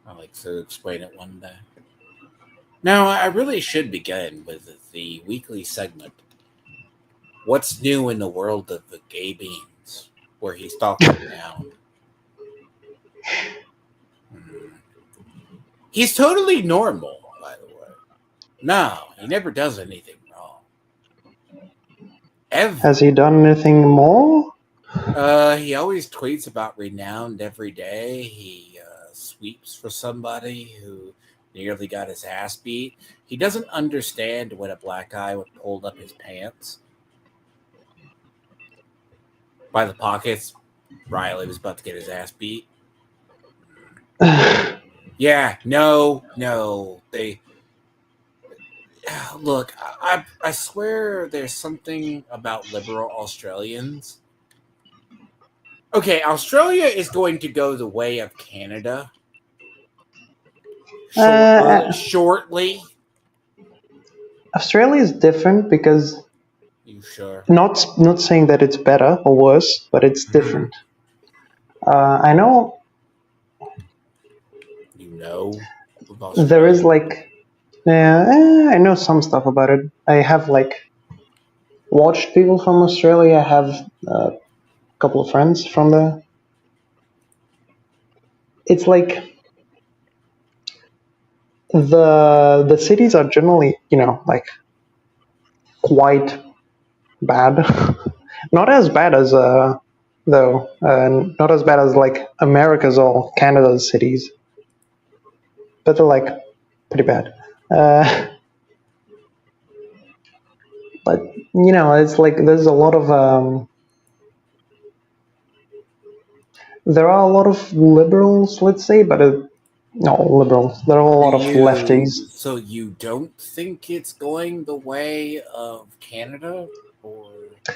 I'll like to explain it one day. Now, I really should begin with the weekly segment. What's new in the world of the gay beans? Where he stalks her down. Hmm. He's totally normal, by the way. No, he never does anything wrong. Has Ever. he done anything more? He always tweets about Renowned every day. He sweeps for somebody who nearly got his ass beat. He doesn't understand when a black guy would pull up his pants by the pockets. Riley was about to get his ass beat. Yeah, no. They look. I swear, there's something about liberal Australians. Okay, Australia is going to go the way of Canada Uh, shortly. Australia is different because You sure? not saying that it's better or worse, but it's different. I know You know about there is Australia? I know some stuff about it. I have watched people from Australia. I have a couple of friends from there. It's like the cities are generally quite bad. Not as bad as though not as bad as like America's or Canada's cities, but they're pretty bad. But it's like there's a lot of there are a lot of liberals, let's say, but no liberals. There are a lot of lefties. So you don't think it's going the way of Canada, or I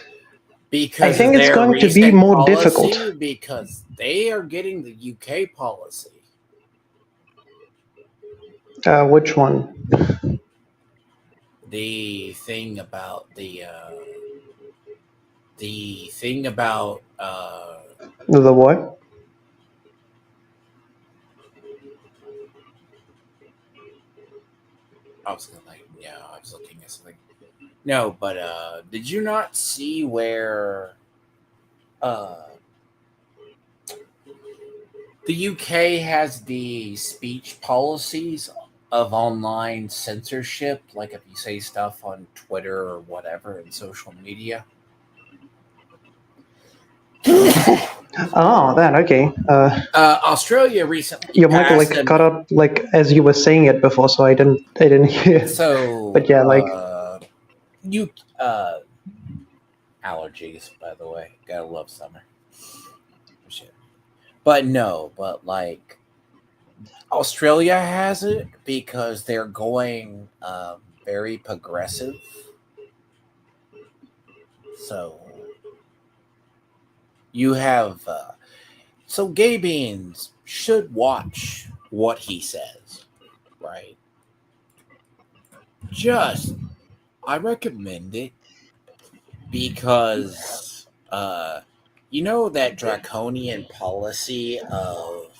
because of think it's their going to be recent more policy? difficult. Because they are getting the UK policy. Which one? The thing about the thing about The what? I was I was looking at something. No, but did you not see where uh the UK has the speech policies of online censorship, like if you say stuff on Twitter or whatever in social media? Oh, that okay. Australia recently Your mic passed cut an out as you were saying it before, so I didn't hear. But so yeah, you allergies, by the way. Gotta love summer. Shit. But no, but like Australia has it because they're going very progressive. So you have so gay beans should watch what he says, right? Just I recommend it because you know that draconian policy of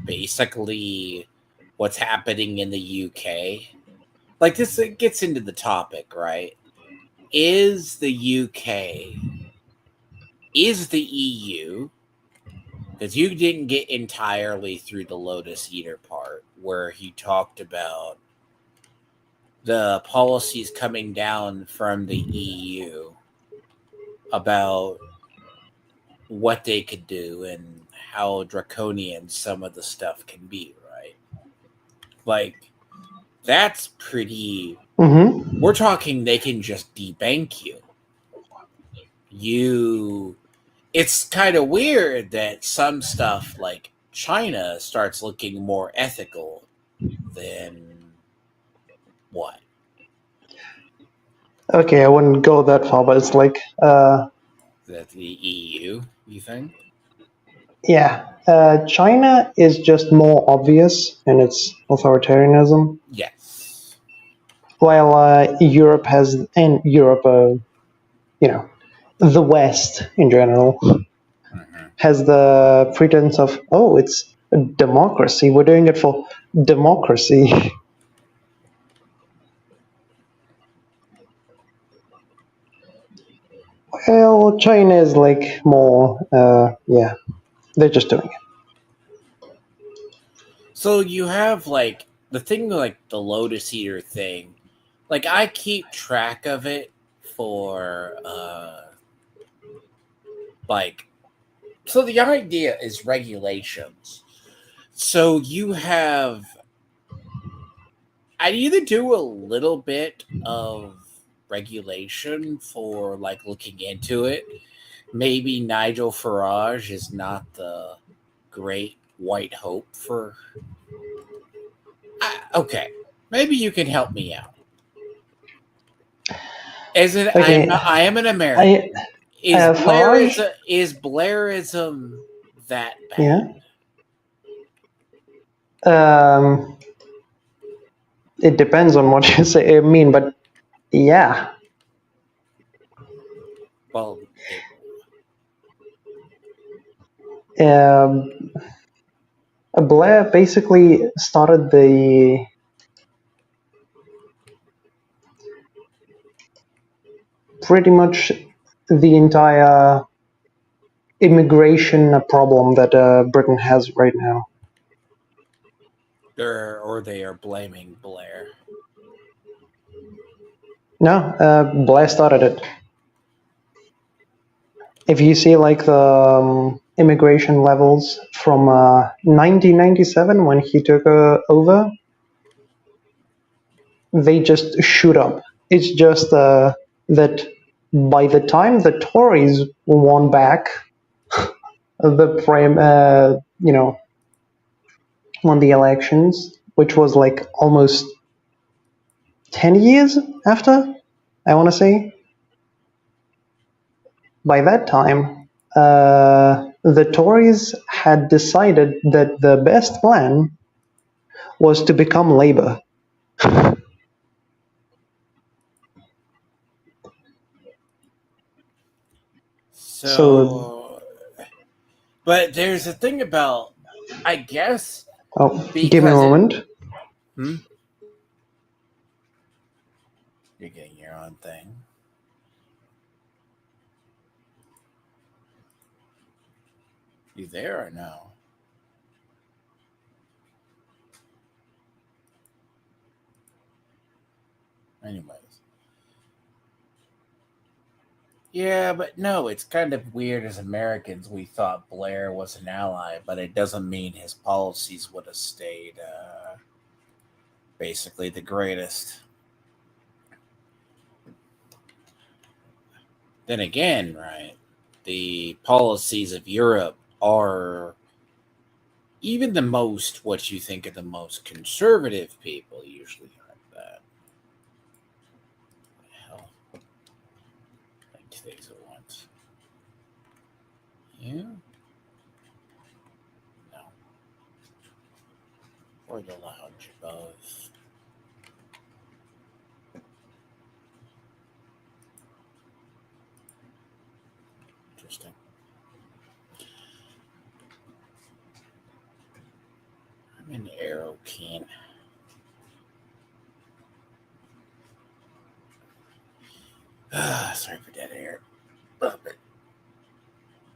basically what's happening in the UK. Like this it gets into the topic, right? Is the UK is the EU, because you didn't get entirely through the Lotus Eater part where he talked about the policies coming down from the EU about what they could do and how draconian some of the stuff can be, right? Like, that's pretty. mm-hmm. We're talking they can just debank you. It's kind of weird that some stuff like China starts looking more ethical than what? Okay, I wouldn't go that far, but it's That the EU, you think? yeah. China is just more obvious in its authoritarianism, Yes. while Europe, the West in general Mm-hmm. has the pretense of, oh, it's Democracy. We're doing it for democracy. Well, China is like more, yeah, they're just doing it. So you have like the thing, like the Lotus Eater thing. Like I keep track of it for like, so the idea is regulations. So you have, I'd either do a little bit of regulation for like looking into it. Maybe Nigel Farage is not the great white hope for. Okay, maybe you can help me out. As an, Okay, I am an American. I Farage, Is Blairism that bad? yeah. Um, it depends on what you say. I mean, but yeah, Well, it, um, Blair basically started pretty much the entire immigration problem that Britain has right now. or they are blaming Blair. No, Blair started it. If you see like the immigration levels from 1997 when he took over, they just shoot up. It's just that by the time the Tories won back the won the elections, which was like almost 10 years after, I want to say. By that time, the Tories had decided that the best plan was to become Labour. So, So, but there's a thing about, I guess, oh, give me a because it. moment. Hmm? You're getting your own thing. You there or no? Anyways. Yeah, but no, it's kind of weird as Americans. We thought Blair was an ally, but it doesn't mean his policies would have stayed basically the greatest. Then again, right, the policies of Europe are even the most, what you think of the most conservative people usually aren't that. Hell, like today's at once. Yeah, no, or the lounge above. Interesting. I'm an arrow can. Sorry for dead air.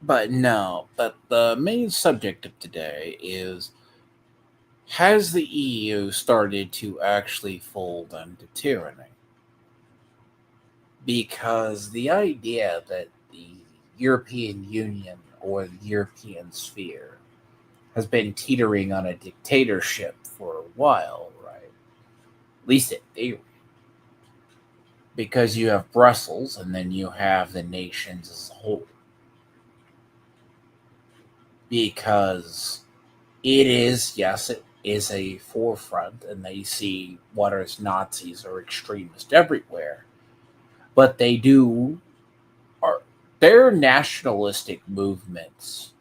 But no, but the main subject of today is, has the EU started to actually fold under tyranny? Because the idea that the European Union or the European sphere has been teetering on a dictatorship for a while, right? At least in theory. Because you have Brussels and then you have the nations as a whole. Because it is, yes, it is a forefront, and they see what as Nazis or extremists everywhere. But they do are they're nationalistic movements.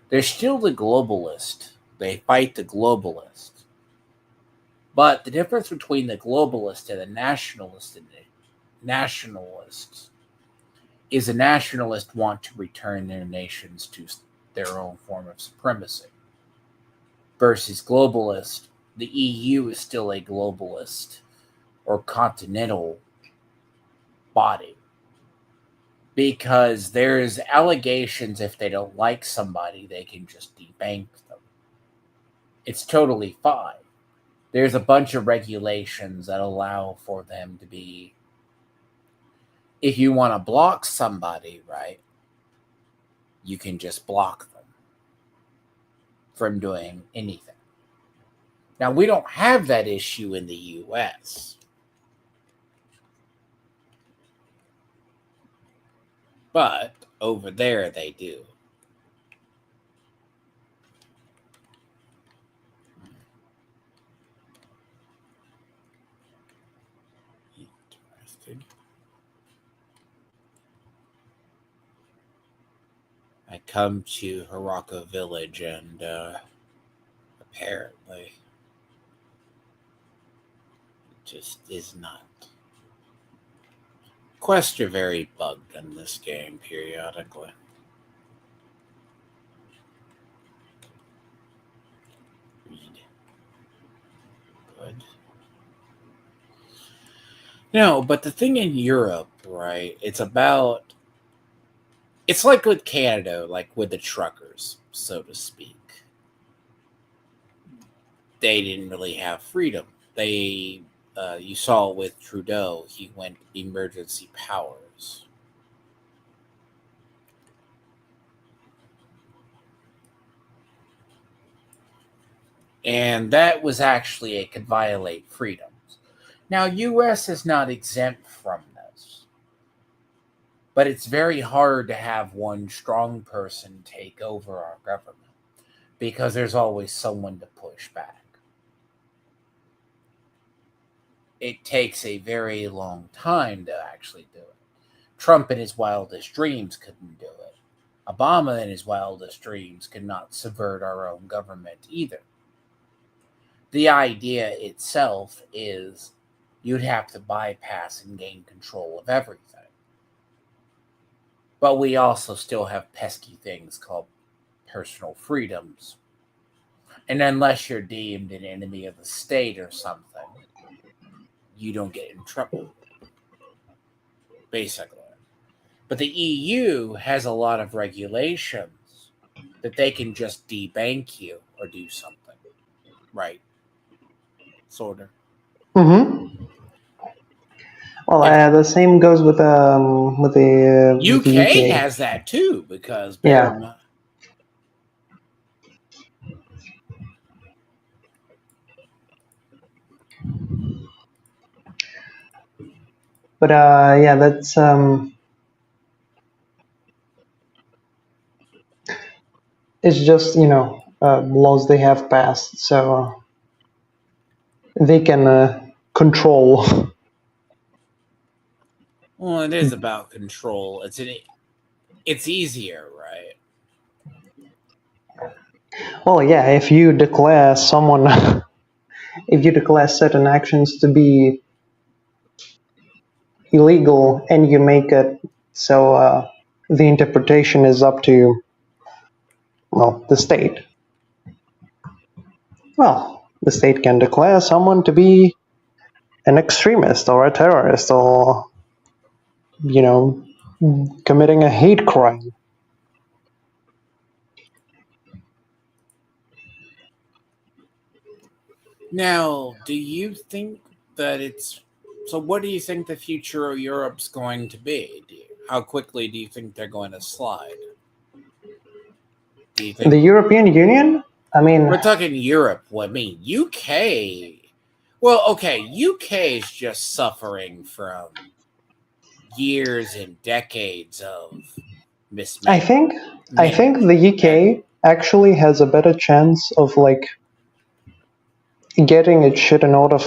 They're still the globalist. They fight the globalist. But the difference between the globalist and the nationalists is the nationalists want to return their nations to their own form of supremacy. versus globalist, the EU is still a globalist or continental body because there's allegations if they don't like somebody, they can just debank them. It's totally fine. There's a bunch of regulations that allow for them to be, if you want to block somebody, right, you can just block them from doing anything. Now, we don't have that issue in the US, but over there they do. Interesting. I come to Haraka Village and apparently it just is not. Quests are very bugged in this game periodically. Read. Good. No, but the thing in Europe, right, it's like with Canada, like with the truckers, so to speak. They didn't really have freedom. You saw with Trudeau, he went emergency powers. And that was actually, it could violate freedoms. Now, US is not exempt from this. But it's very hard to have one strong person take over our government because there's always someone to push back. It takes a very long time to actually do it. Trump in his wildest dreams couldn't do it. Obama in his wildest dreams could not subvert our own government either. The idea itself is you'd have to bypass and gain control of everything. But we also still have pesky things called personal freedoms. And unless you're deemed an enemy of the state or something, you don't get in trouble, basically. But the EU has a lot of regulations that they can just debank you or do something, right? Sort of. Mm-hmm. Well, the same goes with the UK UK. has that too because Yeah. But yeah, that's it's just laws they have passed, so they can control. Well, it is about control. It's easier, right? Well, yeah, if you declare if you declare certain actions to be illegal and you make it so the interpretation is up to, well, the state. Well, the state can declare someone to be an extremist or a terrorist or, committing a hate crime. Now, do you think that what do you think the future of Europe's going to be? How quickly do you think they're going to slide? Do you think The European Union? I mean, we're talking Europe? Well, I mean, UK. Well, okay, UK is just suffering from years and decades of I think the UK actually has a better chance of getting its shit in order,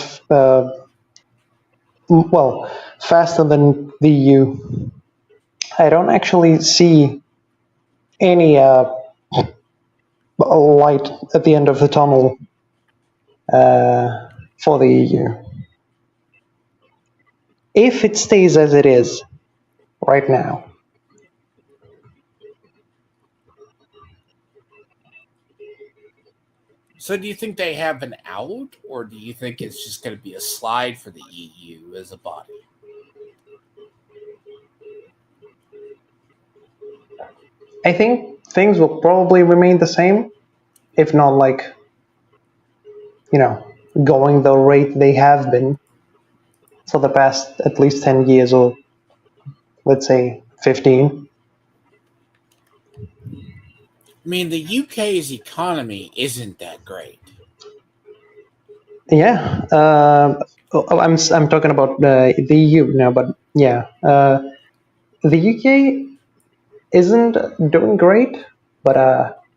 well, faster than the EU. I don't actually see any light at the end of the tunnel for the EU. If it stays as it is right now. So do you think they have an out, or do you think it's just going to be a slide for the EU as a body? I think things will probably remain the same, if not like, you know, going the rate they have been for the past at least 10 years, or let's say 15. I mean, the UK's economy isn't that great. Yeah, I'm talking about the EU now, but yeah, the UK isn't doing great, but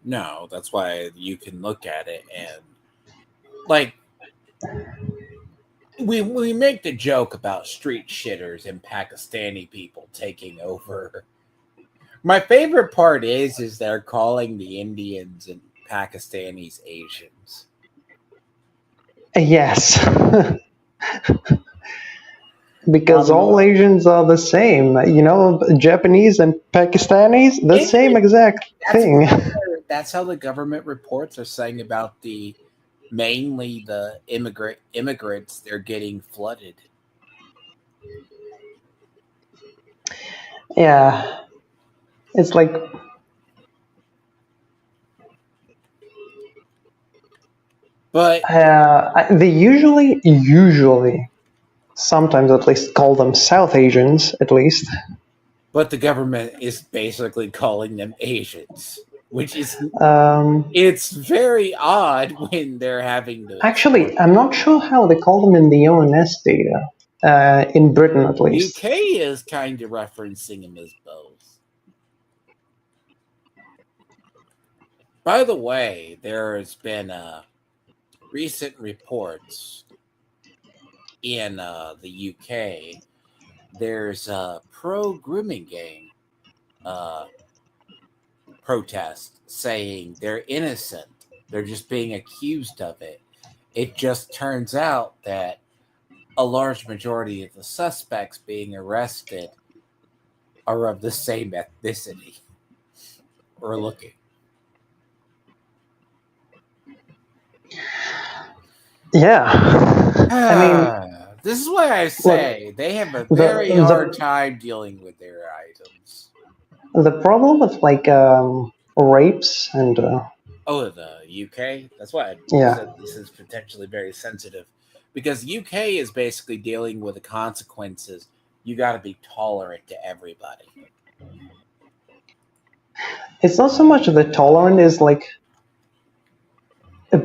No, that's why you can look at it and like we make the joke about street shitters and Pakistani people taking over. My favorite part is they're calling the Indians and Pakistanis Asians. yes, because all Well, Asians are the same. You know, Japanese and Pakistanis, the is same it? exact That's thing. that's how the government reports are saying about the mainly the immigrants. They're getting flooded. Yeah, it's like But they usually, sometimes at least, call them South Asians, at least. the government is basically calling them Asians, which is Um, it's very odd when they're having to explain. Actually, I'm not sure how they call them in the ONS data, in Britain at least. UK is kind of referencing them as both. By the way, there has been recent reports in the UK. There's a pro grooming gang uh, protest saying they're innocent. They're just being accused of it. It just turns out that a large majority of the suspects being arrested are of the same ethnicity or looking. Yeah, I mean, This is why I look, say they have a the very hard the time dealing with their items. the problem with like rapes and Oh, the UK? That's why I yeah, said this is potentially very sensitive. Because UK is basically dealing with the consequences. You got to be tolerant to everybody. it's not so much the tolerant is like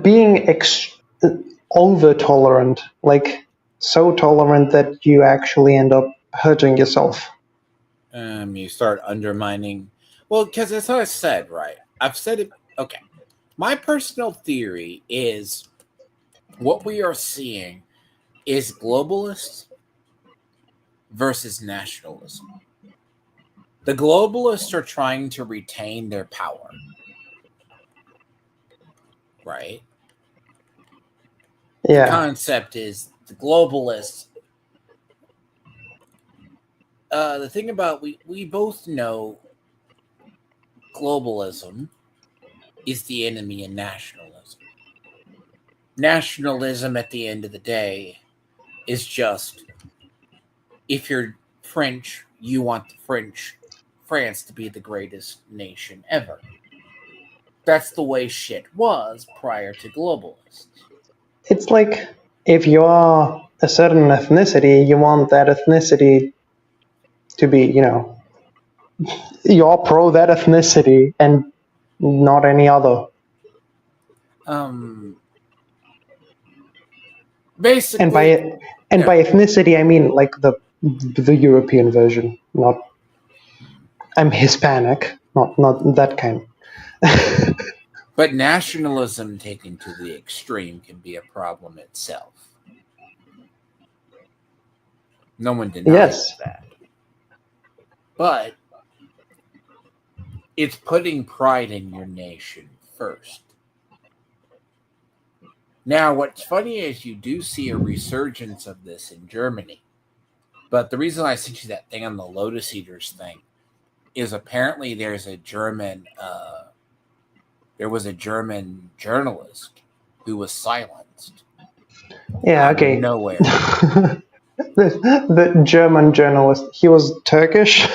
being over tolerant, like so tolerant that you actually end up hurting yourself. You start undermining. Well, because that's what I said, right? I've said it. Okay. My personal theory is what we are seeing is globalist versus nationalism. The globalists are trying to retain their power, right? The Yeah, concept is the globalists. The thing about we both know globalism is the enemy of nationalism. Nationalism, at the end of the day, is just if you're French, you want the France to be the greatest nation ever. That's the way shit was prior to globalists. it's like if you are a certain ethnicity, you want that ethnicity to be, you're pro that ethnicity and not any other. Um, And basically, by and yeah. by ethnicity, I mean like the European version. Not I'm Hispanic, not that kind. But nationalism taken to the extreme can be a problem itself. No one denies Yes, that. But it's putting pride in your nation first. Now, what's funny is you do see a resurgence of this in Germany. But the reason I sent you that thing on the Lotus Eaters thing is apparently there was a German journalist who was silenced Yeah, out of okay. nowhere. The German journalist, he was Turkish.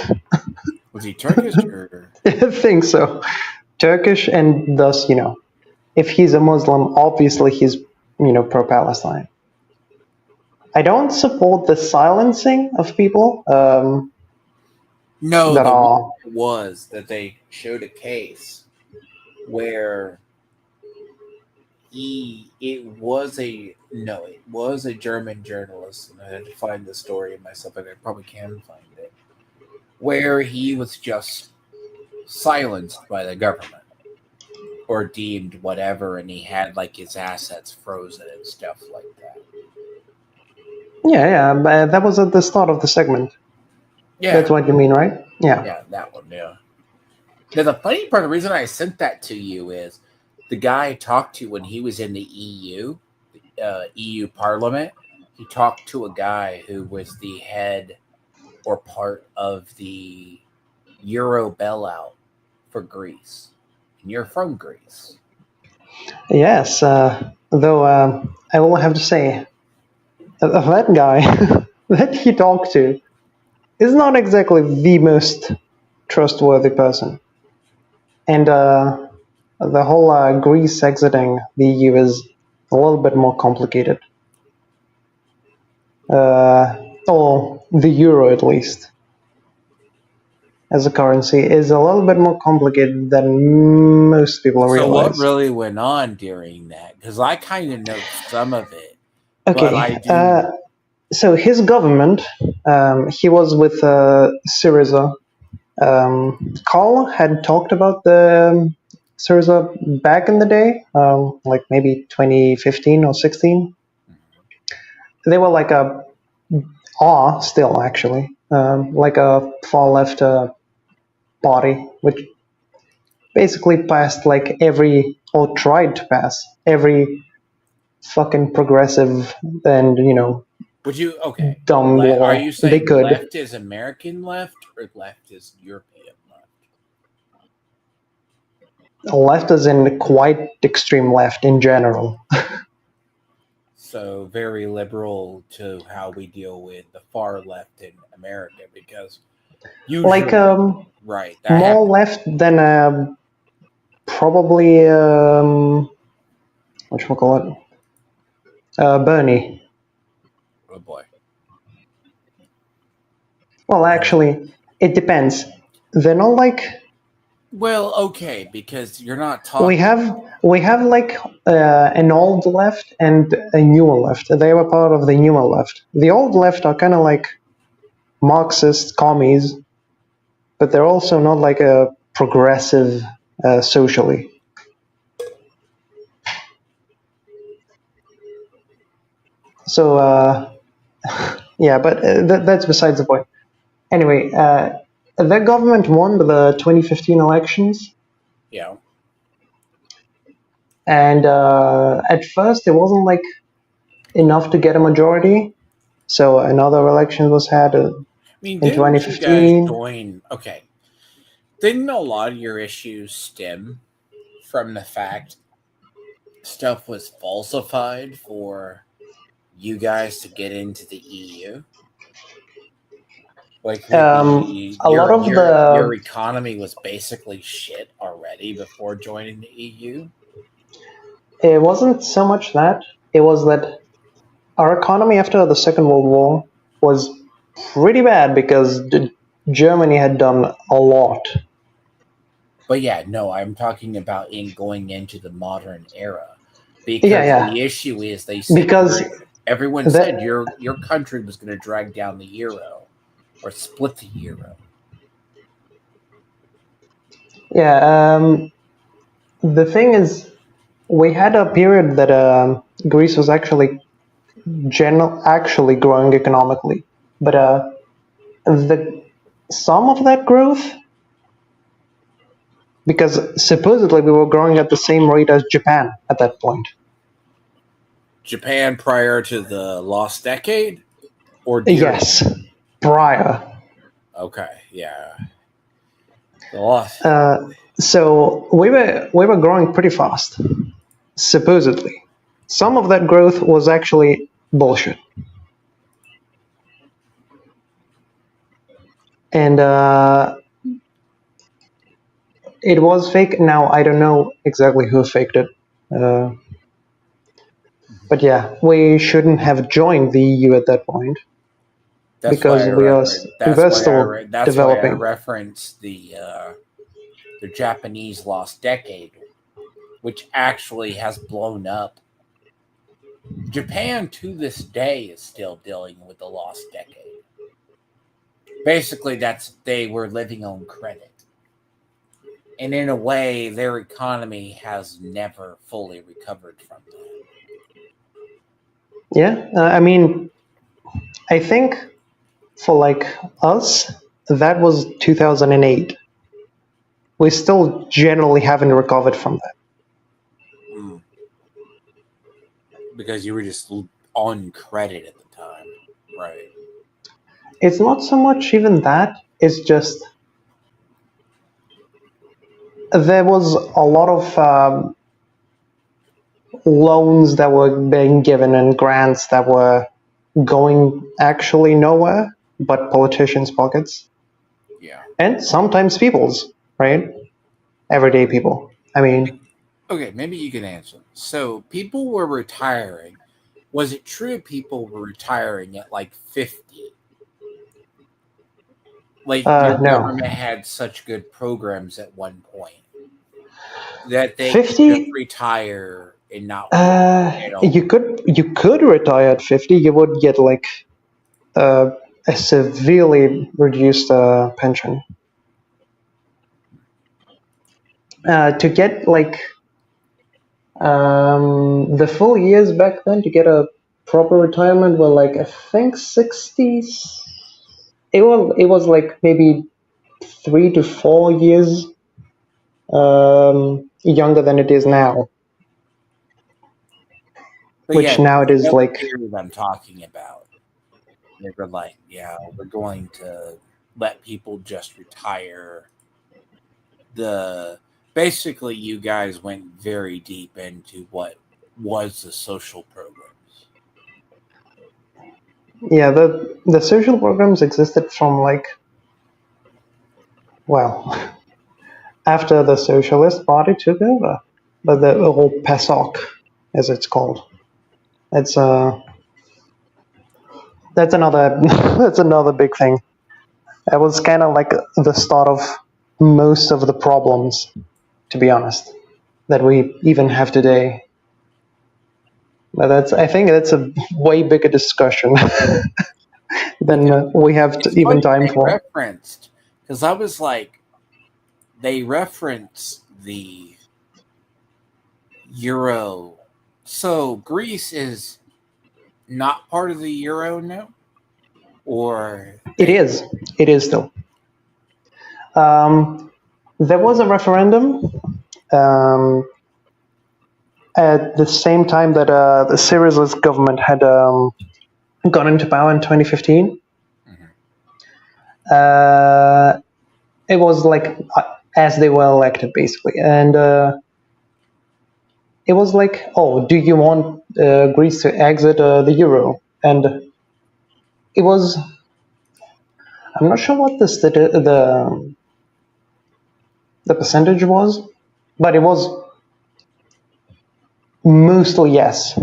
Was he Turkish or? I think so. Turkish, and thus, if he's a Muslim, obviously he's, pro-Palestine. I don't support the silencing of people No, that the reason are. was that they showed a case where it was a German journalist, and I had to find the story myself, and I probably can find it, where he was just silenced by the government or deemed whatever, and he had like his assets frozen and stuff like that. Yeah, but that was at the start of the segment. Yeah, That's what you mean, right? yeah, that one. Yeah. Now the funny part, the reason I sent that to you is the guy I talked to when he was in the EU Parliament. He talked to a guy who was the head or part of the Euro bailout for Greece. And you're from Greece. Yes, though I will have to say that guy that he talked to is not exactly the most trustworthy person. And the whole Greece exiting the EU is a little bit more complicated. Or the euro, at least, as a currency, is a little bit more complicated than most people So what realize. really went on during that? Because I kind of know some of it, but Okay, I do. so his government, he was with Syriza. Carl had talked about the Syriza back in the day, like maybe 2015 or 16. They were like still actually, like a far left party, which basically passed like or tried to pass every fucking progressive and, Would you okay? dumb Are law you they saying could. left is American left or left is European left? Left is in quite extreme left in general. So very liberal to how we deal with the far left in America, because Like usually, right, that more happens. left than probably what you call it, Bernie. Oh boy. Well, actually, it depends. They're not like Well, okay, because you're not we talking. have like an old left and a newer left. They were part of the newer left. The old left are kind of like Marxist commies, but they're also not like a progressive socially. So yeah, but that's besides the point. Anyway, the government won the 2015 elections, Yeah. and at first it wasn't like enough to get a majority. So another election was had I mean, in didn't you guys 2015. join? Okay. Didn't a lot of your issues stem from the fact stuff was falsified for you guys to get into the EU? Like A lot of your the economy was basically shit already before joining the EU? It wasn't so much that, it was that our economy after the Second World War was pretty bad because Germany had done a lot. But yeah, no, I'm talking about in going into the modern era, Yeah, because yeah, the issue is they said because everyone said that your country was going to drag down the euro or split the euro. yeah. The thing is, we had a period that Greece was actually growing economically, but the some of that growth, because supposedly we were growing at the same rate as Japan at that point. Japan prior to the lost decade or during? Yes, prior. Okay, yeah, the lost. So we were growing pretty fast, supposedly. some of that growth was actually bullshit. And it was fake. Now, I don't know exactly who faked it. But yeah, we shouldn't have joined the EU at that point because we were still That's why I developing. referenced the Japanese lost decade, which actually has blown up. Japan to this day is still dealing with the lost decade. Basically, they were living on credit. And in a way, their economy has never fully recovered from that. Yeah, I mean, I think for like us, that was 2008. We still generally haven't recovered from that. Because you were just on credit at the time, right? It's not so much even that, it's just there was a lot of loans that were being given and grants that were going actually nowhere but politicians' pockets. Yeah. And sometimes people's, right? Everyday people. I mean, okay, maybe you can answer. So people were retiring. Was it true people were retiring at like 50? Like your no. government had such good programs at one point that they could just 50? retire and not at all. You could retire at 50. You would get like a severely reduced pension. To get like the full years back then to get a proper retirement were like I think 60s. It was like maybe 3 to 4 years younger than it is now. But Which yeah, now it you is know the like period I'm talking about. They were like, yeah, we're going to let people just retire. The basically you guys went very deep into what was the social programs. yeah, the social programs existed from like, well, after the Socialist Party took over, but the whole PASOK, as it's called, it's that's another that's another big thing. It was kind of like the start of most of the problems, to be honest, that we even have today. But I think that's a way bigger discussion than Because we have it's even funny time they for. referenced because I was like, they reference the euro. So Greece is not part of the euro now, or It they. is. It is still. There was a referendum um, at the same time that the Syriza's government had gone into power in 2015. Mhm. It was like as they were elected, basically, and it was like, oh, do you want Greece to exit the euro? And it was. I'm not sure what the percentage was, but it was mostly yes.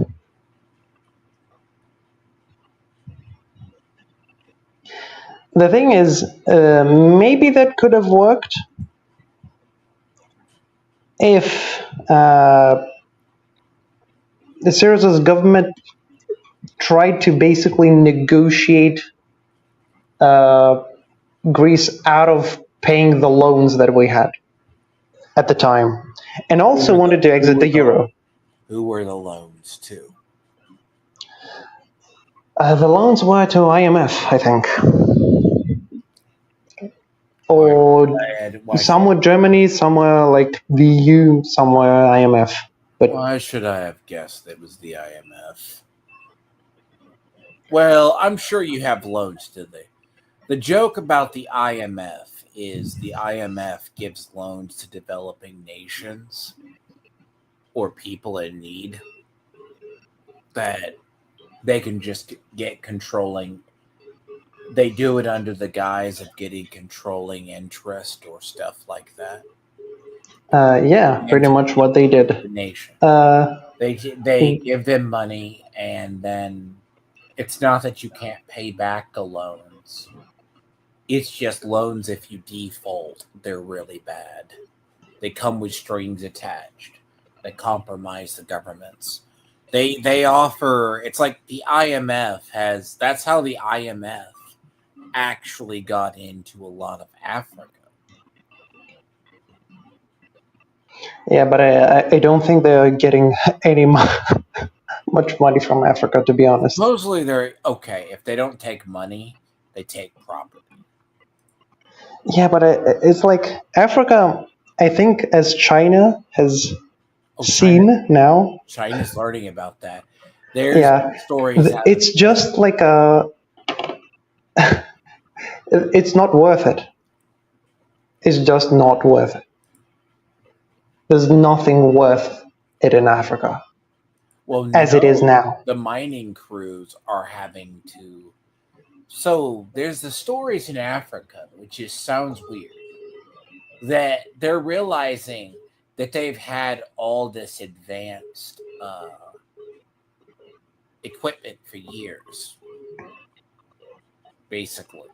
The thing is, maybe that could have worked if the Syriza's government tried to basically negotiate uh, Greece out of paying the loans that we had at the time, and Who also were the wanted to who exit were the euro. the loans to? The loans were to IMF, I think, Why or why should some were Germany, some were like the EU, some were IMF. But why should I have guessed it was the IMF? Well, I'm sure you have loans to the joke about the IMF is the IMF gives loans to developing nations or people in need. that they can just get controlling. They do it under the guise of getting controlling interest or stuff like that. Yeah, pretty And much what they did. the nation. Uh, They give them money, and then it's not that you can't pay back the loans. It's just loans if you default, they're really bad. They come with strings attached that compromise the governments. They offer, it's like the IMF has, that's how the IMF actually got into a lot of Africa. yeah, but I don't think they're getting any much money from Africa, to be honest. Supposedly they're okay. If they don't take money, they take property. Yeah, but it's like Africa, I think, as China has seen now. China's learning about that. There's Yeah, stories out of it's just like it's not worth it. It's just not worth it. There's nothing worth it in Africa as it is now. the mining crews are having to. So there's the stories in Africa, which just sounds weird, that they're realizing that they've had all this advanced equipment for years, basically.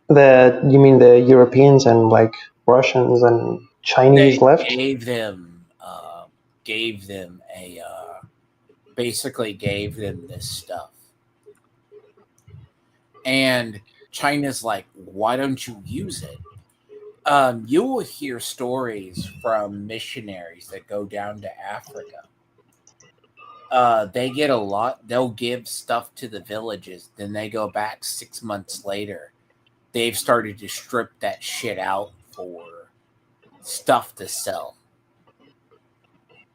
You mean the Europeans and like Russians and Chinese They left? gave them a basically gave them this stuff, and China's like, why don't you use it? You will hear stories from missionaries that go down to Africa. They get a lot. They'll give stuff to the villages. Then they go back 6 months later. They've started to strip that shit out for stuff to sell.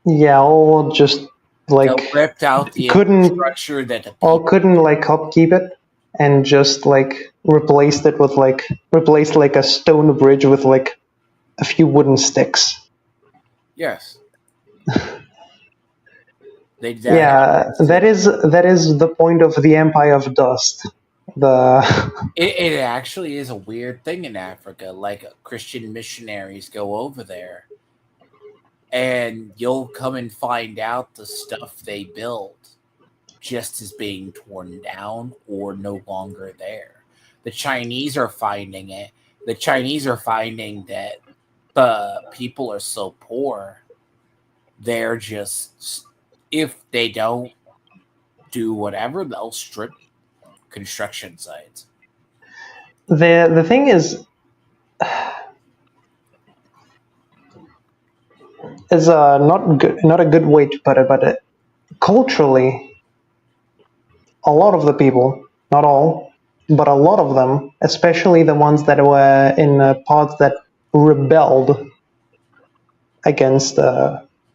Yeah, all just like They ripped out the couldn't infrastructure that the all people couldn't like upkeep it and just like replaced like a stone bridge with like a few wooden sticks. Yes. They Yeah, that is the point of the Empire of Dust. The it actually is a weird thing in Africa. Like Christian missionaries go over there, and you'll come and find out the stuff they built just is being torn down or no longer there. The Chinese are finding it. The Chinese are finding that the people are so poor, they're just, if they don't do whatever, they'll strip construction sites. the thing is not a good way to put it, but culturally, a lot of the people, not all, but a lot of them, especially the ones that were in parts that rebelled against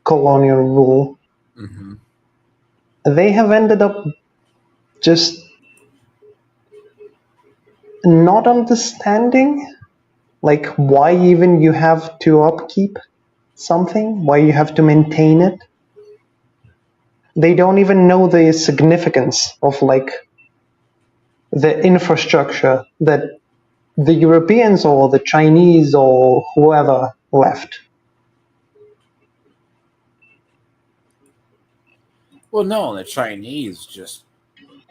colonial rule, Mm-hmm. they have ended up just not understanding like why even you have to upkeep something, why you have to maintain it. They don't even know the significance of like the infrastructure that the Europeans or the Chinese or whoever left. Well, no, the Chinese just,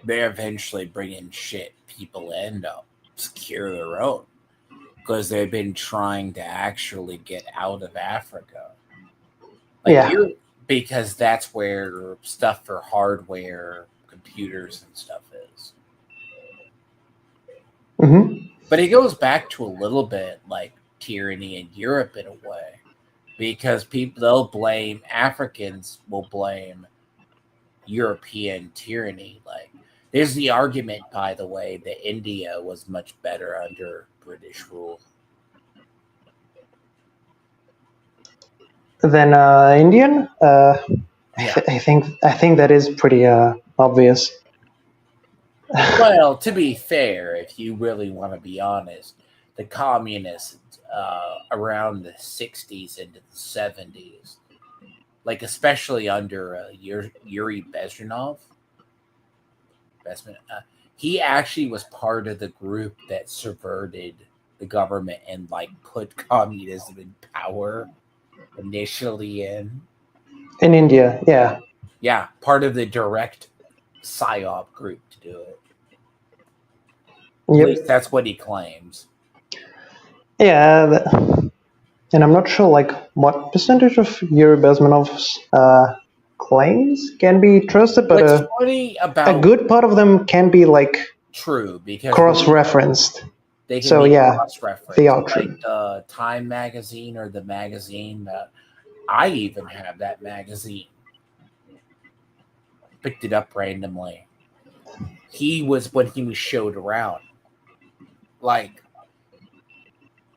they eventually bring in shit. People end up secure their own because they've been trying to actually get out of Africa. Like Yeah. you're, because that's where stuff for hardware, computers, and stuff is. Mm-hmm. But it goes back to a little bit like tyranny in Europe in a way, because people, they'll blame Africans, will blame European tyranny. Like there's the argument, by the way, that India was much better under British rule. Then Indian, Yeah. I think that is pretty obvious. Well, to be fair, if you really want to be honest, the communists around the 60s into the 70s, like especially under Yuri Bezmenov. He actually was part of the group that subverted the government and like put communism in power initially In India, yeah. yeah, part of the direct psyop group to do it. At Yep. least that's what he claims. Yeah, and I'm not sure like what percentage of Yuri Bezmenov's claims can be trusted, but What's funny a about good part of them can be like true because cross-referenced. they can So be yeah, cross-referenced, they are like true. the Time magazine or the magazine. I even have that magazine. Picked it up randomly. He was when he was showed around. Like,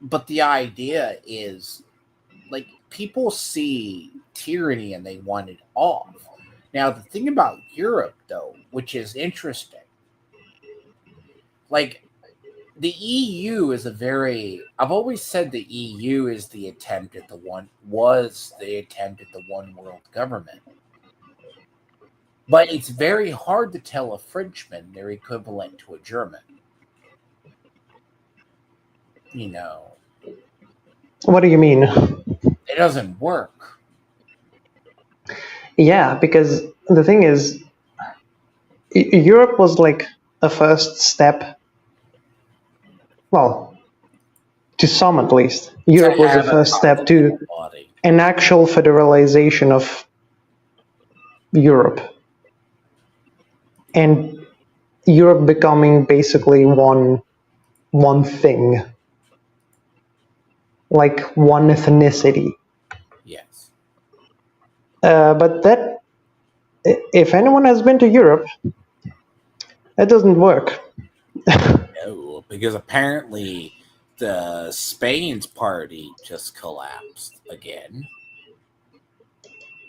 but the idea is, like, people see tyranny and they want it off. Now, the thing about Europe, though, which is interesting, like, the EU is a very. I've always said the EU is the attempt at the one world government. But it's very hard to tell a Frenchman they're equivalent to a German. You know, What do you mean? it doesn't work. Yeah, because the thing is, Europe was like a first step. Well, to some at least, Europe was a first step to body. an actual federalization of Europe, and Europe becoming basically one thing, like one ethnicity. Yes. But that, if anyone has been to Europe, that doesn't work. No, because apparently the Spain's party just collapsed again.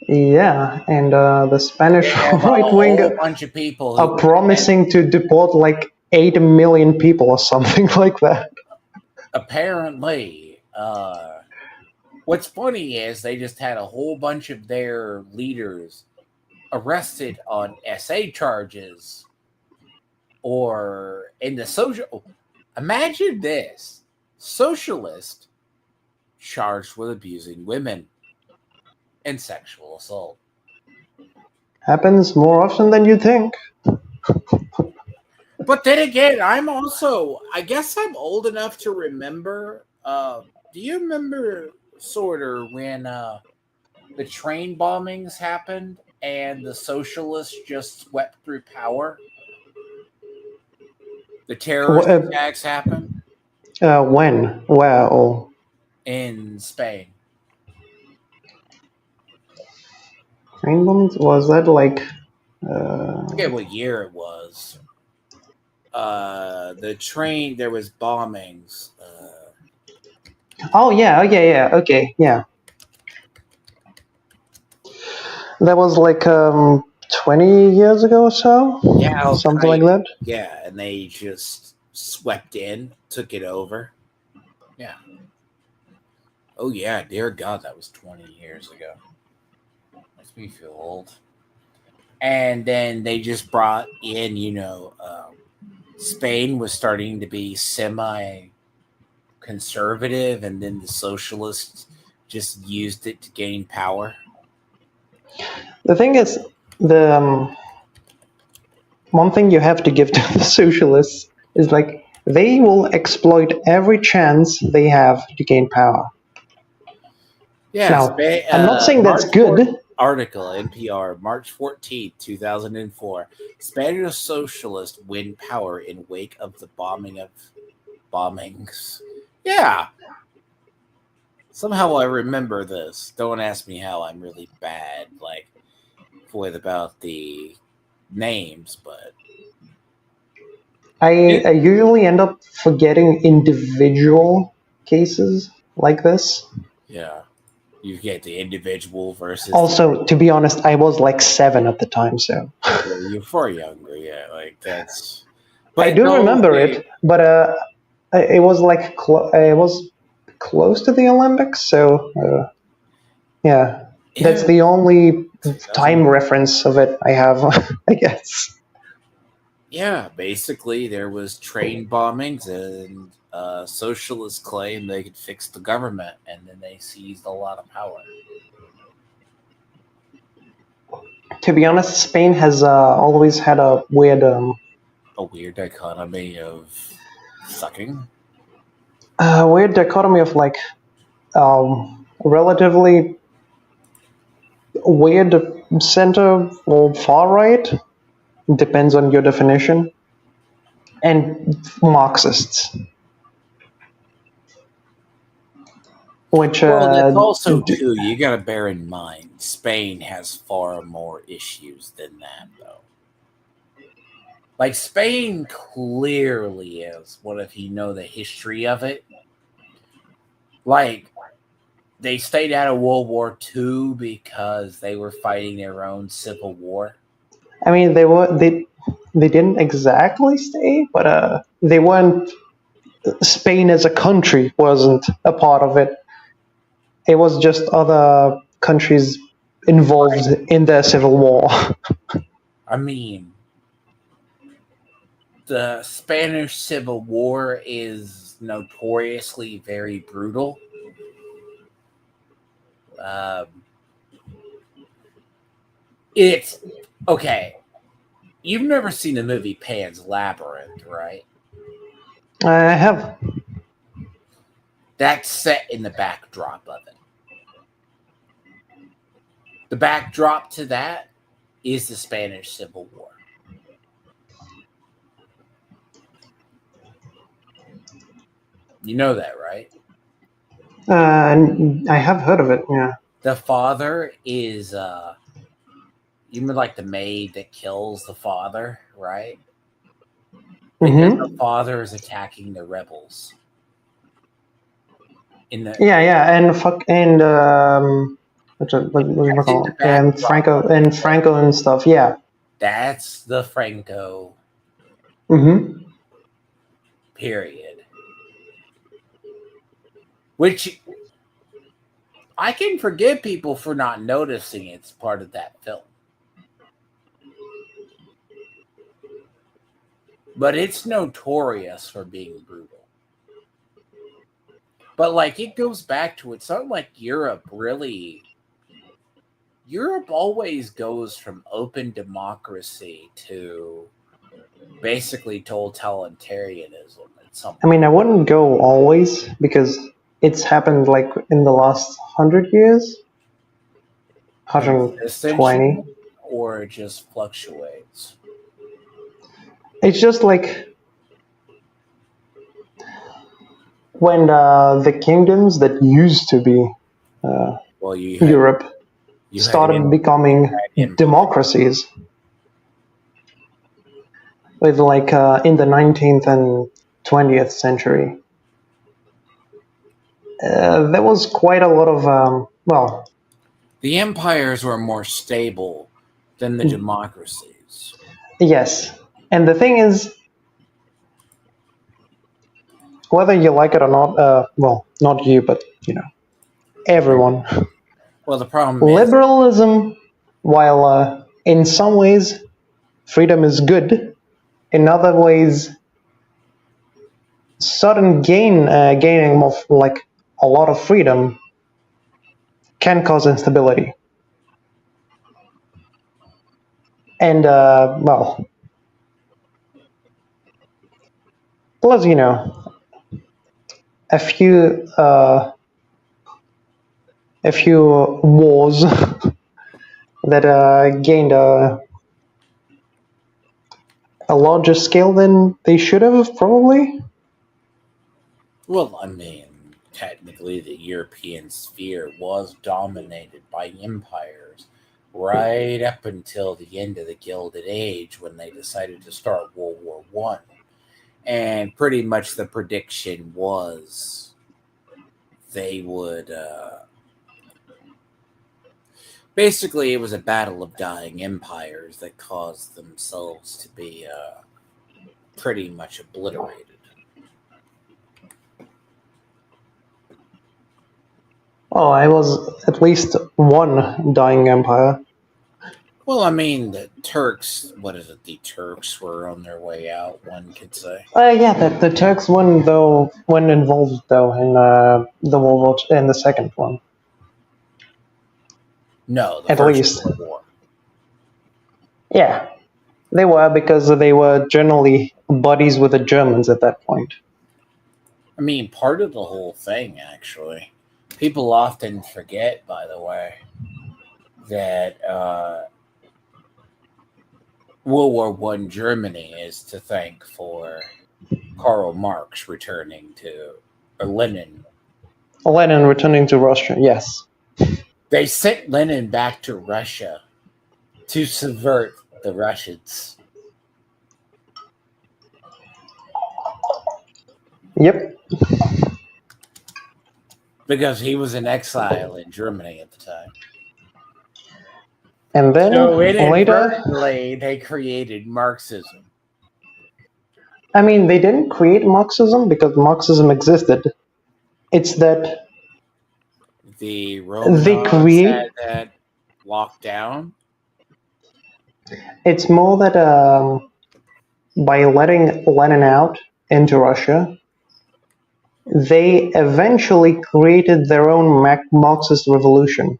Yeah, and the Spanish A right wing whole bunch of people are promising to deport like 8 million people or something like that. Apparently, what's funny is they just had a whole bunch of their leaders arrested on SA charges or in the social. Imagine this socialist charged with abusing women and sexual assault. Happens more often than you think. But then again, I guess I'm old enough to remember. Do you remember sort of when the train bombings happened and the socialists just swept through power? The terrorist attacks happened When? Well, in Spain. train bombings? Was that like? I forget what year it was. The train, there was bombings. Oh yeah, okay, yeah. That was like 20 years ago or so. Yeah, something like that. Yeah, and they just swept in, took it over. Yeah. Oh yeah, dear God, that was 20 years ago. Makes me feel old. And then they just brought in, Spain was starting to be semi-conservative, and then the socialists just used it to gain power. The thing is, the one thing you have to give to the socialists is like they will exploit every chance they have to gain power. Yeah, now, I'm not saying that's good. Article, NPR, March 14th, 2004. Spanish socialists win power in wake of the bombings. Yeah. Somehow I remember this. Don't ask me how. I'm really bad, about the names, but I usually end up forgetting individual cases like this. Yeah. You get the individual versus. Also, to be honest, I was like 7 at the time, so. You're far younger, yeah. Like that's. But I do remember it, but it was like it was close to the Olympics, so yeah. That's Yeah, the only time 2000. reference of it I have, I guess. Yeah, basically there was train bombings and socialists claimed they could fix the government, and then they seized a lot of power. To be honest, Spain has always had a A weird dichotomy of sucking. weird dichotomy of like relatively weird center or far right, depends on your definition, and Marxists, which Well, that's also too. You got to bear in mind, Spain has far more issues than that, though. Like Spain clearly is. What if you know the history of it? Like they stayed out of World War II because they were fighting their own civil war. I mean they didn't exactly stay, but they weren't. Spain as a country wasn't a part of it. It was just other countries involved in the civil war. I mean, the Spanish Civil War is notoriously very brutal. Um, it's okay. You've never seen the movie Pan's Labyrinth, right? I have. That's set in the backdrop of it. The backdrop to that is the Spanish Civil War. You know that, right? I have heard of it. Yeah. The father is you mean like the maid that kills the father, right? Because the Hmm. father is attacking the rebels in the Yeah, yeah, and fuck and what that's in call the it? backdrop of it. Franco and stuff. Yeah. That's the Franco Hmm. period. Which I can forgive people for not noticing it's part of that film. But it's notorious for being brutal. But like it goes back to it's not like Europe always goes from open democracy to basically totalitarianism at some I point. mean, I wouldn't go always because it's happened like in the last 100 years, Consistently 120. or it just fluctuates. It's just like when the kingdoms that used to be uh, Well, Europe you had started becoming empire. democracies with like in the 19th and 20th century. There was quite a lot of The empires were more stable than the democracies. yes, and the thing is, whether you like it or not, not you, but everyone, Well, the problem is, liberalism, while in some ways freedom is good, in other ways, sudden gaining of like a lot of freedom can cause instability. And plus a few uh, a few wars that gained a larger scale than they should have probably. well, I mean, technically the European sphere was dominated by empires right up until the end of the Gilded Age when they decided to start World War One. And pretty much the prediction was they would basically it was a battle of dying empires that caused themselves to be pretty much obliterated. Oh, I was at least one dying empire. Well, I mean, the Turks, what is it? The Turks were on their way out, one could say. Yeah, the Turks won though, when involved though in the World War in the second one, No, the at First least. World War. Yeah, they were because they were generally buddies with the Germans at that point. I mean, part of the whole thing, actually. People often forget, by the way, that World War One Germany is to thank for Karl Marx returning to, or Lenin. Lenin returning to Russia, yes. They sent Lenin back to Russia to subvert the Russians Yep. because he was in exile in Germany at the time. And then So later, inadvertently, they created Marxism. I mean, they didn't create Marxism because Marxism existed. It's that The they Romanovs create. had that locked down. It's more that by letting Lenin out into Russia, they eventually created their own Marxist revolution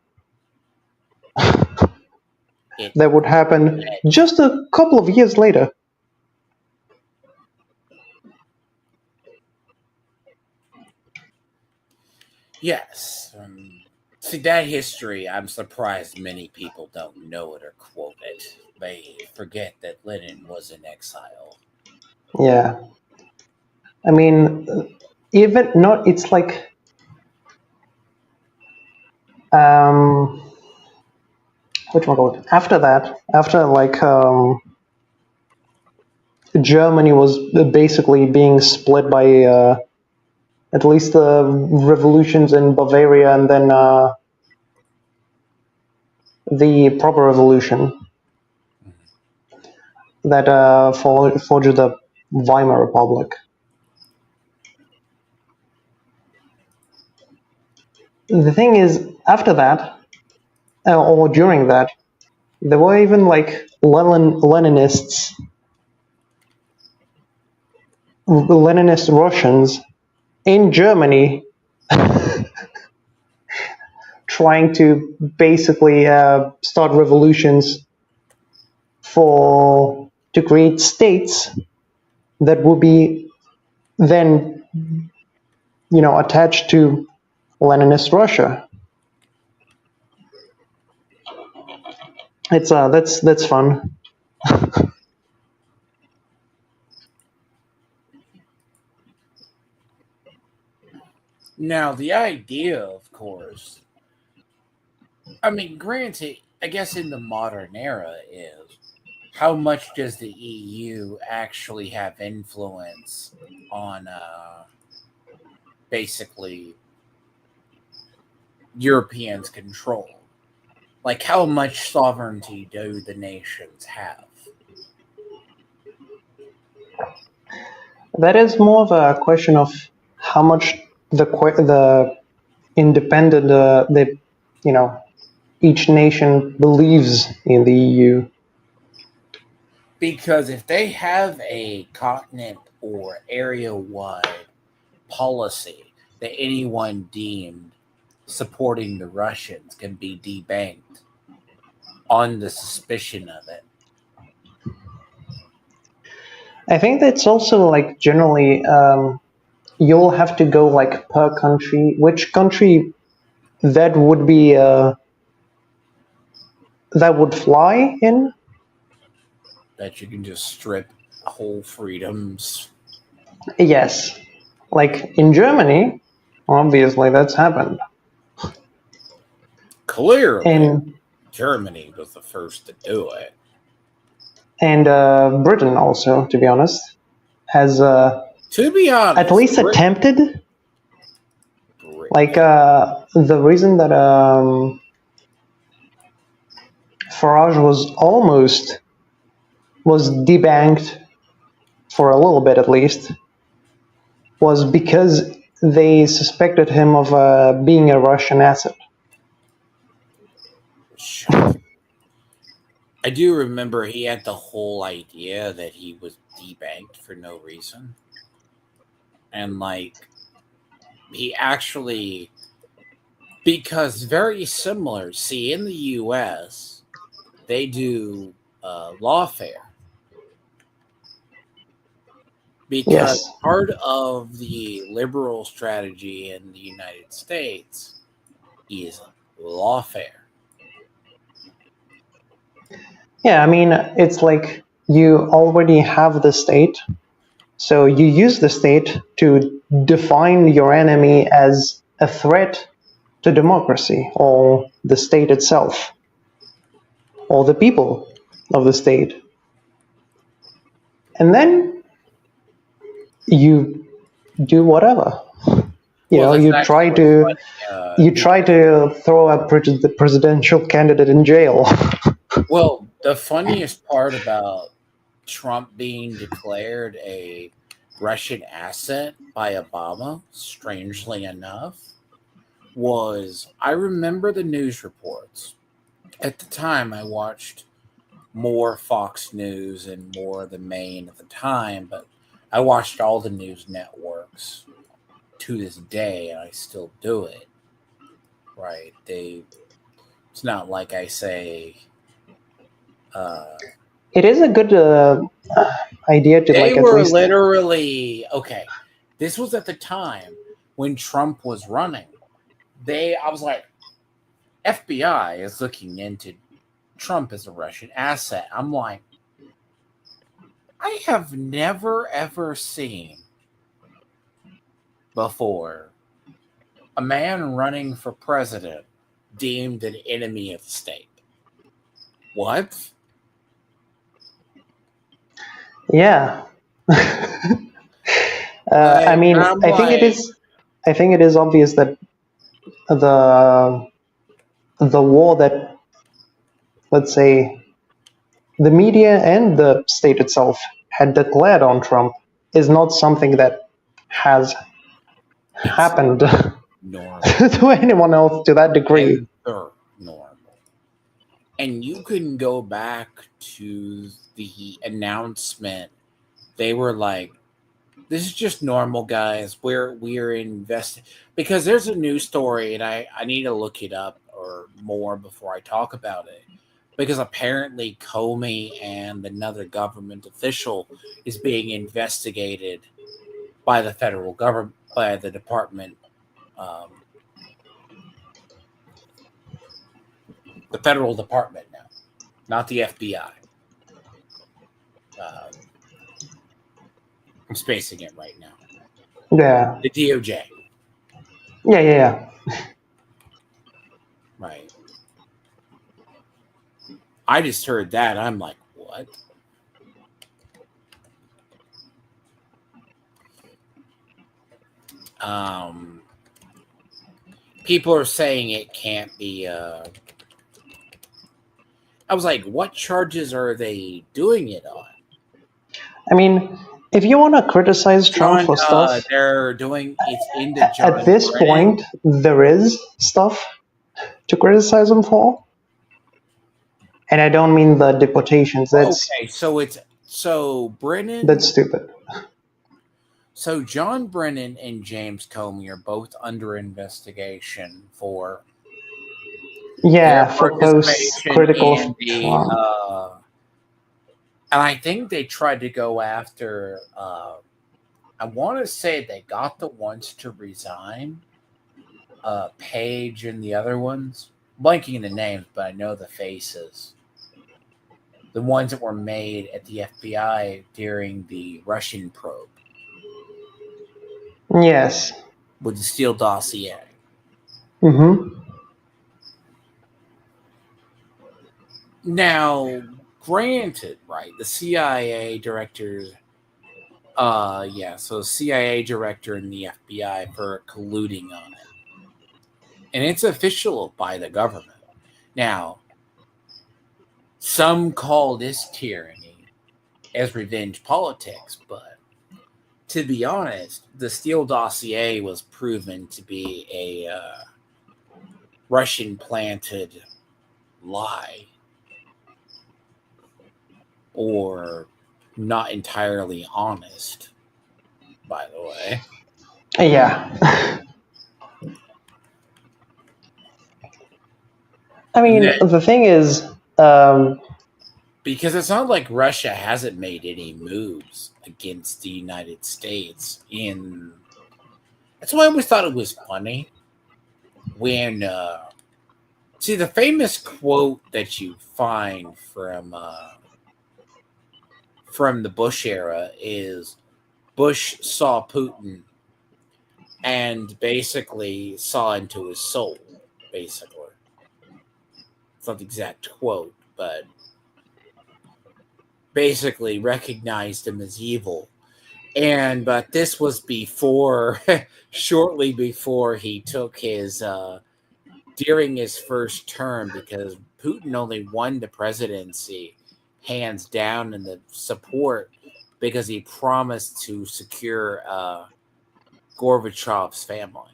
It that would happen just a couple of years later. Yes. See, that history, I'm surprised many people don't know it or quote it. They forget that Lenin was in exile. Yeah. I mean, even not, it's like, um, after that, after like, Germany was basically being split by, at least the revolutions in Bavaria and then the proper revolution that forged the Weimar Republic. The thing is, after that, or during that, there were even like Leninist Russians in Germany trying to basically start revolutions to create states that would be then, attached to Leninist Russia. It's that's fun. Now, the idea, of course, I mean, granted, I guess in the modern era is how much does the EU actually have influence on basically Europeans' control? Like, how much sovereignty do the nations have? That is more of a question of how much the independent you know each nation believes in the EU. Because if they have a continent or area wide policy that anyone deemed supporting the Russians can be debanked on the suspicion of it. I think that's also like generally you'll have to go like per country, which country that would be that would fly in. That you can just strip whole freedoms. Yes, like in Germany, obviously that's happened. Clearly, And Germany was the first to do it. Britain also, to be honest, has To be honest, at least attempted. Like the reason that Farage was debanked for a little bit at least was because they suspected him of being a Russian asset. Shocking. I do remember he had the whole idea that he was debanked for no reason. And like he actually, because very similar, see, in the US, they do lawfare. Because Yes. part of the liberal strategy in the United States is lawfare. Yeah, I mean, it's like you already have the state, so you use the state to define your enemy as a threat to democracy or the state itself or the people of the state. And then you do whatever. You Well, know, that's actually what's you funny. try to throw a presidential candidate in jail. Well, the funniest part about Trump being declared a Russian asset by Obama, strangely enough, was I remember the news reports. At the time, I watched more Fox News and more the main at the time, but I watched all the news networks to this day, and I still do it. Right? It's not like I say, uh, It is a good idea to they like at were least. literally okay. This was at the time when Trump was running. I was like, FBI is looking into Trump as a Russian asset. I'm like, I have never ever seen before a man running for president deemed an enemy of the state. What? Yeah. I Like, mean, I'm like, I think it is obvious that the the war that, let's say, the media and the state itself had declared on Trump is not something that has it's happened normal. to anyone else to that degree. Enter normal. And you can go back to the announcement. They were like, this is just normal, guys. We're investing because there's a news story, and I need to look it up or more before I talk about it. Because apparently Comey and another government official is being investigated by the federal government, by the department, um, the federal department now, not the FBI. Um, I'm spacing it right now. Yeah, The DOJ, yeah. right? I just heard that. I'm like, what? Um, People are saying it can't be. I was like, what charges are they doing it on? I mean, if you want to criticize Trump John, for stuff, they're doing it's into at John this Brennan. point, there is stuff to criticize him for. And I don't mean the deportations. Okay, so Brennan. That's stupid. So John Brennan and James Comey are both under investigation for their Yeah, for posts participation critical in of the. Trump. And I think they tried to go after. I want to say they got the ones to resign. Page and the other ones. Blanking the names, but I know the faces. The ones that were made at the FBI during the Russian probe Yes. with the Steele dossier. Mm-hmm. Now, granted, right, the CIA directors, so CIA director and the FBI for colluding on it. And it's official by the government. Now, some call this tyranny as revenge politics, but to be honest, the Steele dossier was proven to be a Russian planted lie, or not entirely honest, by the way. Yeah. I mean, the thing is, because it's not like Russia hasn't made any moves against the United States in. That's why I always thought it was funny when see the famous quote that you find from the Bush era is Bush saw Putin and basically saw into his soul, basically. It's not the exact quote, but basically recognized him as evil. But this was before, shortly before he took his, during his first term, because Putin only won the presidency hands down in the support because he promised to secure Gorbachev's family.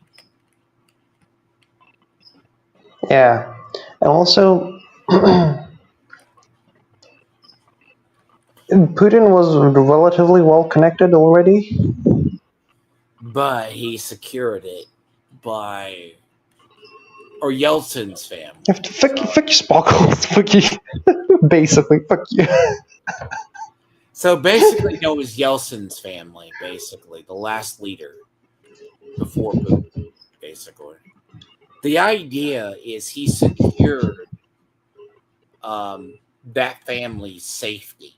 yeah. And also, Putin was relatively well connected already. But he secured it by, or Yeltsin's family. You have to fuck you, Sparkles. Fuck you. Basically, fuck you. So basically, no, it was Yeltsin's family, basically, the last leader before Putin, basically. The idea is he secured that family's safety.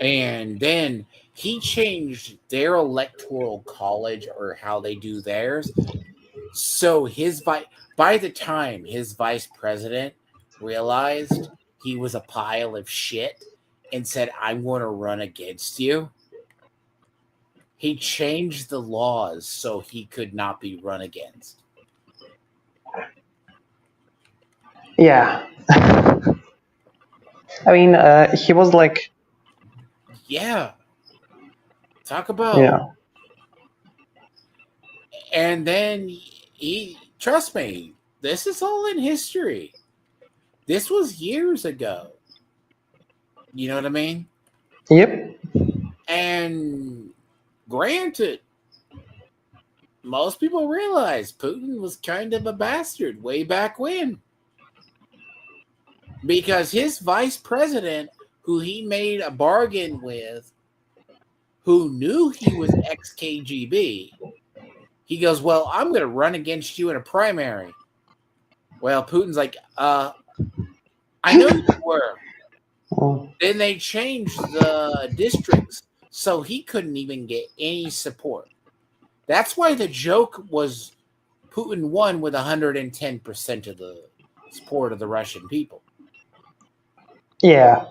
And then he changed their electoral college, or how they do theirs. So by the time his vice president realized he was a pile of shit and said, "I want to run against you," he changed the laws so he could not be run against. Yeah. I mean, he was like, Yeah. Talk about. yeah. And then trust me, this is all in history. This was years ago. You know what I mean? Yep. And granted, most people realize Putin was kind of a bastard way back when. Because his vice president, who he made a bargain with, who knew he was ex-KGB, he goes, "Well, I'm going to run against you in a primary." Well, Putin's like, I know you were. Then they changed the districts so he couldn't even get any support. That's why the joke was Putin won with 110% of the support of the Russian people. Yeah.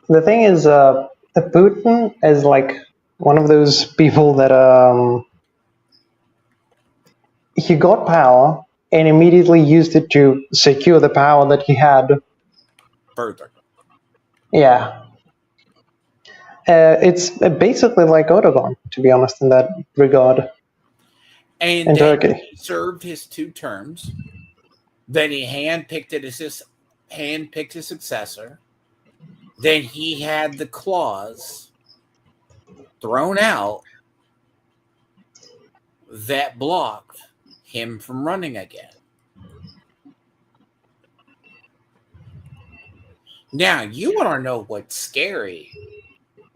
The thing is, Putin is like one of those people that he got power and immediately used it to secure the power that he had. Further. Yeah. It's basically like Erdogan, to be honest, in that regard. And in then Turkey. He served his 2 terms. Then he handpicked his successor. Then he had the clause thrown out that blocked him from running again. Now, you want to know what's scary?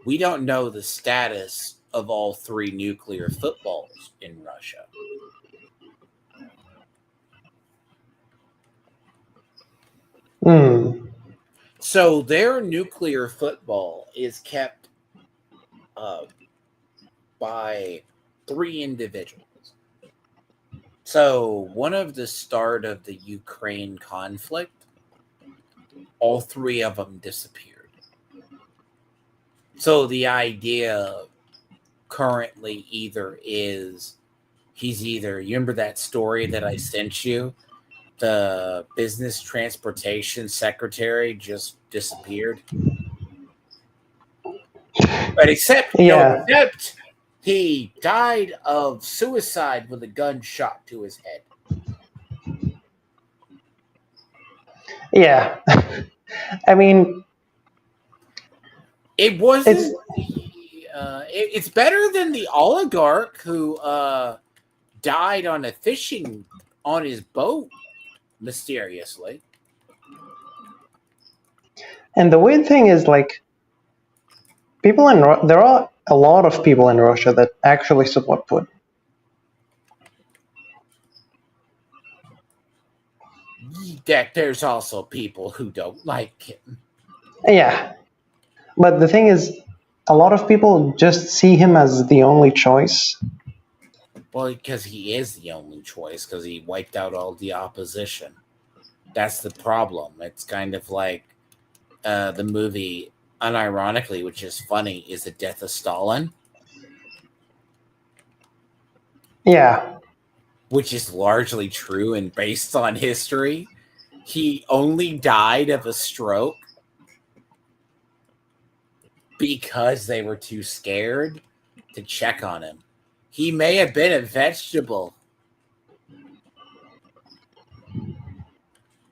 We don't know the status of all 3 nuclear footballs in Russia. So their nuclear football is kept by 3 individuals. So one of the start of the Ukraine conflict, all 3 of them disappeared. So the idea currently he's either, you remember that story that I sent you? The business transportation secretary just disappeared. But except Yeah, he died of suicide with a gun shot to his head. yeah. I mean, It it's wasn't. It's better than the oligarch who died on a fishing on his boat mysteriously. and the weird thing is like there are a lot of people in Russia that actually support Putin. That there's also people who don't like him. Yeah, but the thing is, a lot of people just see him as the only choice. Well, because he is the only choice, because he wiped out all the opposition. That's the problem. It's kind of like the movie, unironically, which is funny, is The Death of Stalin, Yeah, which is largely true and based on history. He only died of a stroke because they were too scared to check on him. He may have been a vegetable,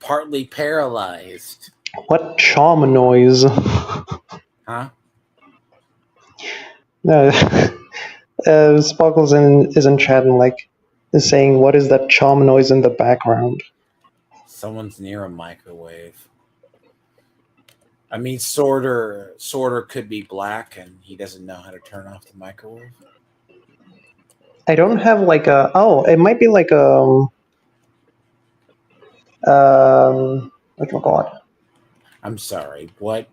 partly paralyzed. what charm noise? Huh? No, Sparkles is in chat and like is saying, "What is that charm noise in the background?" Someone's near a microwave. I mean, Sorter could be black and he doesn't know how to turn off the microwave. I don't have like a. Oh, it might be like what you call it? I'm sorry. What?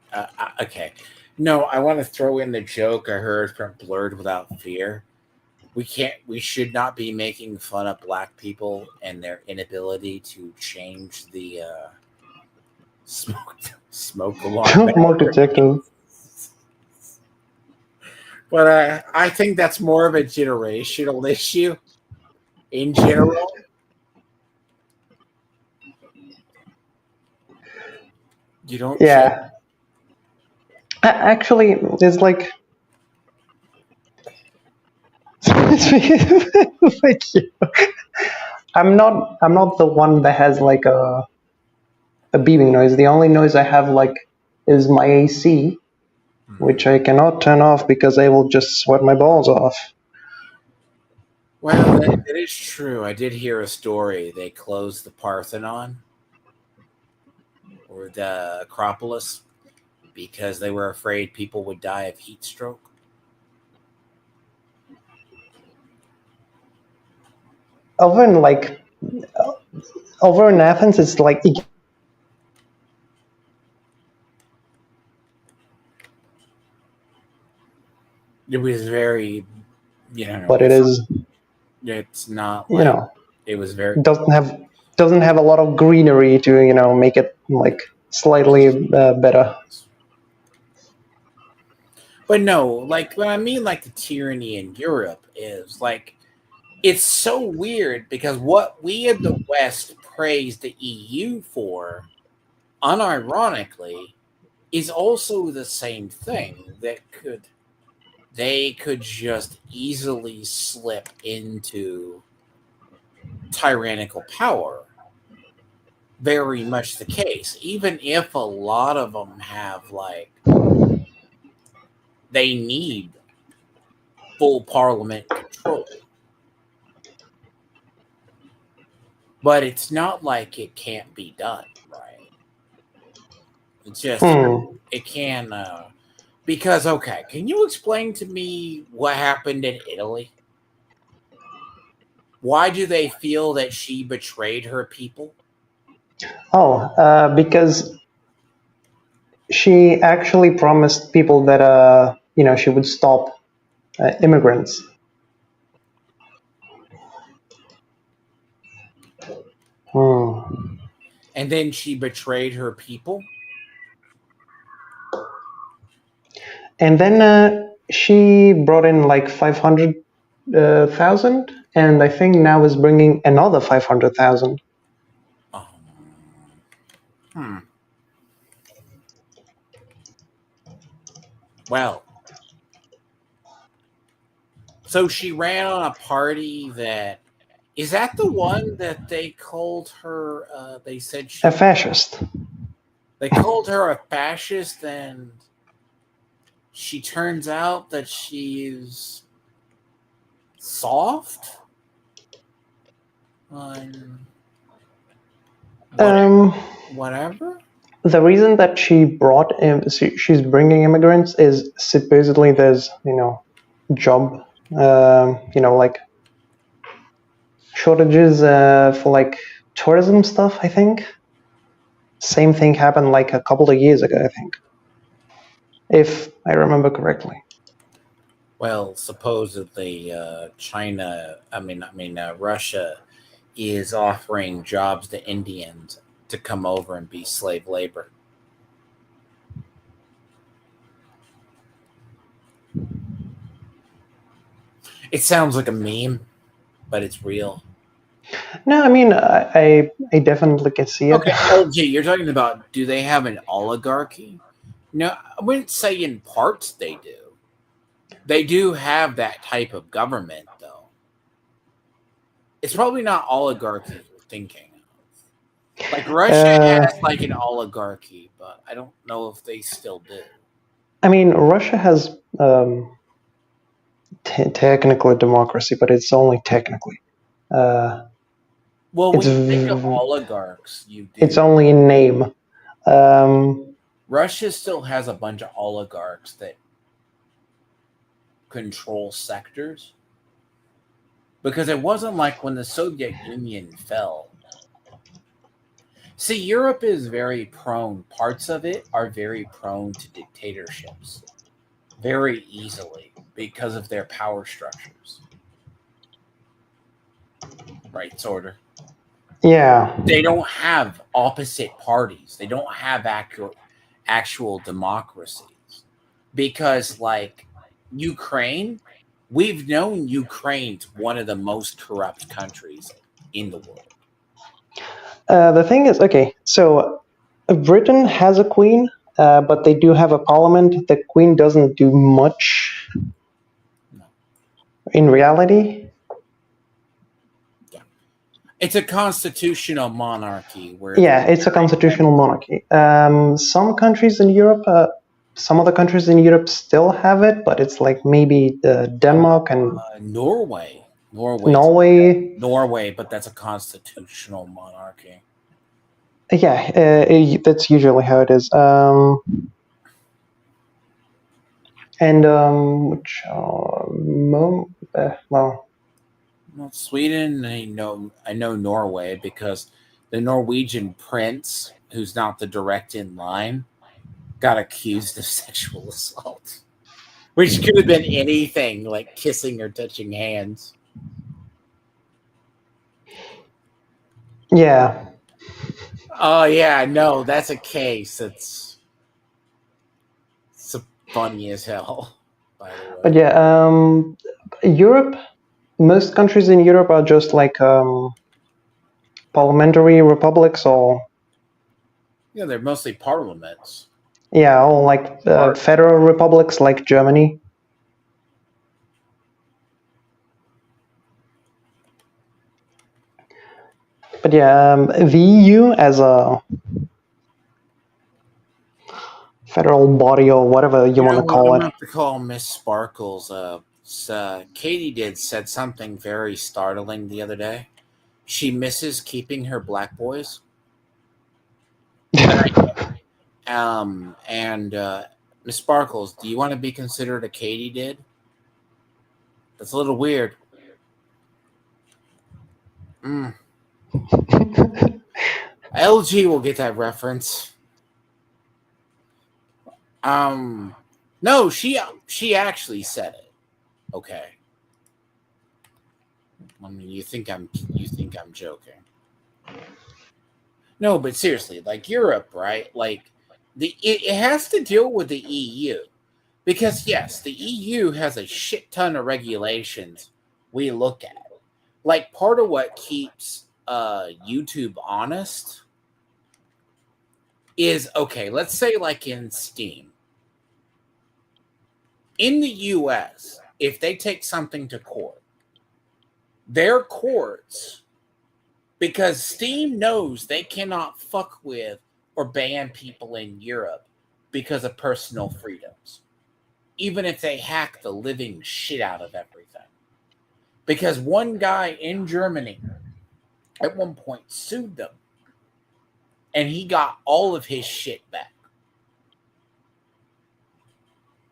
Okay. No, I want to throw in the joke I heard from Blurred Without Fear. We should not be making fun of black people and their inability to change the smoke alarm Smoke battery. detector. But I think that's more of a generational issue in general. You don't change. Yeah, actually, it's like. Like, I'm not the one that has like a beeping noise. The only noise I have like is my AC, which I cannot turn off because I will just sweat my balls off. Well, that is true. I did hear a story. They closed the Parthenon or the Acropolis because they were afraid people would die of heat stroke. Over in like over in Athens, it's like It was very, but it is, it's not you like know, it was very. doesn't have a lot of greenery to make it like slightly better. But no, like what I mean, like the tyranny in Europe is like it's so weird because what we in the West praise the EU for, unironically, is also the same thing that they could just easily slip into tyrannical power. Very much the case, even if a lot of them have like they need full parliament control. But it's not like it can't be done, right? It's just Hmm. it can because okay, can you explain to me what happened in Italy? Why do they feel that she betrayed her people? Oh, because she actually promised people that she would stop immigrants. Hmm. And then she betrayed her people? And then she brought in like 500,000, and I think now is bringing another 500,000. Um, hmm. Well, So she ran on a party that is that the one that they called her? They said A she. fascist. They called her a fascist, and she turns out that she's soft. Um, whatever. Um, Whatever. the reason that she's bringing immigrants is supposedly there's job like shortages for like tourism stuff. I think same thing happened like a couple of years ago. I think, if I remember correctly. Well, supposedly, Russia is offering jobs to Indians to come over and be slave labor. It sounds like a meme, but it's real. No, I mean I definitely can see it. Okay, LG, you're talking about do they have an oligarchy? No, I wouldn't say in parts they do. They do have that type of government, though. It's probably not oligarchy you're thinking of. Like Russia Uh, has like an oligarchy, but I don't know if they still do. I mean, Russia has technically democracy, but it's only technically. Uh, Well, it's when you think of oligarchs, you it's do. only in name. Um, Russia still has a bunch of oligarchs that control sectors because it wasn't like when the Soviet Union fell. See, Europe is very prone, parts of it are very prone to dictatorships very easily because of their power structures. Right, Sorter? yeah. They don't have opposite parties, they don't have actual democracies because, like, Ukraine, we've known Ukraine's one of the most corrupt countries in the world. The thing is, okay, so Britain has a queen, but they do have a parliament. The queen doesn't do much No. in reality. Yeah. It's a constitutional monarchy where the Yeah, it's a constitutional president, monarchy. Some countries in Europe, some other countries in Europe still have it, but it's like maybe Denmark and Norway. Norway. Norway, but that's a constitutional monarchy. Yeah, that's usually how it is. And which well, Well, Sweden, I know Norway because the Norwegian prince, who's not the direct in line, got accused of sexual assault, which could have been anything like kissing or touching hands. yeah. Oh yeah, no, that's a case. It's funny as hell. By the But way, yeah, Europe. Most countries in Europe are just like parliamentary republics, or yeah, they're mostly parliaments. yeah, or like Part. federal republics, like Germany. But yeah, the EU as a federal body or whatever you You want know to what? call I'm it. gonna have to call Miss Sparkles. Katie said something very startling the other day. She misses keeping her black boys, and Miss Sparkles, do you want to be considered a Katie did? That's a little weird. Mm. LG will get that reference. Um, no, she actually said it. Okay. I mean, you think I'm joking. No, but seriously, like Europe, right? Like it has to deal with the EU because yes, the EU has a shit ton of regulations we look at. Like part of what keeps YouTube honest is okay, let's say like in Steam. In the US, if they take something to court, their courts, because Steam knows they cannot fuck with or ban people in Europe because of personal freedoms, even if they hack the living shit out of everything. Because one guy in Germany at one point sued them, and he got all of his shit back.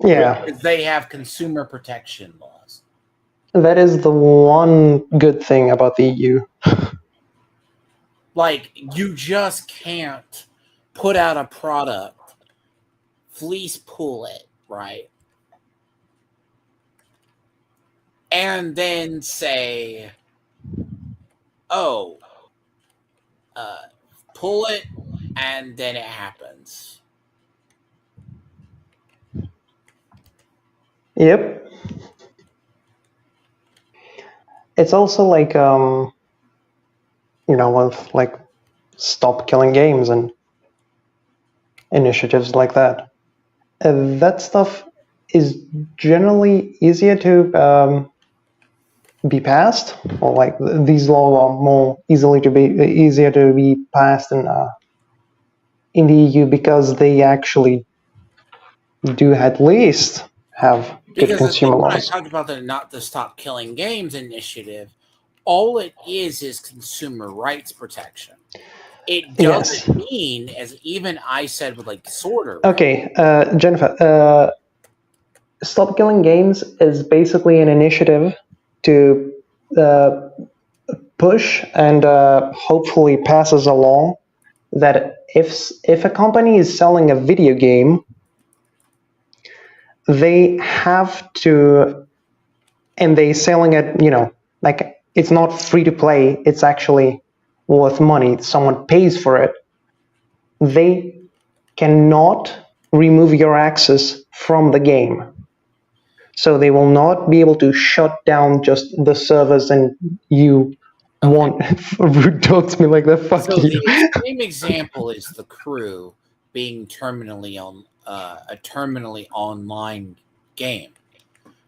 Yeah. Because they have consumer protection laws. That is the one good thing about the EU. Like, you just can't put out a product, fleece pull it, right? And then say, oh, pull it, and then it happens. Yep. It's also like, with like Stop Killing Games and initiatives like that. That stuff is generally easier to be passed, or like these laws are more easier to be passed in the EU because they actually do at least have good Because the consumer thing when I laws. talked about the Not to Stop Killing Games initiative, all it is consumer rights protection. It doesn't mean, as even I said with like Sorter. Okay, Jennifer, Stop Killing Games is basically an initiative to push and hopefully passes a law that if a company is selling a video game, they have to, and they selling it, like it's not free to play, it's actually worth money, someone pays for it, they cannot remove your access from the game. So they will not be able to shut down just the servers and you won't talk to me like that. Fuck So you. the extreme example is The Crew being a terminally online game.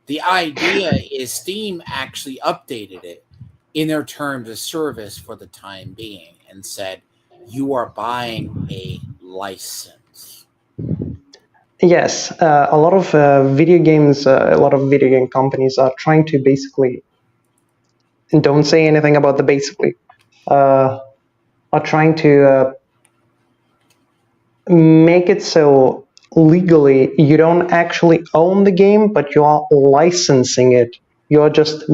The idea is Steam actually updated it in their terms of service for the time being and said, you are buying a license. Yes, a lot of video game companies are trying to basically, and don't say anything about the basically, are trying to make it so legally you don't actually own the game, but you are licensing it. You are just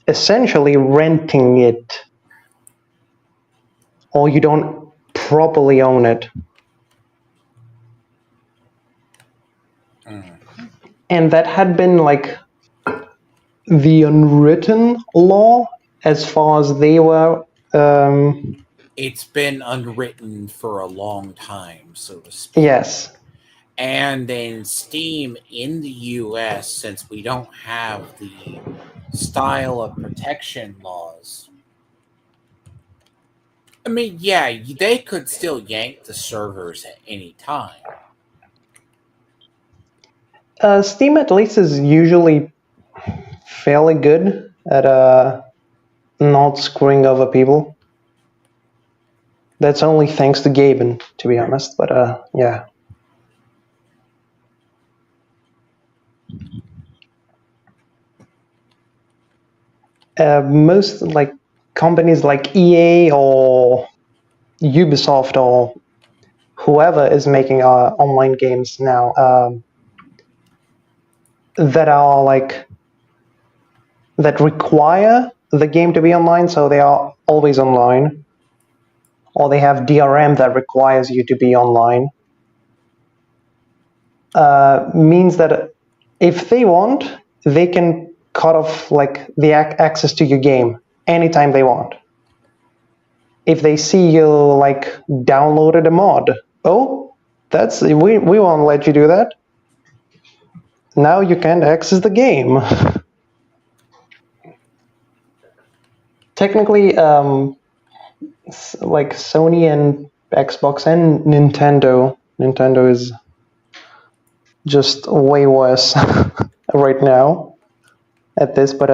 essentially renting it, or you don't properly own it. And that had been like the unwritten law as far as they were. It's been unwritten for a long time, so to speak. Yes. And then Steam in the US, since we don't have the style of protection laws, I mean, yeah, they could still yank the servers at any time. Steam at least is usually fairly good at not screwing over people. That's only thanks to Gaben, to be honest, but yeah. Most like companies like EA or Ubisoft or whoever is making online games now that require the game to be online, so they are always online, or they have DRM that requires you to be online, means that if they want, they can cut off like the access to your game anytime they want. If they see you like downloaded a mod, oh, we won't let you do that. Now you can't access the game. Technically, like Sony and Xbox and Nintendo is just way worse right now at this, but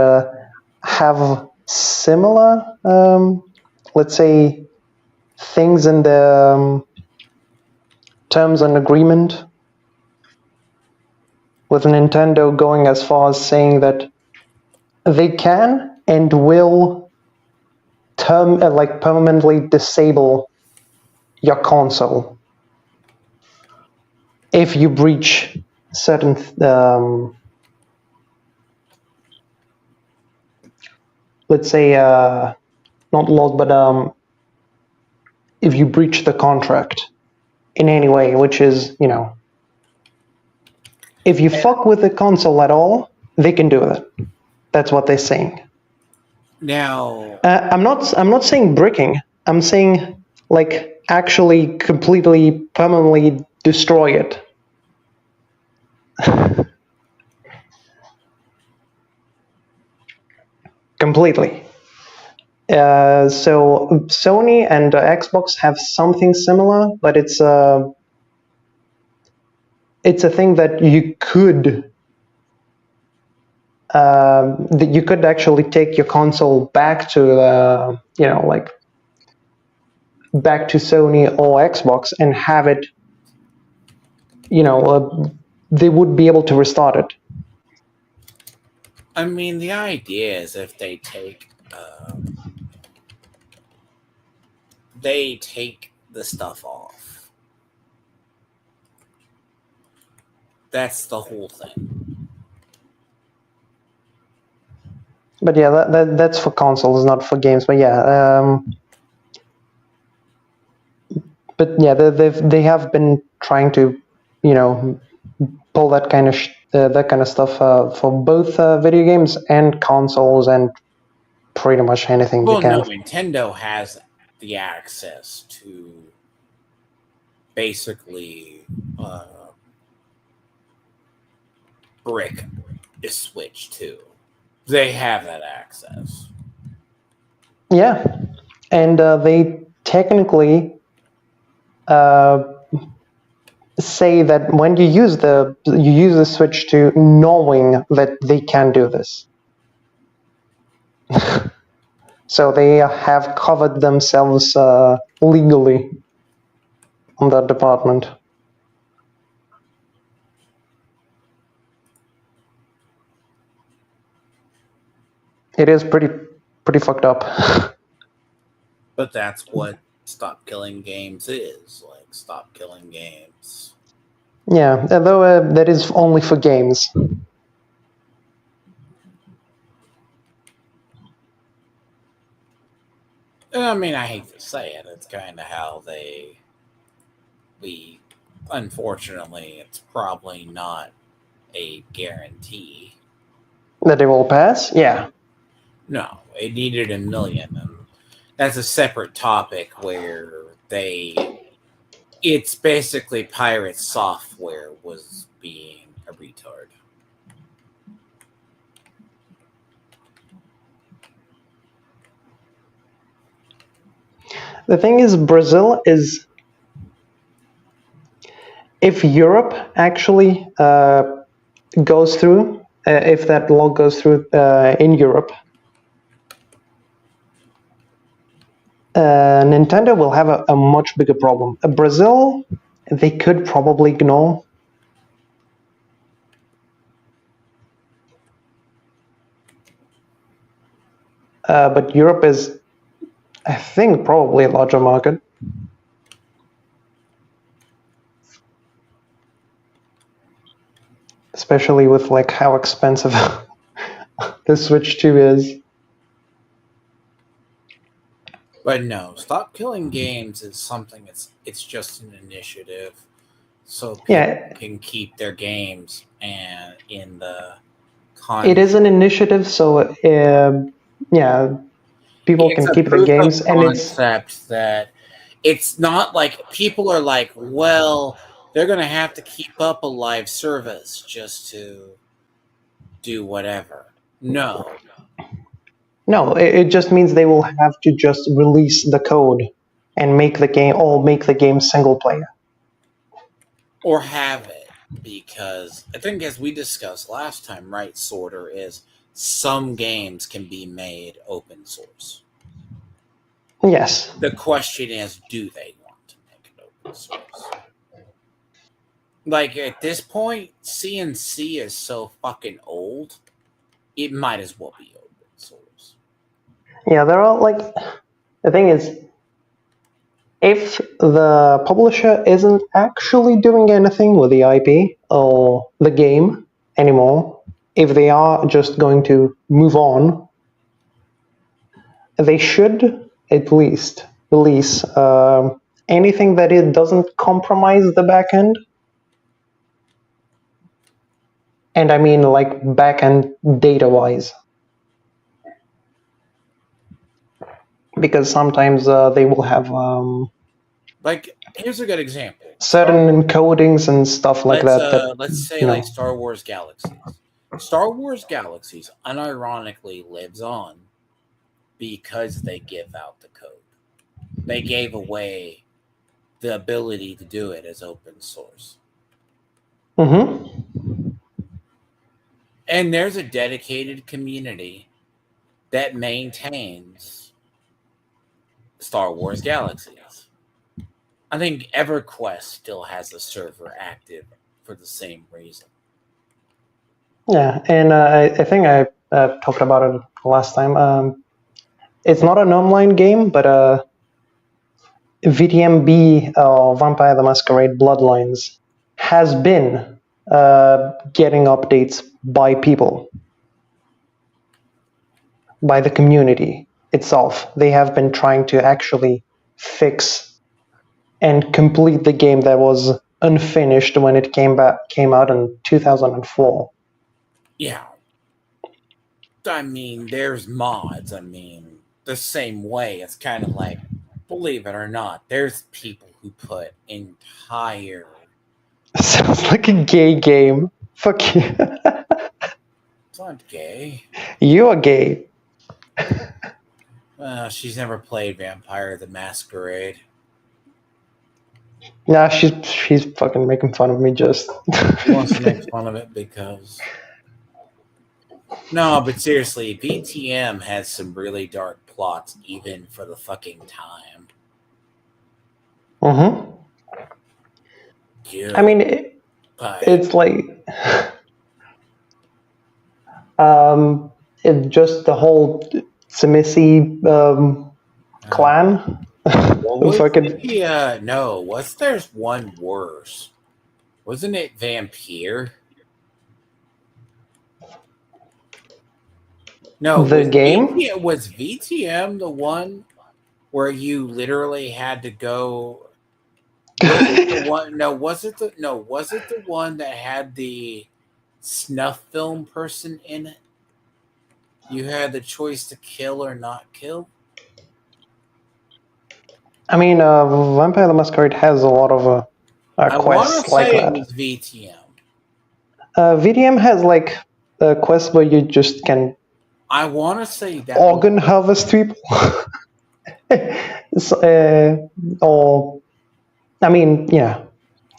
have similar, let's say, things in the terms and agreement, with Nintendo going as far as saying that they can and will permanently disable your console if you breach certain let's say not laws, but if you breach the contract in any way, which is, if you fuck with the console at all, they can do it. That's what they're saying. Now, I'm not saying bricking. I'm saying like actually completely permanently destroy it. Completely. So Sony and Xbox have something similar, but it's a thing that you could actually take your console back to back to Sony or Xbox and have it. They would be able to restart it. I mean, the idea is if they take the stuff off. That's the whole thing. But yeah, that's for consoles, not for games. But yeah, they have been trying to, pull that kind of stuff for both video games and consoles and pretty much anything Well, they can. no, Nintendo has the access to basically brick a Switch too. They have that access. Yeah, and they technically say that when you use the Switch to knowing that they can do this. So they have covered themselves legally on that department. It is pretty fucked up. But that's what Stop Killing Games is. Like, Stop Killing Games. Yeah, although that is only for games. I mean, I hate to say it. It's kind of how unfortunately, it's probably not a guarantee. That they will pass? Yeah. No, it needed 1 million. And that's a separate topic where it's basically pirate software was being a retard. The thing is, Brazil is, if Europe actually goes through, if that law goes through in Europe, Nintendo will have a much bigger problem. Brazil, they could probably ignore. But Europe is, I think, probably a larger market. Especially with like how expensive the Switch 2 is. But no, Stop Killing Games is something. It's just an initiative, so people can keep their games and in the. It is an initiative, so yeah, people can keep the games, and it's that it's not like people are like, well, they're going to have to keep up a live service just to do whatever. No, it just means they will have to just release the code and make the game single player, or have it Because I think, as we discussed last time, right, Sorter, is some games can be made open source. Yes. The question is, do they want to make it open source? Like, at this point, CNC is so fucking old, it might as well be open source. Yeah, they're all like, the thing is, if the publisher isn't actually doing anything with the IP or the game anymore, if they are just going to move on, they should at least release anything that it doesn't compromise the backend. And I mean, like, backend data wise. Because sometimes they will have Like, here's a good example. certain encodings and stuff like that. Let's say, like, Star Wars Galaxies. Star Wars Galaxies unironically lives on because they give out the code. They gave away the ability to do it as open source. Mm-hmm. And there's a dedicated community that maintains Star Wars Galaxies. I think EverQuest still has a server active for the same reason. Yeah, and I think I talked about it last time. It's not an online game, but VTMB, Vampire the Masquerade Bloodlines, has been getting updates by people, by the community itself. They have been trying to actually fix and complete the game that was unfinished when it came out in 2004. Yeah. I mean, there's mods. I mean, the same way. It's kind of like, believe it or not, there's people who put entire. Sounds like a gay game. Fuck you. It's not gay. You are gay. She's never played Vampire the Masquerade. Nah, she's fucking making fun of me just. She wants to make fun of it because. No, but seriously, VTM has some really dark plots, even for the fucking time. Mm-hmm. Good. I mean, it's like, it just the whole Tsimisi clan. No, there's one worse? Wasn't it Vampire? No, the game. Was VTM the one where you literally had to go? Was it the one? No, was it the one that had the snuff film person in it? You had the choice to kill or not kill. I mean, Vampire the Masquerade has a lot of quests like that. It was VTM. VTM has like quests where you just can. I want to say that organ harvest people. Or, I mean, yeah,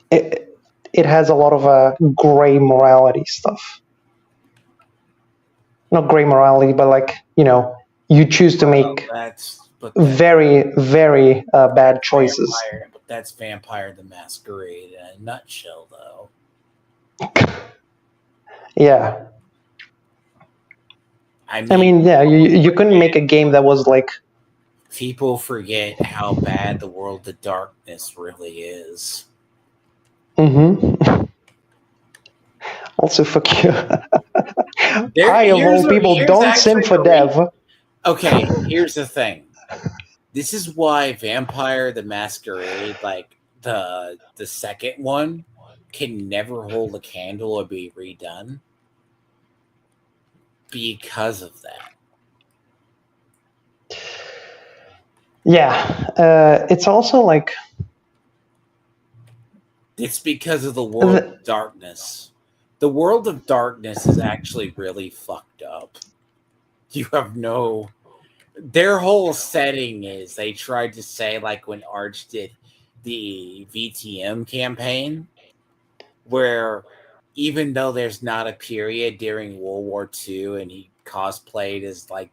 it has a lot of gray morality stuff. Not gray morality, but like, you choose to make very, very bad choices. But that's Vampire the Masquerade in a nutshell, though. Yeah. I mean, yeah, you couldn't make a game that was like. People forget how bad the World of Darkness really is. Mm-hmm. Also, fuck you. I, of all people, don't sim for dev. Okay, here's the thing. This is why Vampire the Masquerade, like the second one, can never hold a candle or be redone. Because of that. Yeah, it's also like. It's because of the World of Darkness. The World of Darkness is actually really fucked up. You have no. Their whole setting is they tried to say, like when Arch did the VTM campaign, where even though there's not a period during World War II and he cosplayed as like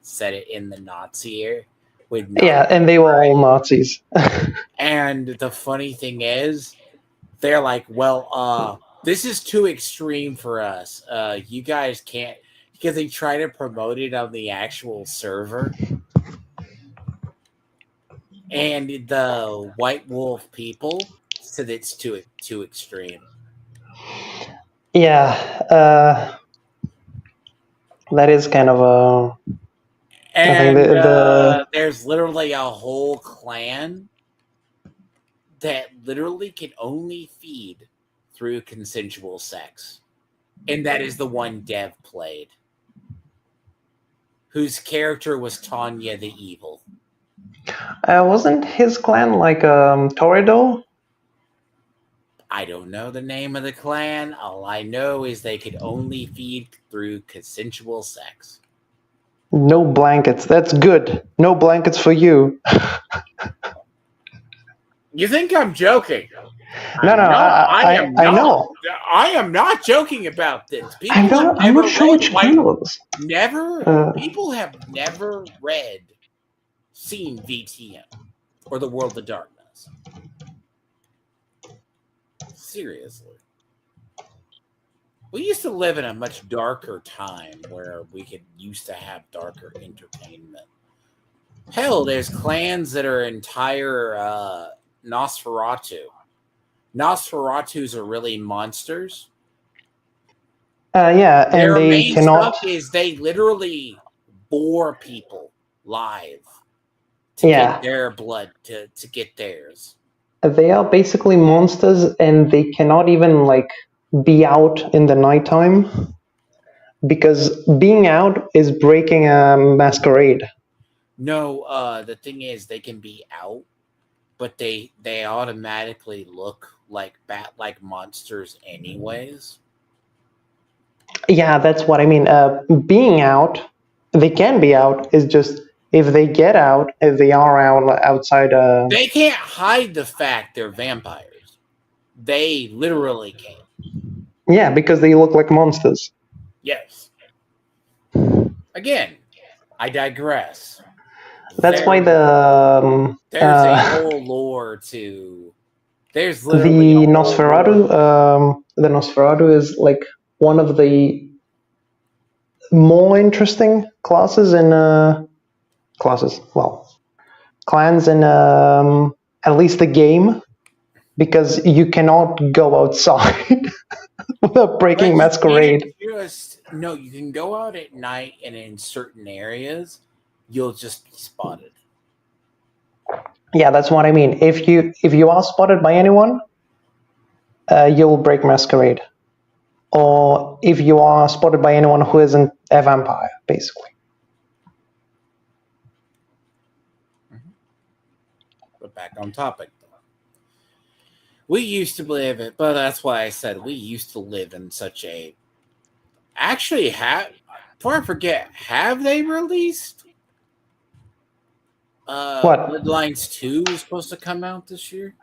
set it in the Nazi era with Yeah, and they were all Nazis. and the funny thing is, they're like, well, this is too extreme for us. You guys can't, because they try to promote it on the actual server. And the White Wolf people said it's too extreme. Yeah, that is kind of a. And I think there's literally a whole clan that literally can only feed through consensual sex. And that is the one Dev played, whose character was Tanya the Evil. wasn't his clan like Toreador? I don't know the name of the clan. All I know is they could only feed through consensual sex. No blankets. That's good. No blankets for you. You think I'm joking? No, I know. I am not joking about this. I'm not sure which clan it was. People have never seen VTM or the World of Darkness. Seriously. We used to live in a much darker time where we used to have darker entertainment. Hell, there's clans that are entire Nosferatu. Nosferatus are really monsters. Yeah, and their they main cannot. Stuff is they literally bore people live to get their blood to get theirs. They are basically monsters, and they cannot even like be out in the nighttime because being out is breaking a masquerade. No, the thing is, they can be out, but they automatically look like bat-like monsters anyways. Yeah, that's what I mean. Being out, they can be out. Is just if they get out, if they are outside. They can't hide the fact they're vampires. They literally can't. Yeah, because they look like monsters. Yes. Again, I digress. That's why there's a whole lore to. There's literally the Nosferatu. The Nosferatu is like one of the more interesting classes in clans in at least the game, because you cannot go outside without breaking masquerade. You can go out at night, and in certain areas you'll just be spotted. Yeah, that's what I mean. If you are spotted by anyone, you'll break masquerade. Or if you are spotted by anyone who isn't a vampire, basically. But back on topic, though. We used to live it, but that's why I said we used to live in such a. Actually, before I forget, have they released? What? Bloodlines 2 is supposed to come out this year.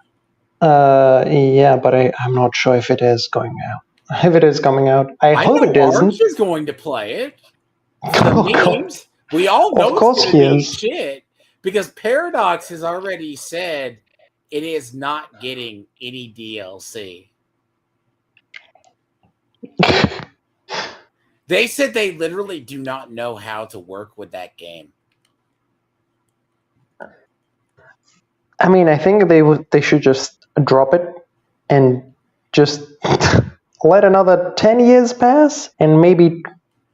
Yeah, but I'm not sure if it is going out. If it is coming out, I hope it isn't. Arch is going to play it. For the memes, we all know of course it's going to be shit, because Paradox has already said it is not getting any DLC. They said they literally do not know how to work with that game. I mean, I think they should just drop it and just let another 10 years pass, and maybe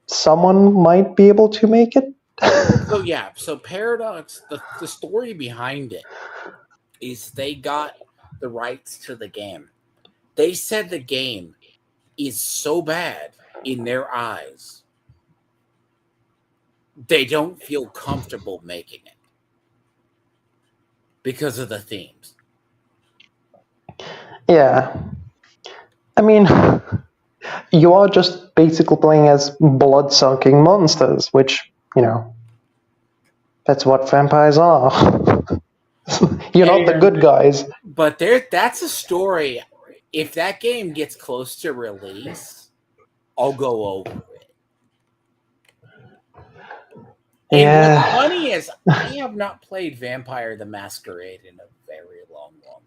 someone might be able to make it. So Paradox, the story behind it is they got the rights to the game. They said the game is so bad in their eyes, they don't feel comfortable making it because of the themes. Yeah. I mean, you are just basically playing as blood-sucking monsters, which, that's what vampires are. You're not the good guys. But that's a story if that game gets close to release, I'll go over it. And what's funny is I have not played Vampire the Masquerade in a very long time.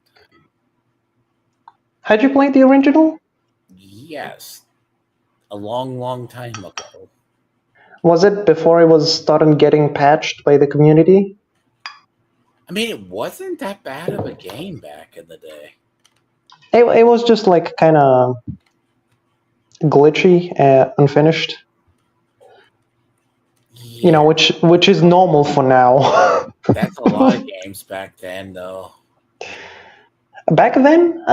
Had you played the original? Yes. A long time ago. Was it before it was started getting patched by the community? I mean, it wasn't that bad of a game back in the day. It was just like kind of glitchy, unfinished. Yeah. You know, which is normal for now. That's a lot of games back then, though. Back then,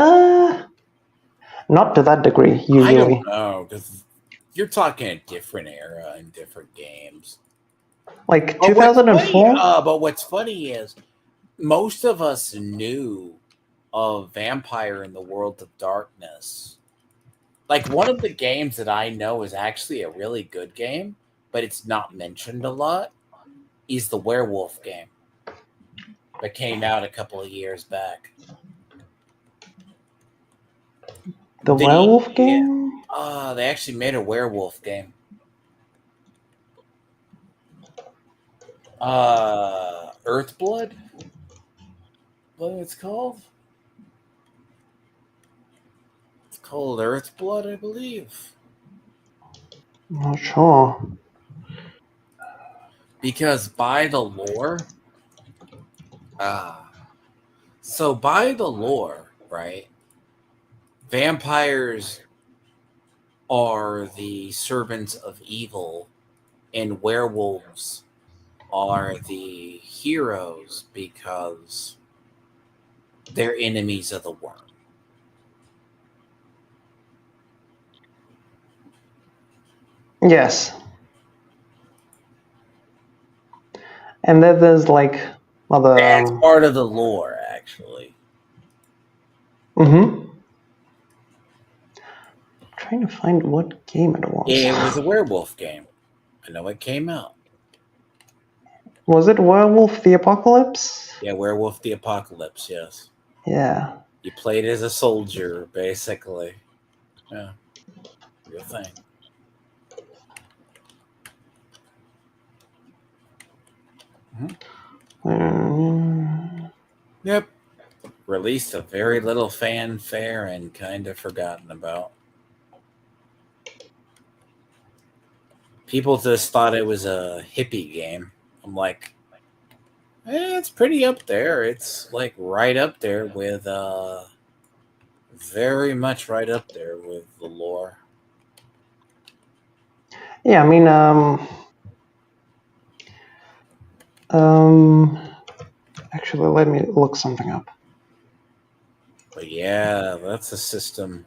not to that degree. Usually, I don't know, because you're talking a different era and different games. Like 2004. But what's funny is most of us knew of Vampire in the World of Darkness. Like, one of the games that I know is actually a really good game, but it's not mentioned a lot, is the werewolf game that came out a couple of years back. The werewolf game? They actually made a werewolf game. Earthblood? What it's called? It's called Earthblood, I believe. I'm not sure. Because by the lore, by the lore, right? Vampires are the servants of evil, and werewolves are the heroes because they're enemies of the worm. Yes. And then there's like other. That's part of the lore, actually. Mm-hmm. Trying to find what game it was. It was a werewolf game. I know it came out. Was it Werewolf the Apocalypse? Yeah, Werewolf the Apocalypse, yes. Yeah. You played as a soldier, basically. Yeah. Real thing. Yep. Released a very little fanfare and kind of forgotten about. People just thought it was a hippie game. I'm like, it's pretty up there. It's like right up there with, very much right up there with the lore. Yeah, I mean, actually, let me look something up. But yeah, that's a system.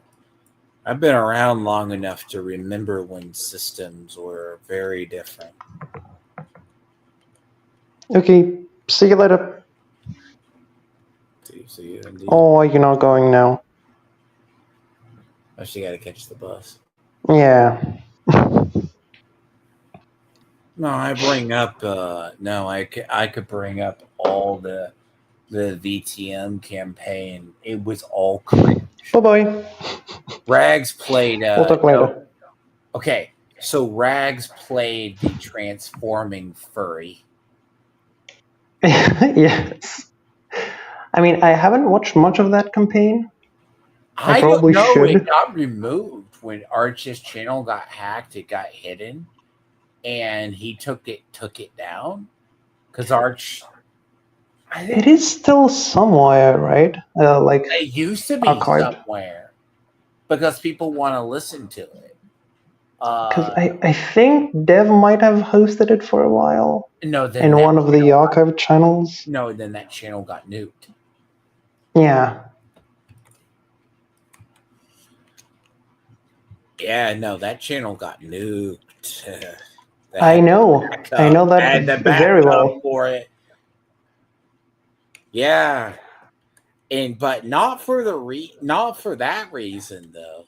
I've been around long enough to remember when systems were very different. Okay, see you later. See you indeed. Oh, you're not going now. Oh, she got to catch the bus. Yeah. No, I bring up. I could bring up all the VTM campaign. It was all cringe. Bye-bye. Rags played. We'll talk later. Okay, so Rags played the transforming furry. Yes. I mean, I haven't watched much of that campaign. I probably don't know. It got removed when Arch's channel got hacked. It got hidden, and he took it down because Arch. It is still somewhere, right? Like it used to be archived. somewhere because people want to listen to it. Because I think Dev might have hosted it for a while. No, in one of the archived channels. No, then that channel got nuked. Yeah. Yeah, no, that channel got nuked. I know that very well for it. Yeah, but not for that reason though.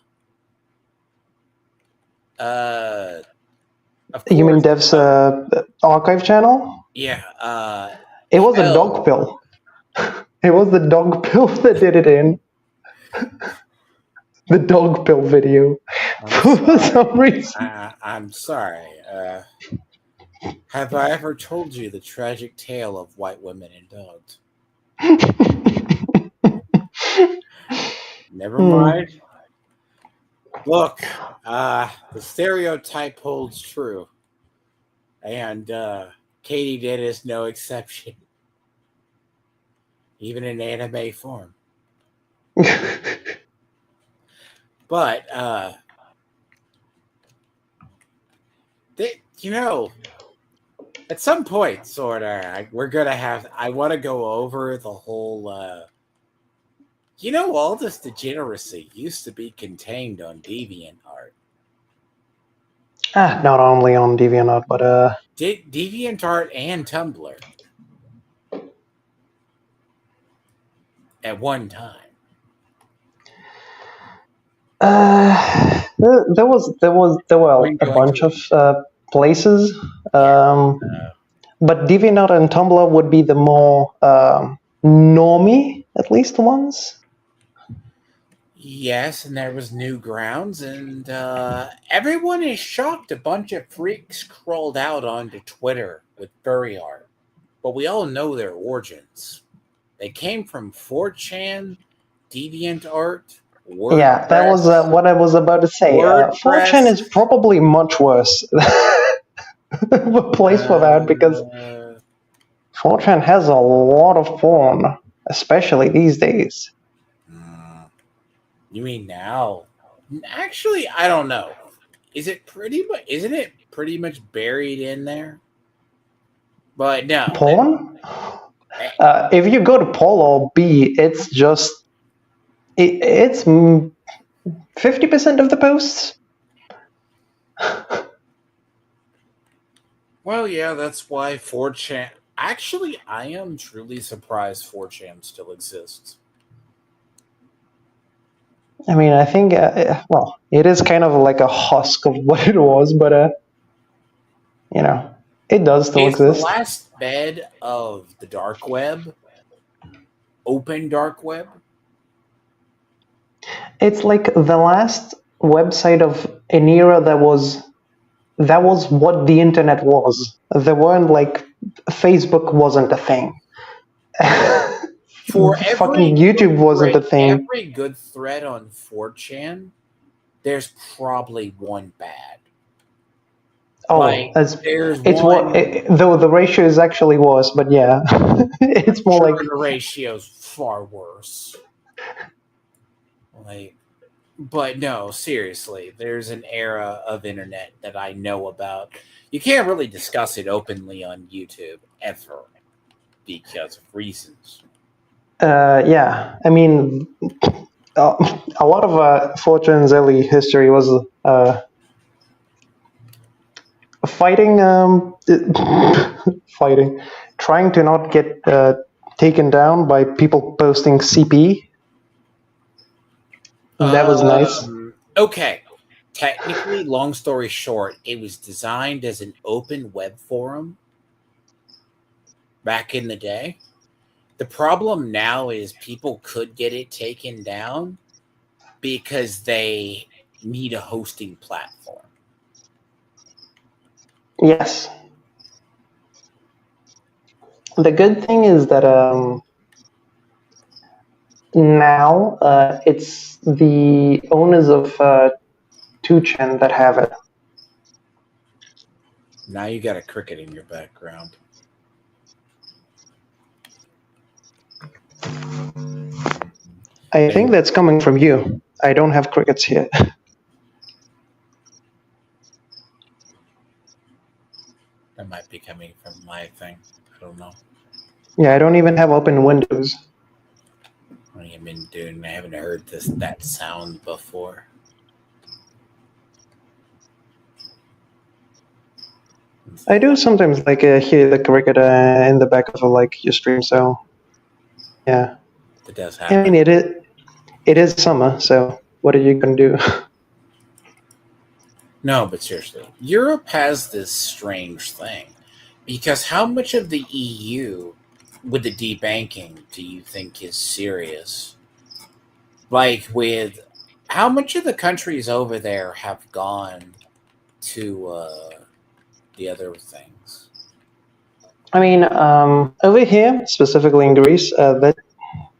Of course, you mean Dev's archive channel? Yeah. It was a dog pill. It was the dog pill that did it in. the dog pill video for some reason. I'm sorry. Have I ever told you the tragic tale of white women and dogs? Never mind. Look, the stereotype holds true, and Katie did is no exception, even in anime form. But at some point, we're gonna have. I want to go over the whole. All this degeneracy used to be contained on DeviantArt. Not only on DeviantArt, but DeviantArt and Tumblr at one time. There were a bunch of places, but DeviantArt and Tumblr would be the more normie, at least ones. Yes, and there was Newgrounds, and everyone is shocked a bunch of freaks crawled out onto Twitter with furry art. But we all know their origins. They came from 4chan, DeviantArt, WordPress. Yeah, that was what I was about to say. 4chan is probably much worse of a place for that, because 4chan has a lot of porn, especially these days. You mean now? Actually, I don't know. Isn't it pretty much buried in there? But no. Porn? If you go to Polo B, it's just it's 50% of the posts. Well, yeah, that's why 4chan. Actually, I am truly surprised 4chan still exists. I mean, I think, it is kind of like a husk of what it was, but, it does still exist. The last bed of the dark web, open dark web. It's like the last website of an era that was what the internet was. There weren't Facebook wasn't a thing. For fucking YouTube wasn't a thing. Every good thread on 4chan, there's probably one bad. Oh, though the ratio is actually worse, but yeah, it's more like the ratio's far worse. But no, seriously, there's an era of internet that I know about. You can't really discuss it openly on YouTube ever because of reasons. Yeah, I mean, a lot of 4chan's early history was fighting, trying to not get taken down by people posting CP. That was nice. Okay. Technically, long story short, it was designed as an open web forum back in the day. The problem now is people could get it taken down because they need a hosting platform. Yes. The good thing is that now it's the owners of 2chan that have it. Now you got a cricket in your background. I think that's coming from you. I don't have crickets here. That might be coming from my thing. I don't know. Yeah, I don't even have open windows. What have you been doing? I haven't heard that sound before. I do sometimes hear the cricket in the back of your stream. So yeah, it does happen. I mean, it is summer, so what are you gonna do? No, but seriously, Europe has this strange thing, because how much of the EU with the debanking do you think is serious? With how much of the countries over there have gone to the other things? I mean, over here, specifically in Greece, that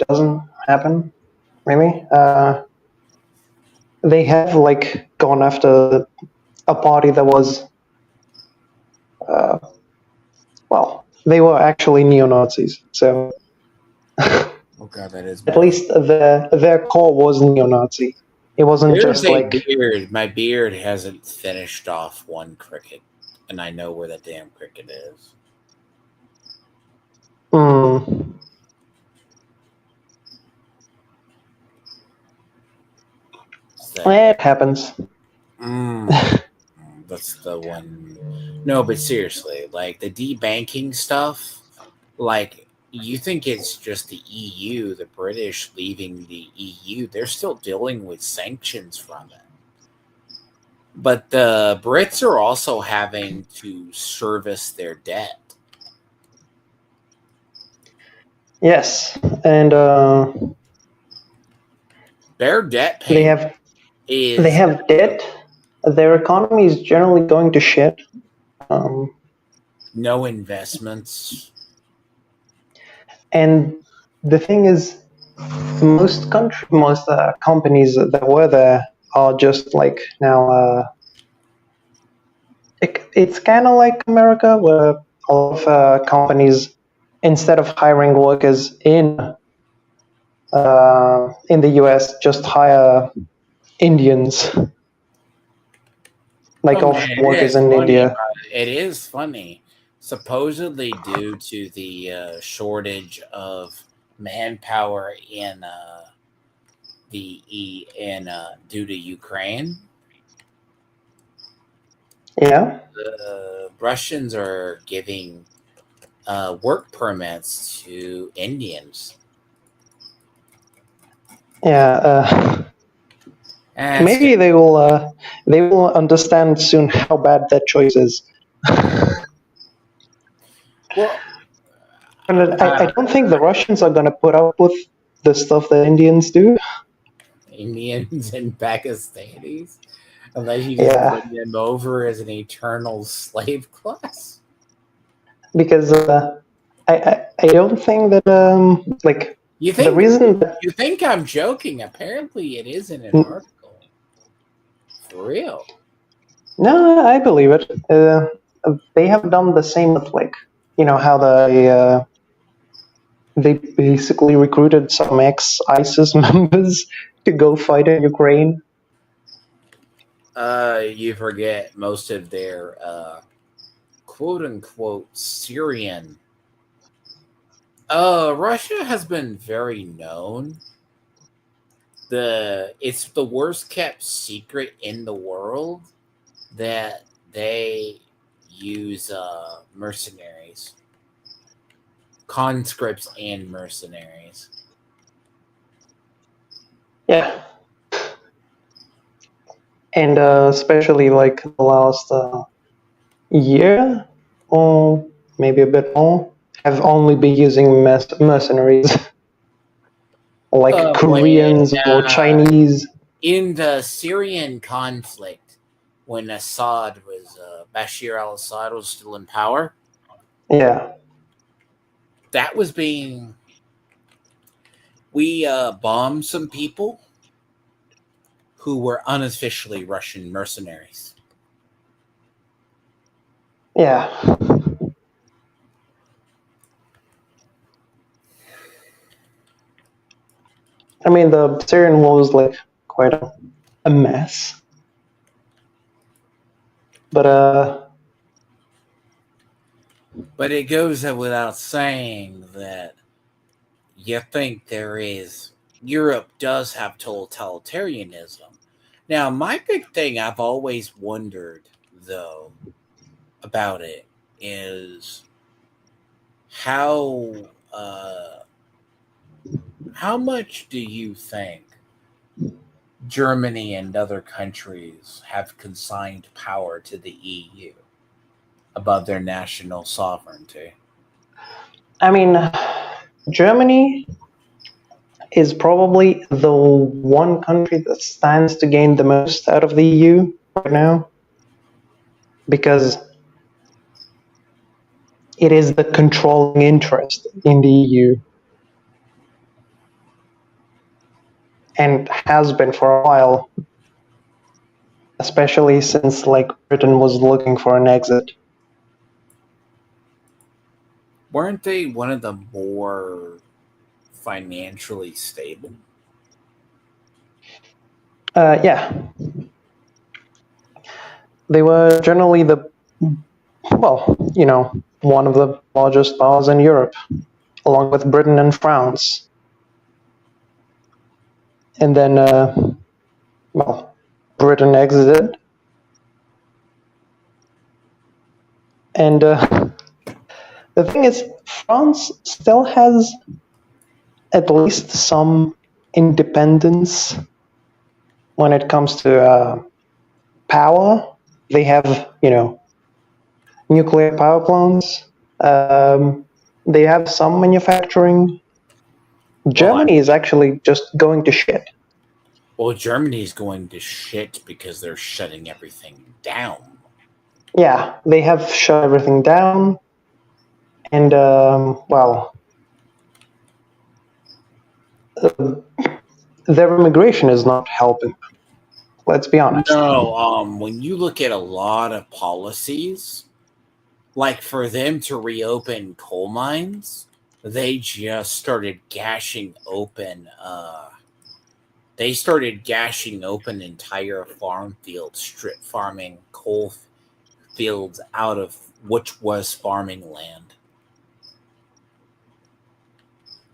doesn't happen really. They have like gone after a party that was, uh, well, they were actually neo Nazis. So Oh god, that is at bad. least their core was neo Nazi. It wasn't There's just a like, beard. My beard hasn't finished off one cricket, and I know where the damn cricket is. mm, That it happens. mm, that's the one. No, but seriously, like the debanking stuff, like you think it's just the EU, the British leaving the EU. They're still dealing with sanctions from it. But the Brits are also having to service their debt. Yes, and Their debt they payment have they is have debt. Their economy is generally going to shit. Um, no investments. and the thing is, most companies that were there are just like now. It's kind of like America, where a lot of companies, instead of hiring workers in the US, just hire Indians, like Oh man, offshore it workers is in funny. India. It is funny. Supposedly, due to the shortage of manpower in due to Ukraine, Yeah, the Russians are giving work permits to Indians. yeah. And Maybe they will understand soon how bad that choice is. well, And I uh, don't think the Russians are going to put up with the stuff that Indians do. Indians and Pakistanis, unless you just Yeah, bring them over as an eternal slave class. because I don't think that like You the think reason that you think I'm joking? Apparently, it is in an article. For real. no, I believe it. They have done the same with like how they basically recruited some ex ISIS members to go fight in Ukraine. You forget most of their quote unquote Syrian. Russia has been very known. It's the worst kept secret in the world that they use mercenaries, conscripts, and mercenaries. Yeah, and especially like the last year or maybe a bit more have only been using mercenaries like When Koreans or Chinese. in the Syrian conflict, when Bashir al-Assad was still in power, Yeah, that was being we bombed some people who were unofficially Russian mercenaries. yeah. I mean, the Syrian war was like quite a mess, but But it goes without saying that you think Europe does have totalitarianism. Now, my big thing I've always wondered, though, about it is how how much do you think Germany and other countries have consigned power to the EU above their national sovereignty? I mean, Germany is probably the one country that stands to gain the most out of the EU right now, because it is the controlling interest in the EU, and has been for a while, especially since like Britain was looking for an exit. Weren't they one of the more financially stable? Yeah, they were generally one of the largest powers in Europe, along with Britain and France. And then, Britain exited, and the thing is, France still has at least some independence when it comes to power. They have, nuclear power plants. They have some manufacturing. Well, Germany is actually just going to shit. Germany's going to shit because they're shutting everything down. Yeah, they have shut everything down, and their immigration is not helping. Let's be honest. No, when you look at a lot of policies, like for them to reopen coal mines, they just started gashing open. They started gashing open entire farm fields, strip farming coal fields out of which was farming land.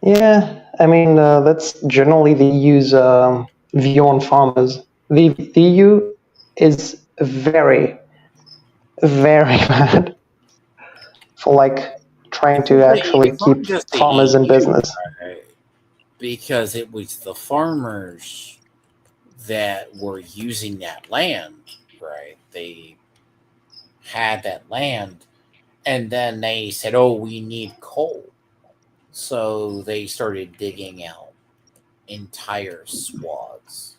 Yeah, I mean that's generally the EU's view on farmers. The EU is very, very bad for like trying to actually It's not keep just the farmers in EU, business. right? Because it was the farmers that were using that land, right? They had that land, and then they said, "Oh, we need coal," so they started digging out entire swaths.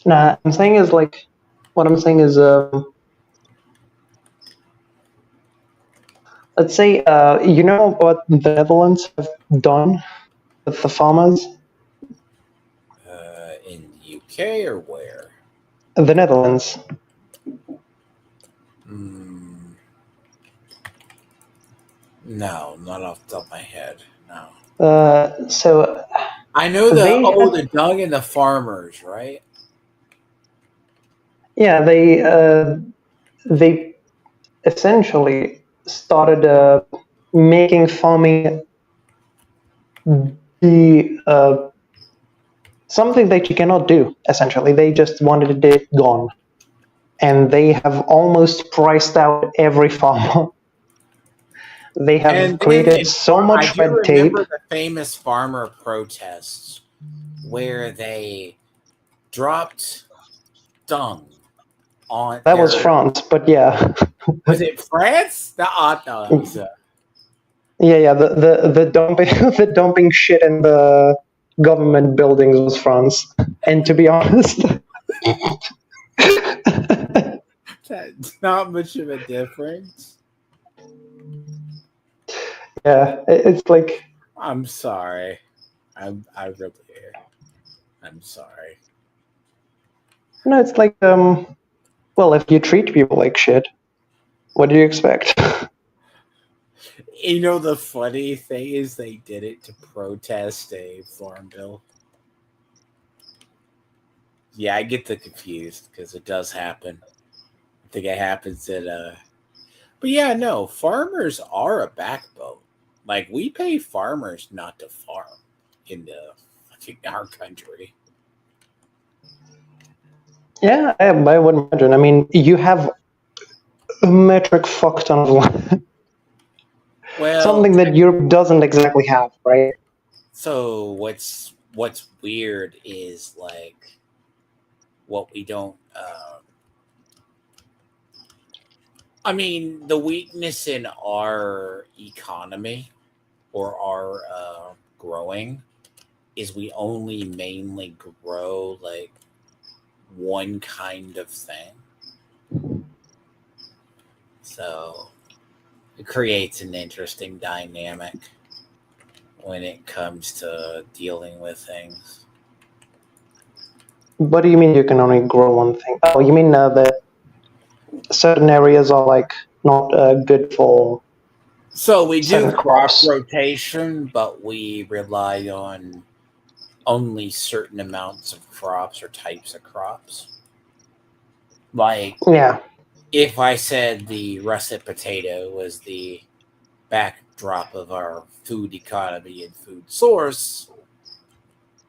Nah, I'm saying is like, what I'm saying is, let's say, you know what the Netherlands have done with the farmers? In the UK or where? The Netherlands. Mm, no, not off the top of my head. No, So I know they have, the Doug and the farmers, right? yeah, they essentially started making farming be something that you cannot do. Essentially, they just wanted it gone, and they have almost priced out every farmer. They have And then created so I much do red tape. remember the famous farmer protests where they dropped dung on That was their. France, but yeah, Was it France? No, that was. yeah. The dumping the dumping shit in the government buildings was France. And to be honest, That's not much of a difference. yeah, it's like, I'm sorry. I really. I'm sorry. no, it's like well, if you treat people like shit, what do you expect? You know, the funny thing is they did it to protest a farm bill. Yeah, I get the confused because it does happen. I think it happens at But yeah, no, farmers are a backbone. Like we pay farmers not to farm in our country. Yeah, I would imagine. I mean, you have a metric fuck ton of land, Well, something that Europe doesn't exactly have, right? so what's weird is like what we don't. I mean, the weakness in our economy or our growing. is we only mainly grow like one kind of thing. So it creates an interesting dynamic when it comes to dealing with things. What do you mean you can only grow one thing? Oh, you mean that certain areas are like not good for So we do certain crop crops? rotation, but we rely on only certain amounts of crops or types of crops. Like Yeah. if I said the russet potato was the backdrop of our food economy and food source,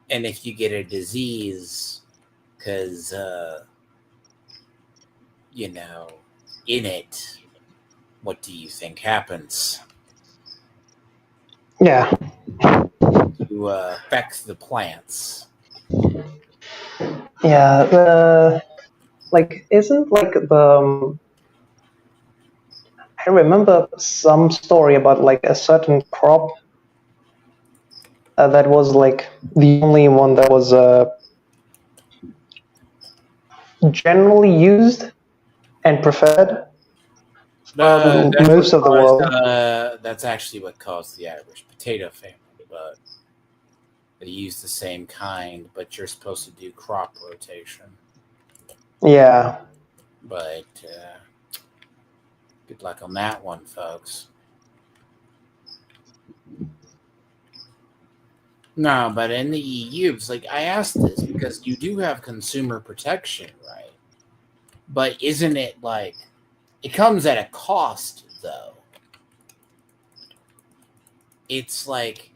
and if you get a disease because you know in it, what do you think happens? Yeah. You affects the plants. Yeah. Like, isn't like I remember some story about like a certain crop that was like the only one that was generally used and preferred Uh, throughout that's what most of the caused. world. That's actually what caused the Irish potato famine. But they use the same kind, but you're supposed to do crop rotation. Yeah. But good luck on that one, folks. No, but in the EU, it's like I asked this because you do have consumer protection, right? But isn't it like it comes at a cost, though? It's like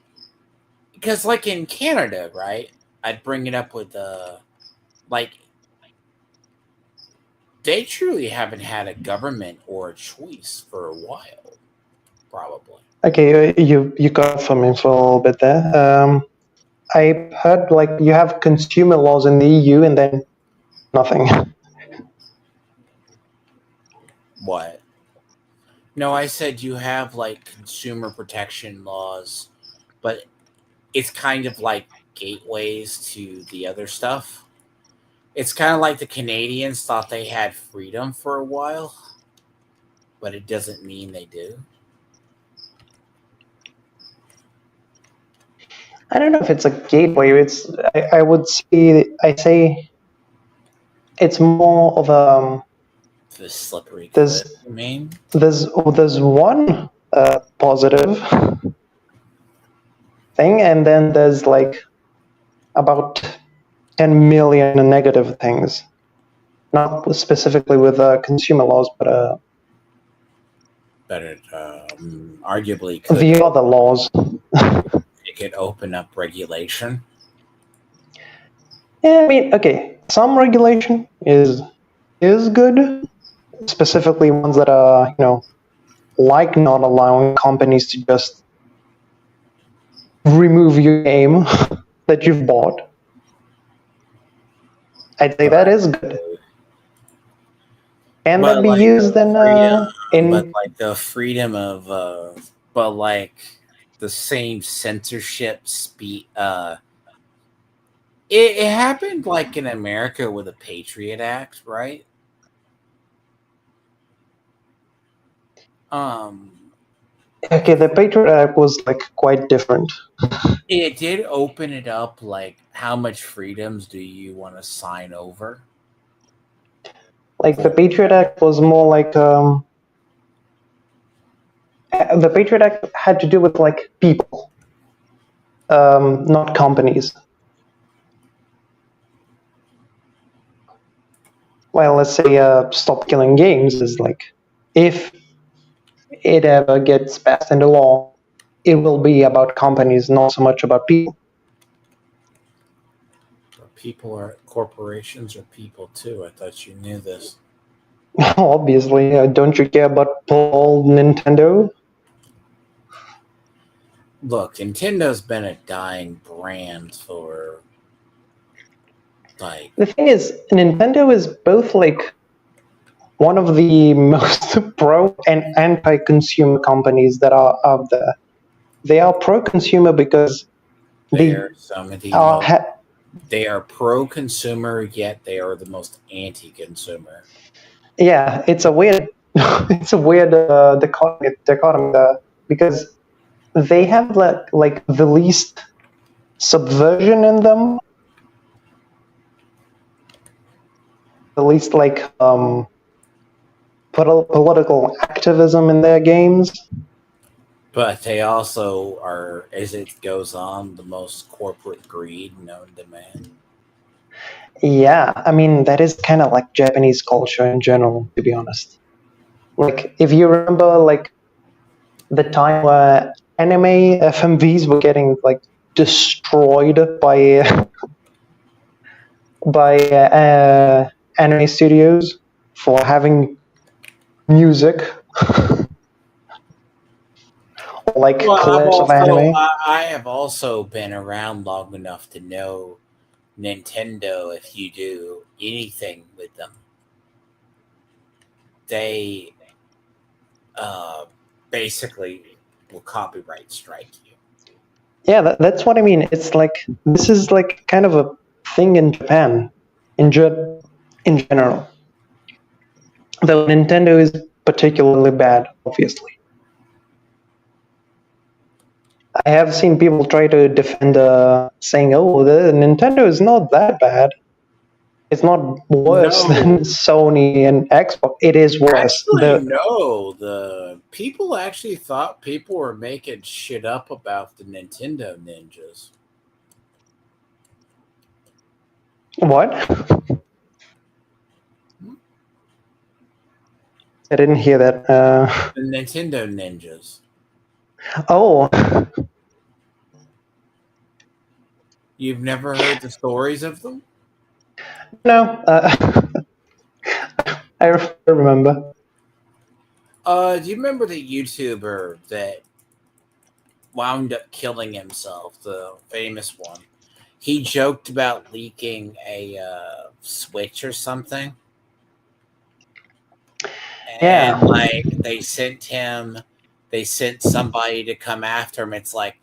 because, like in Canada, right? I'd bring it up with like they truly haven't had a government or a choice for a while, probably. Okay, you got from me for a little bit there. I heard like you have consumer laws in the EU and then nothing. What? No, I said you have like consumer protection laws, but it's kind of like gateways to the other stuff. It's kind of like the Canadians thought they had freedom for a while, but it doesn't mean they do. I don't know if it's a gateway. I would say it's more of a The slippery there's cliff, I mean. there's one positive thing, and then there's like about 10 million negative things. Not specifically with consumer laws, but But it arguably could the other laws. it could open up regulation. Yeah, I mean, okay, some regulation is good, specifically ones that are like not allowing companies to just remove your game that you've bought. I'd say that is good. Can that But be like used in the freedom of but like the same censorship speed it happened like in America with the Patriot Act, right? Um okay, the Patriot Act was like quite different. it did open it up like how much freedoms do you want to sign over? Like the Patriot Act was more like the Patriot Act had to do with like people, not companies. Well, let's say stop killing games is like if it ever gets passed into law, it will be about companies, not so much about people. People are corporations are people too. I thought you knew this. Obviously, don't you care about Paul Nintendo? Look, Nintendo's been a dying brand for like The thing is, Nintendo is both like one of the most pro and anti-consumer companies that are out there. They are pro-consumer because They They are some of the are most. They are pro-consumer, yet they are the most anti-consumer. yeah, it's a weird it's a weird dichotomy because they have like the least subversion in them, the least like political activism in their games. But they also are, as it goes on, the most corporate greed known to man. Yeah, I mean that is kind of like Japanese culture in general, to be honest. Like if you remember, like the time where anime FMVs were getting like destroyed by anime studios for having music or like Well, clips of anime. I have also been around long enough to know Nintendo. If you do anything with them, they uh, basically will copyright strike you. Yeah, that's what I mean. It's like this is like kind of a thing in Japan, in general. Though Nintendo is particularly bad, obviously. I have seen people try to defend, saying, "Oh, the Nintendo is not that bad. It's not worse than No, Sony and Xbox. It is worse." actually, no. The people actually thought people were making shit up about the Nintendo ninjas. What? I didn't hear that. The Nintendo ninjas. Oh, You've never heard the stories of them? no. I remember. Do you remember the YouTuber that wound up killing himself, the famous one? He joked about leaking a Switch or something, Yeah. and like they sent somebody to come after him. It's like,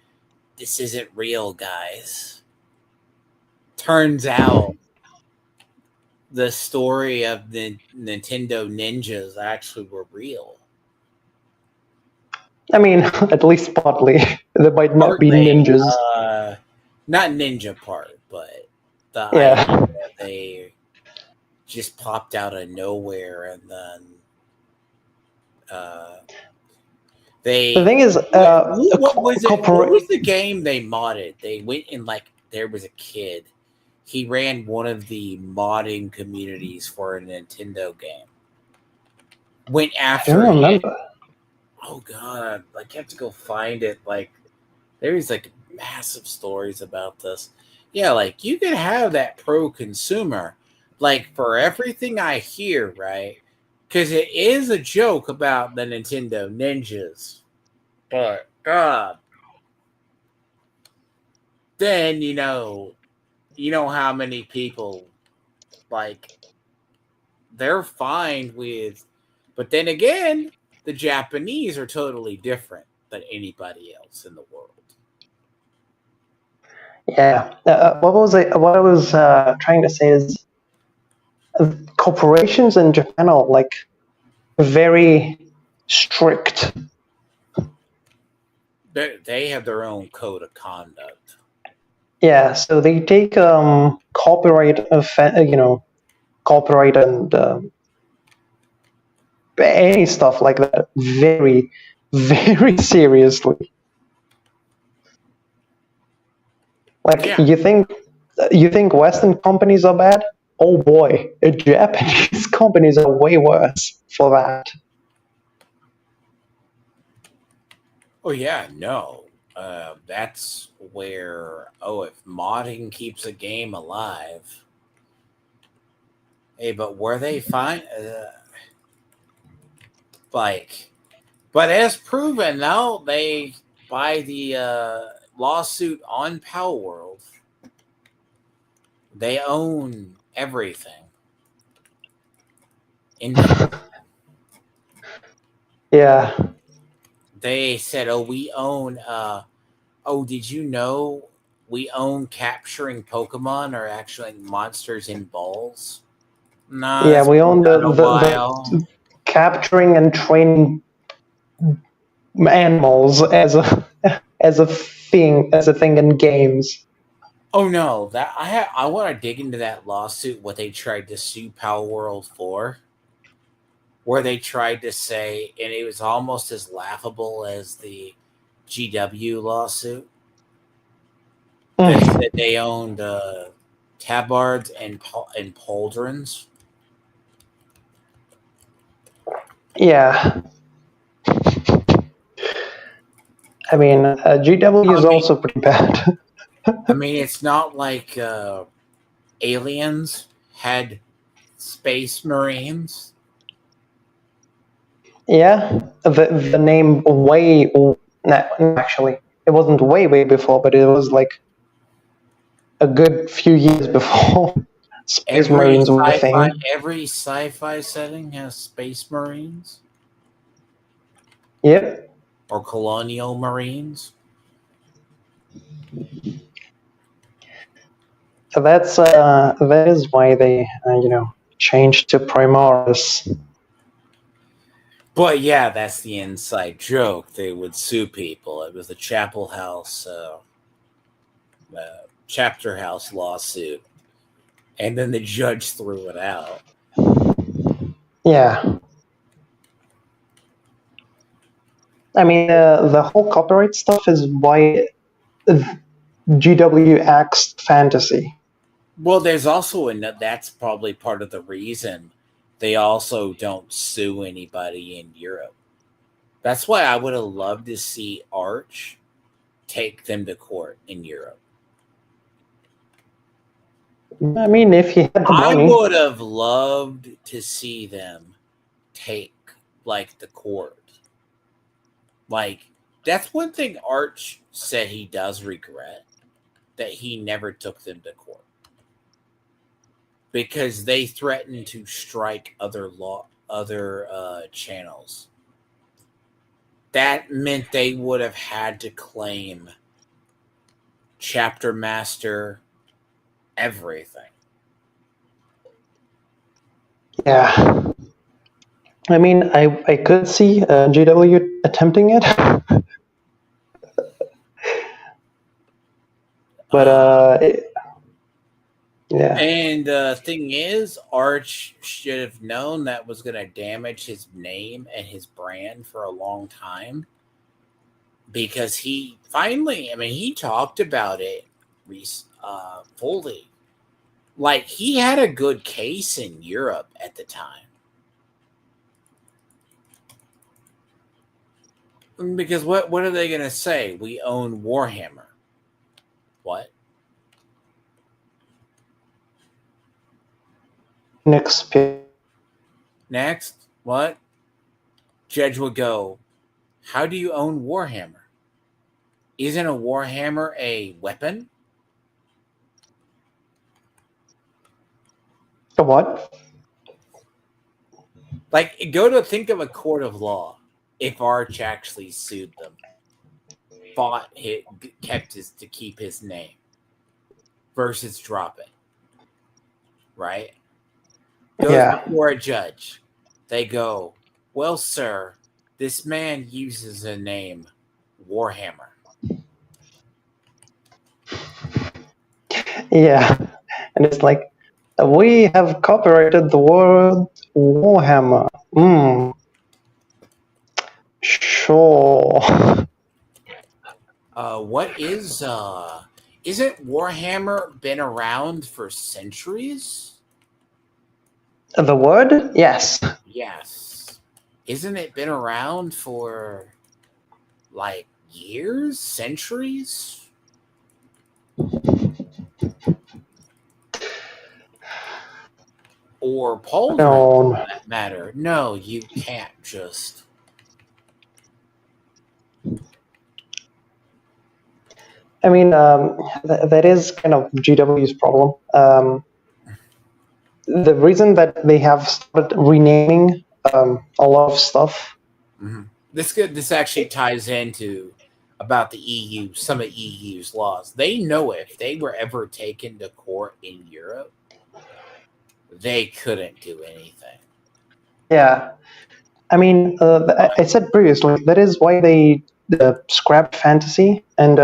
this isn't real, guys. Turns out the story of the Nintendo ninjas actually were real. I mean, at least partly. They might not be Partly, ninjas. not ninja part, but the idea Yeah. they just popped out of nowhere, and then uh, The they thing is, what was it? What corporate. was the game they modded? They went and like there was a kid. He ran one of the modding communities for a Nintendo game. Went I don't after him. remember. Oh god, like you have to go find it. Like there's like massive stories about this. Yeah, like you can have that pro consumer. Like for everything I hear, right? Because it is a joke about the Nintendo ninjas. But God, then you know how many people like they're fine with, but then again, the Japanese are totally different than anybody else in the world. Yeah. What I was trying to say is, corporations in Japan are like very strict. They have their own code of conduct. Yeah, so they take copyright and any stuff like that very, very seriously. Like Yeah. you think Western companies are bad? Oh boy, Japanese companies are way worse for that. Oh yeah. No. That's where if modding keeps a game alive. Hey, but where they find like, but as proven, now they by the lawsuit on Power World, they own everything. In Yeah. they said, "Oh, we own." Oh, did you know? we own capturing Pokemon or actually monsters in balls. Nah, Yeah, it's we been own done a while. the capturing and training animals as a as a thing in games. Oh no, that I want to dig into that lawsuit. What they tried to sue Power World for, where they tried to say, and it was almost as laughable as the GW lawsuit. They said they owned tabards and pauldrons. Yeah, I mean, GW is I mean, also pretty bad. it's not like aliens had space marines. Yeah, the name way no, actually it wasn't way before, but it was like a good few years before Space Marines were a thing. Every sci-fi setting has space marines Yep. or colonial marines. So that is why they changed to Primaris. But yeah, that's the inside joke. They would sue people. It was the Chapel House, Chapter House lawsuit, and then the judge threw it out. Yeah. I mean, the whole copyright stuff is why GW axed fantasy. Well, there's also that's probably part of the reason they also don't sue anybody in Europe. That's why I would have loved to see Arch take them to court in Europe. I mean, if he had the I money. would have loved to see them take like the court. Like that's one thing Arch said he does regret, that he never took them to court. Because they threatened to strike other channels. That meant they would have had to claim chapter master everything. Yeah. I mean, I could see GW attempting it. But yeah. And thing is, Arch should have known that was going to damage his name and his brand for a long time. Because he finally, he talked about it fully. Like, he had a good case in Europe at the time. Because what are they going to say? We own Warhammer. What? Next, what? Judge would go, how do you own Warhammer? Isn't a Warhammer a weapon? A what? Like, go to think of a court of law if Arch actually sued them. To keep his name versus drop it. Right? Goes before a judge. They go, well, sir, this man uses a name, Warhammer. Yeah. And it's like, we have copyrighted the word Warhammer. Sure. What isn't Warhammer been around for centuries? The word? Yes. Yes. Isn't it been around for like years, centuries? Or pauldron, for that matter. No, you can't just. I mean, that is kind of GW's problem. The reason that they have started renaming a lot of stuff. Mm-hmm. This actually ties into about the EU, some of EU's laws. They know if they were ever taken to court in Europe, they couldn't do anything. Yeah. I mean, I said previously, that is why they scrapped fantasy and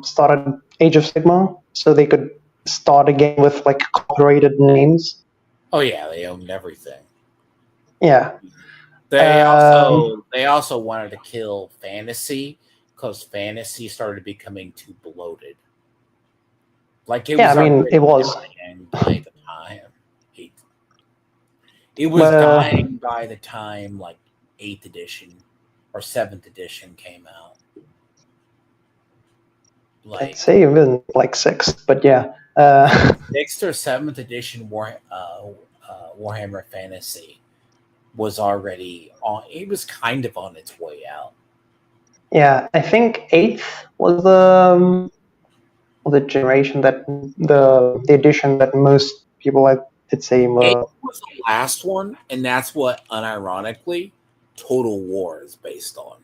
started Age of Sigma, so they could start again with like copyrighted names. Oh yeah, they owned everything. Yeah. They also wanted to kill fantasy because fantasy started becoming too bloated. Like it was it already was. dying by the time. It was dying by the time like 8th edition or 7th edition came out. I'd say even like 6, but yeah. 6th or 7th edition Warhammer Fantasy was already on. It was kind of on its way out. Yeah, I think 8th was the generation that the edition that most people I'd say It was the last one, and that's what, unironically, Total War is based on.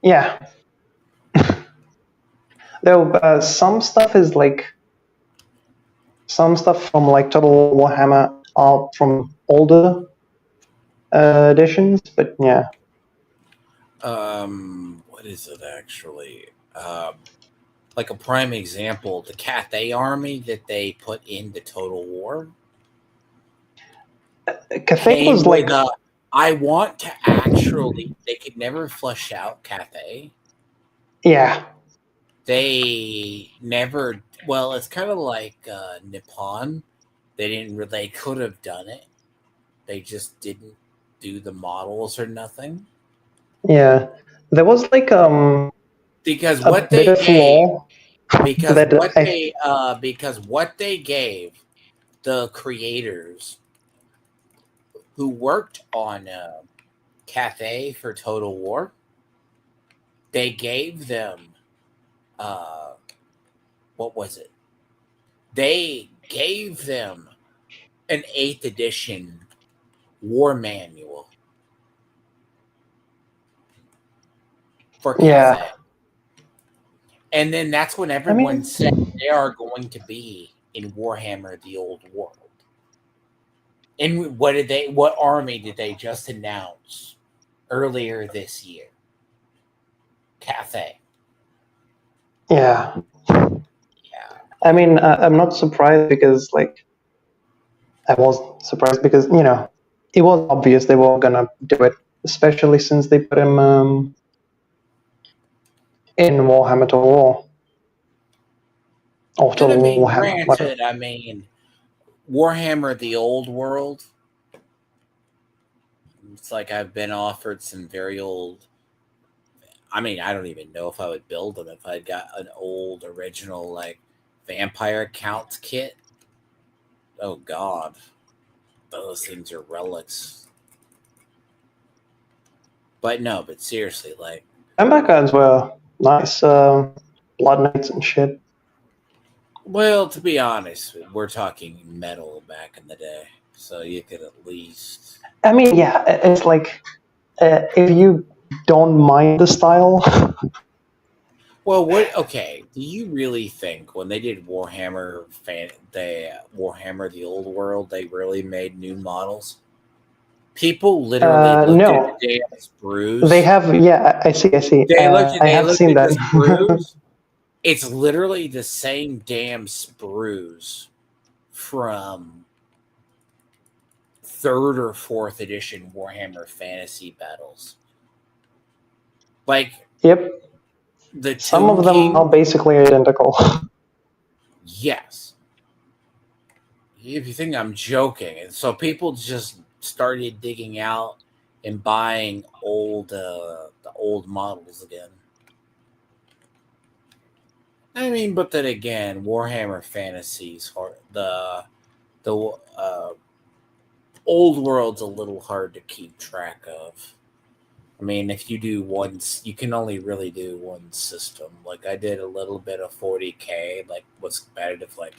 Yeah. Though some stuff is like some stuff from like Total Warhammer are from older editions, but yeah. What is it actually? Like a prime example, the Cathay army that they put into Total War. Cathay was like. I want to actually. They could never flesh out Cathay. Yeah. They never. Well, it's kind of like Nippon. They could have done it. They just didn't do the models or nothing. Yeah, there was like because what they gave because what they gave the creators who worked on Cathay for Total War, they gave them what was it? They gave them an 8th edition war manual for Cathay. Yeah. And then that's when everyone said they are going to be in Warhammer the Old World. And what army did they just announce earlier this year? Cathay. Yeah. Yeah. I mean, I'm not surprised because I was surprised because, it was obvious they were gonna do it, especially since they put him in Warhammer Total War. And I mean, granted, I mean, Warhammer the Old World, it's like I've been offered some very old. I mean, I don't even know if I would build them if I'd got an old original like Vampire Count kit. Oh God, those things are relics. But no, but seriously, like Vampire cards were nice, Blood Knights and shit. Well, to be honest, we're talking metal back in the day, so you could at least. I mean, yeah, it's like if you don't mind the style. Well, what? Okay, do you really think when they did Warhammer, Warhammer the Old World, they really made new models? People literally looked at the damn sprues. They have, yeah, I see. They looked I have seen that. The sprues. It's literally the same damn sprues from 3rd or 4th edition Warhammer Fantasy Battles. Like, yep. Some of them are basically identical. Yes. If you think I'm joking, and so people just started digging out and buying the old models again. I mean, but then again, Warhammer Fantasies, the old world's a little hard to keep track of. I mean, if you do you can only really do one system. Like I did a little bit of 40K, like what's competitive. Like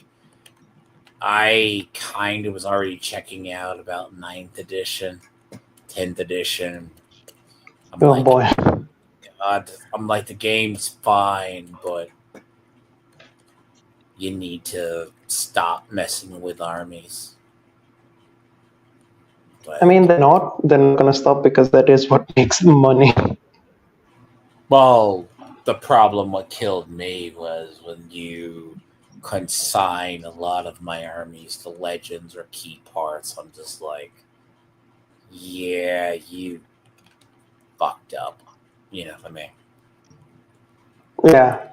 I kind of was already checking out about 9th edition, 10th edition. Oh boy! I'm like, the game's fine, but you need to stop messing with armies. I mean, Like, they're not gonna stop because that is what makes them money. well, the problem what killed me was when you consign a lot of my armies to legends or key parts. I'm just like, yeah, you fucked up. You know what I mean? Yeah.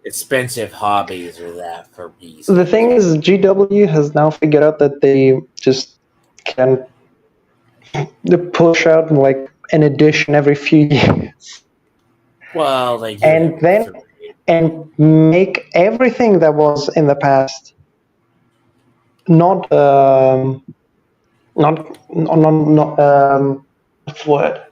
Expensive hobbies are that for The reasons. thing is, GW has now figured out that they just can push out like an edition every few years, Well, they do and every then 3. and make everything that was in the past not what's the word?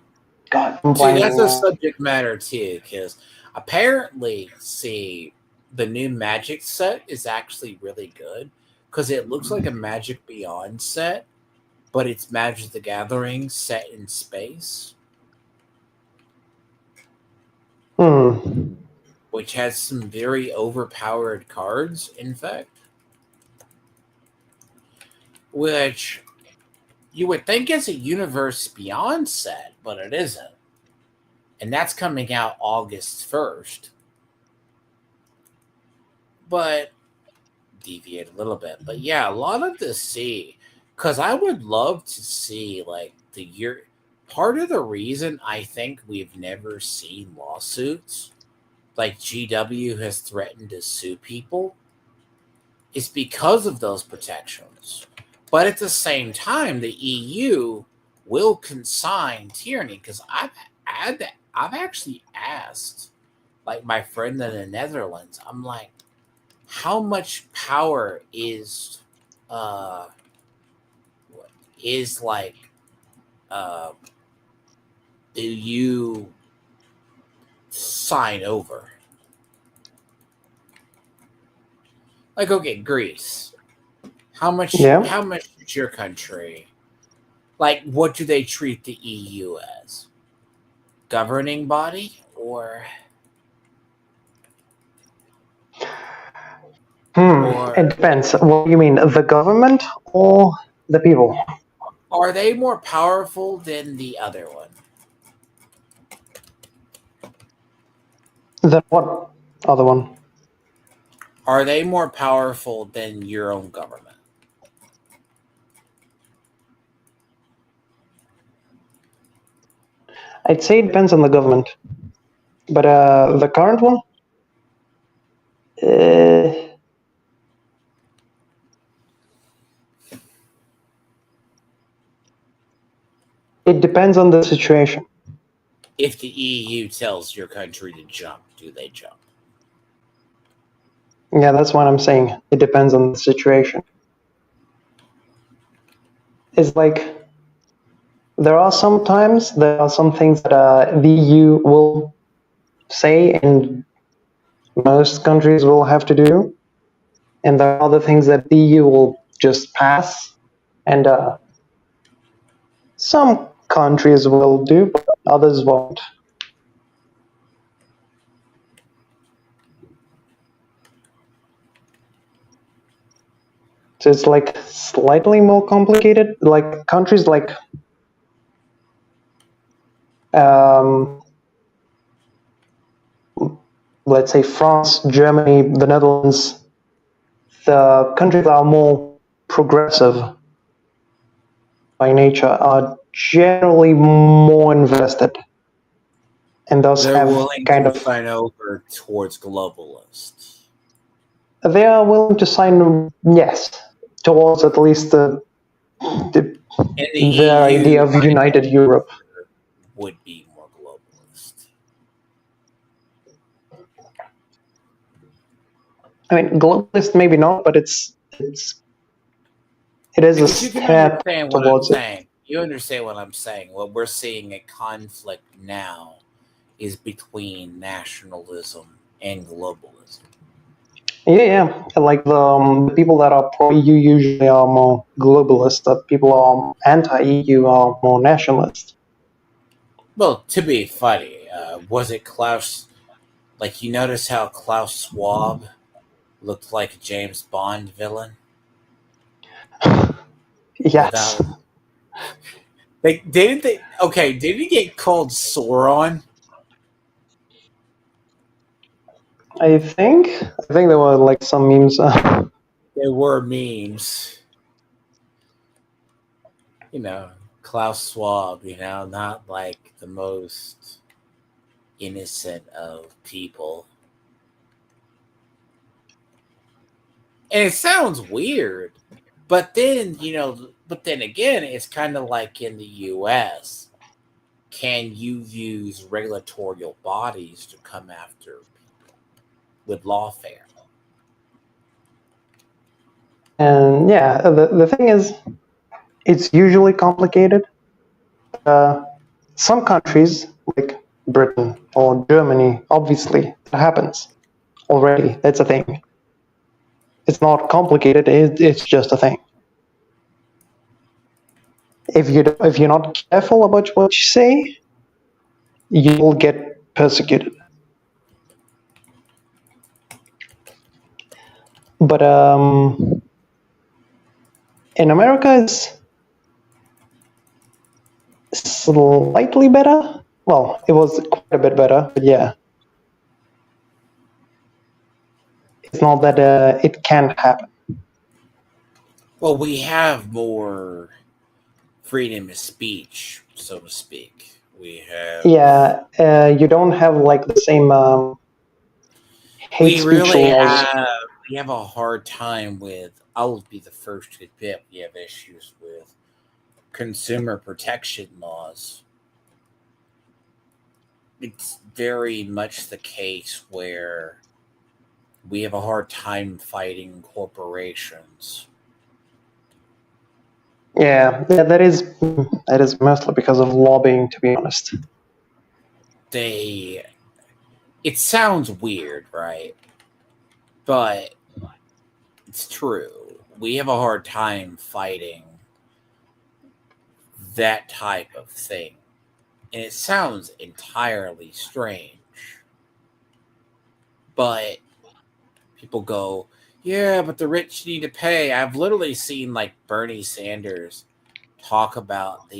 God, I'm See, that's blanking a now. subject matter too, because apparently, see, the new Magic set is actually really good because it looks like a Magic Beyond set, but it's Magic the Gathering set in space, Hmm. which has some very overpowered cards, in fact, which you would think is a Universe Beyond set, but it isn't. And that's coming out August 1st. But deviate a little bit. But yeah, a lot of the C, because I would love to see like the year. Part of the reason I think we've never seen lawsuits like GW has threatened to sue people is because of those protections. But at the same time, the EU will consign tyranny because I've actually asked like my friend in the Netherlands. I'm like, how much power uh is like uh do you sign over? Like, okay, Greece. Yeah, How much is your country? Like, what do they treat the EU as? Governing body, or It or depends. What do you mean, the government or the people? are they more powerful than the other one? The what other one? Are they more powerful than your own government? I'd say it depends on the government, but the current one, uh, it depends on the situation. If the EU tells your country to jump, do they jump? Yeah, that's what I'm saying. It depends on the situation. It's like there are some things that the EU will say and most countries will have to do, and there are other things that the EU will just pass, and some countries will do, but others won't. So it's like slightly more complicated. Like countries like um, let's say France, Germany, the Netherlands, the countries that are more progressive by nature are generally more invested and thus They're have willing kind to of sign over towards globalists. they are willing to sign yes towards at least And the their idea EU, of I united Europe. would be more globalist. I mean, globalist maybe not, but it is a Because you can step understand what I'm towards it. saying. You understand what I'm saying. What we're seeing a conflict now is between nationalism and globalism. Yeah, yeah. Like the people that are pro EU usually are more globalist. The people are anti EU are more nationalist. Well, to be funny, Was it Klaus? Like, you notice how Klaus Schwab looked like a James Bond villain Yes, without. Like, didn't they? Okay, did he get called Sauron? I think there were like some memes. There were memes. You know, Klaus Schwab. Not like the most innocent of people. And it sounds weird, but then again, it's kind of like in the U.S. Can you use regulatory bodies to come after people with lawfare? And yeah, the thing is, it's usually complicated. Uh, some countries, like Britain or Germany, obviously, it happens already. That's a thing. It's not complicated. It's just a thing. If you're not careful about what you say, you will get persecuted. But in America, it's slightly better. Well, it was quite a bit better, but yeah, it's not that it can't happen. Well, we have more freedom of speech, so to speak. We have. Yeah, you don't have like the same hate We speech really laws. have a hard time with. I'll be the first to admit we have issues with consumer protection laws. It's very much the case where we have a hard time fighting corporations. Yeah, that is mostly because of lobbying, to be honest. They. It sounds weird, right? But it's true. We have a hard time fighting that type of thing. And it sounds entirely strange. But people go, yeah, but the rich need to pay. I've literally seen like Bernie Sanders talk about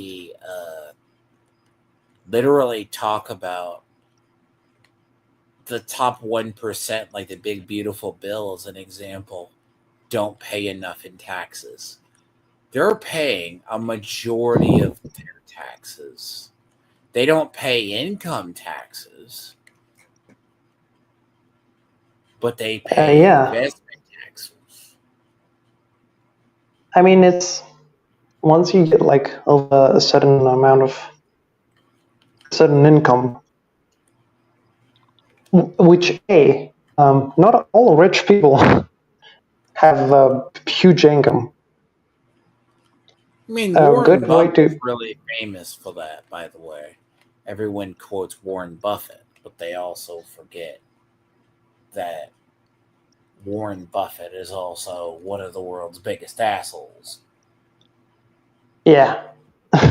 literally talk about the top 1%, like the big, beautiful bill as an example, don't pay enough in taxes. They're paying a majority of their taxes. They don't pay income taxes, but they pay Yeah, investment taxes. I mean it's once you get like over a certain amount of certain income, which not all rich people have a huge income. I mean, A Warren good way Buffett's to really famous for that, by the way. Everyone quotes Warren Buffett, but they also forget that Warren Buffett is also one of the world's biggest assholes. yeah.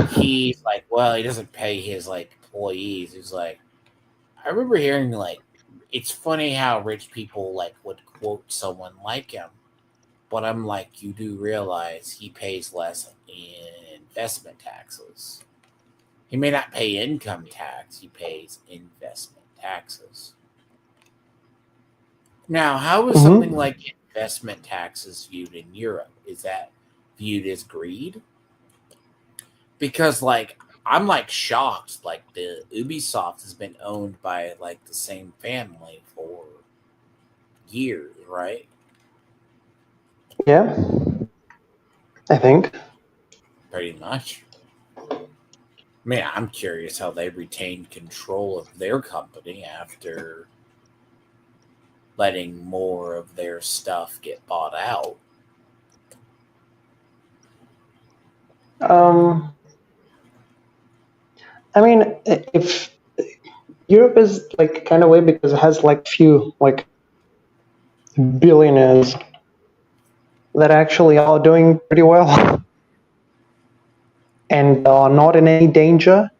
He's like, well, he doesn't pay his like employees. He's like, I remember hearing like, it's funny how rich people like would quote someone like him, but I'm like, you do realize he pays less in investment taxes. He may not pay income tax, he pays investment taxes. Now, how is something Hmm. like investment taxes viewed in Europe? Is that viewed as greed? Because like I'm like shocked. Like the Ubisoft has been owned by like the same family for years, right? Yeah, I think. Pretty much. I mean, I'm curious how they retained control of their company after letting more of their stuff get bought out. Um, I mean, if Europe is like kind of way because it has like few like billionaires that actually are doing pretty well and are not in any danger.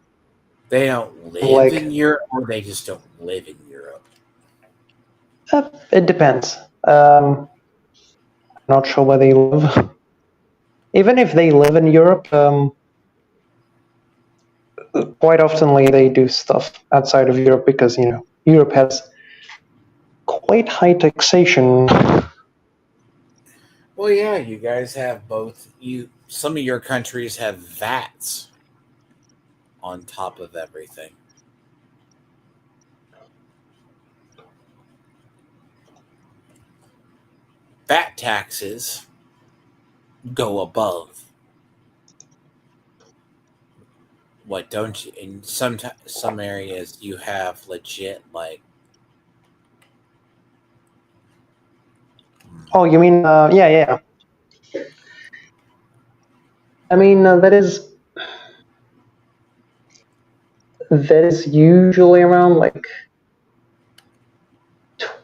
They don't live Like, in Europe, or they just don't live in Europe. it depends. Not sure where they live. Even if they live in Europe, quite oftenly they do stuff outside of Europe because Europe has quite high taxation. Well, yeah, you guys have both. Some of your countries have VATs on top of everything. VAT taxes go above. What don't you? In some areas, you have legit like. Oh, you mean yeah. I mean that is usually around like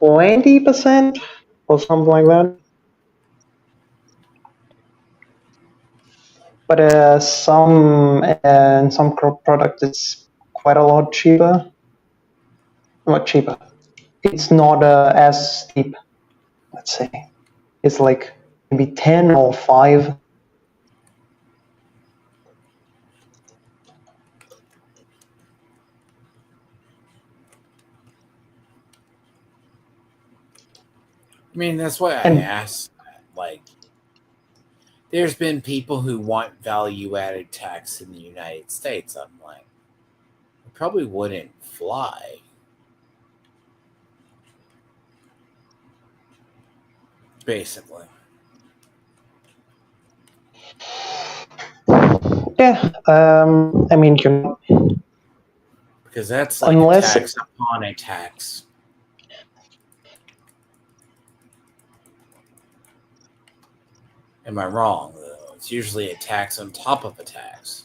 20% or something like that. But some product it's quite a lot cheaper. Not cheaper. It's not as steep. Let's say it's like maybe 10 or 5. I mean, that's why I And asked. Like, there's been people who want value added tax in the United States. I'm like, it probably wouldn't fly. Basically. yeah, I mean, Because that's like a unless tax upon a tax. Am I wrong, though? It's usually a tax on top of a tax.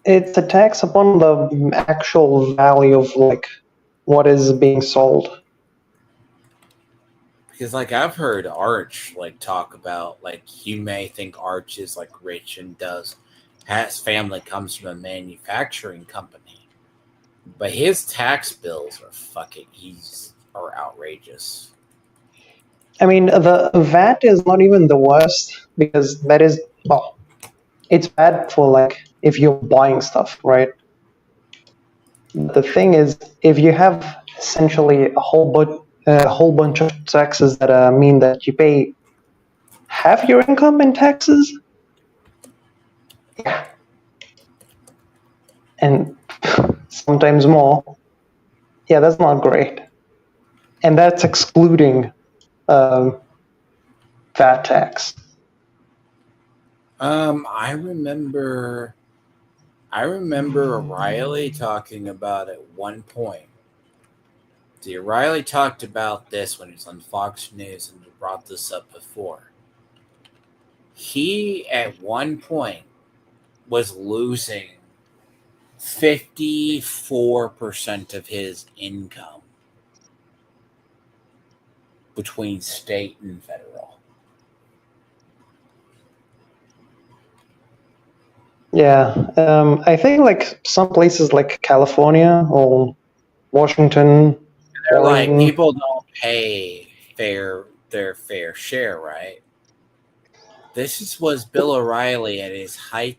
it's a tax upon the actual value of like what is being sold. Because, like, I've heard Arch, like, talk about, like, you may think Arch is, like, rich and his family comes from a manufacturing company. But his tax bills are outrageous. I mean, the VAT is not even the worst because that is, well, it's bad for like if you're buying stuff, right? But the thing is, if you have essentially a whole bunch of taxes that mean that you pay half your income in taxes, yeah, and sometimes more, yeah, that's not great. And that's excluding VAT tax. I remember O'Reilly talking about at one point. See, O'Reilly talked about this when he was on Fox News and brought this up before. He, at one point, was losing 54% of his income between state and federal. Yeah, I think like some places like California or Washington, They're like, Oregon. people don't pay their fair share, right? Was Bill O'Reilly at his height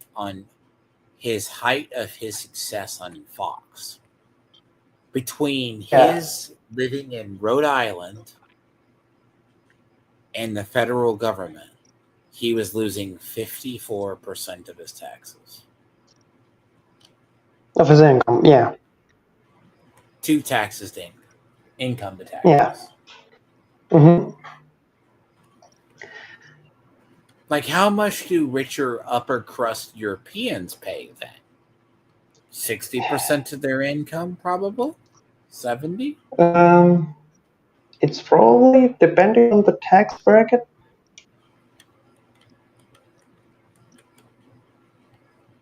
of his success on Fox. Between Yeah, his living in Rhode Island and the federal government, he was losing 54% of his taxes. of his income. Yeah, Two taxes to income to yeah. taxes. hmm Like, how much do richer upper crust Europeans pay then? 60% of their income, probably? 70? Um, it's probably depending on the tax bracket.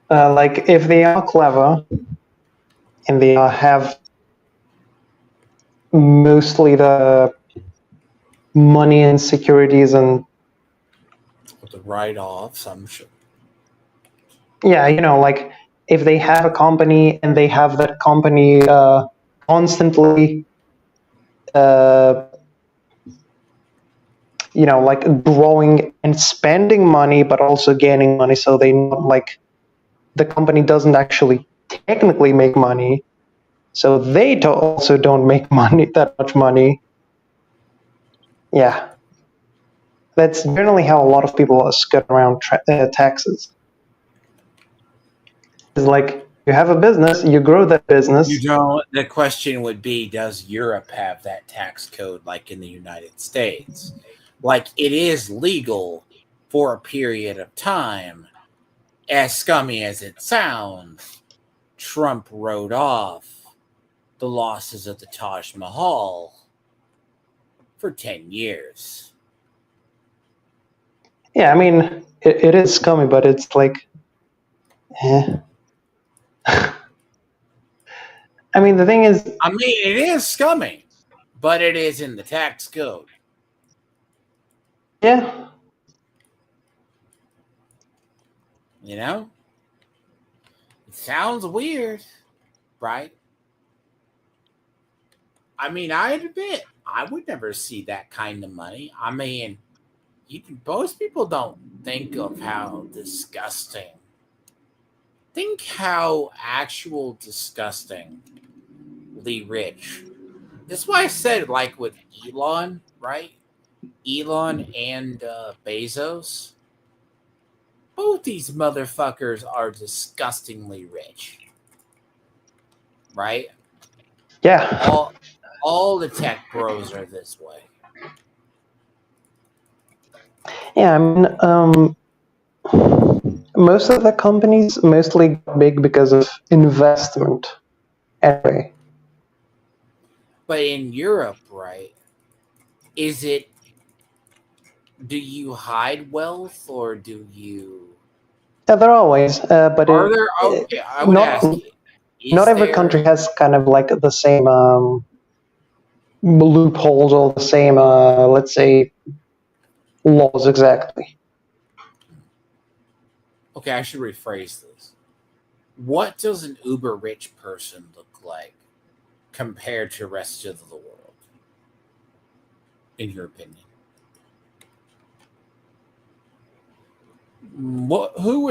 Like if they are clever and they have mostly the money and securities and With the write offs, I'm sure. yeah, like if they have a company and they have that company constantly, like growing and spending money, but also gaining money, so they not like the company doesn't actually technically make money, so they also don't make money, that much money. Yeah, that's generally how a lot of people skirt around taxes. It's like you have a business, you grow that You business. don't. The question would be, does Europe have that tax code like in the United States? Like it is legal for a period of time. As scummy as it sounds, Trump wrote off the losses of the Taj Mahal for 10 years. Yeah, I mean, it is scummy, but it's like, eh. I mean, the thing is, I mean, it is scummy, but it is in the tax code. yeah, You know? It sounds weird, right? I mean, I admit, I would never see that kind of money. I mean, most people don't think of how disgusting. Think how actual disgustingly rich. That's why I said, like with Elon, right? Elon and Bezos. Both these motherfuckers are disgustingly rich, right? yeah, All the tech bros are this way. yeah. I mean, most of the companies mostly got big because of investment. Anyway, But in Europe, right? Is it, do you hide wealth or do you, yeah, there are ways, but are there, okay, I would not ask you, not is every there, country has kind of like the same loopholes or the same, let's say, laws exactly. okay, I should rephrase this. What does an uber rich person look like compared to the rest of the world, in your opinion? Who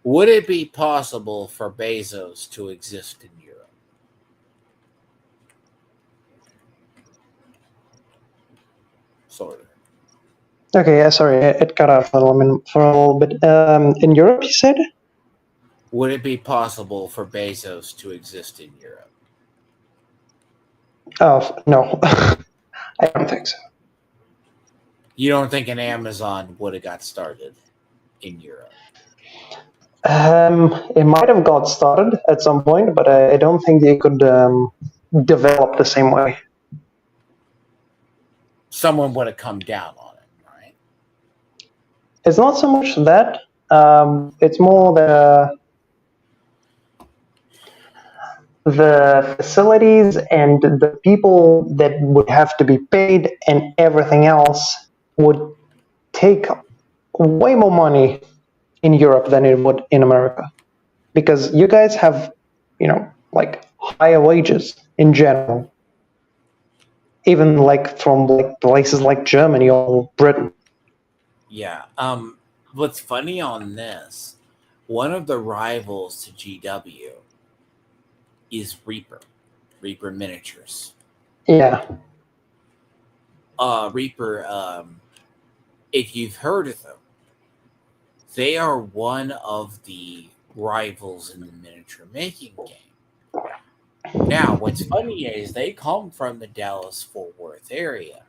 would it be possible for Bezos to exist in Europe? Sort of. Okay, yeah, sorry, it cut out for a little bit. In Europe, you said? Would it be possible for Bezos to exist in Europe? Oh no, I don't think so. You don't think an Amazon would have got started in Europe? It might have got started at some point, but I don't think they could develop the same way. Someone would have come down on it, right? It's not so much that. It's more the facilities and the people that would have to be paid and everything else would take way more money in Europe than it would in America, because you guys have, like higher wages in general, even like from like places like Germany or Britain. Yeah. What's funny on this? One of the rivals to GW is Reaper Miniatures. Yeah. Reaper. If you've heard of them, they are one of the rivals in the miniature making game. Now, what's funny is they come from the Dallas Fort Worth area.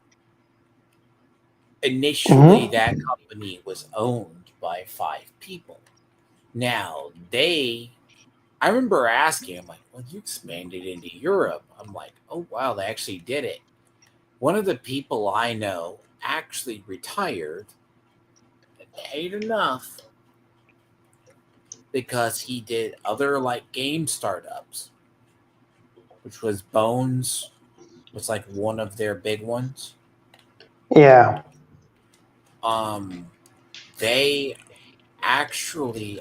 Initially, Hmm. that company was owned by 5 people. Now, I remember asking, I'm like, well, you expanded into Europe. I'm like, oh, wow, they actually did it. One of the people I know actually retired and paid enough because he did other like game startups, which was Bones, was like one of their big ones. Yeah. Um, they actually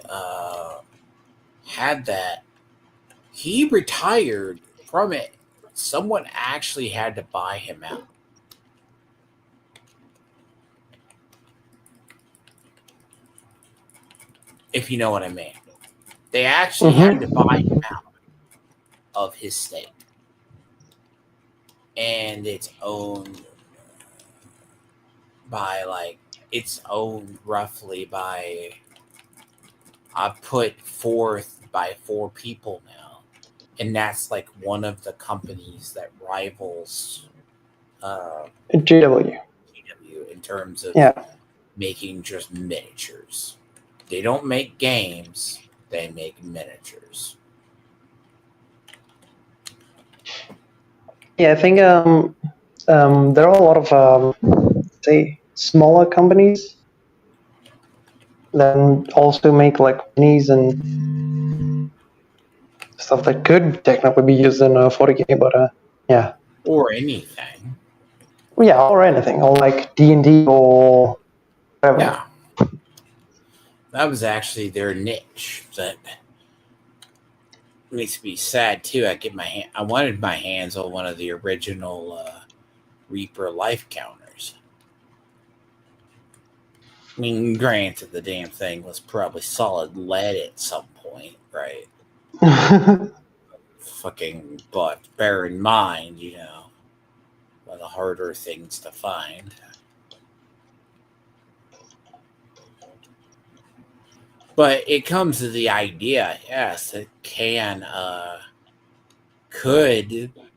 had that, he retired from it. Someone actually had to buy him out. If you know what I mean. They actually had to buy him out of his stake. And it's owned by it's owned roughly by, I put forth by 4 people now. And that's like one of the companies that rivals GW in terms of Yeah. making just miniatures. They don't make games, they make miniatures. Yeah, I think there are a lot of say smaller companies that also make like minis and stuff that could technically be used in 40k, but yeah, Or anything. yeah, or anything, or like D&D or whatever. Yeah. That was actually their niche. That makes me sad too. I wanted my hands on one of the original Reaper life counters. I mean, granted, the damn thing was probably solid lead at some point, right? Fucking, but bear in mind, one of the harder things to find. But it comes to the idea, yes, it could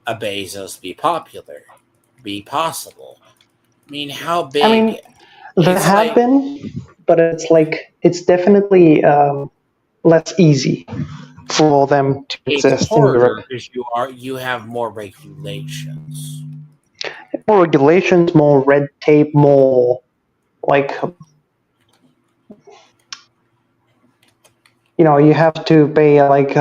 a Bezos be possible? I mean, how big? I mean, there It's have like been, but it's definitely less easy for them to it's exist in Europe. harder because you have more regulations. More regulations, more red tape, more like you have to pay like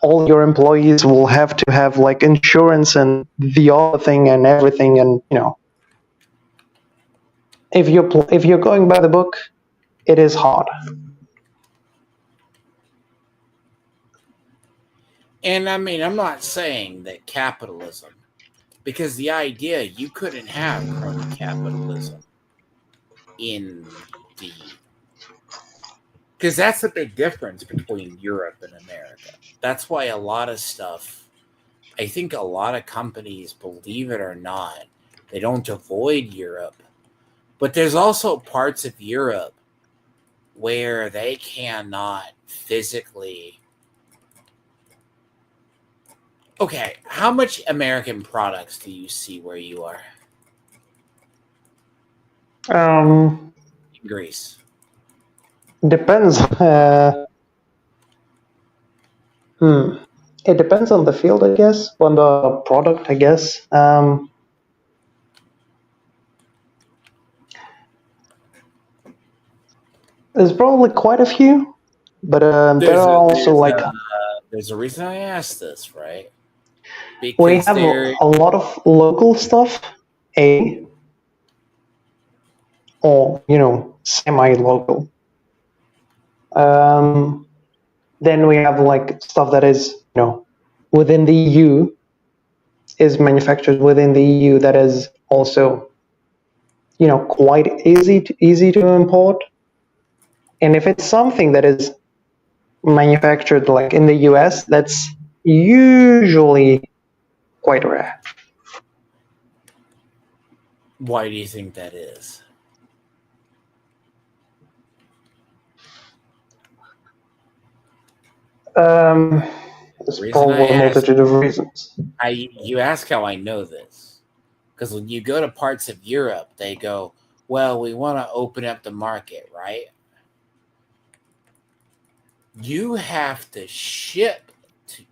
all your employees will have to have like insurance and the other thing and everything, and if you're going by the book, it is hard. And I mean, I'm not saying that capitalism, because the idea you couldn't have crony capitalism in the, because that's the big difference between Europe and America. That's why a lot of stuff, I think a lot of companies, believe it or not, they don't avoid Europe. But there's also parts of Europe where they cannot physically. Okay, how much American products do you see where you are? Um, In Greece. Depends. It depends on the field, I guess, on the product, I guess. There's probably quite a few, but there are also like There's a reason I asked this, right? we Because have a lot of local stuff, or semi-local. Then we have like stuff that is within the EU, is manufactured within the EU, that is also quite easy to import. And if it's something that is manufactured like in the US, that's usually quite rare. Why do you think that is? There's probably a multitude of reasons. You ask how I know this. Because when you go to parts of Europe, they go, well, we want to open up the market, right? You have to ship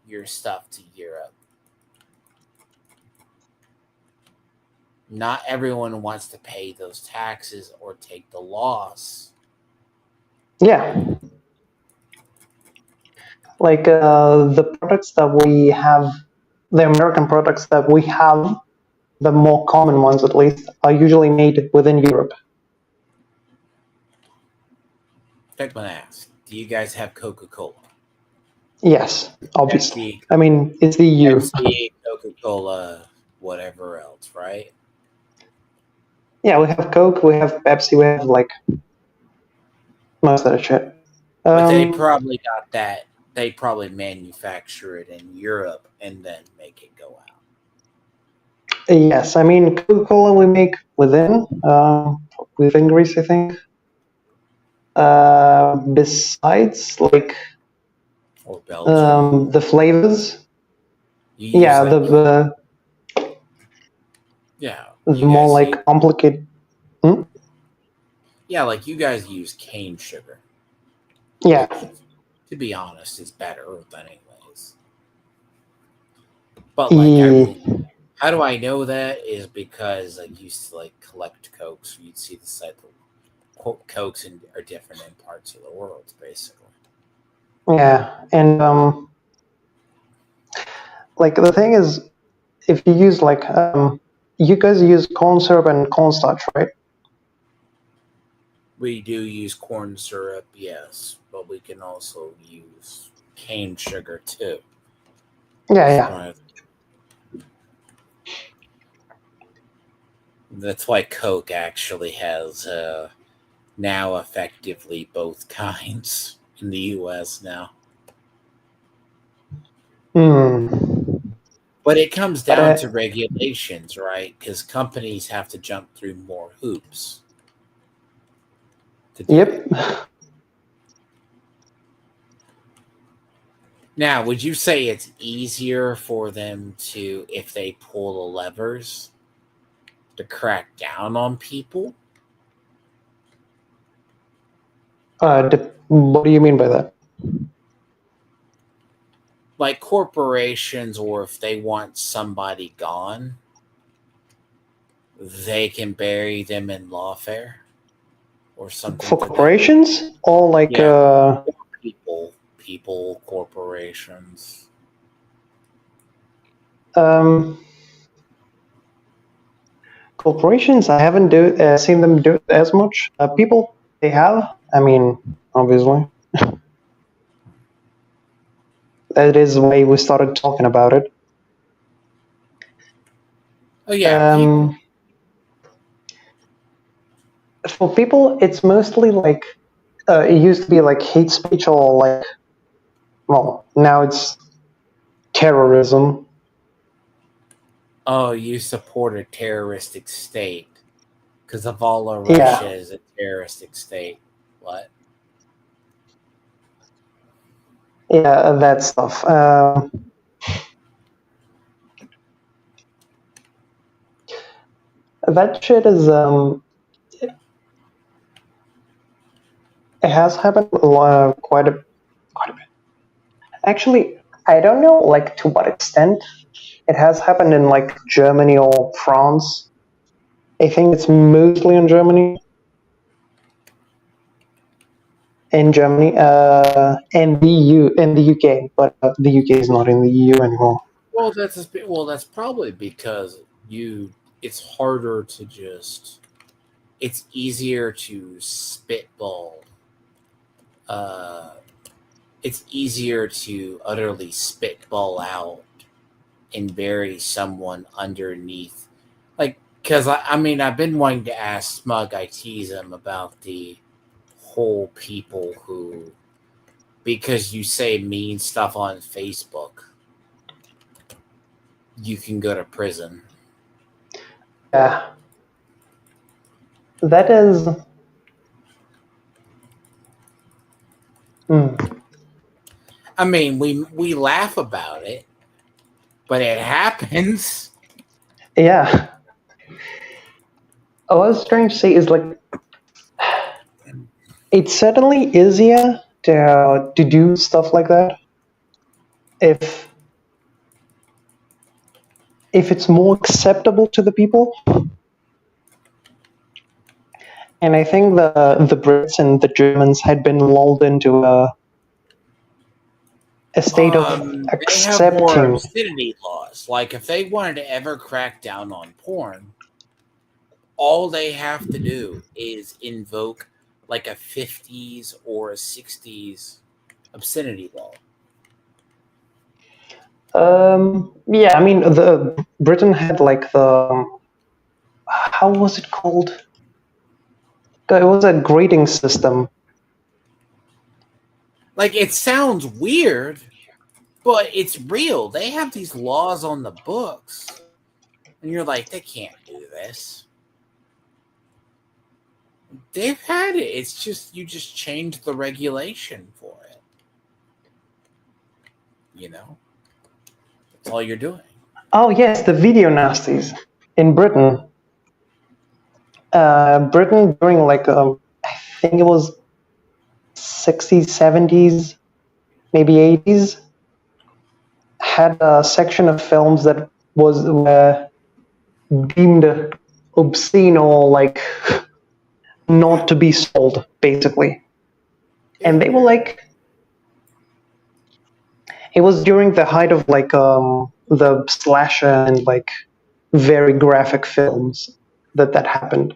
your stuff to Europe. Not everyone wants to pay those taxes or take the loss. Yeah. Like the products that we have, the American products that we have, the more common ones at least, are usually made within Europe. I'm going to ask, Do you guys have Coca-Cola? Yes, obviously. Pepsi, I mean, it's the EU. Pepsi, Coca-Cola, whatever else, right? Yeah, we have Coke, we have Pepsi, we have like most of the shit. But they Um, probably got that. They probably manufacture it in Europe and then make it go out. yes, I mean Coca-Cola we make within Greece, I think. Besides, like Or Belgium. the flavors, You use yeah, like yeah, the you more guys use like complicated. Hmm? yeah, like you guys use cane sugar, Yeah, which, to be honest, is better than anyways. But like, I mean, yeah, how do I know that? Is because I used to like collect cokes. So you'd see the site cokes are different in parts of the world, basically. yeah, and like the thing is, if you use like you guys use corn syrup and cornstarch, right? We do use corn syrup, yes, but we can also use cane sugar too. Yeah, yeah. Surprise. That's why Coke actually has now effectively both kinds in the U.S. now. Hmm. But it comes But down to regulations, right? Because companies have to jump through more hoops to do it. yep. Now, would you say it's easier for them to, if they pull the levers, to crack down on people? What do you mean by that? Like corporations, or if they want somebody gone, they can bury them in lawfare or something For to that. corporations or like Yeah, people, corporations. um, corporations? I haven't seen them do it as much. People they have. I mean, obviously, that is why we started talking about it. Oh yeah, people. Um, for people, it's mostly like it used to be like hate speech or like well now it's terrorism. Oh, you support a terroristic state because of all of Yeah, Russia is a terroristic state. What? yeah, that stuff. That shit is it has happened quite a bit. Actually, I don't know like to what extent it has happened in like Germany or France. I think it's mostly in Germany. In Germany, and the UK, but the UK is not in the EU anymore. That's probably because you. It's harder to just. It's easier to spitball. Uh, it's easier to utterly spitball out and bury someone underneath. Like, because I mean, I've been wanting to ask Smug, I tease him about the whole people who, because you say mean stuff on Facebook, you can go to prison. Yeah, that is. Hmm. I mean, we laugh about it, but it happens. Yeah, what I was trying to say is like it's certainly easier to do stuff like that if it's more acceptable to the people. And I think the Brits and the Germans had been lulled into a state of They have more accepting. obscenity laws. Like if they wanted to ever crack down on porn, all they have to do is invoke like a 50s or a 60s obscenity law. Yeah, I mean, the Britain had like the how was it called? It was a grading system. Like, it sounds weird, but it's real. They have these laws on the books, and you're like, they can't do this. They've had it. It's just you just change the regulation for it. You know, that's all you're doing. Oh yes, the video nasties in Britain. Britain during like I think it was 60s, 70s, maybe 80s, had a section of films that was deemed obscene or like not to be sold, basically. And they were like, it was during the height of like the slasher and like very graphic films that happened.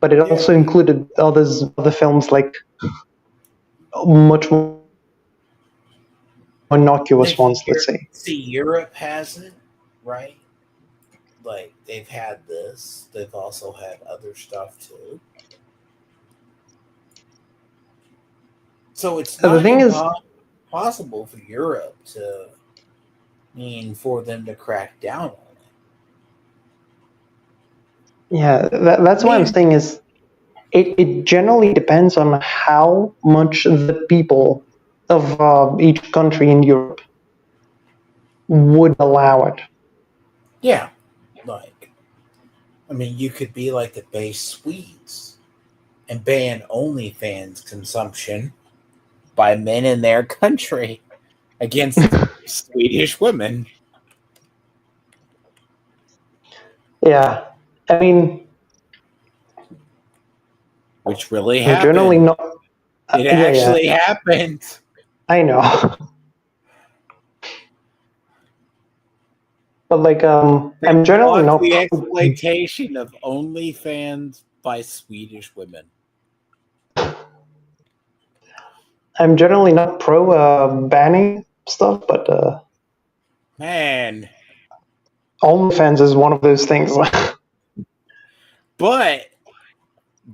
But it Yeah. also included other films like much more innocuous If ones, let's you're, say. see, Europe has it, right? Like, they've had this. They've also had other stuff too. So it's The not thing is, impossible for Europe to mean for them to crack down on it. yeah, I that's what I'm mean, saying is it generally depends on how much the people of each country in Europe would allow it. yeah, like, I mean, you could be like the base Swedes and ban OnlyFans consumption by men in their country against Swedish women, Yeah, I mean, which really I'm generally happened. not. It Yeah, yeah, actually happened. I know. But like, They I'm generally blocked not. the exploitation of OnlyFans by Swedish women. I'm generally not pro banning stuff, but Man, OnlyFans is one of those things. but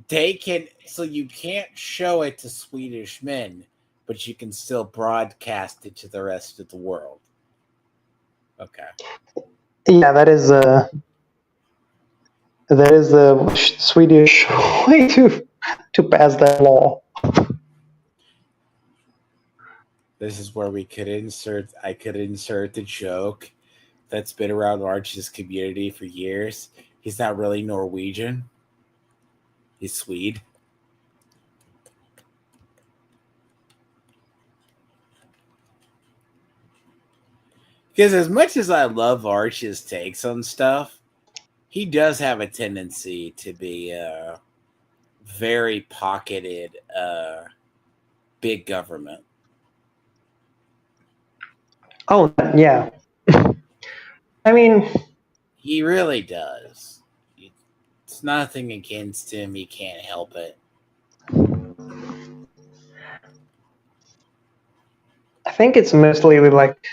they can, so you can't show it to Swedish men, but you can still broadcast it to the rest of the world. Okay. Yeah, that is the Swedish way to pass that law. This is where I could insert the joke that's been around Arch's community for years. He's not really Norwegian. He's Swede. Because as much as I love Arch's takes on stuff, he does have a tendency to be very pocketed big government. Oh yeah, I mean, He really does. It's nothing against him. He can't help it. I think it's mostly like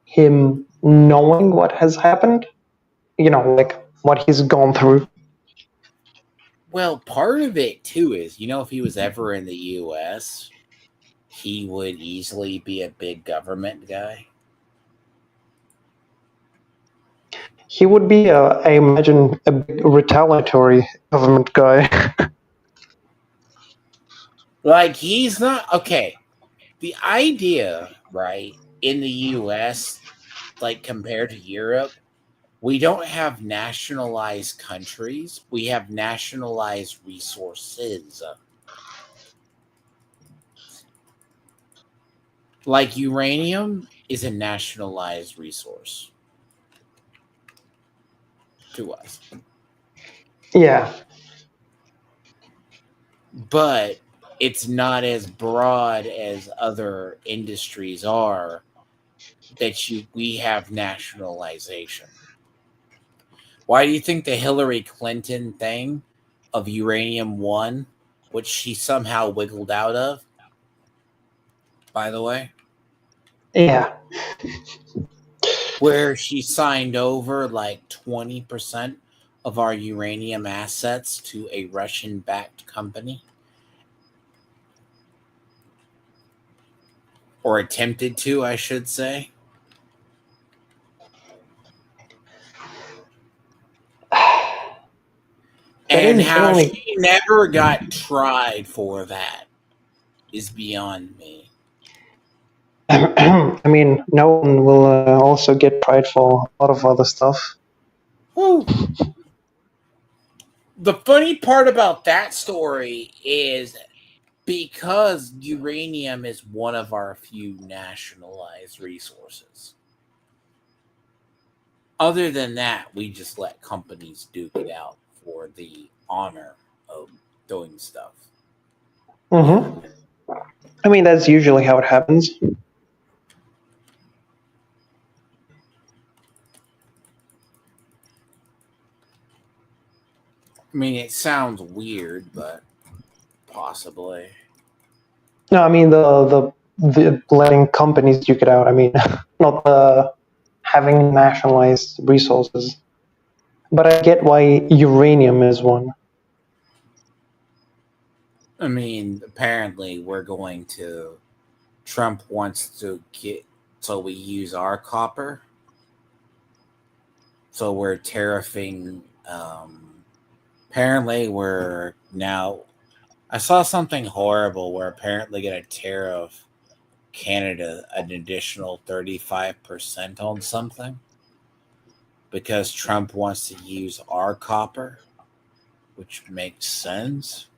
him knowing what has happened. You know, like what he's gone through. Well, part of it too is, if he was ever in the US, he would easily be a big government guy. He would be, I imagine, a big retaliatory government guy. Like, he's not okay. The idea, right, in the US, like compared to Europe, we don't have nationalized countries. We have nationalized resources. Like, uranium is a nationalized resource to us. Yeah, But it's not as broad as other industries are that we have nationalization. Why do you think the Hillary Clinton thing of uranium won? which she somehow wiggled out of, by the way. Yeah. Where she signed over like 20% of our uranium assets to a Russian backed company. Or attempted to, I should say. And is how genuinely. she never got tried for that is beyond me. I mean, no one will also get tried for a lot of other stuff. Woo. The funny part about that story is because uranium is one of our few nationalized resources. Other than that, we just let companies duke it out for the honor of doing stuff. Mm-hmm. I mean, that's usually how it happens. I mean, it sounds weird, but possibly. No, I mean the letting companies duke it out. I mean, not having nationalized resources. But I get why uranium is one. I mean, apparently, we're going to. Trump wants to get. So we use our copper. So we're tariffing. Apparently, we're now. I saw something horrible where apparently going to tariff Canada an additional 35% on something because Trump wants to use our copper, which makes sense.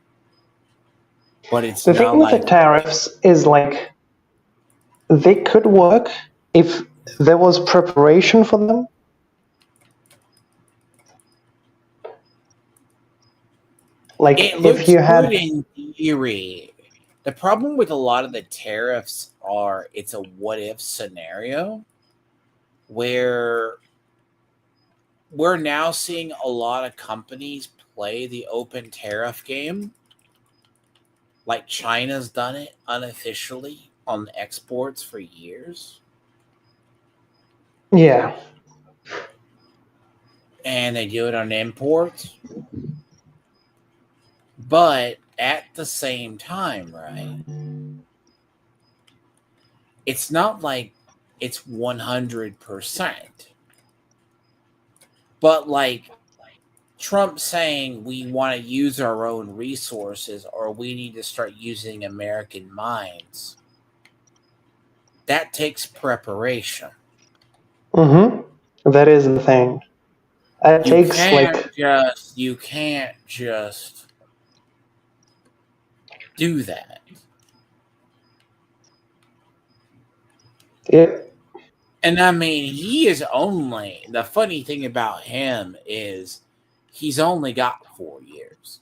But it's The thing not with the like tariffs is like they could work if there was preparation for them. Like it if looks you good had. in theory. The problem with a lot of the tariffs are it's a what if scenario where we're now seeing a lot of companies play the open tariff game. Like China's done it unofficially on exports for years. Yeah. And they do it on imports. But at the same time, right? It's not like it's 100%. But like Trump saying we want to use our own resources or we need to start using American mines, that takes preparation. Mm-hmm. That is the thing. It You takes can't like. just do that. It, And I mean, he is only the funny thing about him is he's only got 4 years.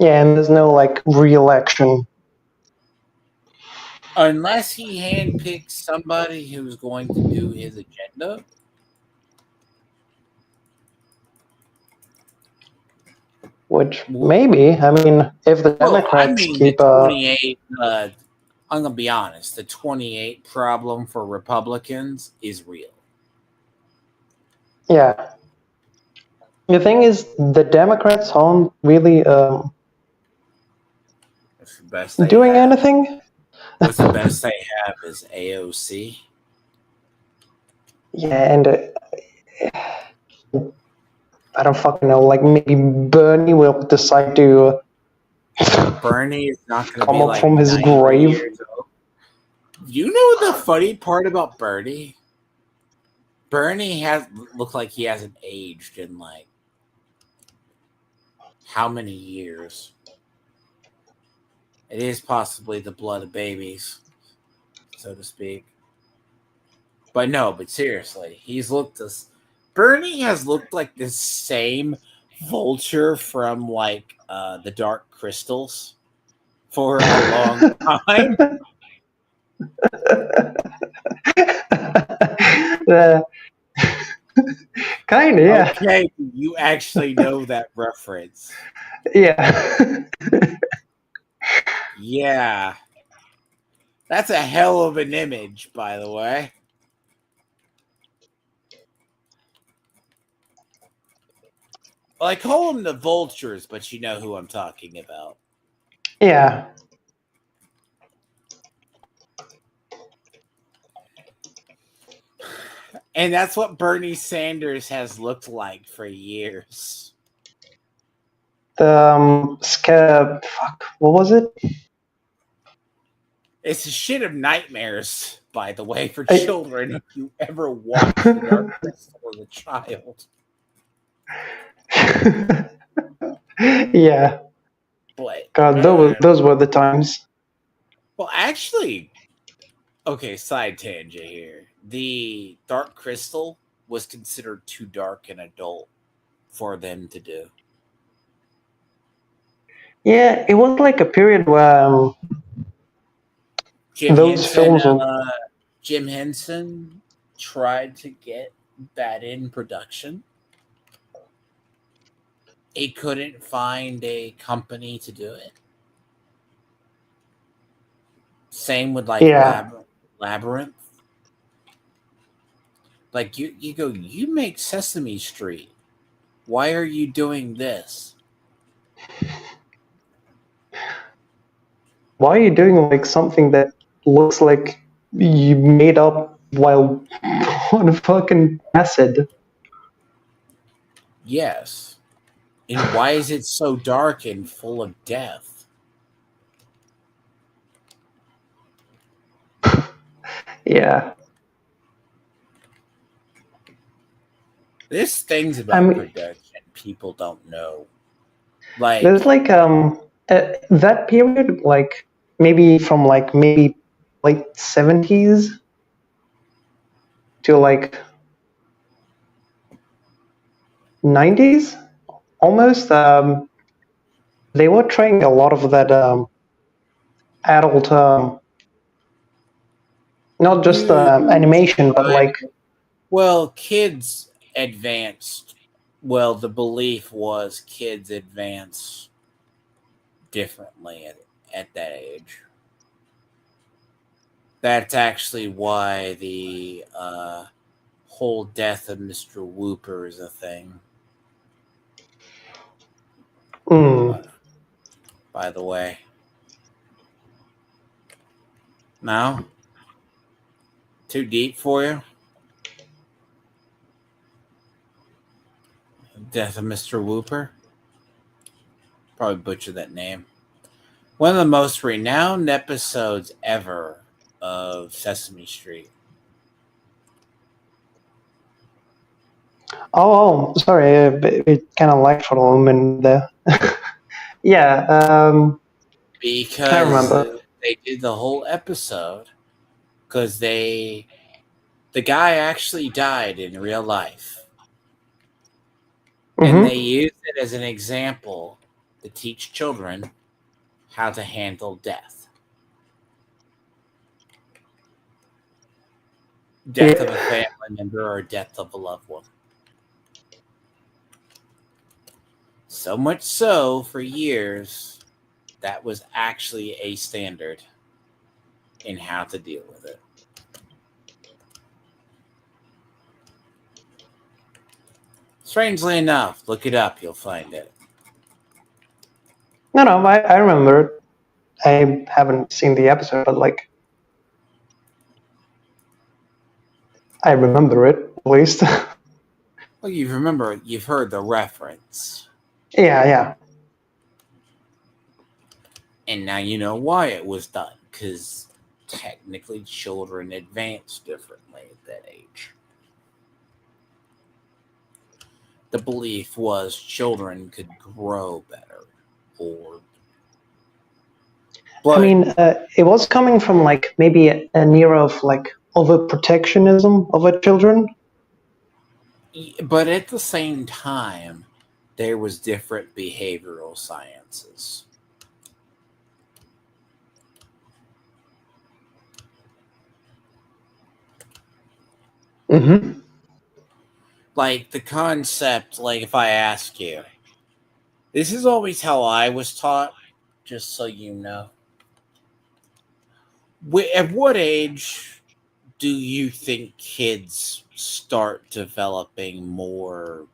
yeah, and there's no like re-election. Unless he handpicks somebody who's going to do his agenda. Which maybe, I mean, if the Well, I Democrats mean, the keep 28, I'm going to be honest, the 28 problem for Republicans is real. yeah. The thing is, the Democrats aren't really That's the best they doing have. anything. What's the best they have is AOC. Yeah, and I don't fucking know. Like maybe Bernie will decide to Bernie is not going to come be up like from his 90 grave. years old. You know the funny part about Bernie? Bernie has looked like he hasn't aged in like how many years? It is possibly the blood of babies, so to speak. But no, but seriously, he's looked this. Bernie has looked like the same vulture from like the Dark Crystals for a long time. The- Kind of, yeah. Okay, you actually know that reference. Yeah. Yeah. That's a hell of an image, by the way. Well, I call them the vultures, but you know who I'm talking about. Yeah. And that's what Bernie Sanders has looked like for years. The fuck, what was it? It's a shit of nightmares, by the way, for I, children if you ever watched The Dark Crystal as a child. yeah. But, God, those were the times. well, actually, okay, side tangent here. The Dark Crystal was considered too dark and adult for them to do. Yeah, it was like a period where Jim those Henson, films were. Jim Henson tried to get that in production. He couldn't find a company to do it. Same with like Yeah. Labyrinth. Like you go, you make Sesame Street. Why are you doing this? Why are you doing like something that looks like you made up while on fucking acid? Yes. And why is it so dark and full of death? Yeah. There's things I about mean, production people don't know. Like, there's like that period, like maybe late 70s to like 90s, almost. They were trying a lot of that adult, not just you animation, but tried. like. Well, kids advanced. Well, the belief was kids advance differently at that age. That's actually why the whole death of Mr. Whooper is a thing. Mm. By the way, no, too deep for you. Death of Mr. Whooper. Probably butchered that name. One of the most renowned episodes ever of Sesame Street. Sorry, it kind of lagged for a moment there. Yeah, I Because remember. they did the whole episode because the guy actually died in real life, and they Hmm. used it as an example to teach children how to handle death. Death of a Yeah, family member or death of a loved one. So much so, for years, that was actually a standard in how to deal with it. Strangely enough, look it up, you'll find it. no, no, I remember it. I haven't seen the episode, but like I remember it at least. Well, you remember, you've heard the reference, Yeah, yeah. and now you know why it was done, because technically children advance differently at that age. The belief was children could grow better, or I but mean, it was coming from like maybe an era of like overprotectionism of our children. but at the same time, there was different behavioral sciences. Hmm. like the concept, like if I ask you, this is always how I was taught, just so you know. At what age do you think kids start developing more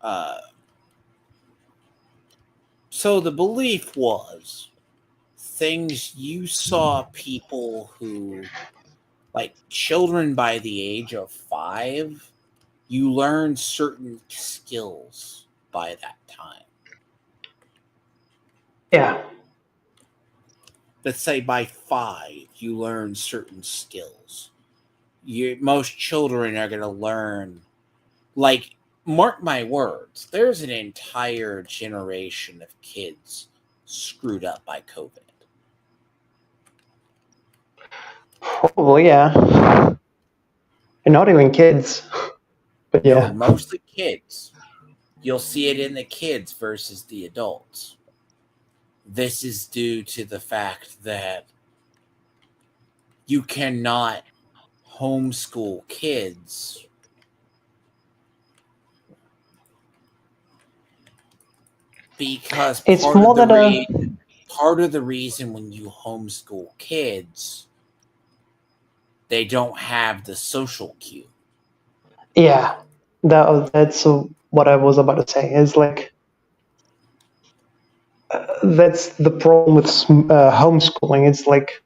uh, so the belief was things you saw people who, like children by the age of 5, you learn certain skills by that time. Yeah. Let's say by 5, you learn certain skills. Most children are going to learn, like, mark my words, there's an entire generation of kids screwed up by COVID. Probably, yeah. And not even kids. But No, yeah. mostly kids. You'll see it in the kids versus the adults. This is due to the fact that you cannot homeschool kids because It's more that part of the reason when you homeschool kids, they don't have the social cue. yeah. That's what I was about to say. It's like that's the problem with homeschooling. It's like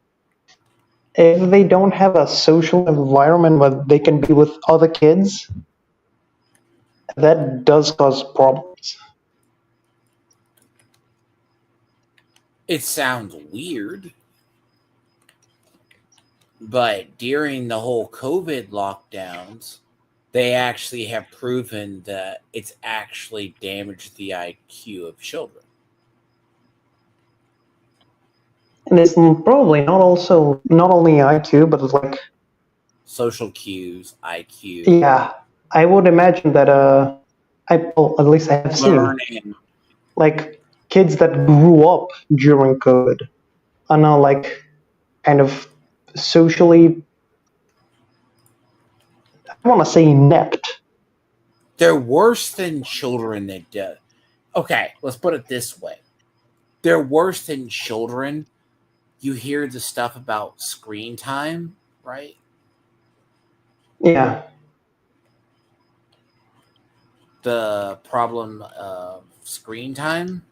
if they don't have a social environment where they can be with other kids, that does cause problems. It sounds weird, but during the whole COVID lockdowns, they actually have proven that it's actually damaged the IQ of children. And it's probably not only IQ, but it's like Social cues, IQ, yeah, I would imagine that well, at least I have seen learning. like kids that grew up during COVID are now like kind of socially, I want to say inept. They're worse than children that do. Okay, let's put it this way. They're worse than children. You hear the stuff about screen time, right? Yeah, The problem of screen time.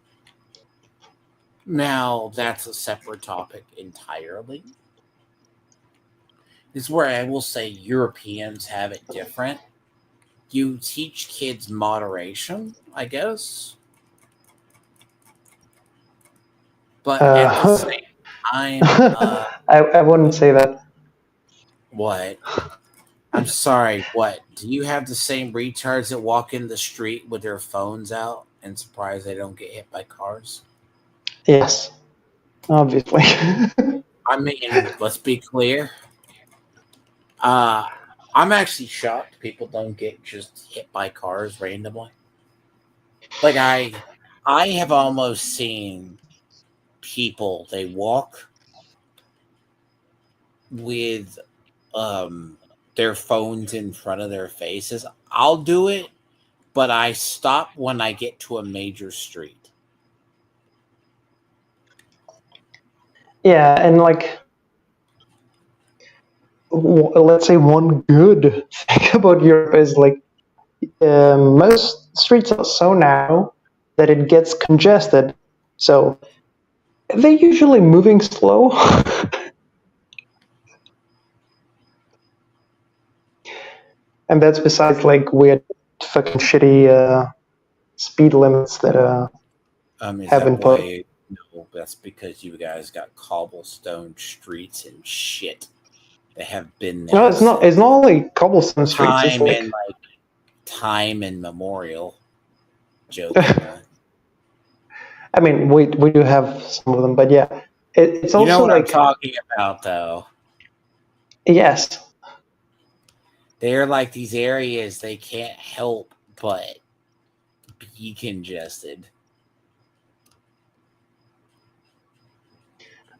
Now, that's a separate topic entirely. This is where I will say Europeans have it different. You teach kids moderation, I guess, but at the uh, same time, I wouldn't say that. what? I'm sorry, what? Do you have the same retards that walk in the street with their phones out and surprised they don't get hit by cars? Yes, obviously. I mean, let's be clear. Uh, I'm actually shocked people don't get just hit by cars randomly. Like I have almost seen people, they walk with their phones in front of their faces. I'll do it, but I stop when I get to a major street. Yeah, and like let's say one good thing about Europe is like most streets are so narrow that it gets congested. So they're usually moving slow. And that's besides like weird fucking shitty speed limits that Is have that been put. why? No, that's because you guys got cobblestone streets and shit that have been No, there it's not. It's since not only cobblestone streets. It's time and like like time immemorial. Jokingly, I mean we do have some of them, but yeah, it's you know also what I'm like talking about, though. yes, They're like these areas they can't help but be congested.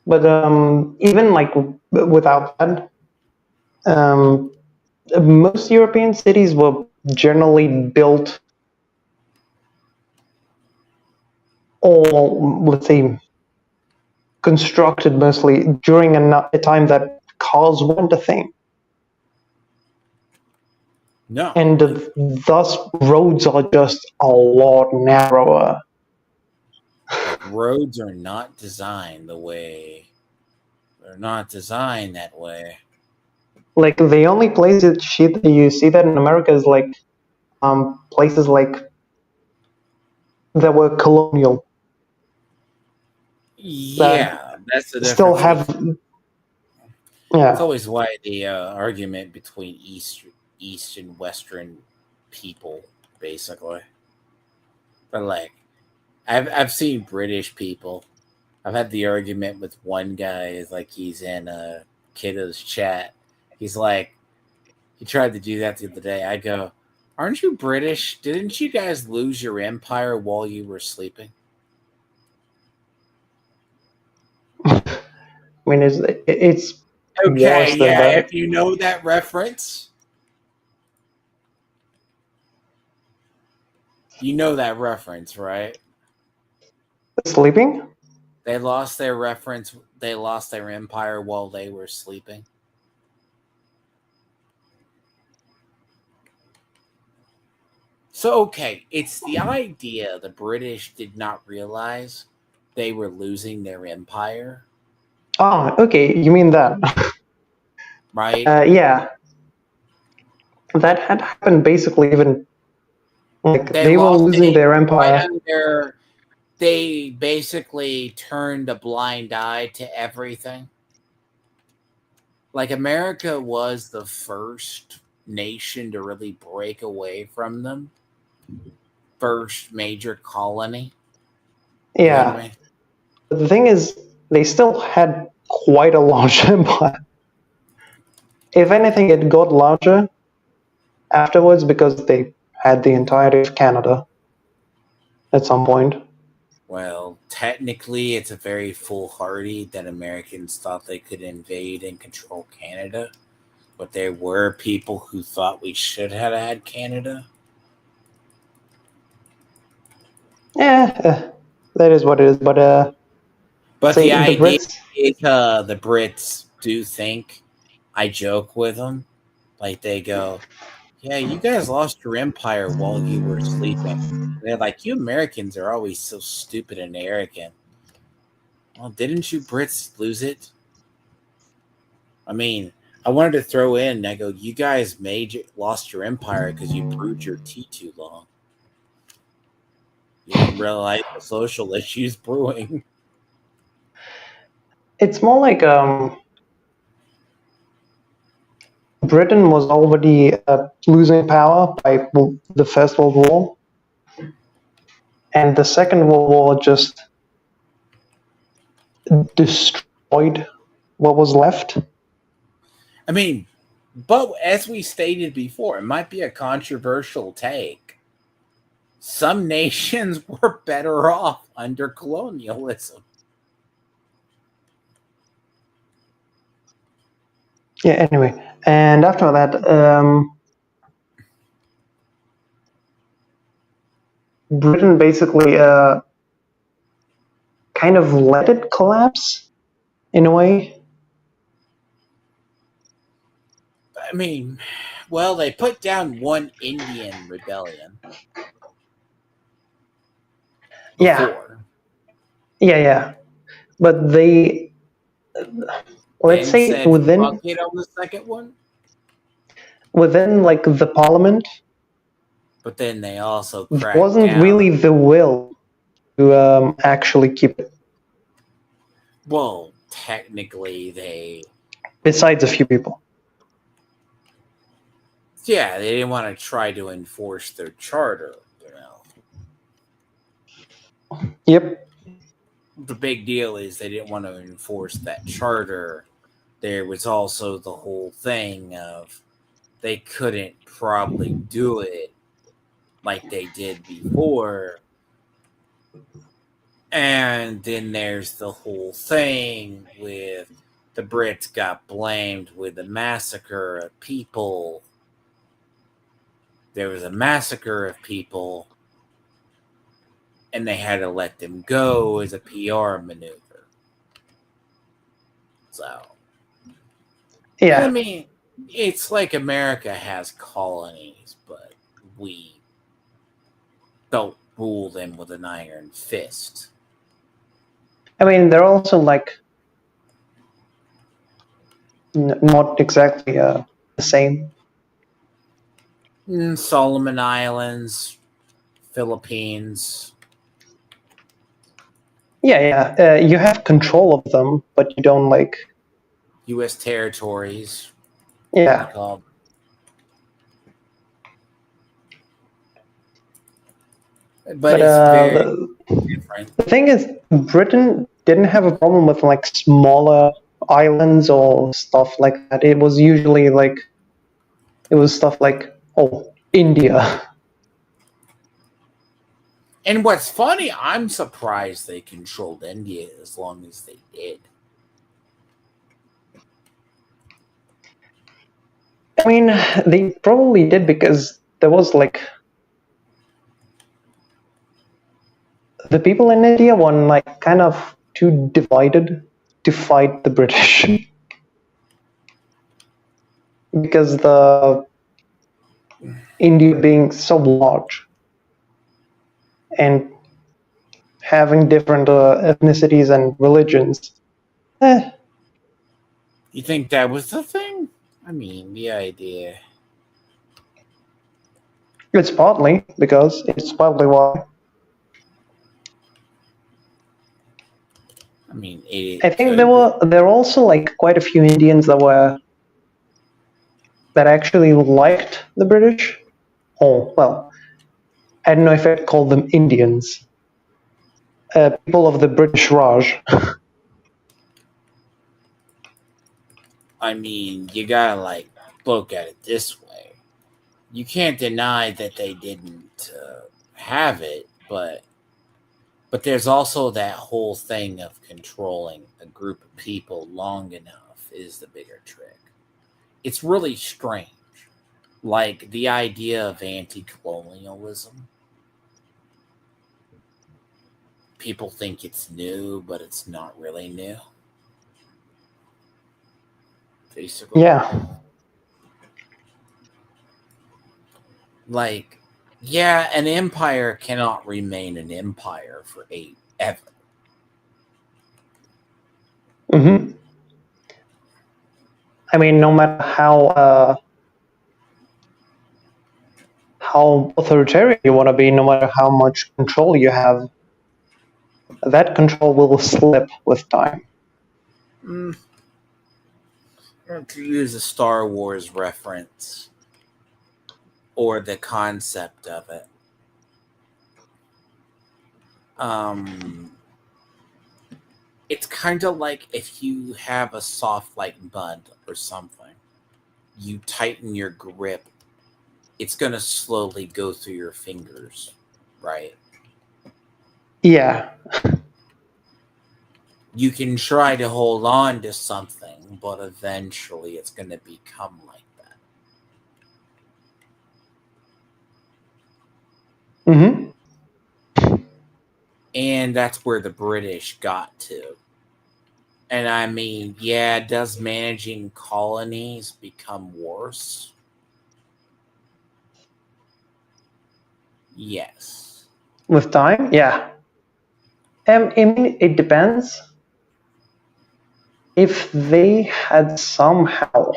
but even like without that, um, most European cities were generally built, or let's say constructed mostly during a time that cars weren't a thing, No, and thus roads are just a lot narrower. like roads are not designed the way they're not designed that way. Like the only place that you see that in America is like places like that were colonial that Yeah, that's the still difference. have, It's yeah. always why the argument between East and Western people, basically. But like, I've seen British people. I've had the argument with one guy. Is like he's in Kiddo's chat. He's like, he tried to do that the other day. I go, "Aren't you British? Didn't you guys lose your empire while you were sleeping?" I mean, it's Okay, worse than yeah. that. If you know that reference, you know that reference, right? Sleeping? They lost their reference. They lost their empire while they were sleeping. So, okay, it's the idea the British did not realize they were losing their empire, Oh, okay. You mean that? right? Yeah, that had happened basically. Even like They they were lost losing it their right empire. under. They basically turned a blind eye to everything. Like America was the first nation to really break away from them, first major colony. You know what I Yeah, mean? but the thing is, they still had quite a large empire. If anything, it got larger afterwards because they had the entirety of Canada at some point. Well, technically, it's a very foolhardy that Americans thought they could invade and control Canada, but there were people who thought we should have had Canada. Yeah, that is what it is. But But the say the idea Brits. is the Brits do think, I joke with them, like they go, "Yeah, you guys lost your empire while you were sleeping." They're like, "You Americans are always so stupid and arrogant." Well, didn't you Brits lose it? I mean, I wanted to throw in. I go, you guys lost your empire because you brewed your tea too long. You didn't realize the social issues brewing. It's more like Britain was already losing power by the First World War, and the Second World War just destroyed what was left. I mean, but as we stated before, it might be a controversial take. Some nations were better off under colonialism. Yeah. Anyway, and after that, Britain basically kind of let it collapse in a way. I mean, well, they put down one Indian rebellion Yeah, before, yeah. But they, let's then say said fuck it on the second one. within like the parliament, But then they also there cracked wasn't down. really the will to actually keep it. Well, technically, they Besides a few people. yeah, they didn't want to try to enforce their charter. You know, Yep. the big deal is they didn't want to enforce that charter. There was also the whole thing of they couldn't probably do it like they did before. And then there's the whole thing with the Brits got blamed with the massacre of people. There was a massacre of people, and they had to let them go as a PR maneuver. So, I Yeah. mean, it's like America has colonies, but we don't rule them with an iron fist. I mean, they're also like not exactly the same. Solomon Islands, Philippines. Yeah. You have control of them, but you don't like. U.S. territories, they Yeah. call. But But it's very different. the thing is, Britain didn't have a problem with like smaller islands or stuff like that. It was usually like it was stuff like, oh, India. And what's funny, I'm surprised they controlled India as long as they did. I mean, they probably did because there was like the people in India were like kind of too divided to fight the British because the India being so large and having different ethnicities and religions. Eh, You think that was the thing? I mean, the idea. it's partly why. I mean, I it think could be. there were also like quite a few Indians that actually liked the British. Oh well, I don't know if I'd call them Indians. People of the British Raj. I mean, you gotta like look at it this way. You can't deny that they didn't have it, but there's also that whole thing of controlling a group of people long enough is the bigger trick. It's really strange. Like the idea of anti-colonialism. People think it's new, but it's not really new. Basically. Yeah. Like, yeah, an empire cannot remain an empire for ever. Hmm. I mean, no matter how authoritarian you want to be, no matter how much control you have, that control will slip with time. Mm, to use a Star Wars reference or the concept of it. Um, it's kind of like if you have a soft like mud or something, you tighten your grip, it's going to slowly go through your fingers, right? Yeah. You can try to hold on to something, but eventually it's going to become like that. Hmm. And that's where the British got to. And I mean, yeah, does managing colonies become worse? Yes. With time, yeah. I mean, it depends. If they had somehow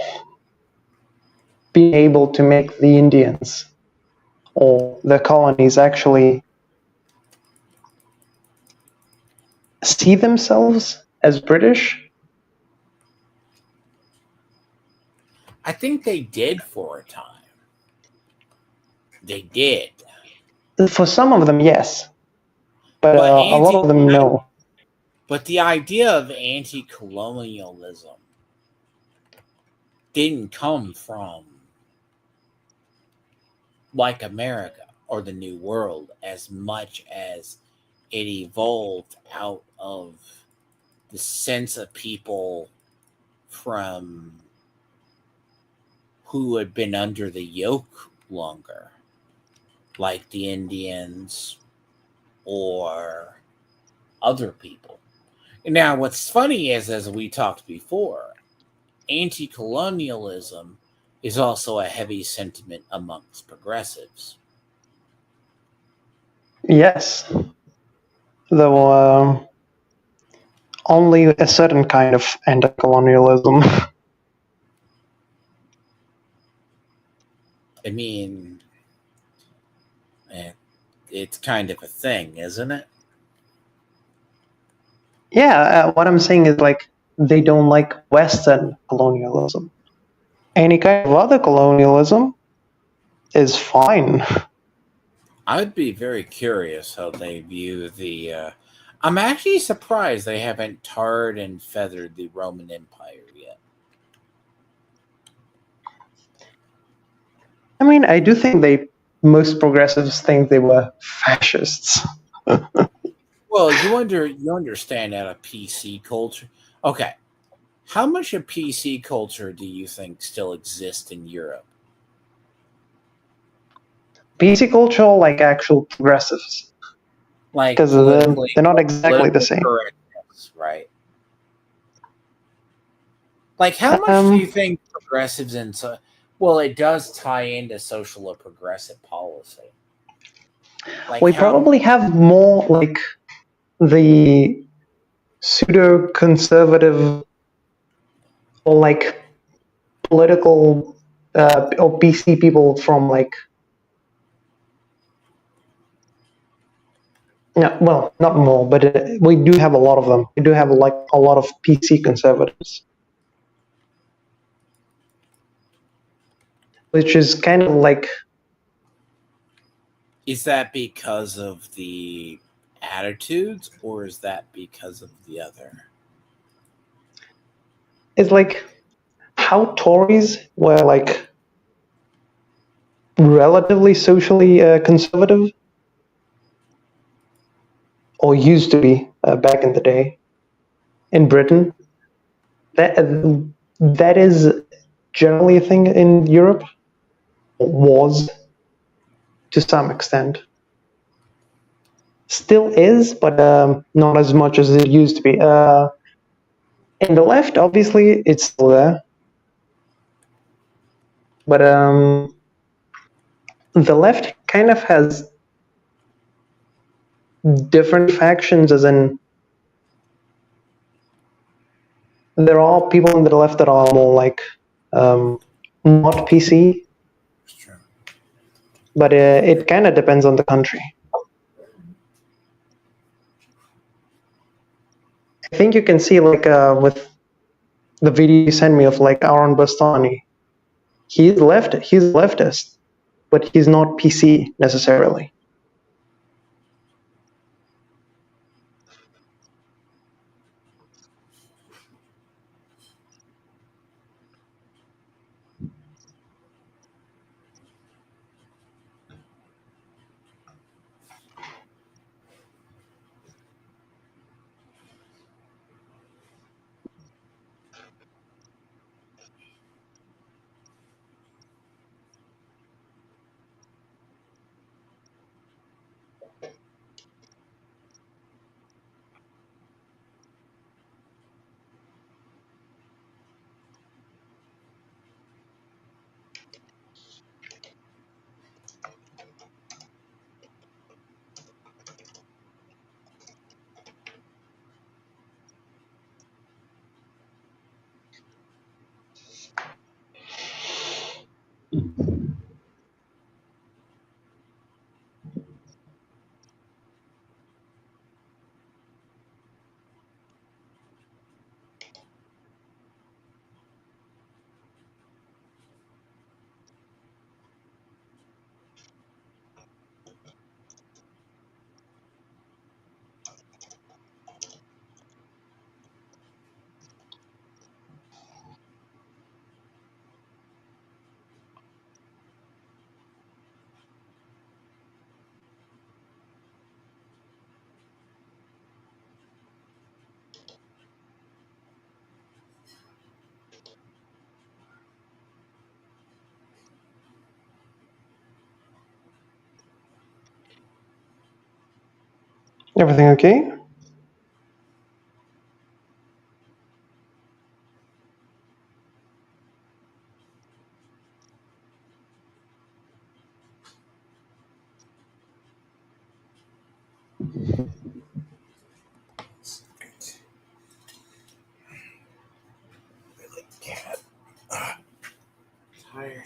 been able to make the Indians or the colonies actually see themselves as British, I think they did for a time. They did. for some of them, yes, but But a lot of them, no. the idea of anti-colonialism didn't come from like America or the New World as much as it evolved out of the sense of people from who had been under the yoke longer. like the Indians or other people. Now, what's funny is, as we talked before, anti colonialism is also a heavy sentiment amongst progressives. Yes, though only a certain kind of anti-colonialism. I mean, eh, it's kind of a thing, isn't it? Yeah, what I'm saying is like they don't like Western colonialism. Any kind of other colonialism is fine. I'd be very curious how they view the. I'm actually surprised they haven't tarred and feathered the Roman Empire yet. I mean, I do think most progressives think they were fascists. Well, you understand that a PC culture. Okay, how much of PC culture do you think still exists in Europe? PC culture, like actual progressives, Like because they're not exactly the political same. correctness, right? Like, how much do you Um, think progressives and so? Well, it does tie into social or progressive policy. Like we how? probably have more like the pseudo conservative or like political or PC people from like no, well, not more, but we do have a lot of them. We do have like a lot of PC conservatives, which is kind of like Is that because of the attitudes, or is that because of the other? it's like how Tories were like relatively socially conservative or used to be back in the day in Britain. That is generally a thing in Europe. Was to some extent. Still is, but not as much as it used to be. In the left, obviously, it's still there, but the left kind of has different factions, as in there are people on the left that are more like not PC, Sure. but it kind of depends on the country. I think you can see like with the video you sent me of like Aaron Bastani. He's leftist, but he's not PC necessarily. Everything okay? Cat. Tired.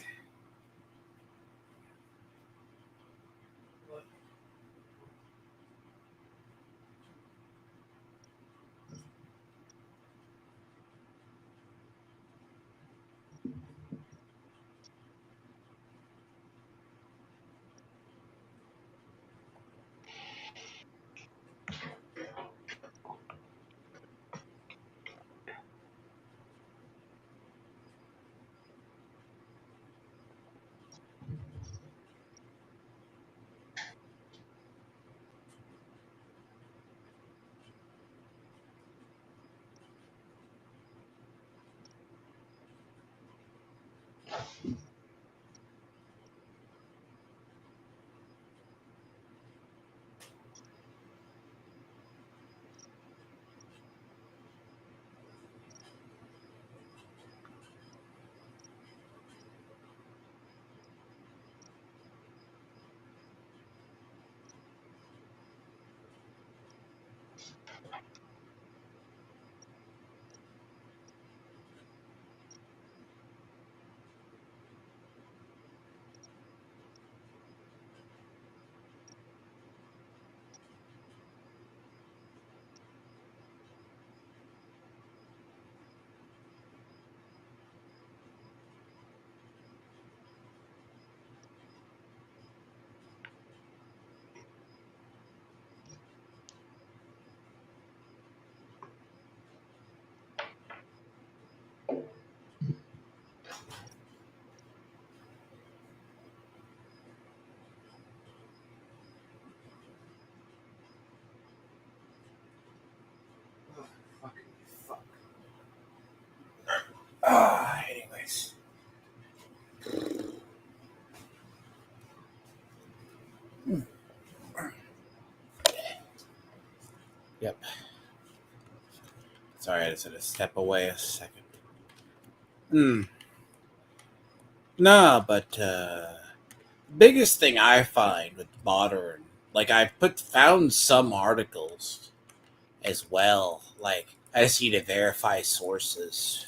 Fucking fuck. Anyways. Yep. Sorry, I just had to step away a second. No, but biggest thing I find with modern, like I found some articles as well. Like I just need to verify sources,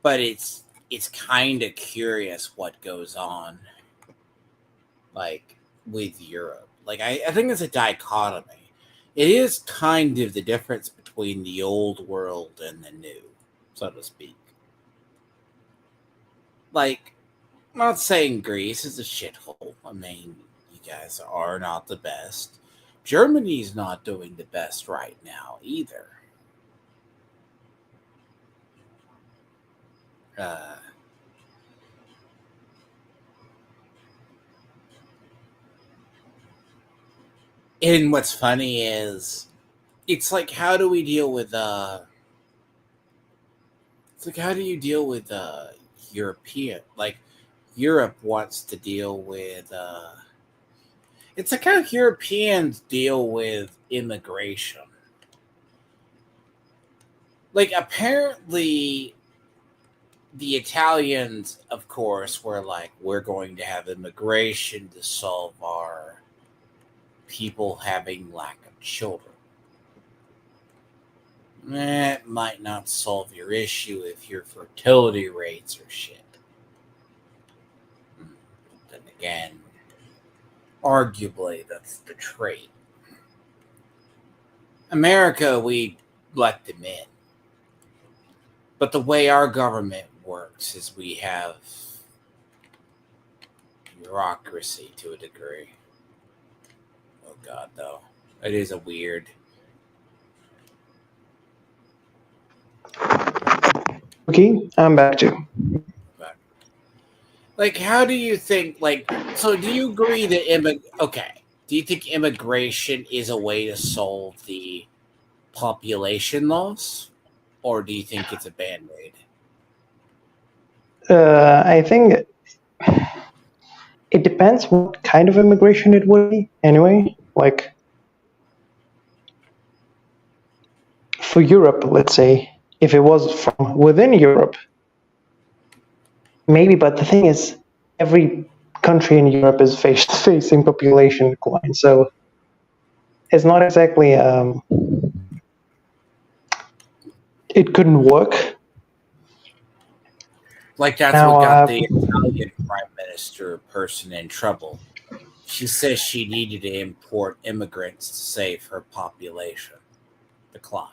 but it's kind of curious what goes on, like with Europe. Like I think it's a dichotomy. It is kind of the difference between the old world and the new, so to speak. Like, I'm not saying Greece is a shithole. I mean, you guys are not the best. Germany's not doing the best right now either. Uh, and what's funny is, it's like, how do we deal with It's like, how do you deal with European? Like, Europe wants to deal with. It's like how Europeans deal with immigration. Like, apparently, the Italians, of course, were like, we're going to have immigration to solve our people having lack of children. It might not solve your issue if your fertility rates are shit. Then again, arguably, that's the trait. America, we let them in. But the way our government works is we have bureaucracy to a degree. Oh, God, though. It is a weird. Okay, I'm back too. But, like, how do you think, like, so do you agree that, okay, do you think immigration is a way to solve the population loss? Or do you think it's a band aid? I think it depends what kind of immigration it would be. Anyway, like for Europe, let's say, if it was from within Europe, maybe. But the thing is, every country in Europe is facing population decline, so it's not exactly. It couldn't work. Like that's Now, what got the Italian prime minister person in trouble. She says she needed to import immigrants to save her population decline.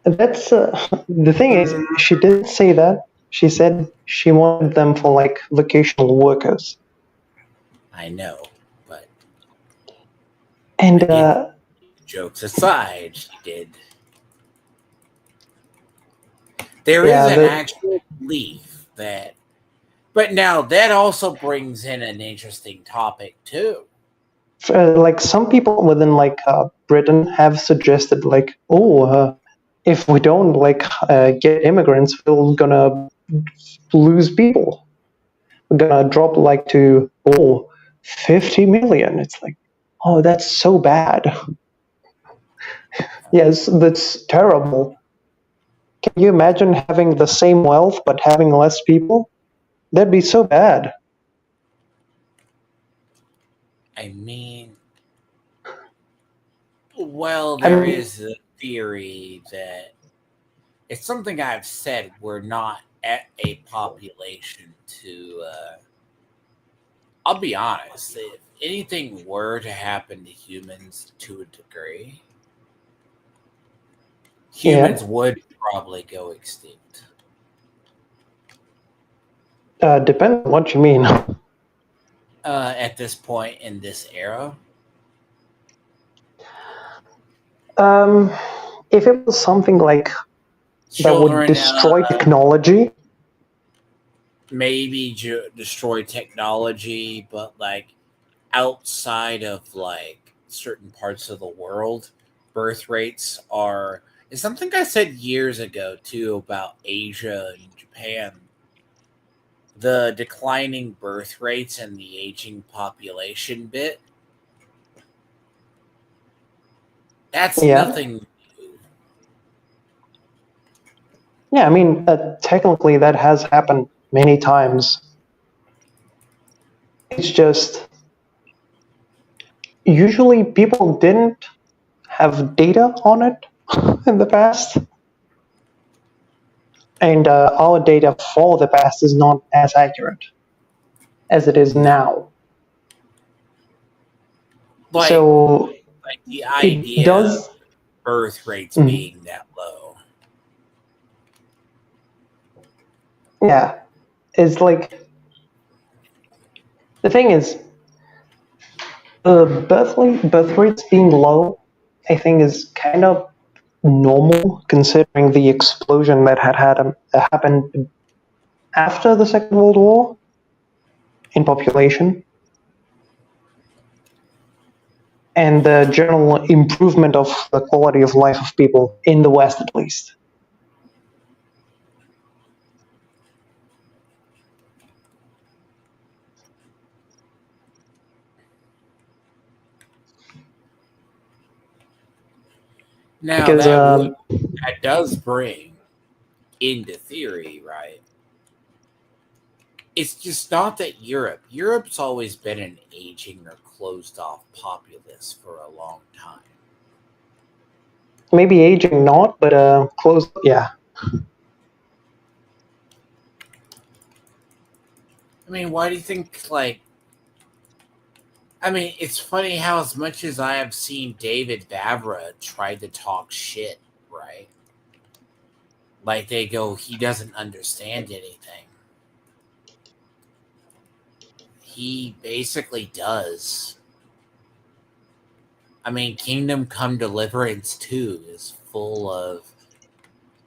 that's the thing is, she didn't say that. She said she wanted them for like vocational workers. I know, but And again, jokes aside, she did. There is yeah, an actual belief that, but now that also brings in an interesting topic too. like some people within like Britain have suggested like, oh, if we don't like get immigrants, we're gonna lose people. We're gonna drop like to 50 million. It's like, oh, that's so bad. Yes, that's terrible. Can you imagine having the same wealth but having less people? That'd be so bad. I mean, well, I there mean, is a theory that it's something I've said. We're not at a population to. I'll be honest. If anything were to happen to humans to a degree, yeah, humans would probably go extinct. depends on what you mean. At this point in this era, Um, if it was something like that would children destroy technology, maybe destroy technology, but like outside of like certain parts of the world, birth rates are. It's something I said years ago too about Asia and Japan. The declining birth rates and the aging population bit. That's yeah, nothing new. yeah. I mean, technically that has happened many times. It's just usually people didn't have data on it in the past, and our data for the past is not as accurate as it is No, now. like So like the it idea of does. birth rates Mm, being that low. yeah, it's like the thing is the birth rates being low. I think is kind of normal considering the explosion that had happened after the Second World War in population and the general improvement of the quality of life of people in the West, at least. Now Because that does bring into theory, right? It's just not that Europe's always been an aging or closed off populace for a long time. maybe aging not, but close. Yeah, I mean, why do you think like I mean, it's funny how as much as I have seen David Vavra try to talk shit, right? Like they go, he doesn't understand anything. He basically does. I mean, Kingdom Come Deliverance 2 is full of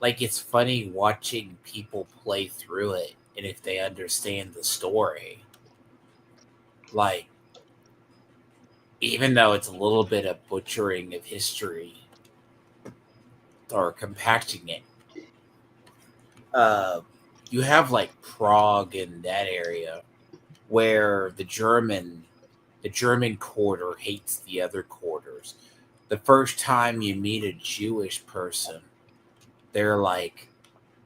like it's funny watching people play through it and if they understand the story. Like even though it's a little bit of butchering of history or compacting it, uh, you have like Prague in that area where the German quarter hates the other quarters. The first time you meet a Jewish person, they're like,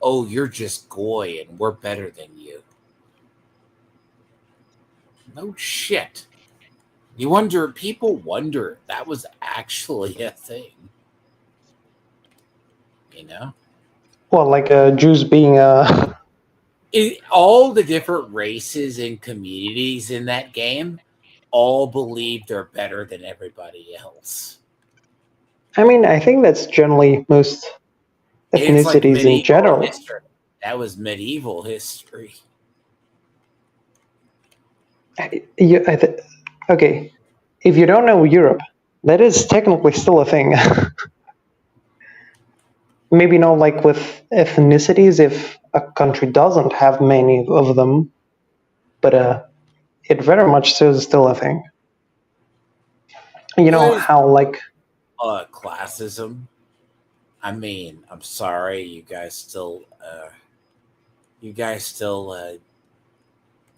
oh, you're just Goy and we're better than you. No shit. People wonder if that was actually a thing. You know? Well, like Jews being All the different races and communities in that game all believe they're better than everybody else. I mean, I think that's generally most It's like ethnicities in medieval general. history. That was medieval history. Okay, if you don't know Europe, that is technically still a thing. Maybe not like with ethnicities if a country doesn't have many of them, but it very much so is still a thing. You know There's how like classism. I mean, I'm sorry, you guys still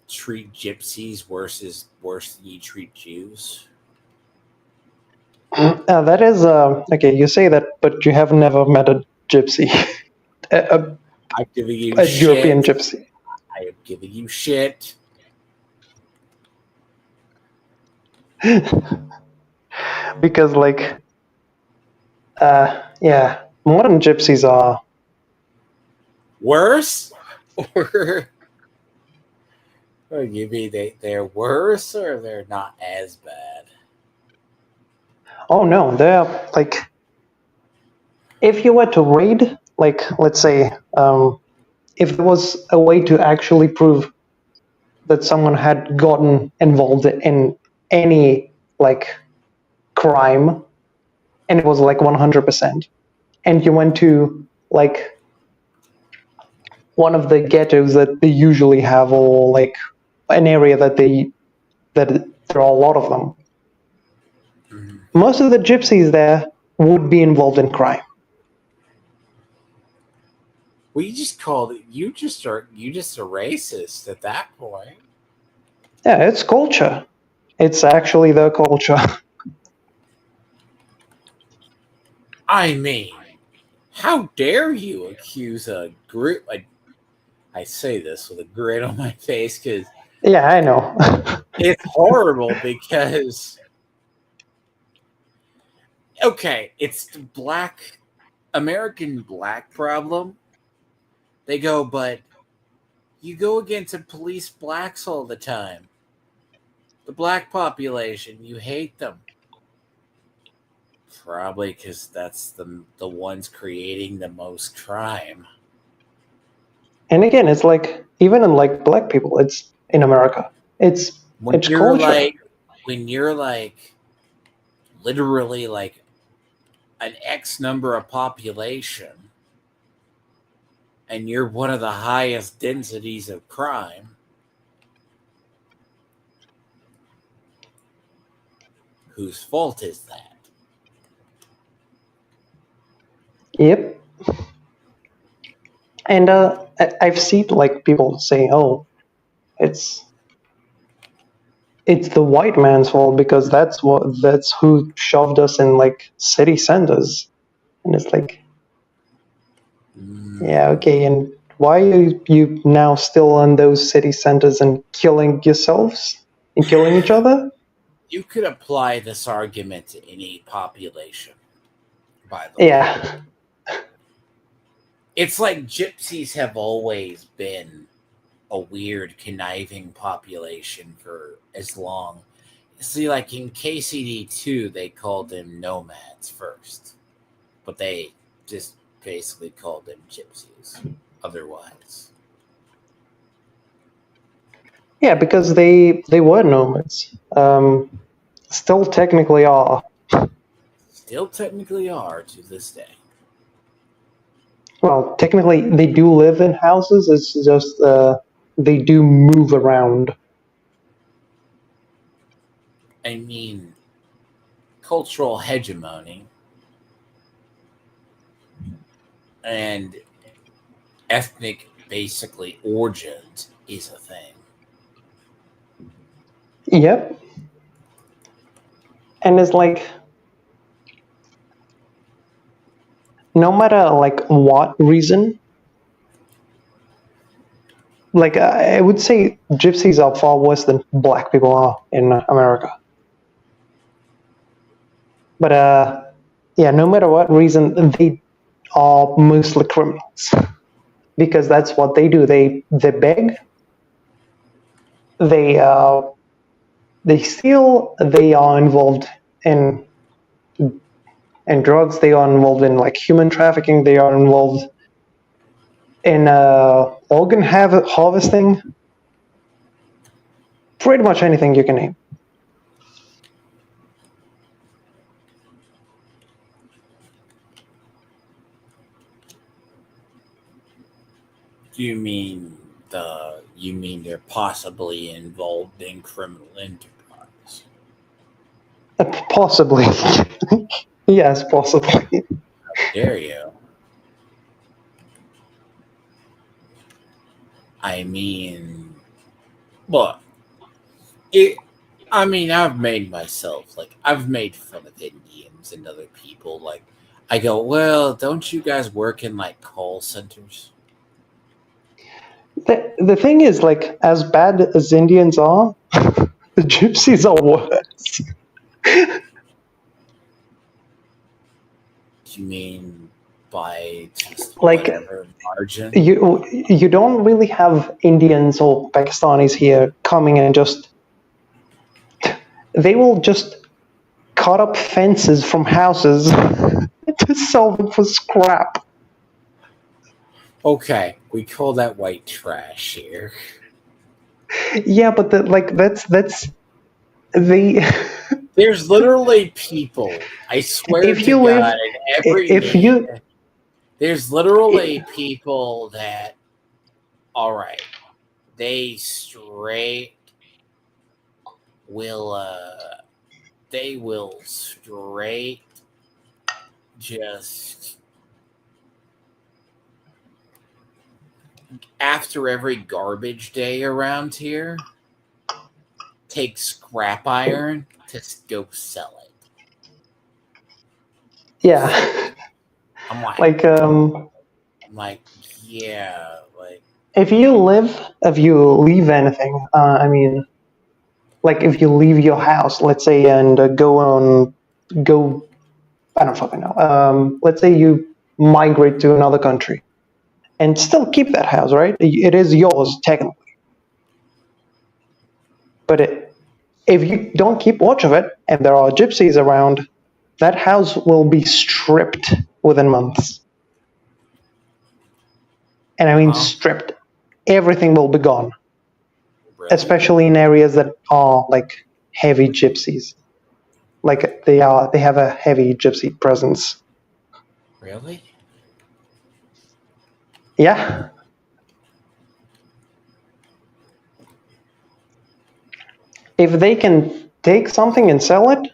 treat gypsies worse than you treat Jews. that is okay. You say that, but you have never met a gypsy, a, I'm giving you a shit. European gypsy. I am giving you shit. Because like yeah, modern gypsies are Worse? Or you mean they're worse or they're not as bad? oh no, they're like if you were to raid, like let's say if there was a way to actually prove that someone had gotten involved in any like crime and it was like 100%, and you went to like one of the ghettos that they usually have, or like an area that there are a lot of them, Mm-hmm. most of the gypsies there would be involved in crime. Well, you just called it. You just a racist at that point. Yeah, it's culture. It's actually their culture. I mean, how dare you accuse a group? I say this with a grin on my face because Yeah, I know. it's horrible. Because okay, it's the American black problem. They go, but you go against and police blacks all the time. The black population, you hate them. Probably because that's the ones creating the most crime. And again, it's like even in like black people, it's in America. It's When it's you're culture. like, when you're like, literally like an X number of population, and you're one of the highest densities of crime, whose fault is that? Yep. And I've seen like people saying, "Oh, it's it's the white man's fault because that's who shoved us in like city centers." And it's like, yeah, Mm, okay. And why are you now still in those city centers and killing yourselves and killing each other? you could apply this argument to any population, by the way. Yeah, It's like gypsies have always been a weird, conniving population for as long. See, like in KCD2, they called them nomads first, but they just basically called them gypsies otherwise. yeah, because they were nomads. Still technically are. Still technically are to this day. Well, technically they do live in houses. It's just they do move around. I mean, cultural hegemony and ethnic, basically, origins is a thing. Yep. And it's like no matter like what reason, like I would say gypsies are far worse than black people are in America. But yeah, no matter what reason, they are mostly criminals because that's what they do. They beg, they they steal, they are involved in drugs, they are involved in like human trafficking, they are involved in organ harvesting, pretty much anything you can name. You mean they're possibly involved in criminal enterprise? Possibly. Yes, possibly. Dare you? I mean, look, I've made myself I've made fun of Indians and other people. Like, I go, well, don't you guys work in like call centers? The thing is, like, as bad as Indians are, the gypsies are worse. Do you mean by just Like, whatever margin? you don't really have Indians or Pakistanis here coming and just they will just cut up fences from houses to sell them for scrap. Okay, we call that white trash here. Yeah, but that's the There's literally people, I swear if to you live God, in every if you there's literally people that, all right, they straight will, they will straight just after every garbage day around here, take scrap iron to go sell it. yeah, I'm like, like yeah, like if you leave anything, I mean, like if you leave your house, let's say, and go, I don't fucking know. Let's say you migrate to another country and still keep that house, right? It is yours technically, but if you don't keep watch of it and there are gypsies around, that house will be stripped within months. And I mean huh? stripped. Everything will be gone, Really? especially in areas that are like heavy gypsies. Like they have a heavy gypsy presence. Really? Yeah. If they can take something and sell it,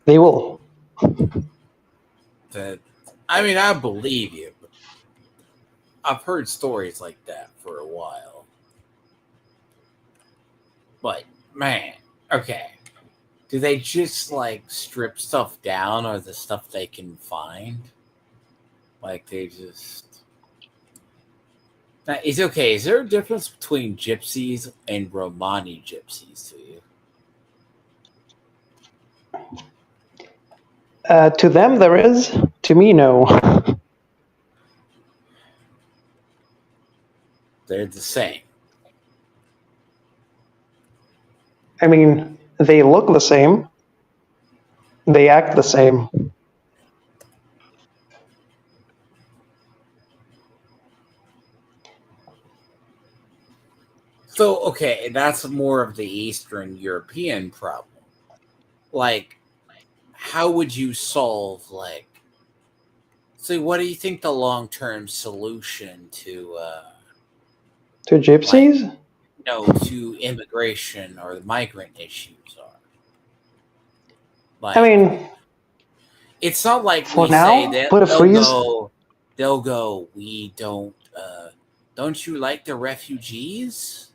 they will. That I believe you. But I've heard stories like that for a while. But man, okay. Do they just like strip stuff down or the stuff they can find? Like they just now, is okay. Is there a difference between gypsies and Romani gypsies to you? To them, there is. To me, no. They're the same. I mean, they look the same. They act the same. So okay, that's more of the Eastern European problem. Like, how would you solve like? So, what do you think the long-term solution to To like gypsies? to immigration or the migrant issues are? I Like, mean, it's not like for we say now, that put a freeze. they'll go, we don't you like the refugees?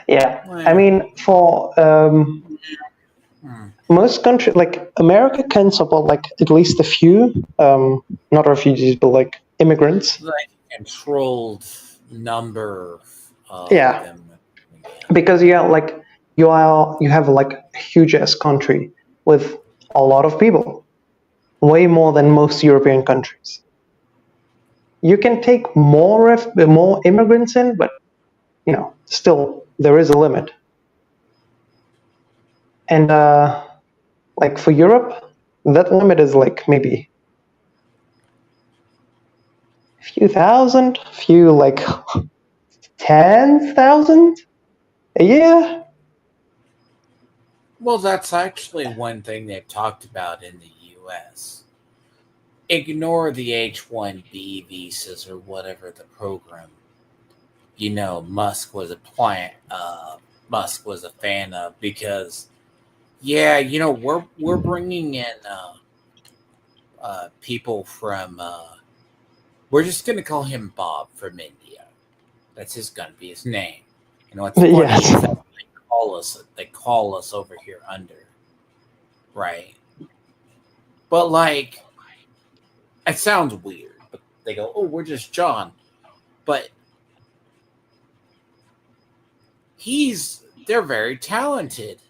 Yeah. I Well, mean, for hmm. most countries, like America, can support like at least a few, not refugees, but like immigrants. Like controlled number of Yeah, them. Yeah. because like you have like a huge ass country with a lot of people, way more than most European countries. You can take more immigrants in, but still there is a limit. And like for Europe, that limit is like maybe a few thousand, few like 10,000 a year. Well, that's actually one thing they've talked about in the U.S. Ignore the H-1B visas or whatever the program. Musk was Musk was a fan of because yeah, we're bringing in people from we're just gonna call him Bob from India. That's just gonna be his name. What's funny Yes. is that they call us over here under, right? But like it sounds weird, but they go, "Oh, we're just John," but they're very talented.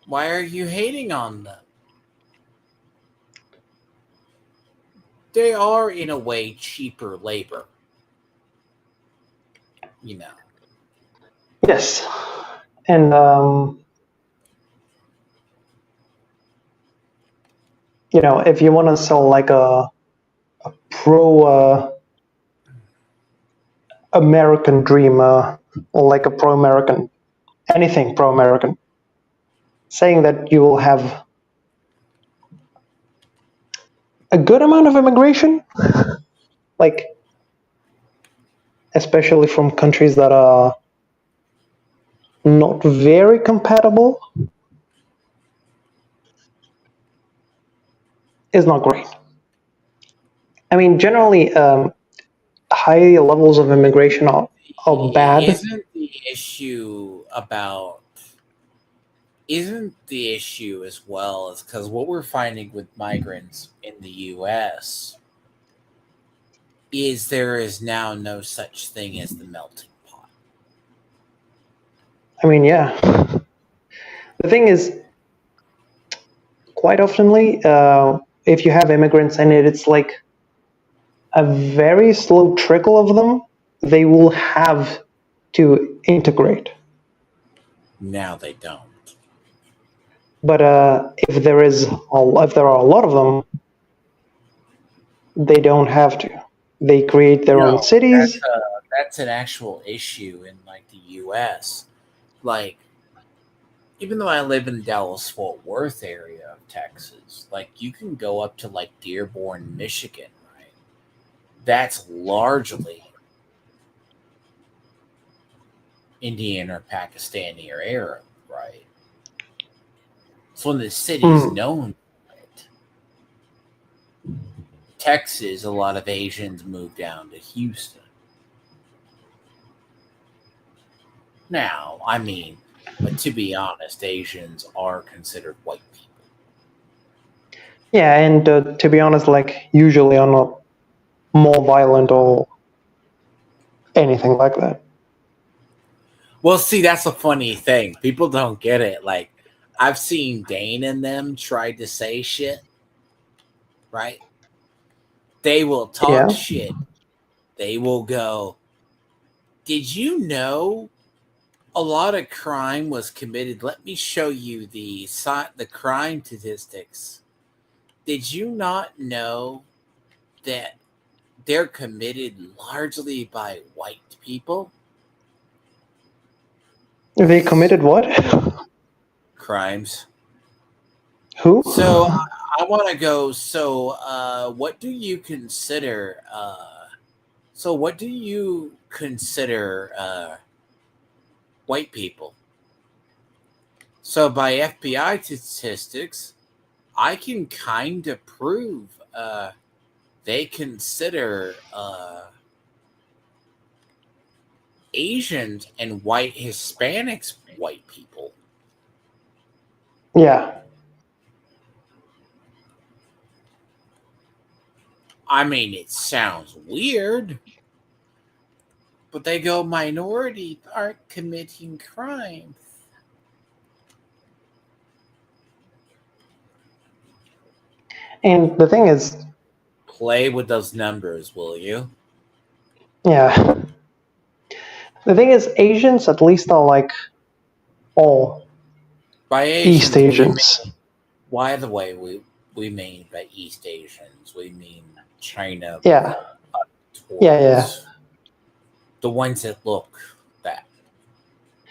Why are you hating on them? They are in a way cheaper labor, you know. Yes. And if you want to sell like a pro American dream, or like a pro American, anything pro American, saying that you will have a good amount of immigration, like especially from countries that are not very compatible, is not great. I mean, generally, high levels of immigration are bad. Isn't the issue about isn't the issue as well as because what we're finding with migrants in the U.S. is there is now no such thing as the melting pot. I mean, yeah. The thing is, quite oftenly, if you have immigrants in it, it's like a very slow trickle of them. They will have to integrate. Now they don't. But if there are a lot of them, they don't have to. They create their own No, cities. that's an actual issue in like the U.S. Like even though I live in the Dallas Fort Worth area of Texas, like you can go up to like Dearborn, Michigan, right? That's largely Indian or Pakistani or Arab, right? It's one of the cities Mm, known for it. Texas, a lot of Asians moved down to Houston. Now, I mean, but to be honest, Asians are considered white people. yeah, and to be honest, like usually are not more violent or anything like that. Well, see, that's a funny thing. People don't get it. Like, I've seen Dane and them try to say shit, right? They will talk Yeah. shit. They will go, did you know a lot of crime was committed? Let me show you the crime statistics. Did you not know that they're committed largely by white people? They committed what? Crimes. Who? So I want to go. So, what do you consider? What do you consider white people? So, by FBI statistics, I can kind of prove they consider Asians and white Hispanics white people. Yeah. I mean, it sounds weird, but they go minorities aren't committing crimes. And the thing is, Play with those numbers, will you? yeah, the thing is, Asians at least are like all By East Asians, we Asians. mean, by the way, we mean by East Asians, we mean China Yeah, yeah. towards the ones that look that.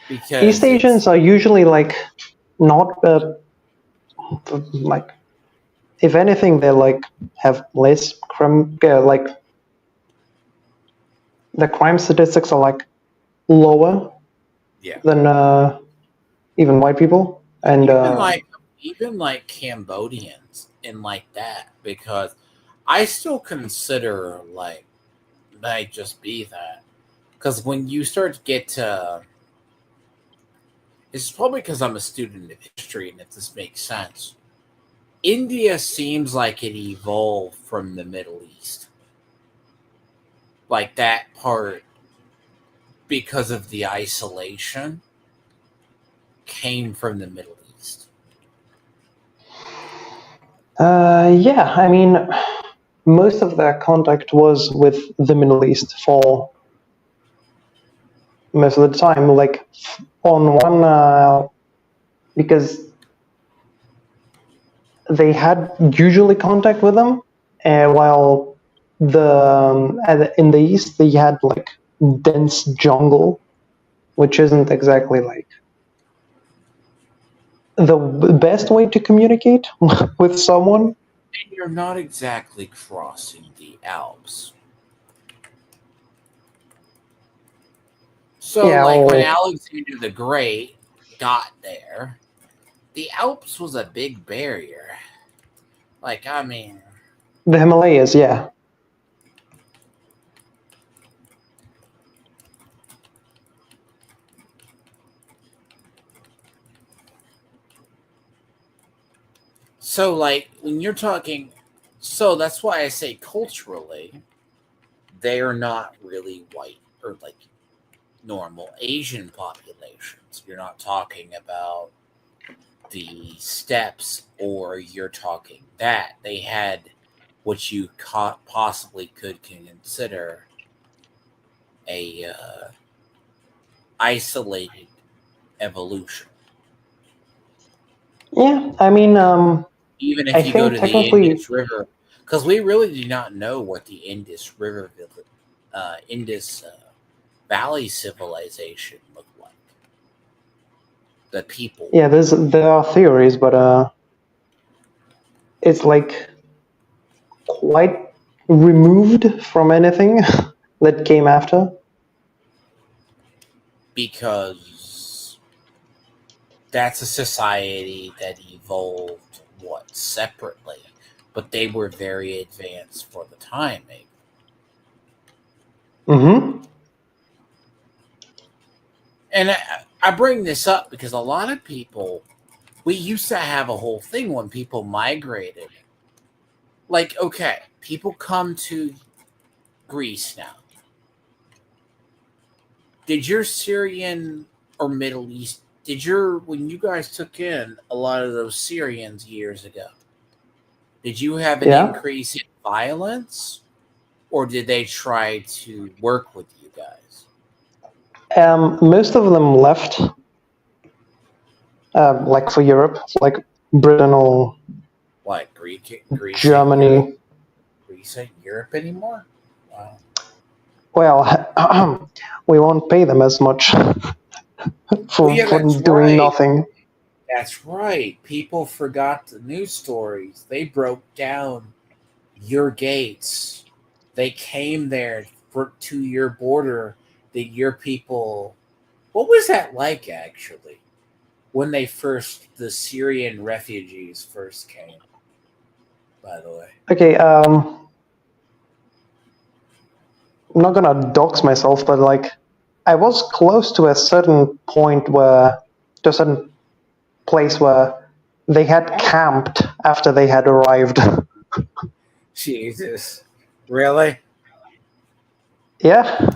East Because Asians it's, are usually like not like, if anything, they like have less crime. Like the crime statistics are like lower yeah. than even white people, and Even like even like Cambodians and like that, because I still consider like might just be that. Because when you start to get to, it's probably because I'm a student of history, and if this makes sense, India seems like it evolved from the Middle East. Like that part, because of the isolation, came from the Middle East. yeah, I mean, most of their contact was with the Middle East for most of the time. Like on one, because they had usually contact with them, while in the East they had like dense jungle, which isn't exactly like the best way to communicate with someone. And you're not exactly crossing the Alps. So, Yeah, like when or Alexander the Great got there, the Alps was a big barrier. Like, I mean, the Himalayas. Yeah, so like when you're talking, so that's why I say culturally, they are not really white or like normal Asian populations. You're not talking about the steppes, or you're talking that they had what you possibly could consider a isolated evolution. yeah. I mean, Even I if you go think to the technically, Indus River, because we really do not know what the Indus Valley civilization looked like. The people. yeah. There are theories, but it's like quite removed from anything that came after. Because that's a society that evolved what separately, but they were very advanced for the time. Maybe. Mm-hmm. And I bring this up because a lot of people, we used to have a whole thing when people migrated. Like, okay, people come to Greece now. Did your Syrian or Middle East, when you guys took in a lot of those Syrians years ago, did you have an Yeah. increase in violence, or did they try to work with you guys? Most of them left, like for Europe, like Britain or What, Greece ain't Europe? Germany. Greece ain't Europe anymore? Wow. Well, we won't pay them as much Oh for yeah, that's doing right. nothing. That's right. People forgot the news stories. They broke down your gates. They came there to your border. That your people. What was that like actually? When the Syrian refugees first came. By the way, Okay, I'm not gonna dox myself, but like I was close to a certain point where, to a certain place where they had camped after they had arrived. Jesus. Really? Yeah,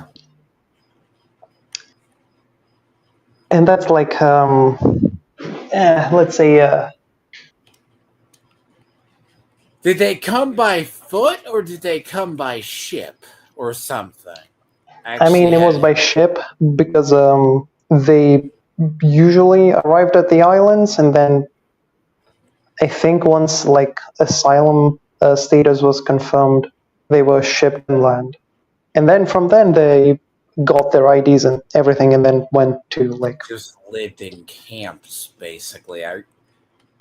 and that's like let's say Did they come by foot or did they come by ship or something? I mean, Actually, it was by ship because they usually arrived at the islands, and then I think once like asylum status was confirmed, they were shipped inland, and then from then they got their IDs and everything, and then went to like just lived in camps, basically.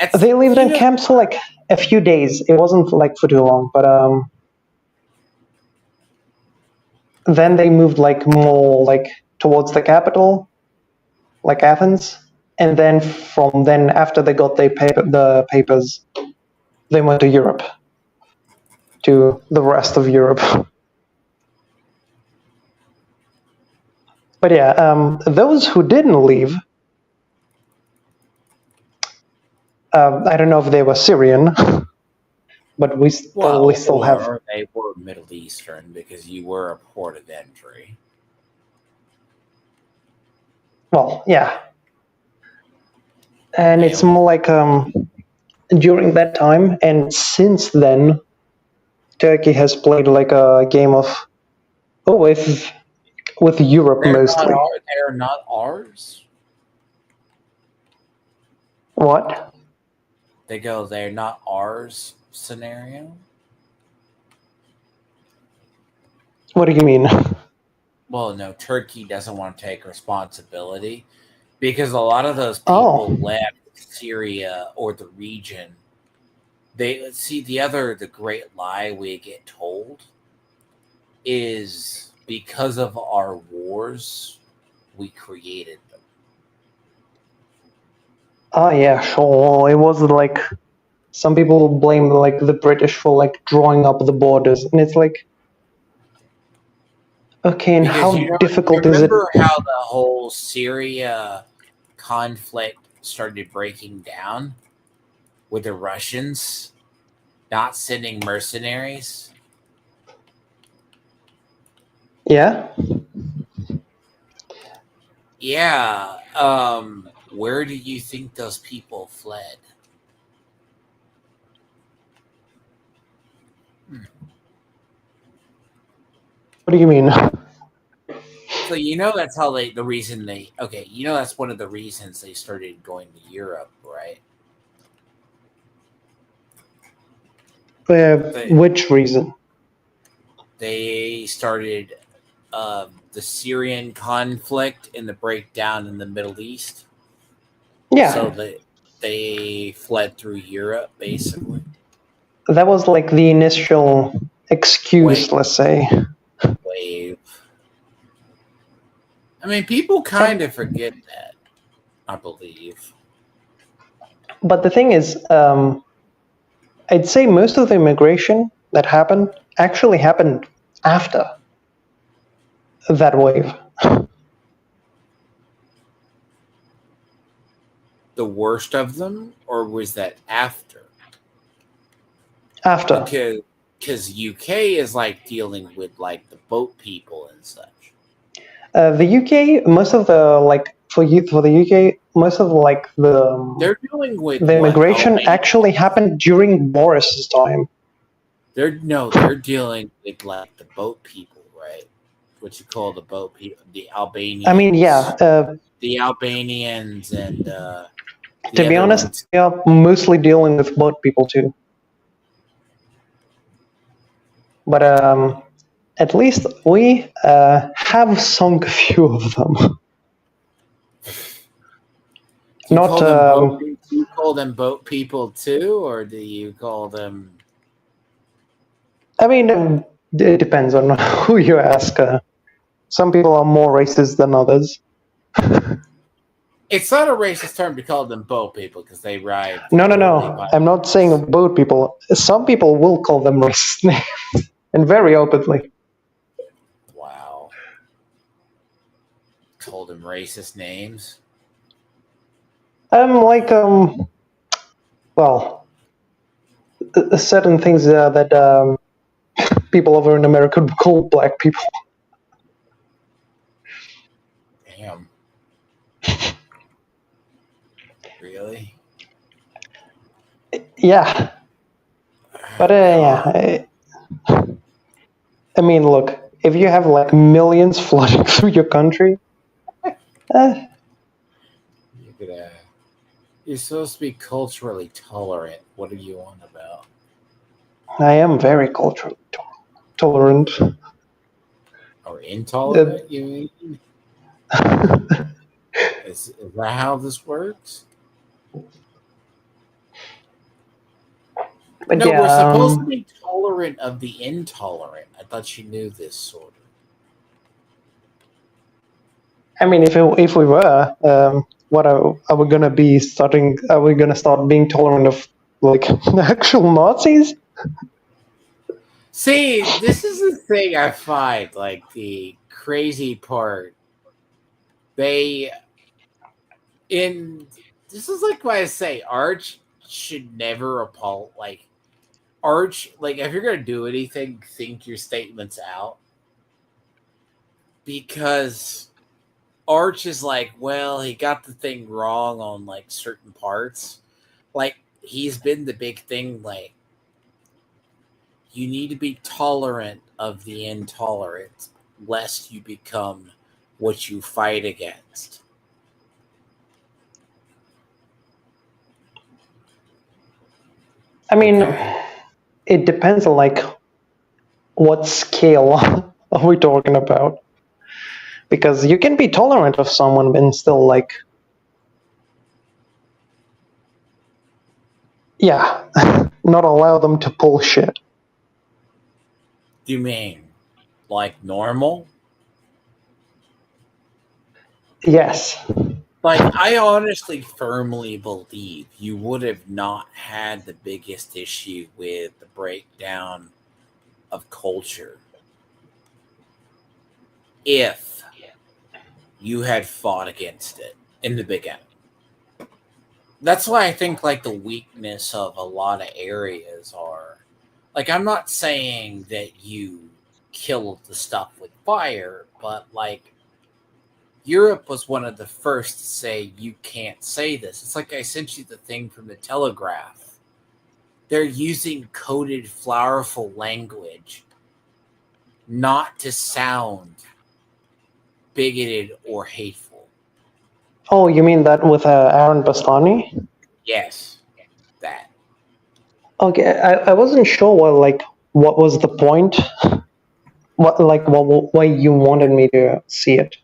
It's, they lived you in know, camps for like a few days. It wasn't like for too long, but then they moved like more like towards the capital, like Athens, and then from then after they got the papers, they went to Europe, to the rest of Europe. But yeah, those who didn't leave, I don't know if they were Syrian, but we probably well, still have. or they were Middle Eastern because you were a port of entry. Well, yeah, and it's Male. more like during that time, and since then, Turkey has played like a game of with Europe mostly. They're not ours. What? They go, they're not ours scenario. What do you mean? Well, no, Turkey doesn't want to take responsibility because a lot of those Oh, people left Syria or the region. They see the great lie we get told is because of our wars, we created them. oh yeah, sure. It was like some people blame like the British for like drawing up the borders, and it's like, okay, and Because how difficult is it? remember how the whole Syria conflict started breaking down with the Russians not sending mercenaries? Yeah, Yeah. Where do you think those people fled? what do you mean? So that's how the reason they okay, that's one of the reasons they started going to Europe, right? They Which reason? they started the Syrian conflict and the breakdown in the Middle East. So Yeah, they fled through Europe basically. that was like the initial excuse, Wave let's say. wave. I mean, people kind Um, of forget that, I believe. but the thing is, I'd say most of the immigration that happened actually happened after that wave. The worst of them, or was that after? After Because UK is like dealing with like the boat people and such. the UK, most of the like for the UK, most of like They're dealing with the what immigration Albania. actually happened during Boris's time. They're dealing with like the boat people, right? What you call the boat people, I mean, yeah. The Albanians, and To the be other honest, ones. we are mostly dealing with boat people too. But at least we have sunk a few of them. Do you Not, call them boat? Do you call them boat people too, or do you call them? I mean, it depends on who you ask. Some people are more racist than others. It's not a racist term to call them boat people because they ride No, no, literally no. by I'm not saying boat people. Some people will call them racist names, and very openly. wow, called them racist names. Like well, certain things that people over in America would call black people. Damn. Really? Yeah, but Oh, God. yeah, I mean, look, if you have like millions flooding through your country, eh, You're gonna. You're supposed to be culturally tolerant. What are you on about? I am very culturally tolerant. Or Uh, intolerant? You mean? Is that how this works? but No, yeah, we're supposed to be tolerant of the intolerant. I thought you knew this sort of. I mean, if we were, what are we gonna be starting? Are we gonna start being tolerant of like actual Nazis? See, this is the thing I find like the crazy part. They in this is like why I say Arch should never like Arch, like if you're gonna do anything, think your statements out because Arch is like, well, he got the thing wrong on like certain parts. Like he's been the big thing. Like you need to be tolerant of the intolerant, lest you become what you fight against. I mean, Okay. it depends on like what scale are we talking about? Because you can be tolerant of someone and still like, yeah, not allow them to pull shit. Do you mean like normal? Yes. Like I honestly firmly believe you would have not had the biggest issue with the breakdown of culture if you had fought against it in the beginning. That's why I think like the weakness of a lot of areas are like I'm not saying that you kill the stuff with fire, but like Europe was one of the first to say you can't say this. It's like I sent you the thing from the Telegraph. They're using coded flowerful language not to sound bigoted or hateful. Oh, you mean that with Aaron Bastani? Yes, that. Okay, I wasn't sure what was the point, what why you wanted me to see it.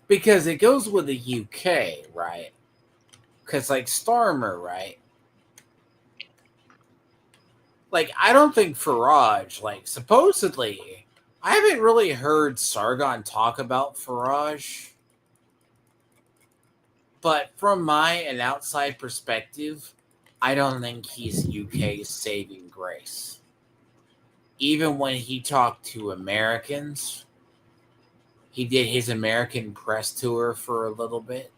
Because it goes with the UK, right? Because like Starmer, right? Like I don't think Farage, like supposedly, I haven't really heard Sargon talk about Farage, but from an outside perspective, I don't think he's UK's saving grace. Even when he talked to Americans, he did his American press tour for a little bit.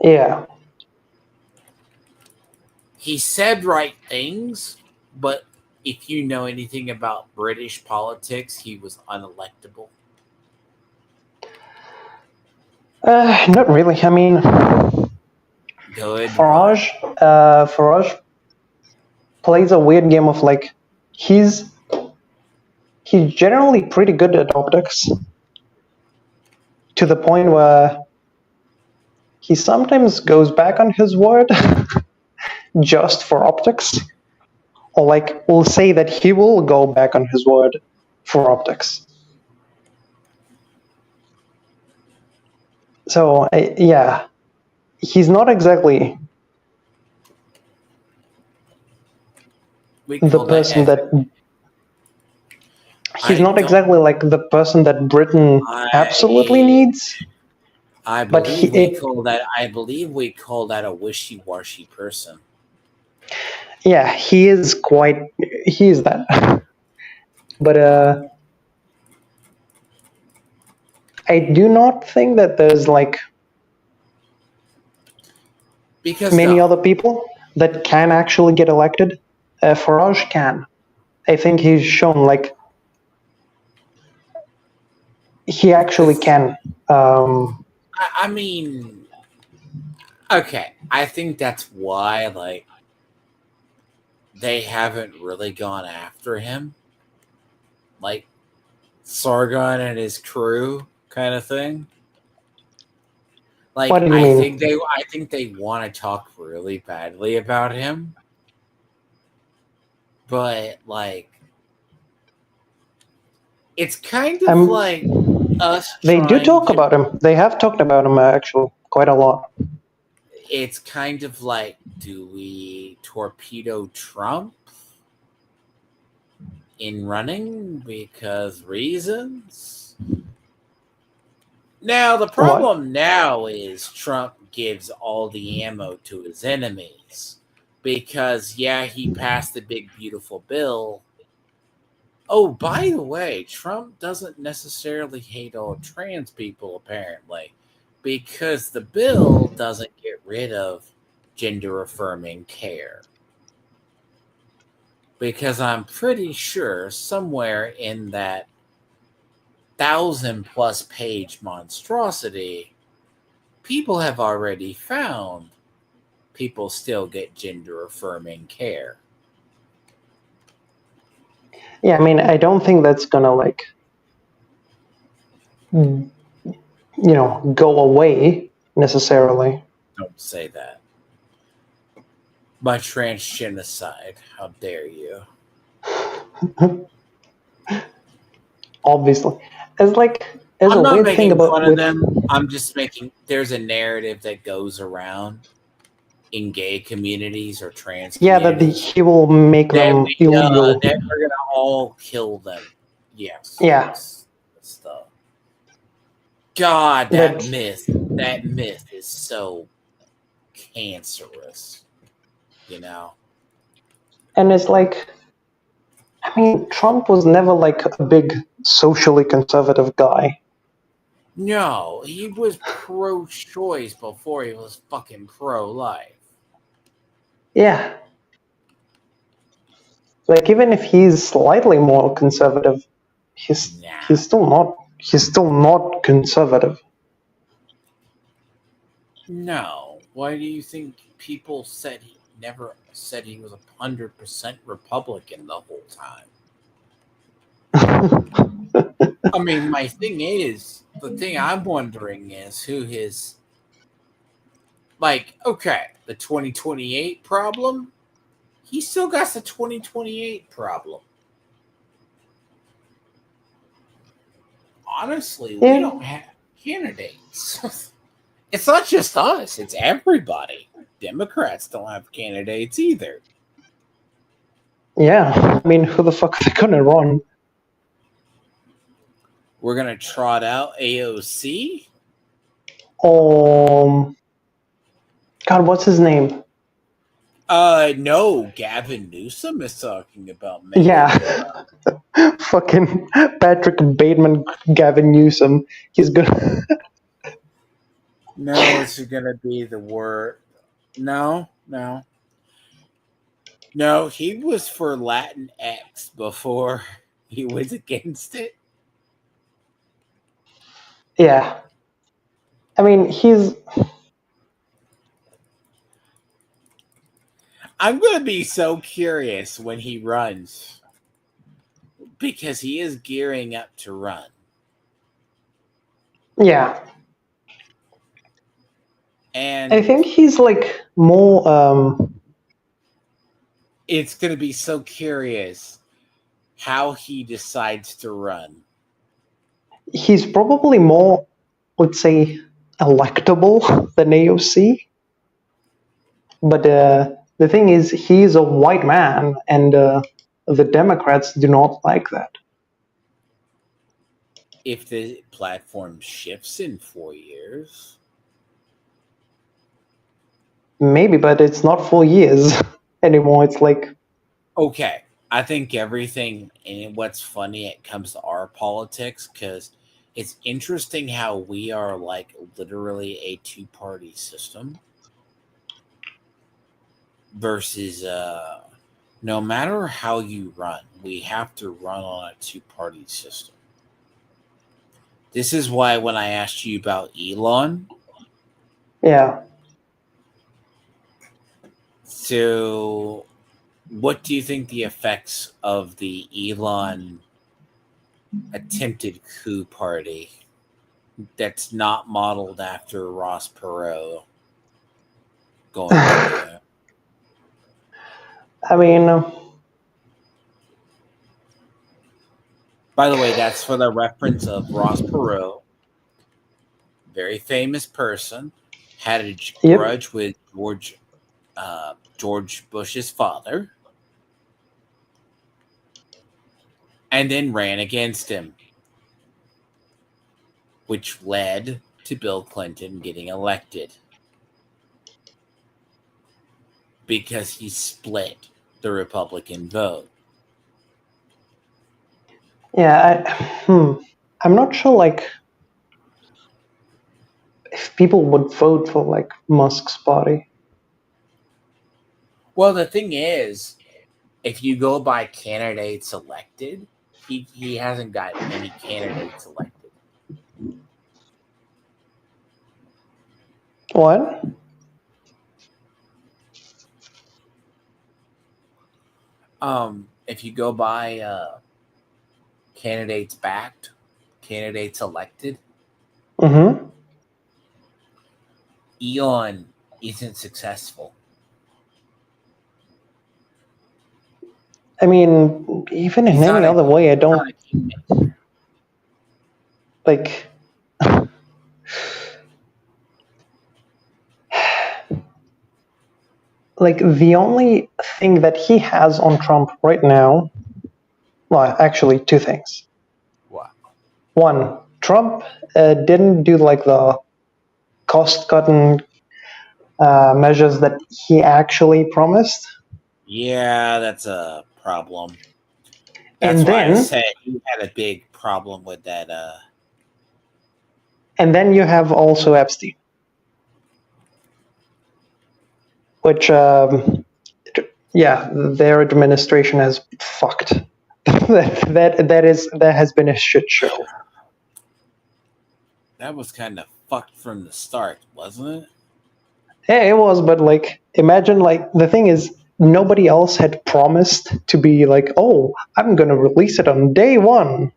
Yeah. He said right things, but if you know anything about British politics, he was unelectable. Not really. I mean, Good. Why? Farage plays a weird game of like he's he's generally pretty good at optics to the point where he sometimes goes back on his word just for optics, or like will say that he will go back on his word for optics. So yeah, he's not exactly We the call that person ethic. that he's I not don't. exactly like the person that Britain absolutely I needs. I But believe we call that. I believe we call that a wishy-washy person. yeah, he is that. But I do not think that there's like Because many no, other people that can actually get elected. Farage can. I think he's shown like he actually it's, can. I mean, okay, I think that's why like they haven't really gone after him, like Sargon and his crew kind of thing. What Like do you mean? I think they want to talk really badly about him, but like it's kind of Um, like us they do trying talk to. about him. They have talked about him actually quite a lot. It's kind of like, do we torpedo Trump in running because reasons? Now, the What? problem now is Trump gives all the ammo to his enemies because, yeah, he passed the big, beautiful bill. Oh, by the way, Trump doesn't necessarily hate all trans people, apparently, because the bill doesn't get rid of gender affirming care. Because I'm pretty sure somewhere in that 1,000+ page monstrosity, people have already found people still get gender affirming care. Yeah, I mean, I don't think that's gonna like go away necessarily. Don't say that. My transgenocide, how dare you? Obviously, as like as a I'm not weird thing making about fun of with them. I'm just making, there's a narrative that goes around in gay communities or trans yeah that communities he will make that them illegal. we're gonna all kill them. Yes, Yeah, that's the God. that That myth is so cancerous. You know. and it's like I mean, Trump was never like a big socially conservative guy. No, he was pro-choice before he was fucking pro-life. Yeah, like even if he's slightly more conservative, Nah, he's still not conservative. no. Why do you think people said he never said he was 100% Republican the whole time? I mean, my thing is, the thing I'm wondering is who his, like, okay, the 2028 problem, he still got the 2028 problem. Honestly, we Yeah, don't have candidates. It's not just us, it's everybody. Democrats don't have candidates either. yeah. I mean, who the fuck are they gonna run? We're going to trot out AOC. Um, God, what's his name? No, Gavin Newsom is talking about making Yeah, fucking Patrick Bateman, Gavin Newsom. He's gonna. No, it's going to be the word. No, no. No, he was for Latinx before he was against it. Yeah, I mean, he's I'm going to be so curious when he runs because he is gearing up to run. yeah. I And think he's like more. it's going to be so curious how he decides to run. He's probably more, let's say, electable than AOC. But the thing is, he's a white man, and the Democrats do not like that. If the platform shifts in 4 years, Maybe, but it's not 4 years anymore. It's like, okay. I think everything, and what's funny, it comes to our politics because it's interesting how we are like literally a two-party system. versus no matter how you run, we have to run on a two-party system. This is why when I asked you about Elon, Yeah. so what do you think the effects of the Elon attempted coup party that's not modeled after Ross Perot going to do? I mean, By the way, that's for the reference of Ross Perot, very famous person, had a yep. grudge with George Bush's father, and then ran against him, which led to Bill Clinton getting elected because he split the Republican vote. Yeah. I'm not sure, like, if people would vote for like Musk's party. Well, the thing is, if you go by candidates elected, he hasn't got any candidates elected. What? If you go by candidates backed, candidates elected, Mm-hmm. Elon isn't successful. I mean, even in He's any not a other way, I he's don't not a kingmaker. like. Like, the only thing that he has on Trump right now, well, actually, two things. What? One, Trump didn't do like the cost-cutting measures that he actually promised, Yeah, that's a problem. That's and why I then said he had a big problem with that. you have also Epstein, which yeah, their administration has fucked. That has been a shit show. That was kind of fucked from the start, wasn't it? Yeah, it was, but like, imagine, like, the thing is, nobody else had promised to be like, oh, I'm gonna release it on day one,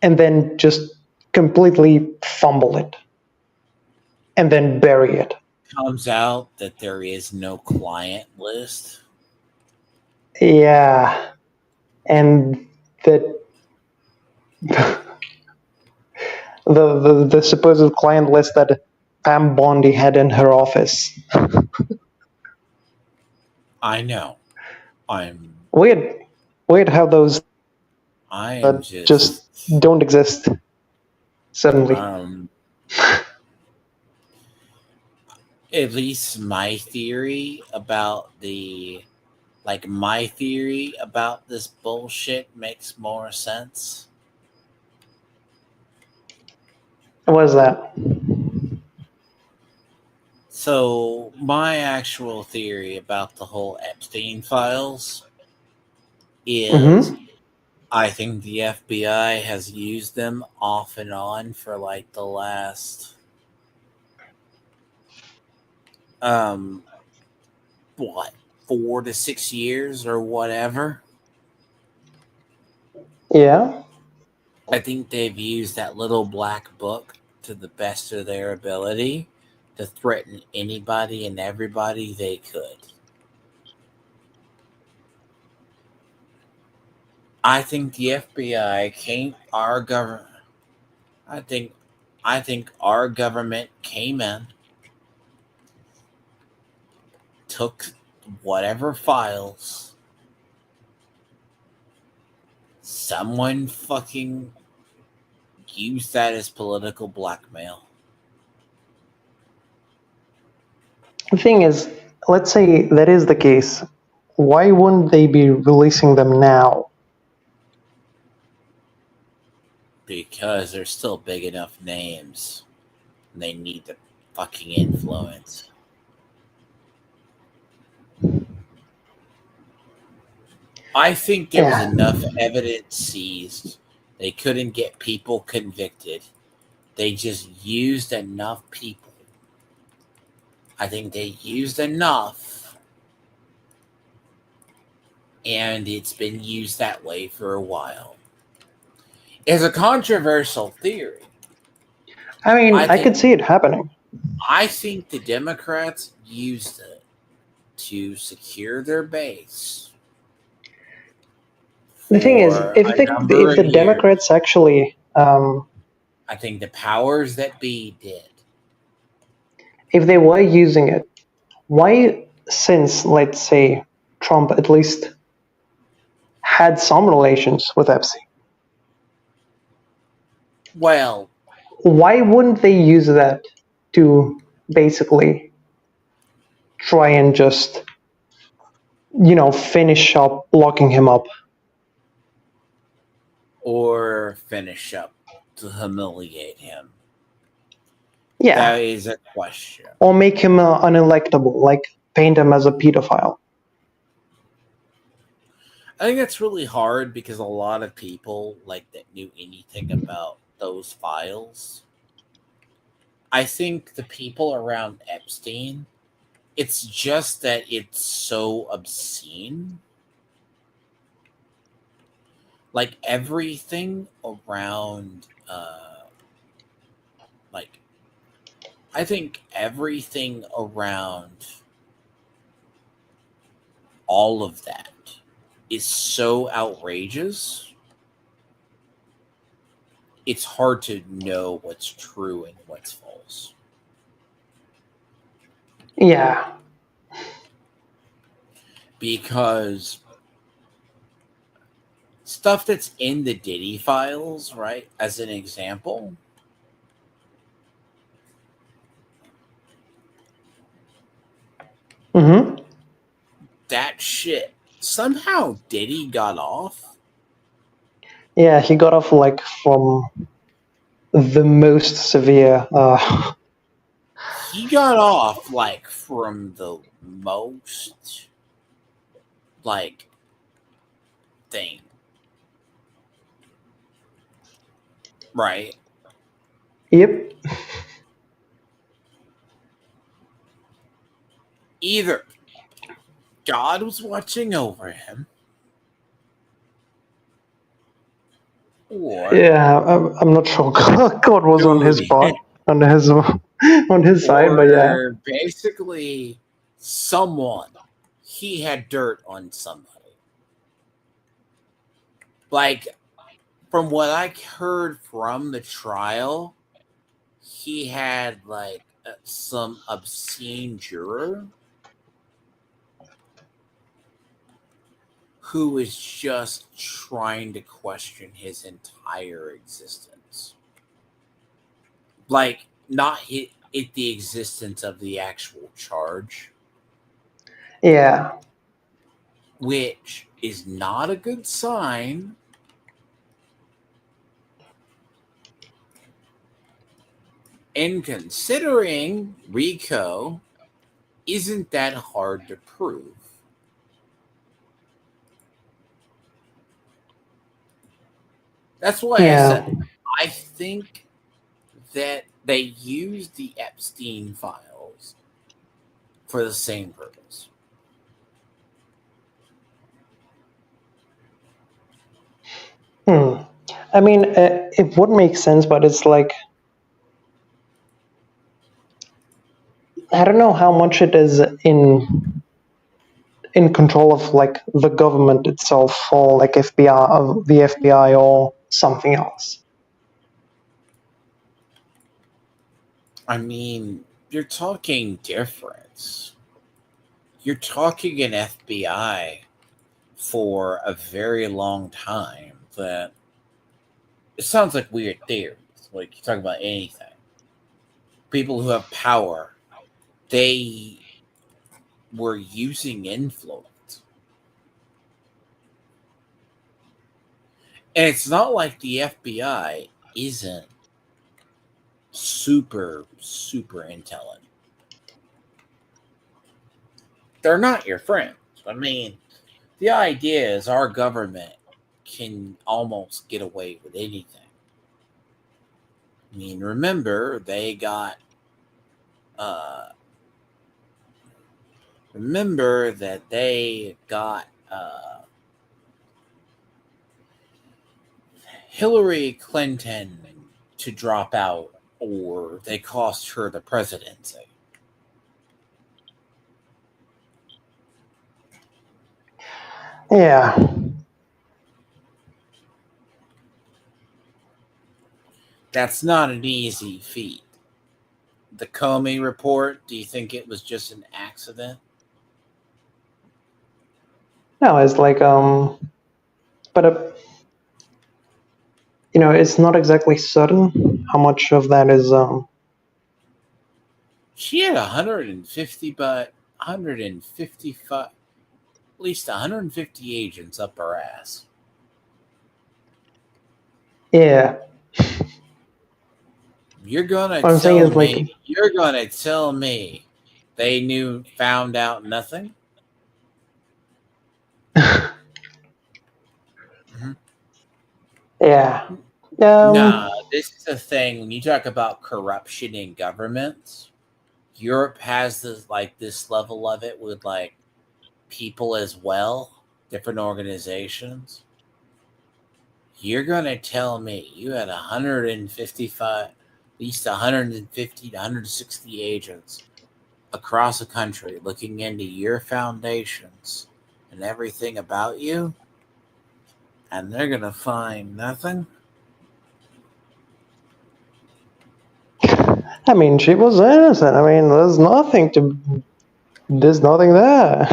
and then just completely fumble it, and then bury it. Comes out that there is no client list. Yeah, and that the supposed client list that Pam Bondi had in her office. I know. I'm Weird, weird how those I'm just just don't exist suddenly. um at least my theory about this bullshit makes more sense. What is that? So my actual theory about the whole Epstein files is Mm-hmm. I think the FBI has used them off and on for like the last um what 4 to 6 years or whatever. Yeah. I think they've used that little black book to the best of their ability to threaten anybody and everybody they could. I think the FBI came our government I think I think our government came in, took whatever files, someone fucking used that as political blackmail. The thing is, let's say that is the case. Why wouldn't they be releasing them now? Because they're still big enough names. And they need the fucking influence. I think there was Yeah. enough evidence seized. They couldn't get people convicted. They just used enough people. I think they used enough, and it's been used that way for a while. It's a controversial theory. I mean, I I think could see it happening. I think the Democrats used it to secure their base The thing is, for a number if of the years. Democrats actually, I think the powers that be did. if they were using it, why, since let's say Trump at least had some relations with Epstein, Well, why wouldn't they use that to basically try and just, finish up locking him up? or finish up to humiliate him. Yeah, That is a question. or make him unelectable, like paint him as a pedophile. I think that's really hard because a lot of people like that knew anything about those files. I think the people around Epstein, it's just that it's so obscene. Like everything around, like I think everything around all of that is so outrageous. It's hard to know what's true and what's false. Yeah, Because stuff that's in the Diddy files, right? As an example, hmm that shit somehow Diddy got off. yeah, he got off like from the most severe. He got off like from the most like thing, right? Yep. Either God was watching over him, or Yeah, I'm not sure. God was on his dude, part, on his on his side, but yeah, or basically someone he had dirt on somebody. Like from what I heard from the trial, he had like some obscene juror who was just trying to question his entire existence. Like, not the existence of the actual charge, yeah, which is not a good sign. And considering RICO isn't that hard to prove. That's why I yeah. said I think that they used the Epstein files for the same purpose. Hmm. I mean, it would make sense, but it's like I don't know how much it is in control of like the government itself, or like FBI, the FBI, or something else. I mean, you're talking difference. You're talking an FBI for a very long time that it sounds like weird theories. Like you talk about anything. People who have power, they were using influence. And it's not like the FBI isn't super intelligent. They're not your friends. I mean, The idea is our government can almost get away with anything. I mean, remember they got remember that they got Hillary Clinton to drop out, or they cost her the presidency. Yeah. That's not an easy feat. The Comey report, do you think it was just an accident? No, it's like but it's not exactly certain how much of that is She had 150, but 155, at least 150 agents up her ass. yeah. You're gonna What I'm saying tell is like me, they found out nothing? Mhm. yeah. Nah, this is the thing. When you talk about corruption in governments, Europe has this level of it with like people as well, different organizations. You're gonna tell me you had 155, at least 150 to 160 agents across the country looking into your foundations and everything about you, and they're gonna find nothing? I mean, she was innocent. I mean, there's nothing there.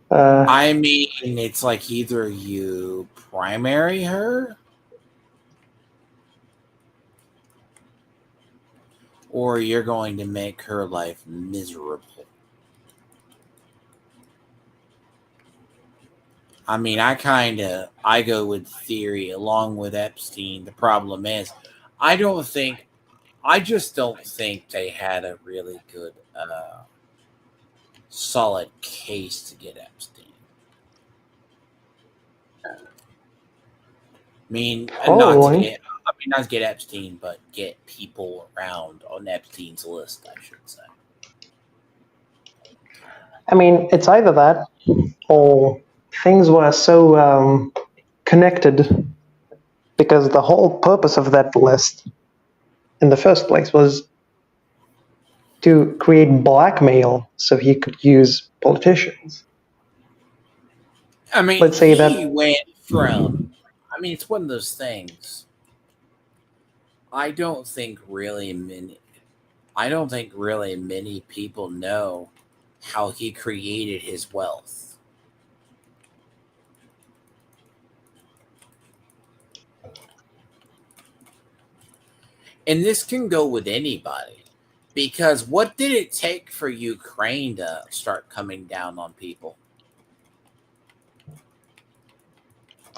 I mean, it's like either you primary her or you're going to make her life miserable. I mean, I go with theory along with Epstein. The problem is, I don't think I just don't think they had a really good, solid case to get Epstein. I mean, Probably. not to get Epstein, but get people around on Epstein's list, I should say. I mean, it's either that or things were so connected because the whole purpose of that list in the first place was to create blackmail so he could use politicians. I mean, Let's say he that, went from. I mean, it's one of those things. I don't think really many. I don't think really many people know how he created his wealth. And this can go with anybody. Because what did it take for Ukraine to start coming down on people?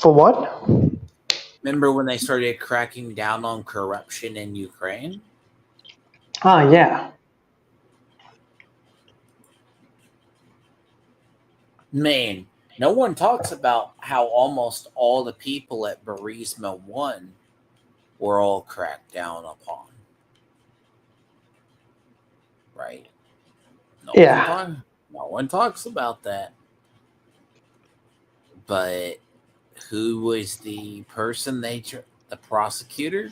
for what? Remember when they started cracking down on corruption in Ukraine? Ah, yeah. Man, no one talks about how almost all the people at Burisma 1 were all cracked down upon. Right? No one Yeah. talks. No one talks about that. But who was the person the prosecutor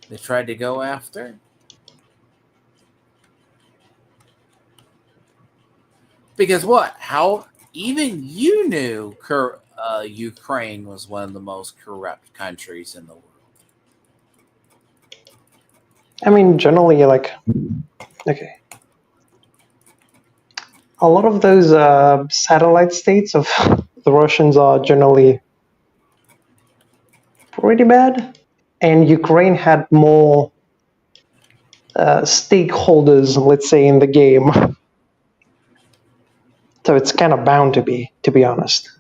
they tried to go after? Because what? How even you knew Ukraine was one of the most corrupt countries in the world. I mean, generally, like, okay. A lot of those satellite states of the Russians are generally pretty bad. And Ukraine had more stakeholders, let's say, in the game. So it's kind of bound to be honest.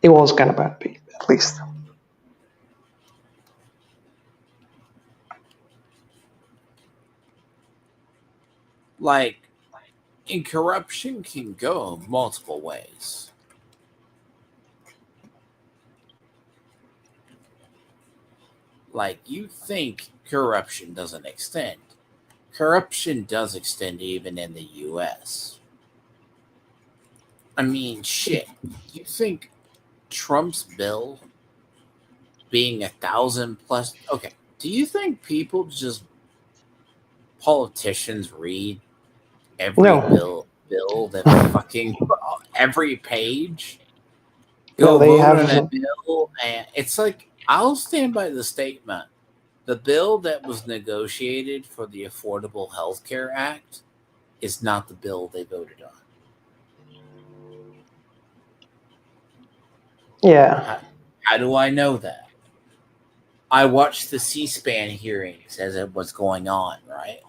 It was kind of bound to be, at least. Like, and corruption can go multiple ways. Like, you think corruption doesn't extend. Corruption does extend even in the US. I mean, shit. You think Trump's bill being 1,000 plus. Okay. Do you think people just, politicians read every No, bill that fucking, every page? no, Go they vote on a have. bill, and it's like, I'll stand by the statement. The bill that was negotiated for the Affordable Health Care Act is not the bill they voted on. Yeah. How do I know that? I watched the C-SPAN hearings as it was going on, right?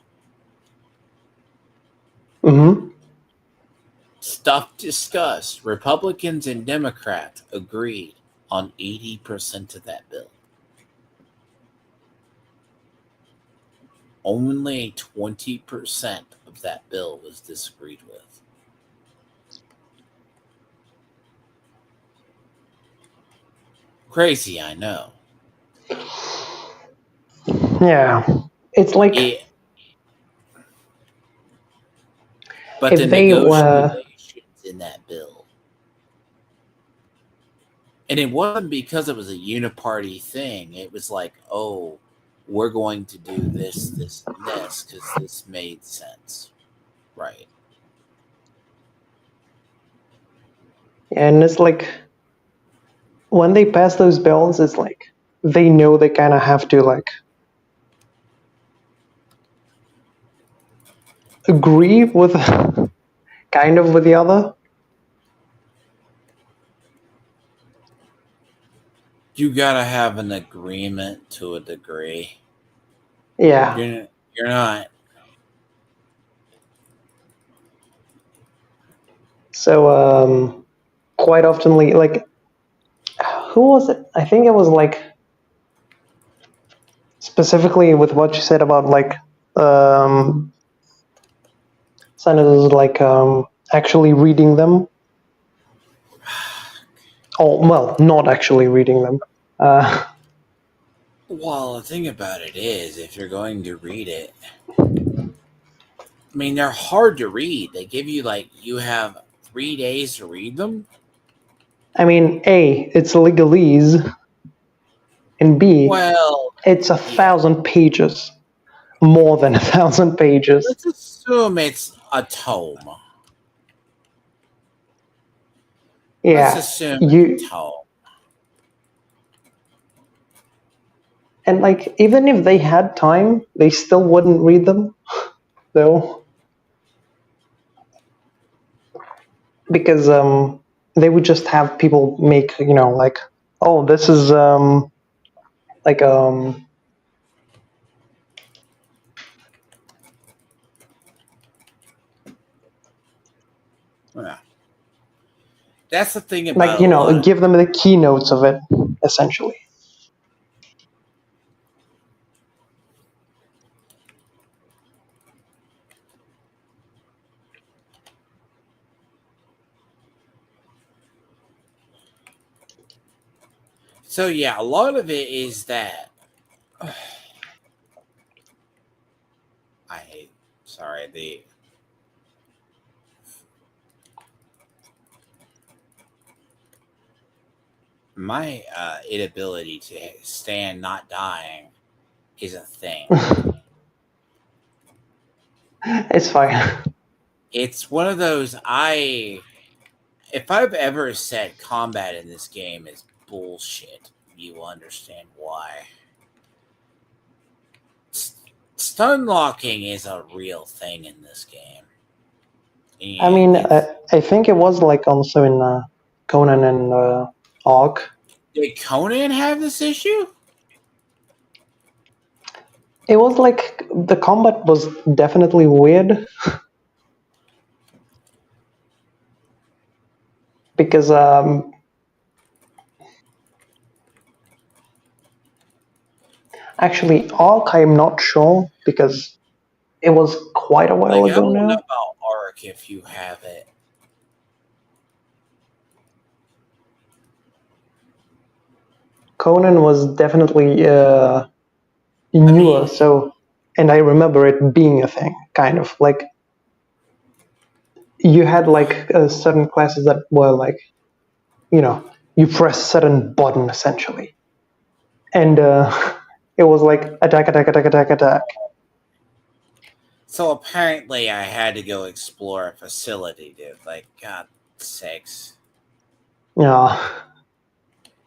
Mm-hmm. Stuff discussed. Republicans and Democrats agreed on 80% of that bill. Only 20% of that bill was disagreed with. Crazy, I know. Yeah. It's like It, but the if they were. negotiations in that bill, and it wasn't because it was a uniparty thing. It was like, oh, we're going to do this, this, and this because this made sense, right? And it's like when they pass those bills, it's like they know they kind of have to like agree with kind of with the other. You gotta have an agreement to a degree. Yeah. You're not. So quite oftenly, like who was it? I think it was like specifically with what you said about like um, senators like actually reading them. Oh well, not actually reading them. Well, the thing about it is, if you're going to read it, I mean, they're hard to read. They give you like, you have 3 days to read them. I mean, A, it's legalese, and B, Well, it's yeah. 1,000 pages, more than 1,000 pages. Let's assume it's a tome. Let's Yeah, assume it's a you tome. and like even if they had time, they still wouldn't read them, though, because they would just have people make like, oh, this is like Yeah. That's the thing about a lot of. give them the keynotes of it, essentially. So yeah, a lot of it is that. I hate. Sorry, the my inability to stand not dying is a thing. It's fine. It's one of those. If I've ever said combat in this game is bullshit, you will understand why. Stun locking is a real thing in this game. I And mean, I think it was like also in Conan and Ark. did Conan have this issue? It was like the combat was definitely weird because actually Ark I'm not sure because it was quite a while Like, I ago don't know now. about Ark if you have it. Conan was definitely I newer, mean, so and I remember it being a thing, kind of like you had like certain classes that were like you know you press certain button essentially, and it was like attack, attack, attack, attack, attack. so apparently I had to go explore a facility, dude. Like, God sakes. Yeah,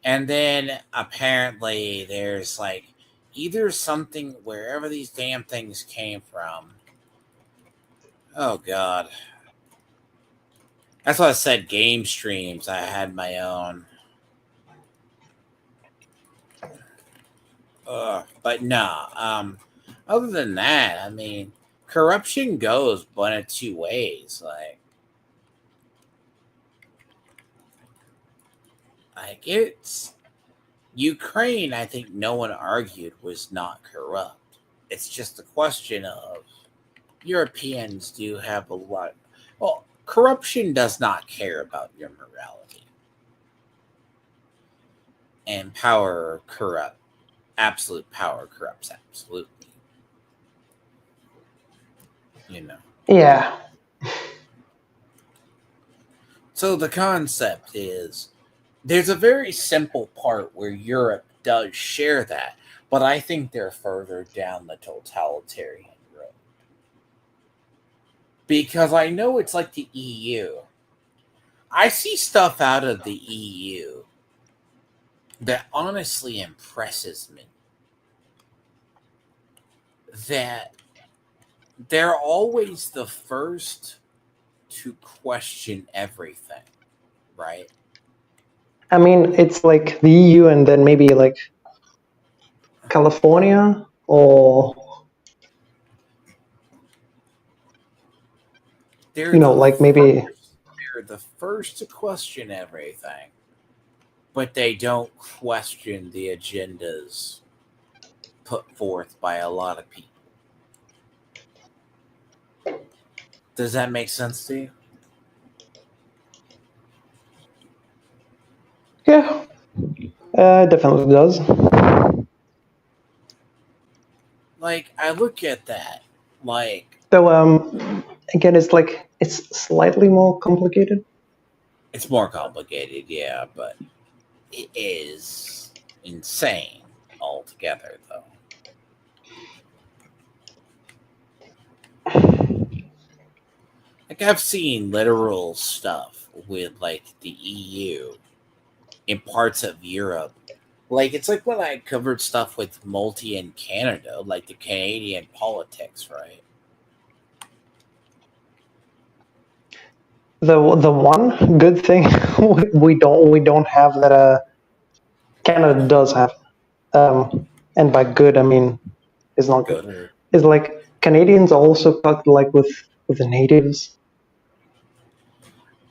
And then apparently there's like either something wherever these damn things came from. Oh God. That's why I said game streams. I had my own. But nah. Other than that, I mean, corruption goes one of two ways. Like it's Ukraine. I think no one argued was not corrupt. It's just a question of Europeans do have a lot. Well, corruption does not care about your morality, and power corrupt. Absolute power corrupts absolutely. You know. yeah. So the concept is there's a very simple part where Europe does share that, but I think they're further down the totalitarian road. Because I know it's like the EU. I see stuff out of the EU that honestly impresses me. That they're always the first to question everything, right? I mean, it's like the EU, and then maybe like California, or They're the like maybe. they're the first to question everything, but they don't question the agendas put forth by a lot of people. Does that make sense to you? Yeah, it definitely does. Like I look at that, like So again, it's like it's slightly more complicated. it's more complicated, yeah, but it is insane altogether, though. Like I've seen literal stuff with like the EU in parts of Europe. Like it's like when I covered stuff with Multi in Canada, like the Canadian politics, right? The one good thing we don't have that Canada does have, and by good I mean it's not good. Good or Is like Canadians also talk like with the natives.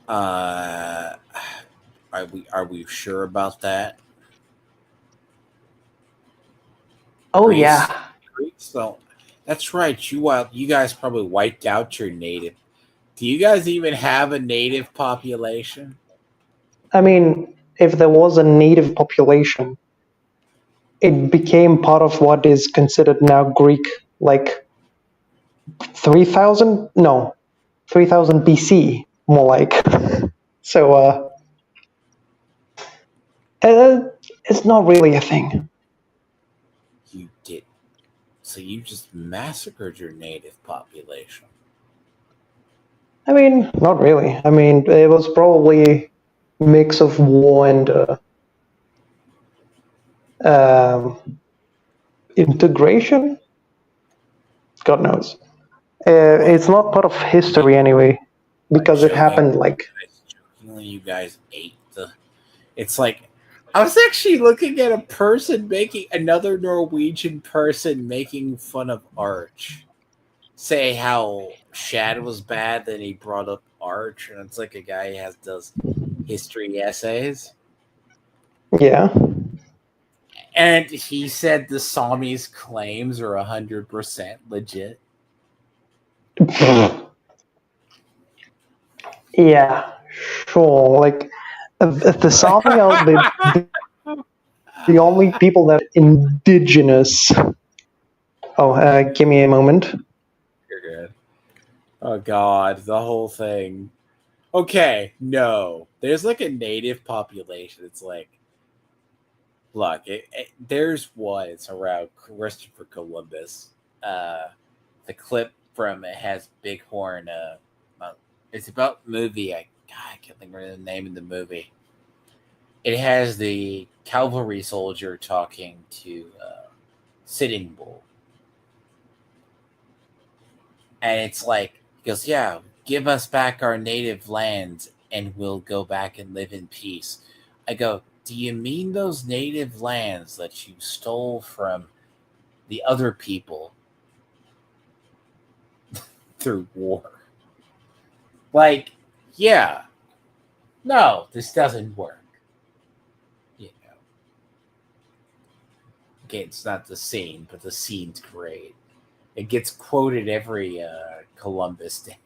uh are we sure about that? Oh Greece yeah, Greeks don't. That's right. You guys probably wiped out your native. Do you guys even have a native population? I mean if there was a native population, it became part of what is considered now Greek, like 3000 no 3000 BC, more like. So uh, it's not really a thing. You did. So you just massacred your native population. I mean, not really. I mean, it was probably a mix of war and um, integration. God knows. Well, It's not part of you history anyway, guys because it happened like. jokingly, you guys ate the. It's like I was actually looking at a person making another Norwegian person making fun of Arch. Say how Shad was bad, then he brought up Arch, and it's like a guy who has does history essays. Yeah. And he said the Sami's claims are 100% legit. Yeah, sure. Like, if the Sami are the only people that are indigenous. Oh, give me a moment. You're good. Oh God, the whole thing. Okay, no. There's like a native population. It's like, look, there's one. It's around Christopher Columbus. Uh, the clip from it has Bighorn. It's about movie. I can't think of the name of the movie. It has the cavalry soldier talking to Sitting Bull, and it's like he goes, "Yeah, give us back our native lands, and we'll go back and live in peace." I go, "Do you mean those native lands that you stole from the other people through war?" Like, yeah, no, this doesn't work. You know, okay, it's not the scene, but the scene's great. It gets quoted every Columbus Day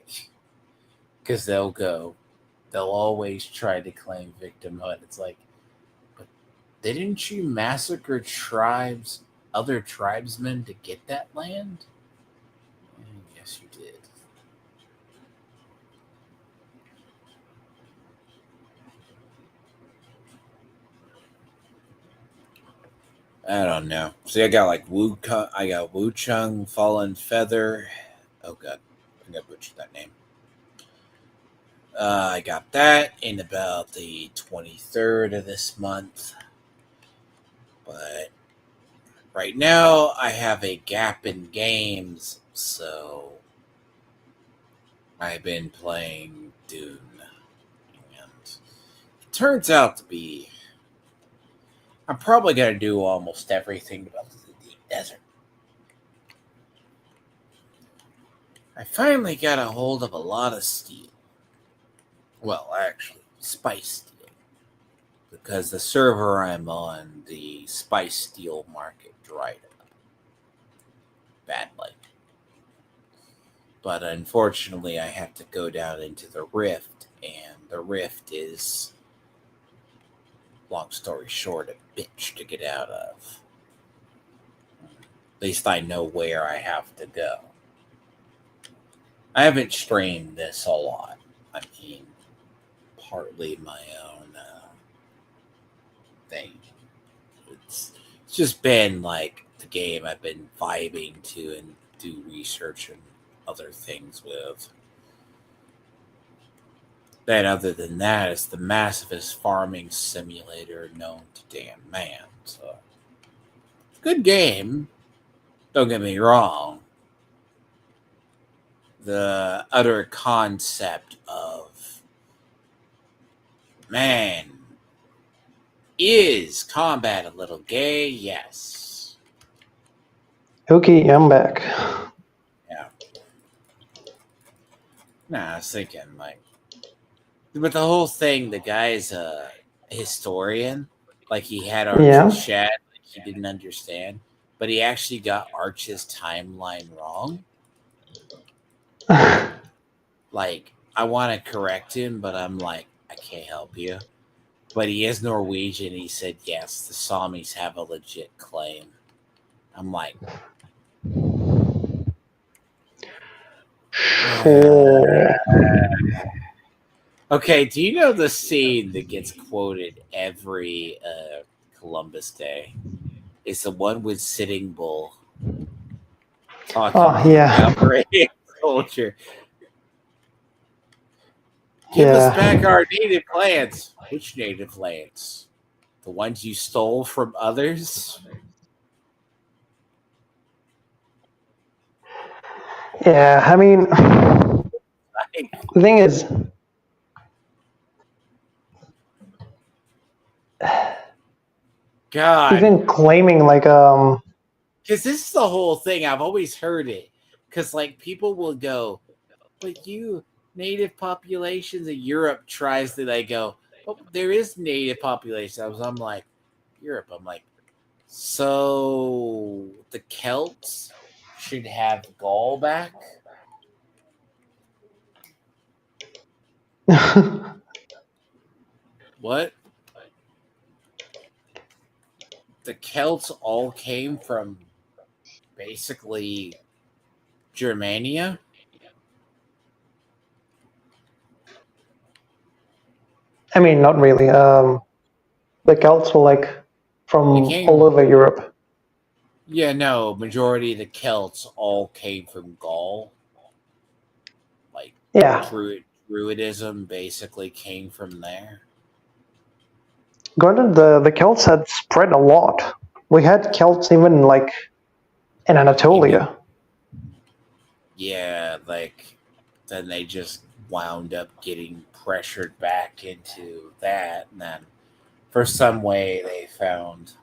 because they'll always try to claim victimhood. It's like, but didn't you massacre other tribesmen to get that land? Yes, you did. I don't know. See, I got like I got Wu Chung, Fallen Feather. Oh god, I got butchered that name. I got that in about the 23rd of this month. But right now, I have a gap in games, so I've been playing Dune. And it turns out to be. I'm probably going to do almost everything about the deep desert. I finally got a hold of a lot of steel. Well, actually, spice steel. Because the server I'm on, the spice steel market dried up badly. But unfortunately, I have to go down into the rift, and the rift is, long story short, a bitch to get out of. At least I know where I have to go. I haven't streamed this a lot. I mean, partly my own thing. It's just been like the game I've been vibing to and do research and other things with. Then, other than that, it's the massivest farming simulator known to damn man. So, good game. Don't get me wrong. The utter concept of, man, is combat a little gay? Yes. Okay, I'm back. Yeah. Nah, I was thinking, like, but the whole thing, the guy's a historian. Like, he had Yeah. Arch's chat, like, he didn't understand, but he actually got Arch's timeline wrong. Like, I want to correct him, but I'm like, I can't help you. But he is Norwegian. He said, yes, the Samis have a legit claim. I'm like, Sure. okay, do you know the scene that gets quoted every Columbus Day? It's the one with Sitting Bull talking Oh, to the yeah. cavalry soldier. Give us back Yeah. our native lands. Which native lands? The ones you stole from others? Yeah, I mean, the thing is, God, even claiming like because this is the whole thing. I've always heard it. Because like people will go, but you native populations of Europe tries to they go, but there is native population. I'm like, Europe. I'm like, so the Celts should have Gaul back. What? The Celts all came from basically Germania? I mean, not really. The Celts were like They from all came. over Europe. Yeah, no, majority of the Celts all came from Gaul. Like Yeah, Druidism basically came from there. granted, the Celts had spread a lot. We had Celts even like in Even Anatolia. yeah, like then they just wound up getting pressured back into that, and then for some way they found,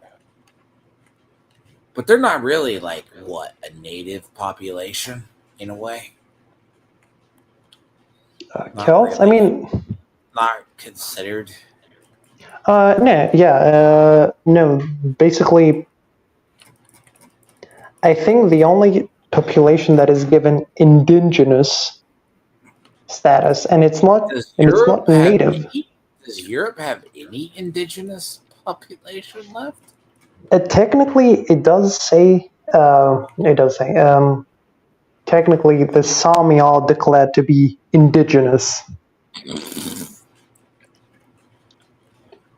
but they're not really like what a native population in a way. Not Celts. I really. mean, Not considered. no, yeah, no. Basically, I think the only population that is given indigenous status, and Does it's Europe not have native. any? Does Europe have any indigenous population left? Technically, it does say. It does say. Technically, the Sami are declared to be indigenous,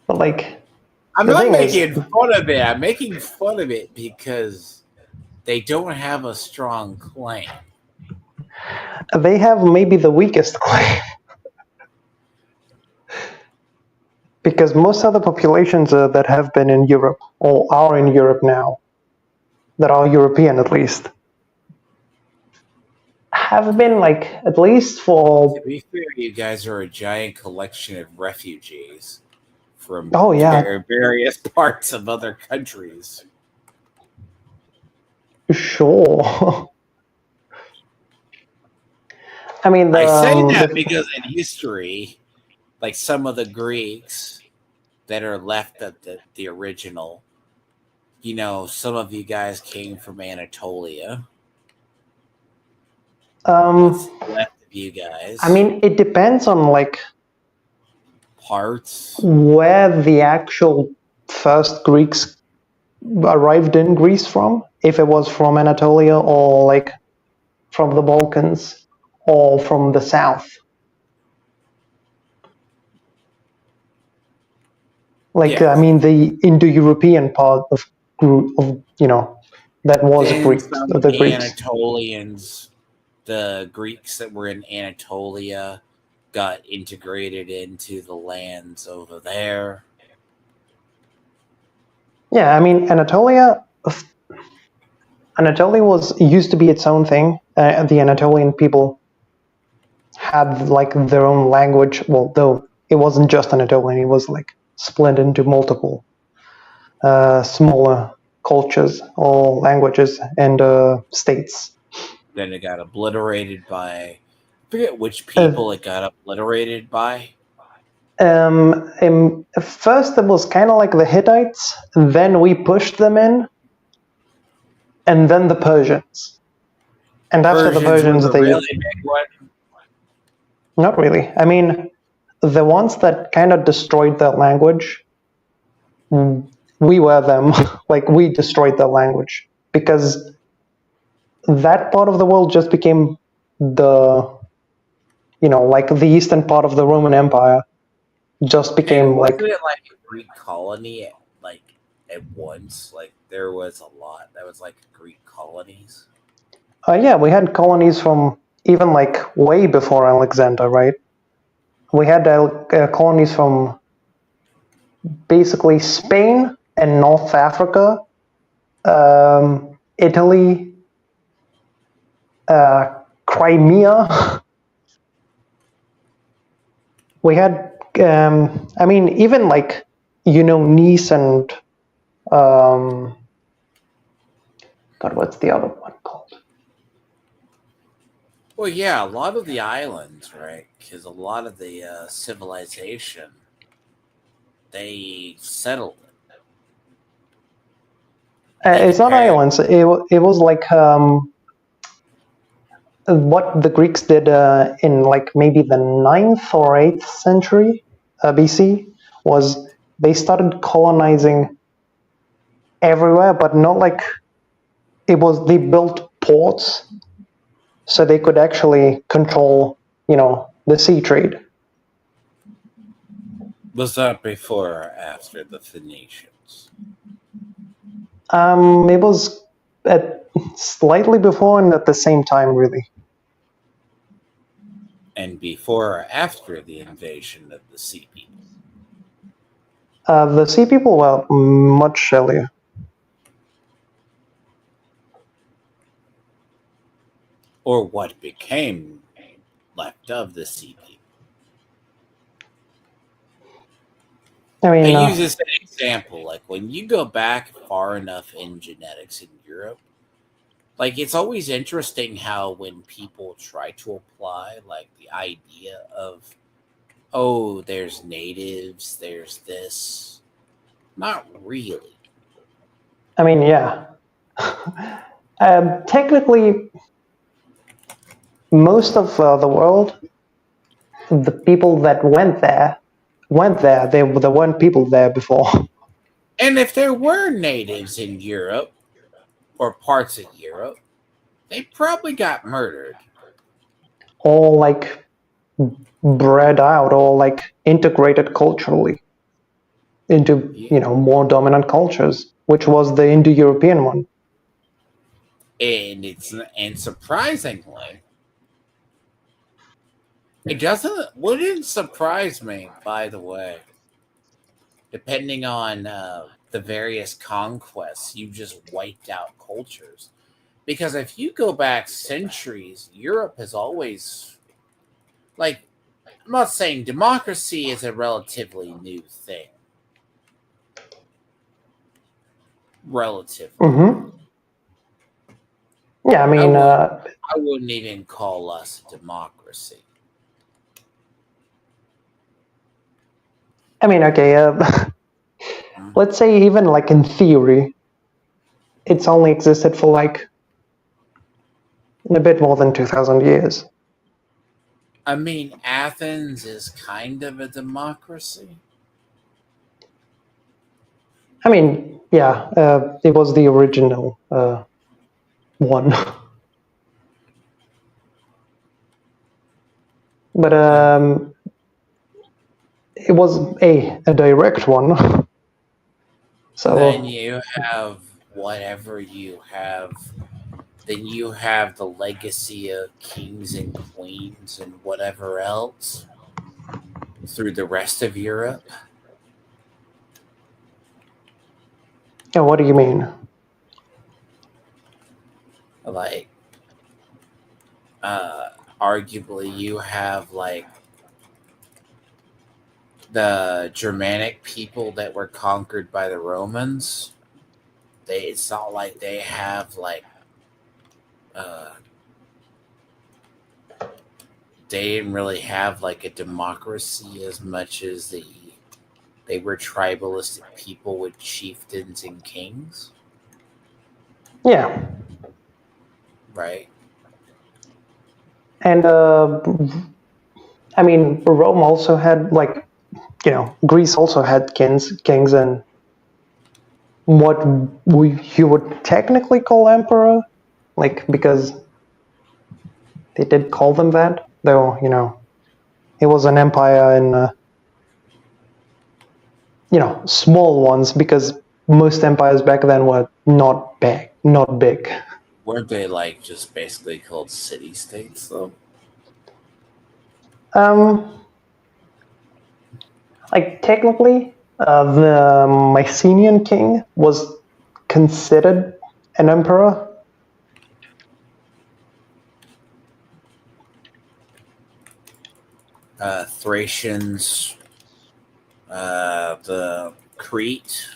but like I'm the not thing is, making fun of it. I'm making fun of it because they don't have a strong claim. they have maybe the weakest claim because most other populations that have been in Europe or are in Europe now, that are European at least, have been like at least To for be fair, you guys are a giant collection of refugees from oh yeah, various parts of other countries. sure. I mean I say that the because in history, like some of the Greeks that are left of the original, some of you guys came from Anatolia. um What's left of you I guys? mean it depends on like Parts. where the actual first Greeks arrived in Greece from, if it was from Anatolia or like from the Balkans or from the south. Like Yeah. I mean the Indo-European part of that was Then Greeks, some the Greeks. Anatolians, the Greeks that were in Anatolia, got integrated into the lands over there. Yeah, I mean Anatolia was used to be its own thing. The Anatolian people had like their own language. Well, though it wasn't just Anatolian, it was like split into multiple smaller cultures or languages and states. Then it got obliterated by, I forget which Uh, people it got obliterated by. First, it was kind of like the Hittites, then we pushed them in, and then the Persians. And after the Persians were Persians, the they really big one. not really. I mean, the ones that kind of destroyed their language, we were them. Like, we destroyed their language because that part of the world just became the, like the eastern part of the Roman Empire just And became like, wasn't it like a Greek colony at once? Like there was a lot that was like Greek colonies. yeah, we had colonies from even like way before Alexander, right? We had colonies from basically Spain and North Africa, Italy, Crimea. We had, I mean, even like, Nice and, God, what's the other one called? Well, yeah, a lot of the islands, right? Because a lot of the civilization they settled it. They It's not compared. islands. It was like, what the Greeks did in like maybe the 9th or 8th century BC was they started colonizing everywhere, but not like they built ports so they could actually control, the sea trade. Was that before or after the Phoenicians? It was at slightly before and at the same time, really. And before or after the invasion of the Sea People? The sea people were much earlier. Or what became left of the Sea People? I use this as an example. Like when you go back far enough in genetics in Europe, like it's always interesting how when people try to apply like the idea of, oh, there's natives, there's this. Not really. I mean, yeah. Technically, most of the world, the people that went there. There weren't people there before. And if there were natives in Europe or parts of Europe, they probably got murdered. All like bred out or like integrated culturally into more dominant cultures, which was the Indo-European one. And surprisingly, wouldn't surprise me, by the way, depending on the various conquests, you just wiped out cultures. Because if you go back centuries, Europe has always, like, I'm not saying democracy is a relatively new thing. Relatively. Mm-hmm. Yeah, I mean, I wouldn't even call us a democracy. I mean, okay, let's say even like in theory, it's only existed for like a bit more than 2,000 years. I mean, Athens is kind of a democracy. I mean, yeah, it was the original one. But it was a direct one. So then you have whatever you have. Then you have the legacy of kings and queens and whatever else through the rest of Europe. yeah, what do you mean? Like, arguably, you have like the Germanic people that were conquered by the Romans. It's not like they have like they didn't really have like a democracy as much as they were tribalistic people with chieftains and kings. Yeah. Right. And I mean, Rome also had like, Greece also had kings, and what you would technically call emperor, like, because they did call them that, though, it was an empire in, small ones, because most empires back then were not big. Weren't they like just basically called city states though? Like technically, the Mycenaean king was considered an emperor. Thracians, the Crete.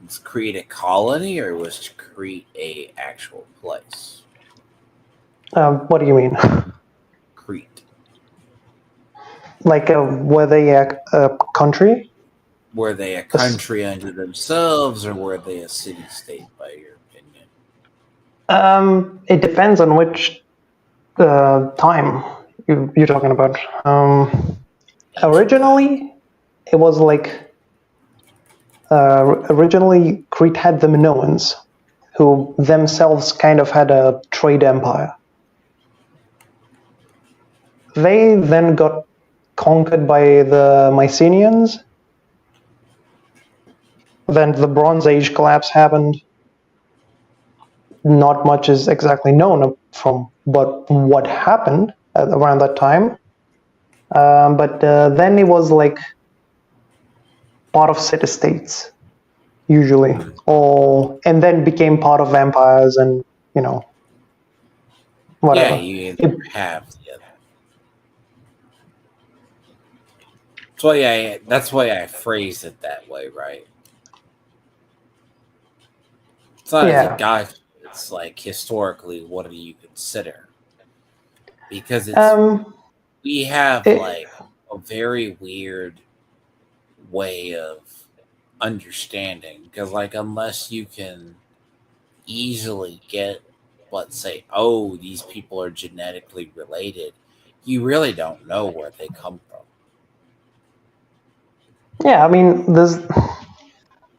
Was Crete a colony or was Crete a actual place? What do you mean? Crete. Like, were they a country? Were they a country unto themselves or were they a city state, by your opinion? It depends on which time you're talking about. Ancient time. Originally, it was like originally Crete had the Minoans, who themselves kind of had a trade empire. They then got conquered by the Mycenaeans. Then the Bronze Age collapse happened. Not much is exactly known from what happened around that time. But then it was like part of city-states, usually, or and then became part of empires, and you know Yeah, whatever. you either have the other. That's why I phrase it that way, right? It's not as a Yeah. guy. It's like historically, what do you consider? Because Um. we have It, like a very weird way of understanding. Because like unless you can easily get, let's say, oh, these people are genetically related, you really don't know where they come from. yeah. I mean, there's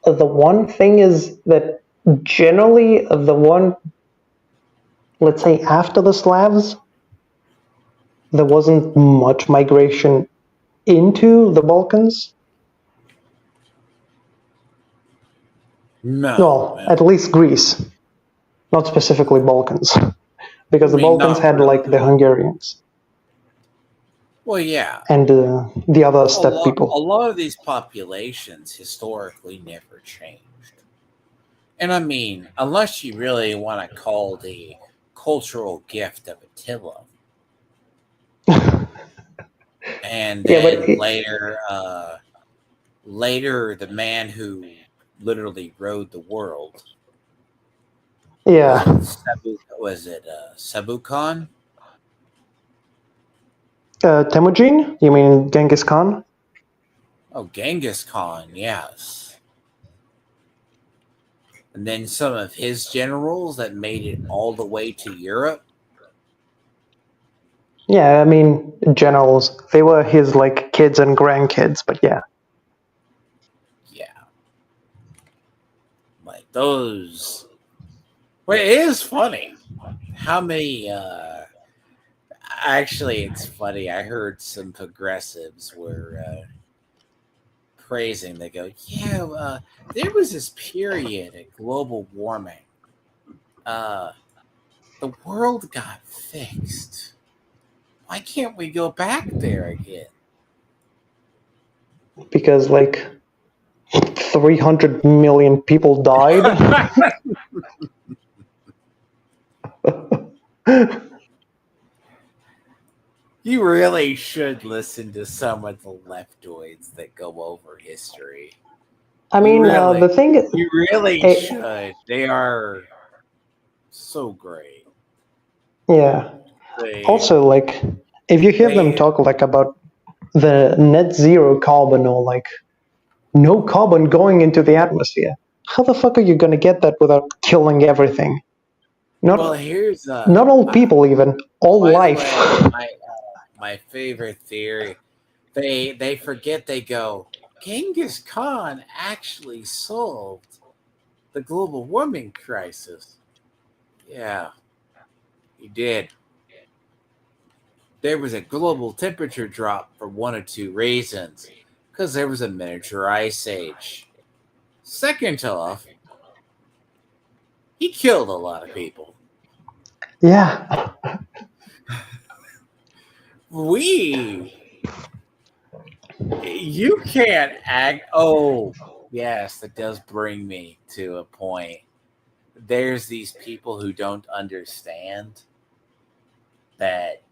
the one thing is that generally the one, let's say, after the Slavs, there wasn't much migration into the Balkans. No, Well, at least Greece, not specifically Balkans, I because the mean Balkans not had like really. the Hungarians Well, yeah, and the other steppe a people. lot of these populations historically never changed. And I mean, unless you really want to call the cultural gift of Attila, and Yeah, but then later the man who literally rode the world yeah, Was it Sabu Khan? Temujin? You mean Genghis Khan? Oh, Genghis Khan, yes. And then some of his generals that made it all the way to Europe. Yeah, I mean generals. They were his like kids and grandkids, but yeah. Yeah, like those. Well, it is funny how many. Actually, it's funny. I heard some progressives were praising. They go, "Yeah, there was this period of global warming. Uh, the world got fixed. Why can't we go back there again?" Because like 300 million people died. You really should listen to some of the leftoids that go over history. I You mean, really, the thing, you really eh, should. They are so great. yeah. They, Also, like, if you hear them they, talk like about the net zero carbon or like no carbon going into the atmosphere, how the fuck are you gonna get that without killing everything? well, Not here's not all people, even all by the life. way, my favorite theory. They forget. They go, Genghis Khan actually solved the global warming crisis. Yeah, he did. There was a global temperature drop for one of two reasons, because there was a miniature ice age. Second off, he killed a lot of people. Yeah, We, you can't act. Oh, yes, that does bring me to a point. There's these people who don't understand that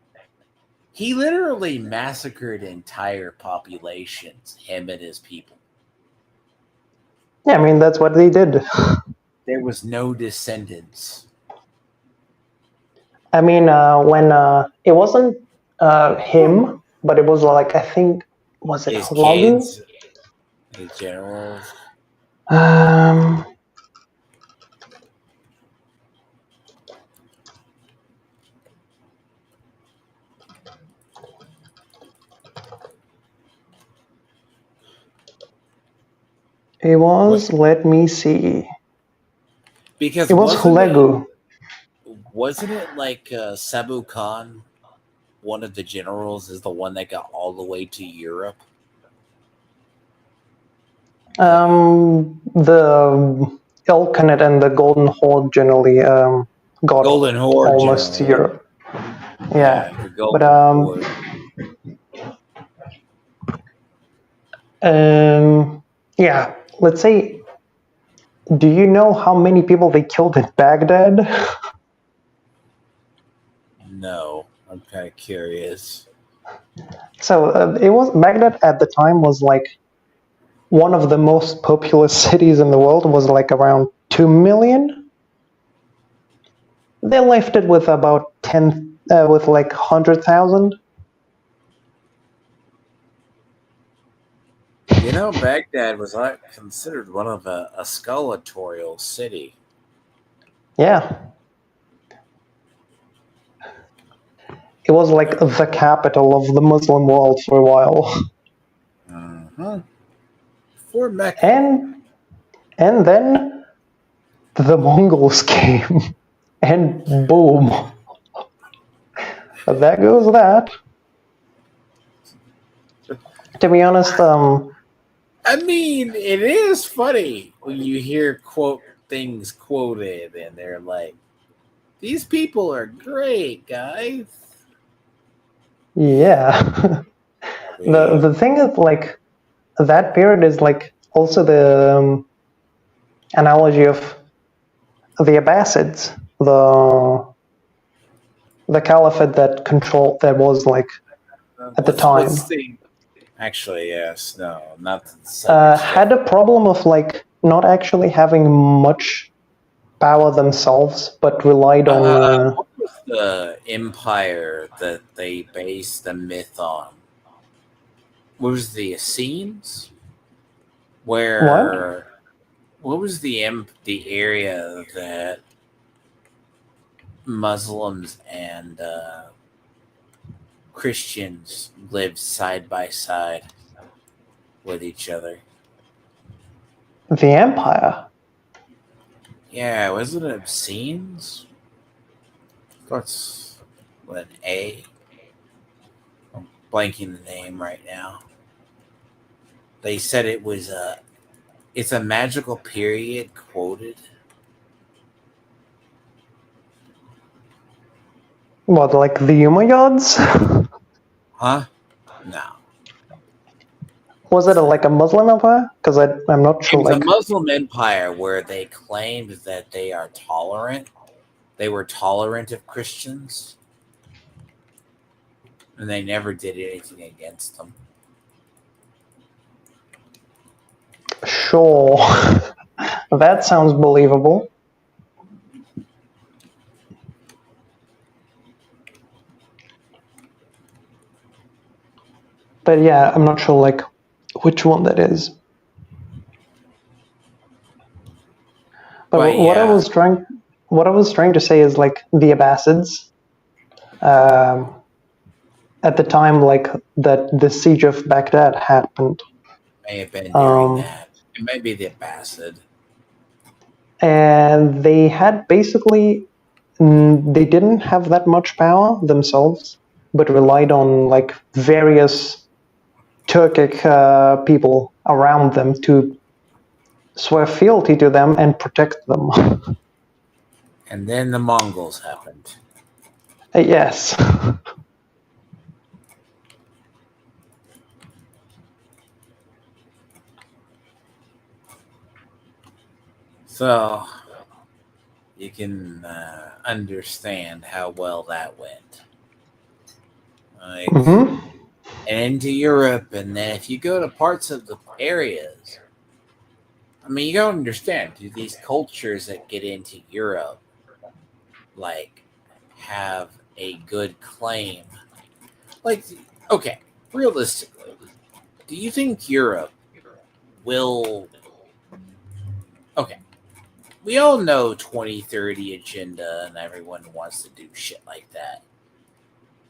he literally massacred entire populations, him and his people. yeah. I mean, that's what they did. There was no descendants. I mean, when it wasn't him, but it was like I think was it His Hulagu? kids, his generals. Um, It What? was, let me see. Because It was Hulegu. wasn't it like Sabu Khan, one of the generals, is the one that got all the way to Europe? The Ilkhanate and the Golden Horde generally got Golden Horde almost to generally. Europe. Yeah, Yeah, the but Golden Horde. um, yeah. Let's say, do you know how many people they killed in Baghdad? No, I'm kind of curious. So it was Baghdad at the time was like one of the most populous cities in the world. Was like around 2 million. They left it with about 10, with like 100,000. Baghdad was considered one of a skeletorial city. Yeah, it was like the capital of the Muslim world for a while. Uh-huh. For Mecca. And and then the Mongols came, and boom, that goes that. To be honest, I mean, it is funny when you hear things quoted, and they're like, "These people are great, guys." yeah. I The mean, thing is, like, that period is like also the analogy of the Abbasids, the caliphate that was like at the what's time the actually? Yes, no, not to the subject had yet. a problem of like not actually having much power themselves, but relied on. What was the empire that they based the myth on? Was the Essenes? What? Where what was the area that Muslims and Christians lived side by side with each other? The Empire? Yeah, wasn't it Essenes? What's with an A? I'm blanking the name right now. They said it was it's a magical period quoted. What, like the Umayyads? Huh? No. Was it like a Muslim empire? Because I'm not It sure. was a Like, Muslim empire where they claimed that they are tolerant. They were tolerant of Christians, and they never did anything against them. sure, that sounds believable. But yeah, I'm not sure like which one that is. But But yeah, what I was trying to say is like the Abbasids, um, at the time, like that the siege of Baghdad happened, may have been during um, that. It may be the Abbasid. and they had basically they didn't have that much power themselves, but relied on like various Turkic people around them to swear fealty to them and protect them. And then the Mongols happened. Yes. So you can understand how well that went. Like, Hmm. and into Europe, and then if you go to parts of the areas, I mean, you gotta understand, do these cultures that get into Europe, like, have a good claim? Like, okay, realistically, do you think Europe will? Okay, we all know 2030 agenda, and everyone wants to do shit like that.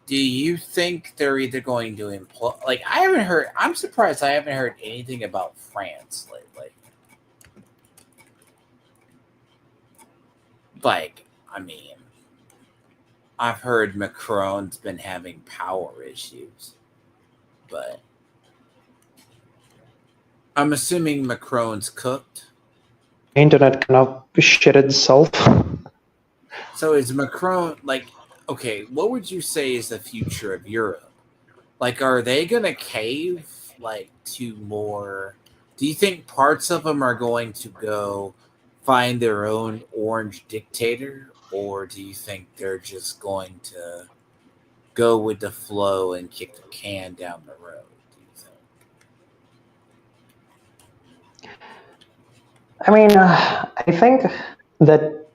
Do you think they're either going to employ? Like, I haven't heard. I'm surprised I haven't heard anything about France lately. like, I mean, I've heard Macron's been having power issues, but I'm assuming Macron's cooked. Internet kind of shit itself. So is Macron like, okay, what would you say is the future of Europe? Like, are they going to cave like to more? Do you think parts of them are going to go find their own orange dictator, or do you think they're just going to go with the flow and kick the can down the road? Do you think? I mean, I think that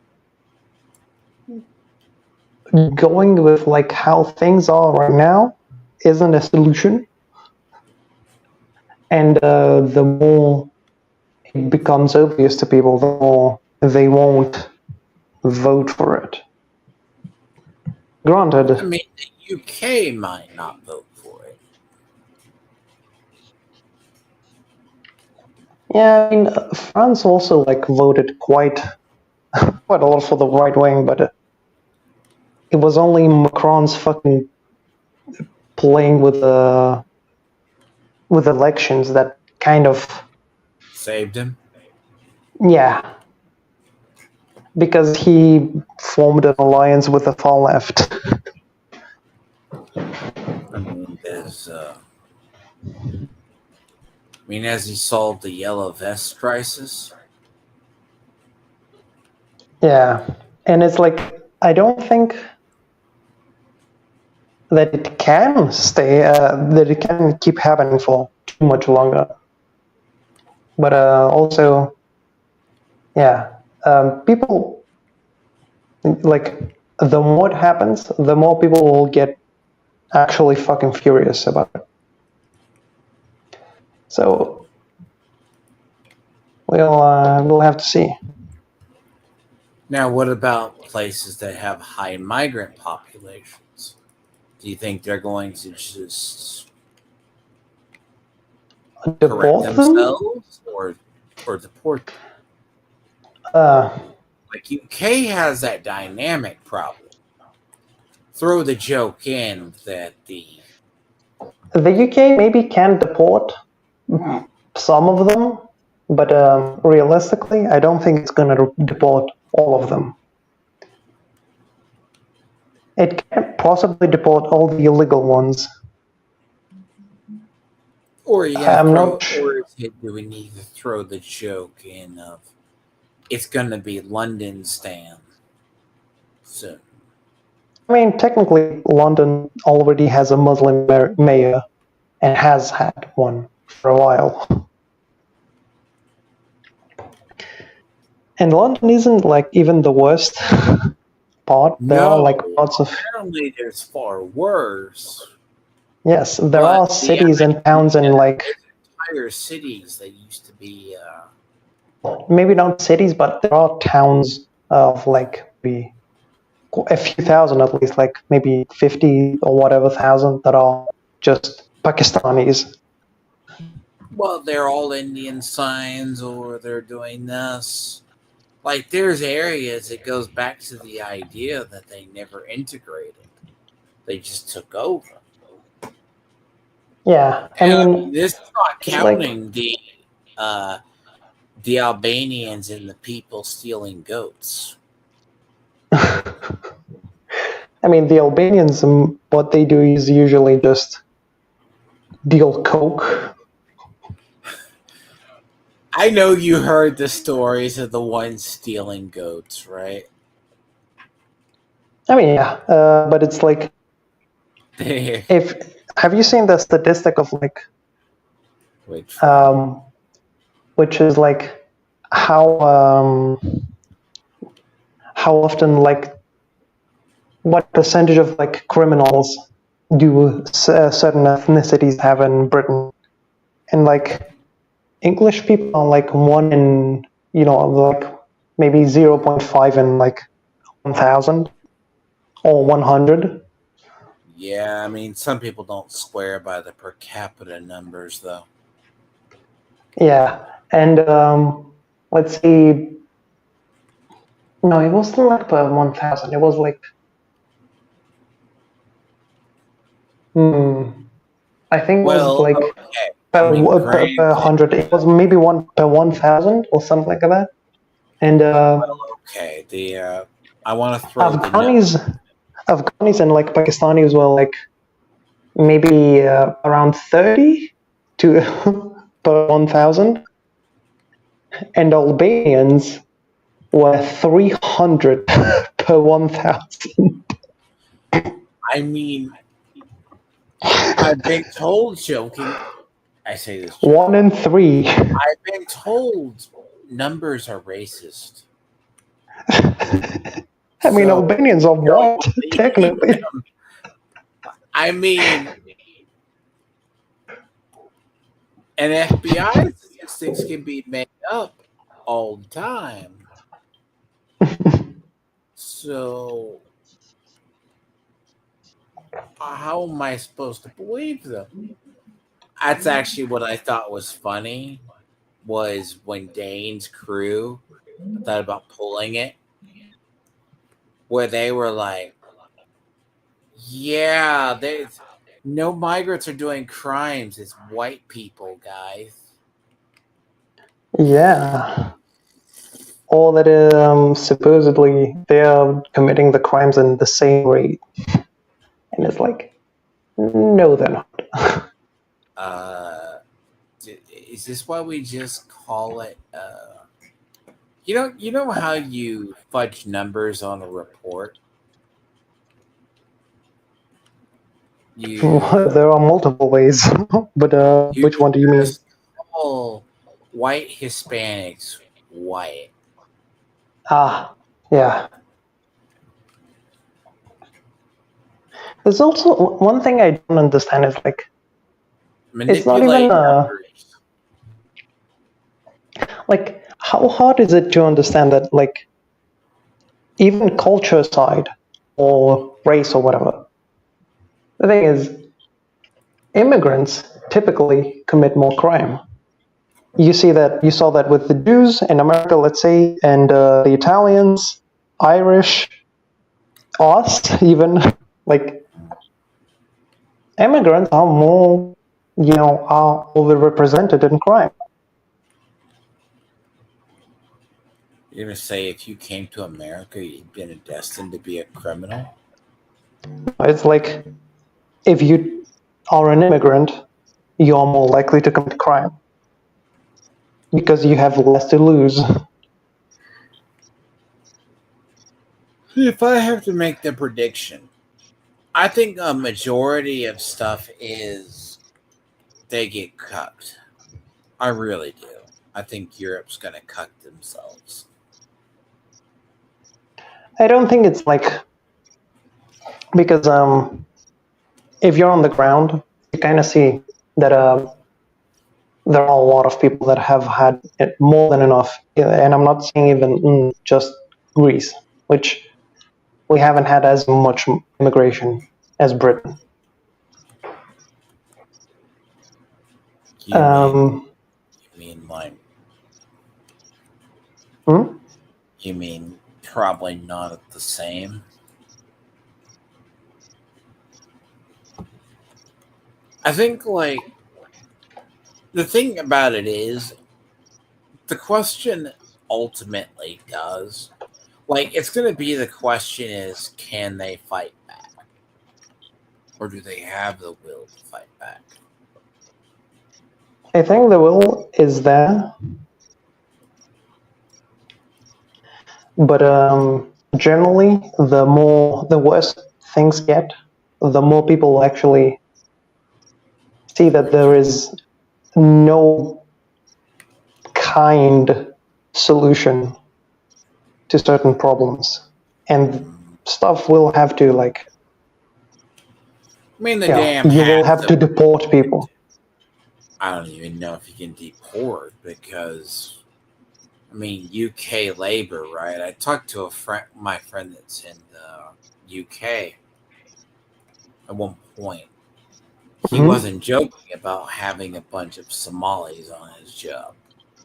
going with like how things are right now isn't a solution, and the more it becomes obvious to people, the more they won't vote for it. Granted, I mean, the UK might not vote for it. yeah, I mean, France also like voted quite a lot for the right wing, but it was only Macron's fucking playing with elections that kind of Saved him. yeah, because he formed an alliance with the far left. I mean, has he solved the yellow vest crisis? Yeah, and it's like I don't think that it can stay, that it can keep happening for too much longer. But also, yeah, people like the more it happens, the more people will get actually fucking furious about it. So we'll have to see. Now, what about places that have high migrant populations? Do you think they're going to just correct Deport them? themselves or deport them? Like UK has that dynamic problem. Throw the joke in that the UK maybe can deport some of them, but realistically, I don't think it's going to deport all of them. It can possibly deport all the illegal ones. or you I'm throw, not or do we need to throw the joke in of it's going to be London Stan soon? I mean, technically, London already has a Muslim mayor and has had one for a while. And London isn't like even the worst part. There are like parts of apparently there's far worse. yes, there are cities and towns and like entire cities that used to be maybe not cities, but there are towns of like maybe a few thousand at least, like maybe 50 or whatever thousand that are just Pakistanis. well, they're all Indian signs or they're doing this. Like there's areas it goes back to the idea that they never integrated. They just took over. Yeah, I mean, this is not counting like, the Albanians and the people stealing goats. I mean, the Albanians, what they do is usually just deal coke. I know you heard the stories of the ones stealing goats, right? I mean, yeah, but it's like, if have you seen the statistic of like, which is like how often like what percentage of like criminals do certain ethnicities have in Britain, and like English people are like one in like maybe 0.5 in like 1,000 or 100. Yeah, I mean, some people don't swear by the per capita numbers, though. Yeah, and let's see, No, it was still like per 1,000. It was like, I think it was Well, like okay. I mean, per granted, 100. It was maybe one per 1,000 or something like that. And okay. I want to throw the no. Afghanis, Afghanis and like Pakistanis were like maybe around 30 to per 1,000, and Albanians were 300 per 1,000. I mean, I've been told joking. I say this joking. 1 in 3. I've been told numbers are racist. I mean, So Albanians are don't white, believe technically. them. I mean, and FBI statistics can be made up all the time. So how am I supposed to believe them? That's actually what I thought was funny was when Dane's crew thought about pulling it, where they were like, "Yeah, there's no migrants are doing crimes. It's white people, guys." Yeah. Or that supposedly they are committing the crimes in the same rate. And it's like, no, they're not. Is this why we just call it? You know how you fudge numbers on a report. You There are multiple ways, but you which one do you mean? just call white Hispanics white. Ah, yeah. There's also one thing I don't understand is like, it's not even Manipulate numbers. like, how hard is it to understand that, like, even culture aside or race or whatever, the thing is, immigrants typically commit more crime. You saw that with the Jews in America, let's say, and the Italians, Irish, us even. Like, immigrants are more, are overrepresented in crime. You're gonna say if you came to America, you'd been destined to be a criminal. It's like, if you are an immigrant, you're more likely to commit crime because you have less to lose. If I have to make the prediction, I think a majority of stuff is they get cucked. I really do. I think Europe's gonna cuck themselves. I don't think it's like, because if you're on the ground, you kind of see that there are a lot of people that have had it more than enough. And I'm not saying even just Greece, which we haven't had as much immigration as Britain. You mean you mean like Hmm? you mean probably not the same? I think like the thing about it is the question ultimately does like it's going to be the question is can they fight back or do they have the will to fight back? I think the will is there, but generally, the worse things get, the more people actually see that there is no kind solution to certain problems, and stuff will have to, like, I mean, the damn you will hats have of to deport people. I don't even know if you can deport because I mean UK labor, right? I talked to my friend that's in the UK at one point. He Mhm. wasn't joking about having a bunch of Somalis on his job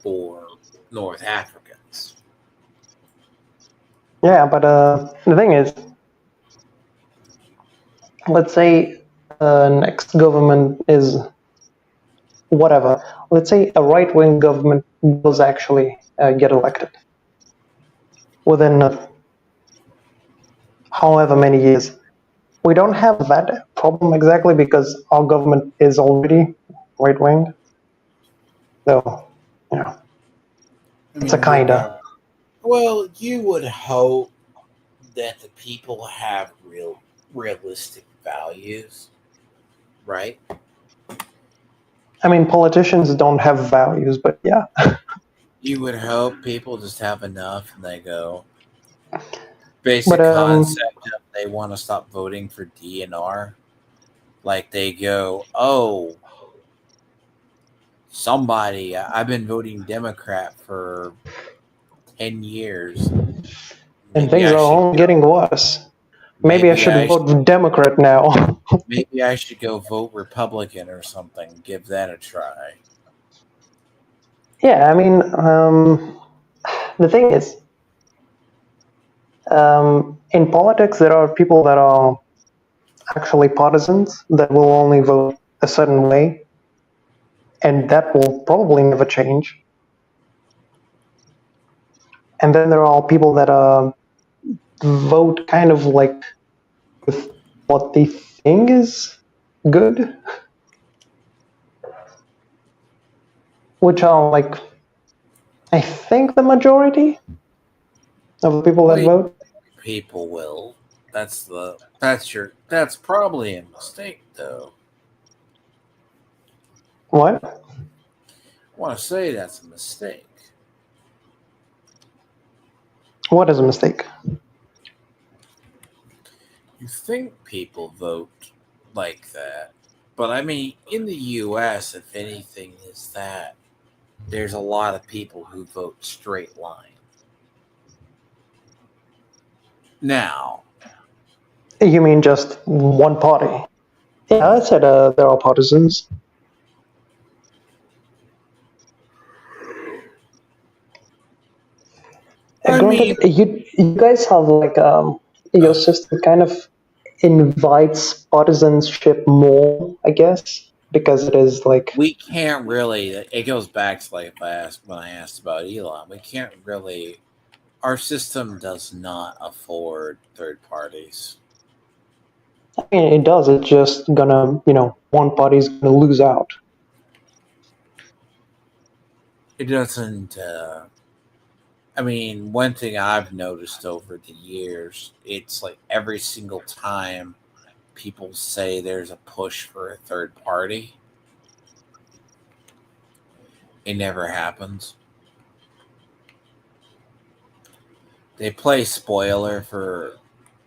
or North Africans. Yeah, but the thing is, let's say next government is whatever. Let's say a right-wing government does actually get elected within however many years. We don't have that problem exactly because our government is already right-wing. So, you know, I it's a mean, kinda. well, you would hope that the people have realistic values, right? I mean, politicians don't have values, but yeah. You would hope people just have enough and they go But basic concept of they want to stop voting for DNR. Like they go, oh, somebody, I've been voting Democrat for 10 years. and Maybe things I are should only getting go. worse. Maybe I Maybe should I should. vote Democrat now. Maybe I should go vote Republican or something. Give that a try. Yeah, I mean, the thing is, in politics, there are people that are actually partisans that will only vote a certain way, and that will probably never change. And then there are people that vote kind of like with what they think is good, which are like, I think, the majority of the people that Well, vote. people will. That's probably a mistake though. What? I want to say that's a mistake. What is a mistake? You think people vote like that. But I mean, in the US, if anything, is that there's a lot of people who vote straight line. Now, You mean just one party? Yeah, I said there are partisans. I mean, Granted, you guys have like your system kind of invites partisanship more, I guess, because it is like we can't really. It goes back to like when I asked about Elon. We can't really. Our system does not afford third parties. I mean it does. It's just gonna one party's gonna lose out. It doesn't. I mean, one thing I've noticed over the years, it's like every single time people say there's a push for a third party, it never happens. They play spoiler for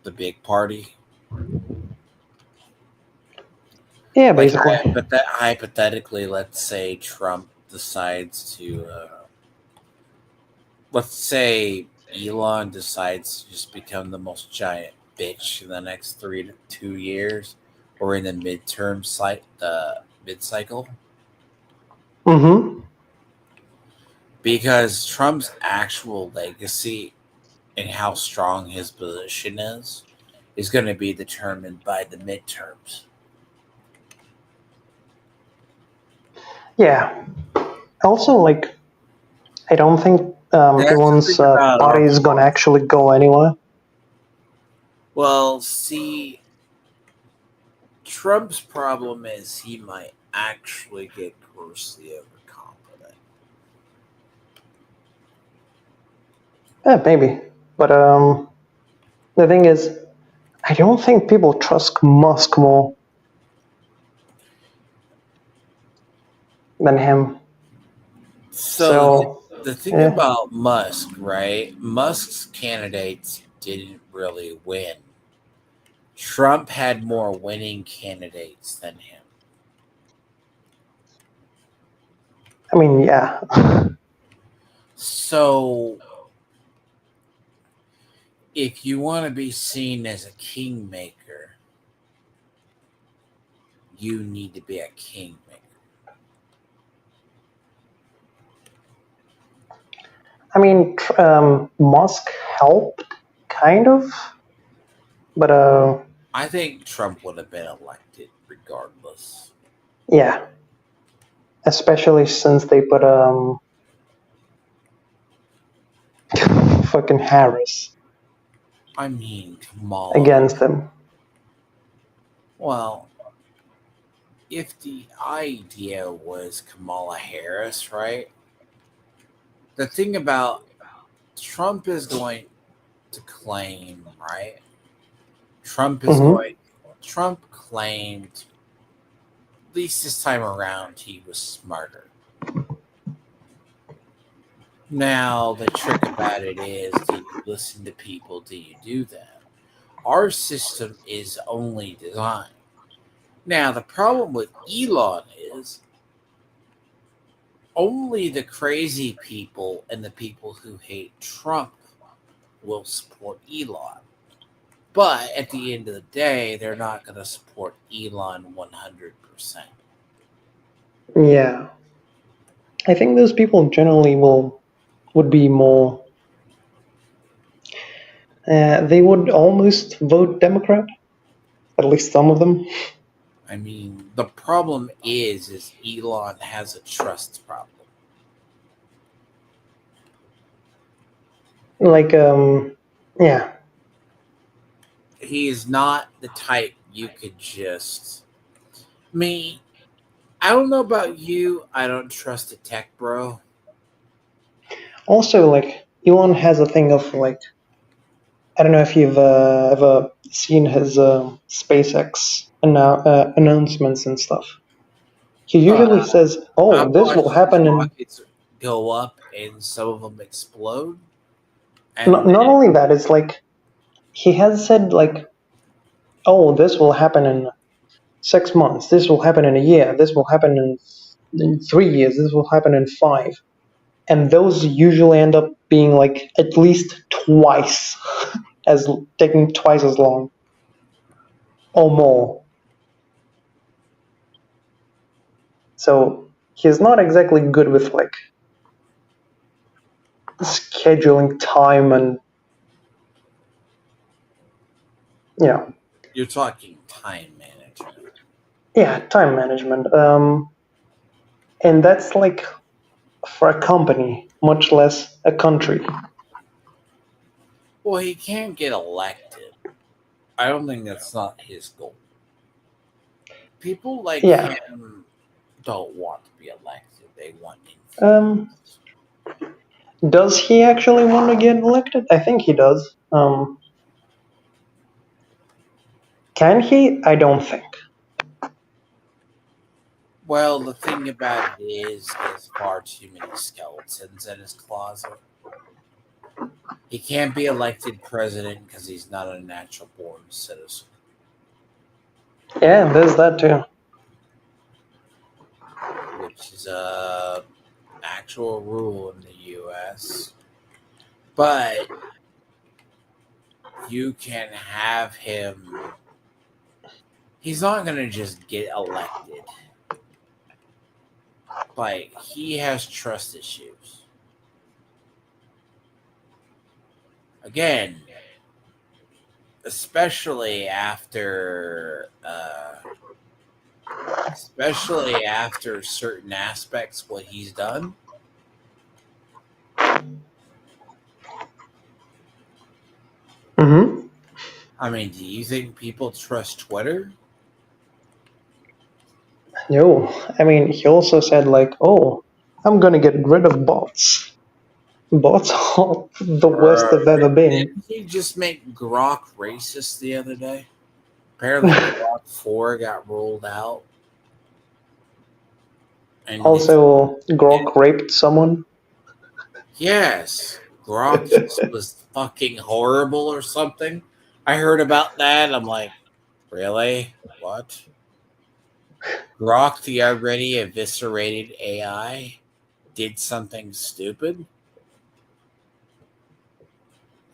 the big party. Yeah, Like basically. hypothetically, let's say Trump decides to, let's say Elon decides to just become the most giant bitch in the next 3 to 2 years, or in the mid cycle, Mm-hmm. because Trump's actual legacy and how strong his position is going to be determined by the midterms. Yeah. Also, like, I don't think That's the Elon's thing about party our is gonna politics. actually go anywhere. Well, see, Trump's problem is he might actually get grossly overconfident. Yeah, maybe. But the thing is, I don't think people trust Musk more than him. So So, the thing yeah. about Musk, right? Musk's candidates didn't really win. Trump had more winning candidates than him. I mean, yeah. So if you want to be seen as a kingmaker, you need to be a kingmaker. I mean, Musk helped kind of, but I think Trump would have been elected regardless. yeah, especially since they put fucking Harris I mean, Kamala. against him. Well, if the idea was Kamala Harris, right? The thing about Trump is going to claim, right? Hmm. Trump claimed, at least this time around, he was smarter. Now, the trick about it is, do you listen to people? Do you do that? Our system is only designed. Now, the problem with Elon is only the crazy people and the people who hate Trump will support Elon. But at the end of the day, they're not going to support Elon 100%. Yeah, I think those people generally would be more. They would almost vote Democrat, at least some of them. I mean, the problem is Elon has a trust problem. Like, yeah. He is not the type you could just. Me, I don't know about you. I don't trust a tech bro. Also, like, Elon has a thing of like, I don't know if you've ever seen his SpaceX announcements and stuff. He usually Uh, says, I "Oh, this will watched his happen in." rockets go up and some of them explode. Not, And not only that, it's like he has said like, "Oh, this will happen in 6 months. This will happen in a year. This will happen in 3 years. This will happen in five." And those usually end up being like at least twice as taking twice as long or more. So he's not exactly good with like scheduling time and you know you're talking time management. yeah, time management. And that's like for a company, much less a country. Well, he can't get elected. I don't think that's not his goal. People like Yeah. him don't want to be elected. They want Um, influence. does he actually want to get elected? I think he does. Can he? I don't think. Well, the thing about it is, he has far too many skeletons in his closet. He can't be elected president because he's not a natural born citizen, Yeah, there's that too. which is a actual rule in the U.S. But you can have him. He's not going to just get elected. Like, he has trust issues. Again, especially after certain aspects what he's done. Hmm. I mean, do you think people trust Twitter? No, I mean he also said like, "Oh, I'm gonna get rid of bots. Bots are the worst they've ever been." Didn't he just make Grok racist the other day? Apparently, Grok 4 got rolled out, and Also, Grok raped someone. yes, Grok was fucking horrible or something. I heard about that. I'm like, really? What? Grok, the already eviscerated AI, did something stupid?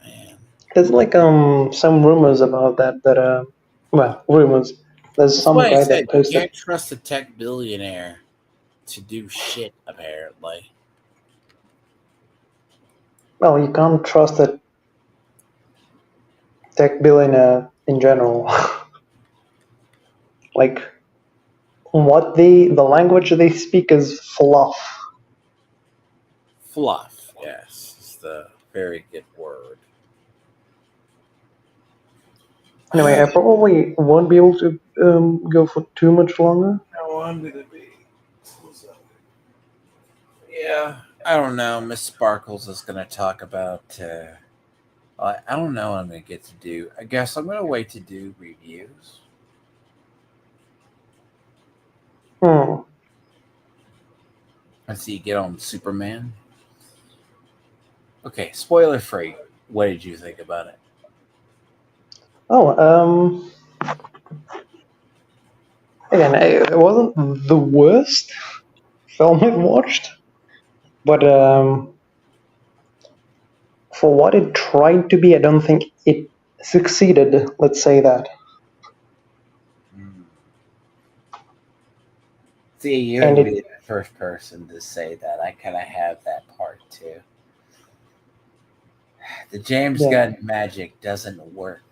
Man. There's like some rumors about that well, rumors. There's That's some why I guy that said you posted. can't trust a tech billionaire to do shit, apparently. Well, you can't trust it. tech billionaire in general. Like what the language they speak is fluff. Fluff, yes, is the very good word. Anyway, I probably won't be able to go for too much longer. How long did it be? Yeah, I don't know. Miss Sparkles is going to talk about. I don't know what I'm going to get to do. I guess I'm going to wait to do reviews. Hmm. I see you get on Superman. Okay, spoiler free. What did you think about it? Oh, again, it wasn't the worst film I've watched, but for what it tried to be, I don't think it succeeded. Let's say that. Mm. See, you And wouldn't be it, the first person to say that. I kind of have that part too. The James yeah, Gunn magic doesn't work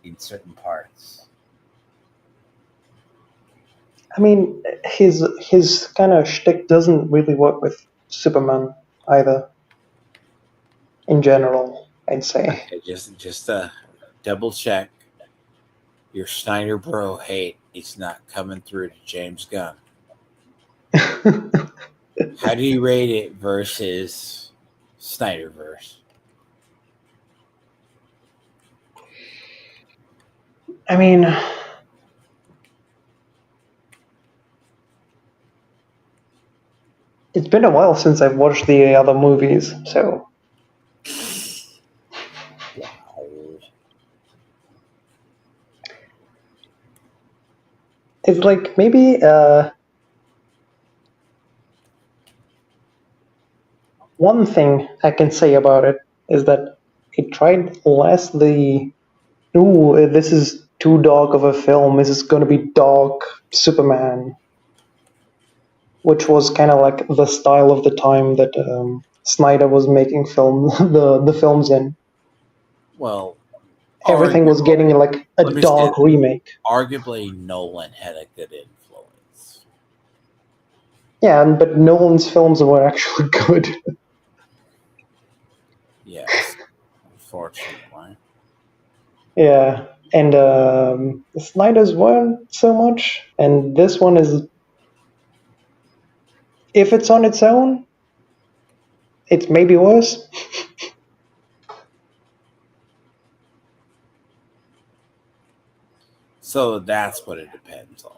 in certain parts. I mean, his kind of shtick doesn't really work with Superman either. In general, I'd say. Okay, just double check. Your Snyder Bro hate is not coming through to James Gunn. How do you rate it versus Snyderverse? I mean, it's been a while since I've watched the other movies, so Wow. it's like maybe one thing I can say about it is that it tried less the ooh, this is too dark of a film. This is going to be dark Superman, which was kind of like the style of the time that Snyder was making film the films in. Well, Everything was getting arguably, like a let me say, dark remake. arguably Nolan had a good influence. Yeah, but Nolan's films were actually good. Yes, unfortunately. Yeah, and Snyder's weren't so much, and this one is, if it's on its own, it's maybe worse. So that's what it depends on.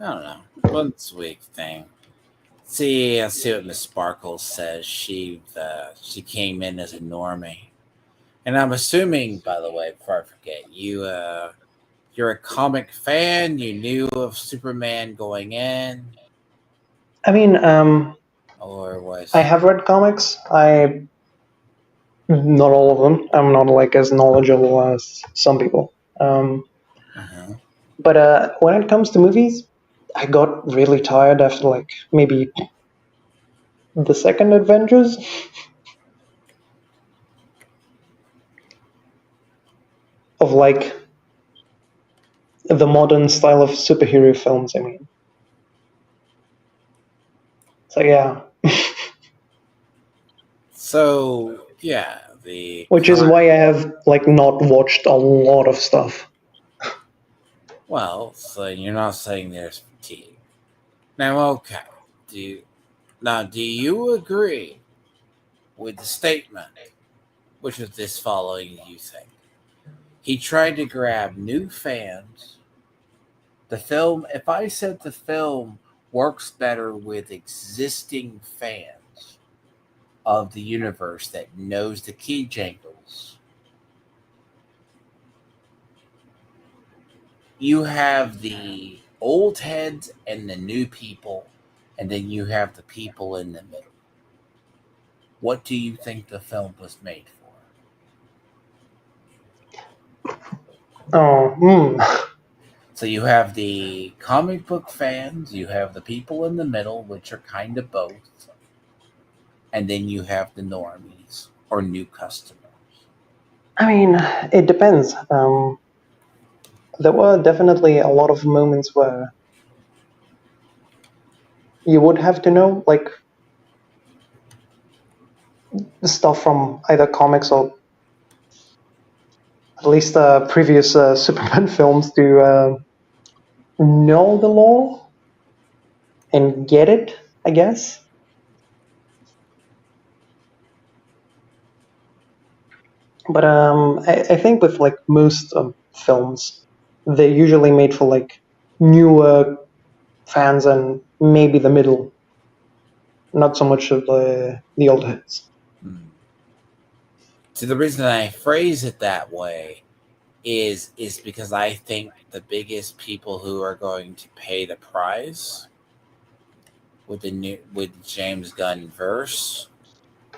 I don't know. Once a week thing. See, I see what Miss Sparkles says. She came in as a normie, and I'm assuming, by the way, before I forget, you're a comic fan. You knew of Superman going in, I mean, or I was have read comics. I not all of them. I'm not like as knowledgeable as some people. uh-huh. But when it comes to movies, I got really tired after like maybe the second Avengers of like the modern style of superhero films. I mean, so yeah, So yeah, the which is why I have like not watched a lot of stuff. well, so you're not saying there's fatigue. Now, okay. Do do you agree with the statement, which is this following? You think he tried to grab new fans? The film, if I said the film works better with existing fans of the universe that knows the key jangles, you have the old heads and the new people, and then you have the people in the middle. What do you think the film was made for? Oh, So you have the comic book fans, you have the people in the middle, which are kind of both, and then you have the normies or new customers. I mean, it depends. There were definitely a lot of moments where you would have to know, like, stuff from either comics or at least previous Superman films to know the law and get it, I guess. But I think with like most films, they're usually made for like newer fans and maybe the middle, not so much of the old heads. So the reason I phrase it that way is because I think the biggest people who are going to pay the price with with James Gunn verse,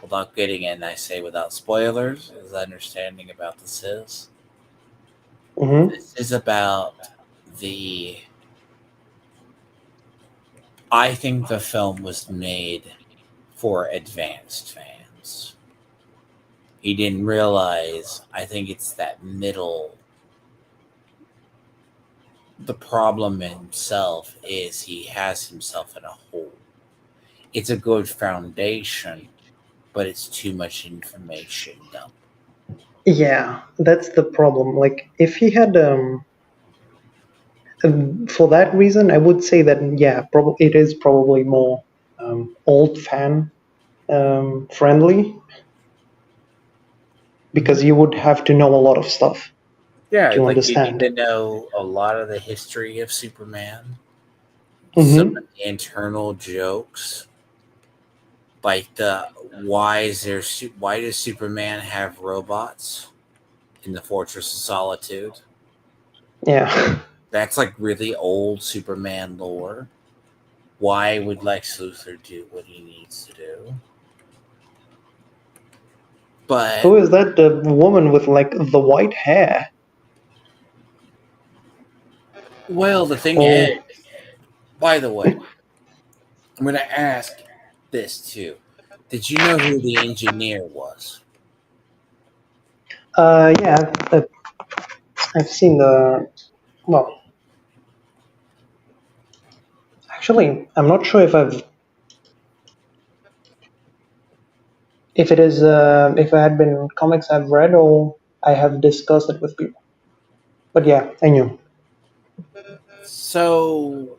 without getting in, I say without spoilers, is understanding about this is. Hmm. This is about the. I think the film was made for advanced fans. He didn't realize. I think it's that middle. The problem himself is he has himself in a hole. It's a good foundation, but it's too much information dump. Yeah, that's the problem. Like, if he had, for that reason, I would say that yeah, probably it is probably more old fan friendly Mm-hmm. because you would have to know a lot of stuff Yeah, to like you need understand. to know a lot of the history of Superman, some of Hmm. the internal jokes, like the why does Superman have robots in the Fortress of Solitude? Yeah. That's like really old Superman lore. Why would Lex Luthor do what he needs to do? But Who is that woman with like the white hair? well, the thing is, Oh, by the way, I'm going to ask this too. Did you know who the engineer was? yeah, I've seen the. Well, actually, I'm not sure if it is if it had been comics I've read or I have discussed it with people. But yeah, I knew. So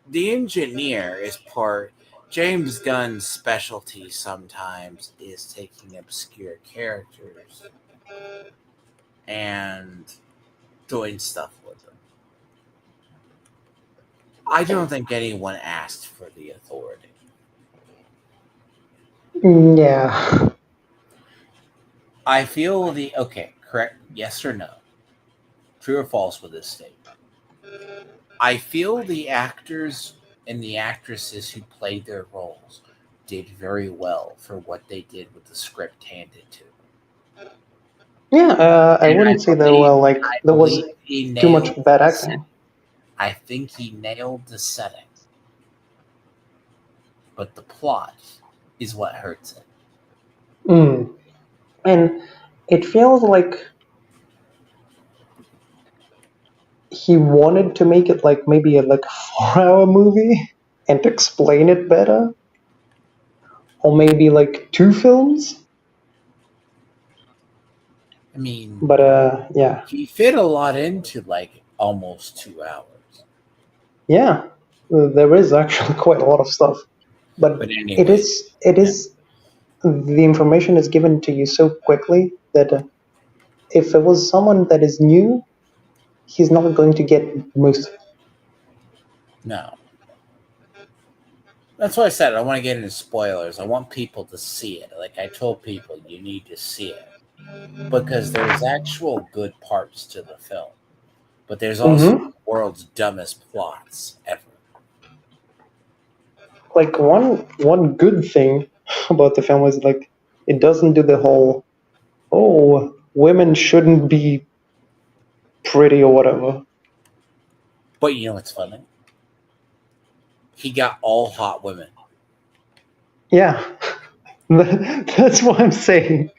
the engineer is part. James Gunn's specialty sometimes is taking obscure characters and doing stuff with them. I don't think anyone asked for the authority. Yeah. I feel the okay, correct, yes or no, true or false with this statement. I feel the actors and the actresses who played their roles did very well for what they did with the script handed to them. Yeah, I And wouldn't say that. Well, like I there was believe he too much nailed bad the set. acting. I think he nailed the setting, but the plot is what hurts it. Mm. And it feels like he wanted to make it like maybe like a 4 hour movie and to explain it better, or maybe like two films. I mean, But yeah, he fit a lot into like almost 2 hours. yeah, there is actually quite a lot of stuff. But But anyway, it yeah, is the information is given to you so quickly that if it was someone that is new, he's not going to get most of it. no. That's why I said I don't want to get into spoilers. I want people to see it. Like I told people, you need to see it because there's actual good parts to the film, but there's also Hmm. the world's dumbest plots ever. Like one good thing about the film is like it doesn't do the whole oh women shouldn't be pretty or whatever. But you know what's funny? He got all hot women. Yeah, that's what I'm saying.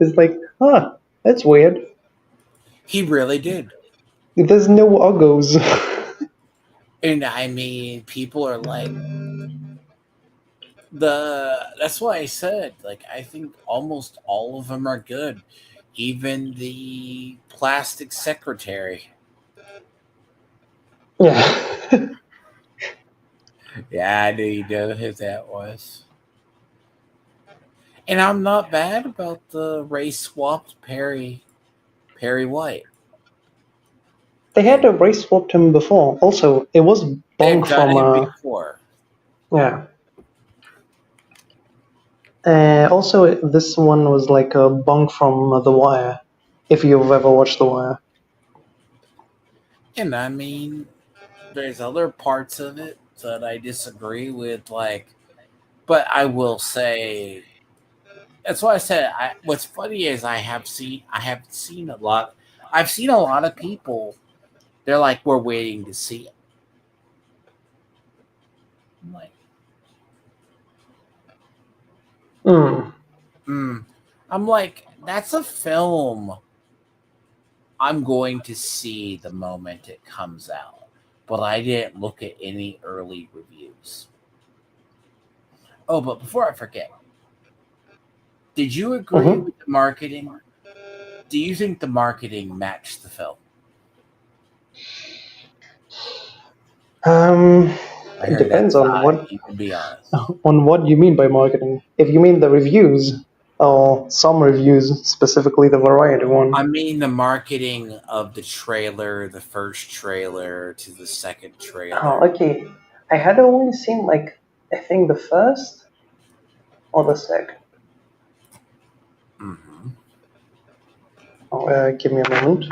It's like, huh, That's weird. He really did. There's no uggos. And I mean, people are like, that's why I said, like, I think almost all of them are good. Even the plastic secretary. Yeah. Yeah, I knew you know who that was. And I'm not bad about the race swapped Perry White. They had And a race swapped him before. Also, it was they've Bonk done from it before. yeah. Also, this one was like a Bonk from The Wire. If you've ever watched The Wire. And I mean, there's other parts of it that I disagree with, like, but I will say that's why I said what's funny is I have seen a lot. I've seen a lot of people. They're like, we're waiting to see it. I'm like, Mm. mm. I'm like, that's a film I'm going to see the moment it comes out. But I didn't look at any early reviews. Oh, but before I forget, did you agree Hmm. with the marketing? Do you think the marketing matched the film? Um, I it heard that depends sigh. You can be honest. on what you mean by marketing. If you mean the reviews, or some reviews, specifically the Variety one. I mean, the marketing of the trailer, the first trailer to the second Oh, trailer. okay. I had only seen like I think the first or the second. Hmm. Oh, give me a moment.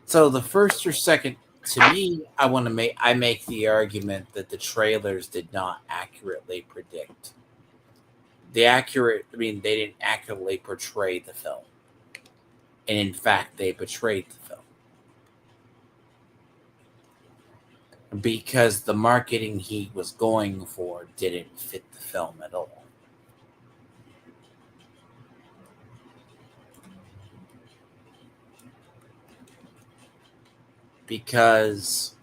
So the first or second, to me, I make the argument that the trailers did not accurately predict they didn't accurately portray the film, and in fact, they betrayed the film because the marketing he was going for didn't fit the film at all. Because,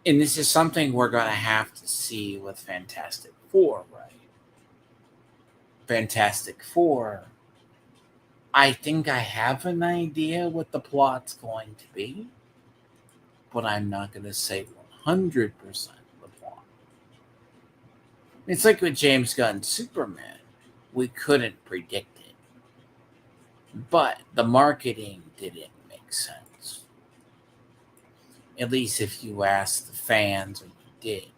and this is something we're going to have to see with Fantastic Four, right? Fantastic Four, I think I have an idea what the plot's going to be, but I'm not going to say 100% the plot. It's like with James Gunn's Superman. We couldn't predict it, but the marketing didn't make sense. At least if you ask the fans, or you did.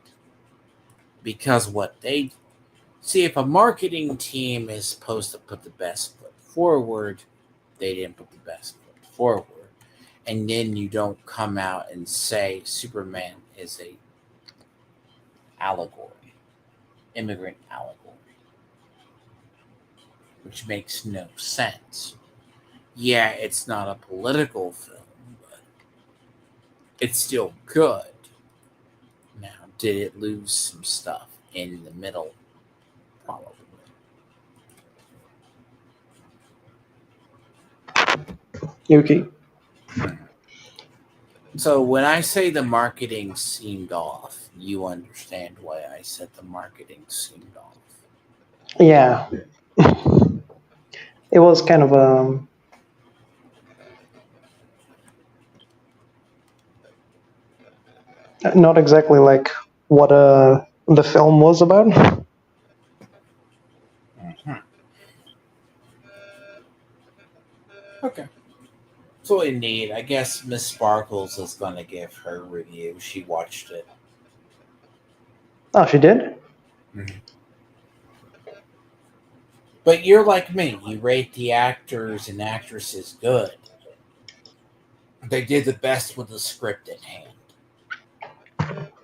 Because what they see, if a marketing team is supposed to put the best foot forward, they didn't put the best foot forward. And then you don't come out and say Superman is a allegory, immigrant allegory, which makes no sense. Yeah, it's not a political film, but it's still good. Now, did it lose some stuff in the middle? Probably. Okay. So when I say the marketing seemed off, you understand why I said the marketing seemed off. Yeah, it was kind of not exactly like what the film was about. Mhm. Okay. So indeed, I guess Miss Sparkles is going to give her review. She watched it. Oh, she did. Mhm. But you're like me. You rate the actors and actresses good. They did the best with the script at hand.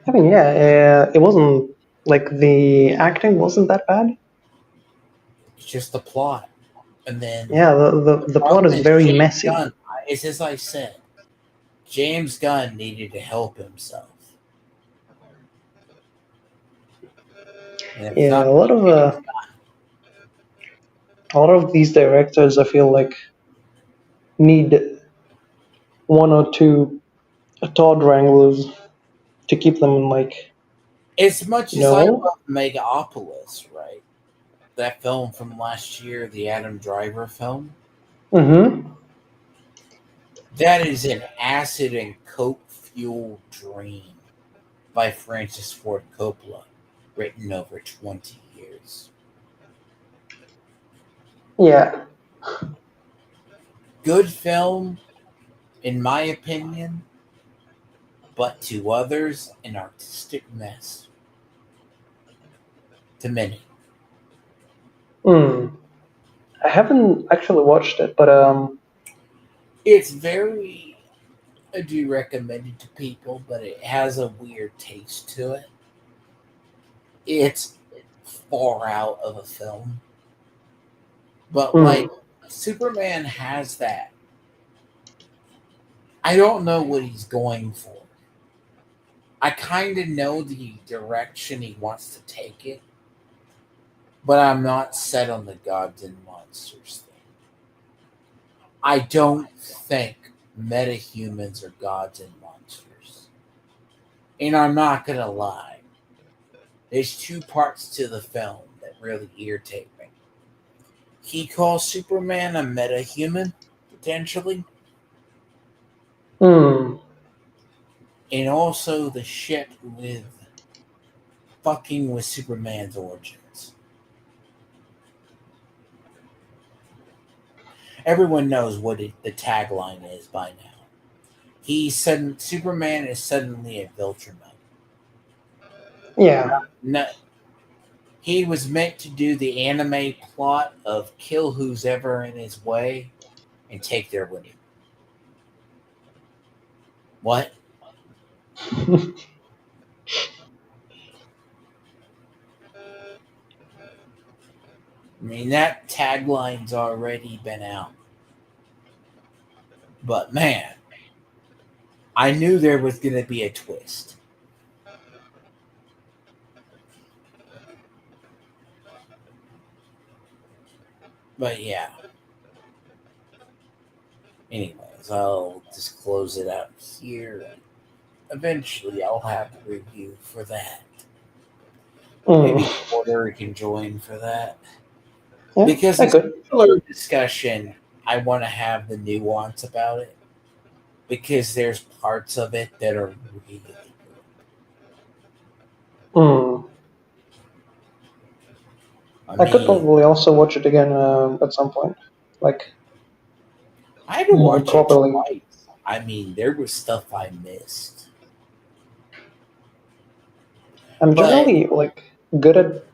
I mean, yeah, it wasn't like the acting wasn't that bad. It's just the plot. And then Yeah, the the plot problem is is very James messy. Gunn. It's as I said. James Gunn needed to help himself. And if it's Yeah, not a lot of James Gunn, A lot of these directors, I feel like, need one or two Todd Wranglers to keep them like, As much you as I know. love Megapolis, right? That film from last year, the Adam Driver film, Mm-hmm. that is an acid and coke fueled dream by Francis Ford Coppola, written over 20 years. Yeah. Good film, in my opinion, but to others, an artistic mess. To many. Mm. I haven't actually watched it, but It's very, I do recommend it to people, but it has a weird taste to it. It's far out of a film. But mm. like Superman has that. I don't know what he's going for. I kind of know the direction he wants to take it, but I'm not set on the gods and monsters thing. I don't think metahumans are gods and monsters. And I'm not going to lie. There's two parts to the film that really irritate me. He calls Superman a metahuman, potentially, Mm. and also the shit with fucking with Superman's origins. Everyone knows what the tagline is by now. Superman is suddenly a Viltruman. Yeah. No, he was meant to do the anime plot of kill who's ever in his way and take their with him. What? I mean, that tagline's already been out. But man, I knew there was going to be a twist. But yeah. Anyways, I'll just close it out here. Eventually, I'll have a review for that. Mm. Maybe Porter can join for that. Yeah, Because I the could. singular discussion, I want to have the nuance about it. Because there's parts of it that are really good. Mm. I I could mean, probably also watch it again at some point, like I had to more watch it properly. twice. I mean, there was stuff I missed. I'm But generally like good at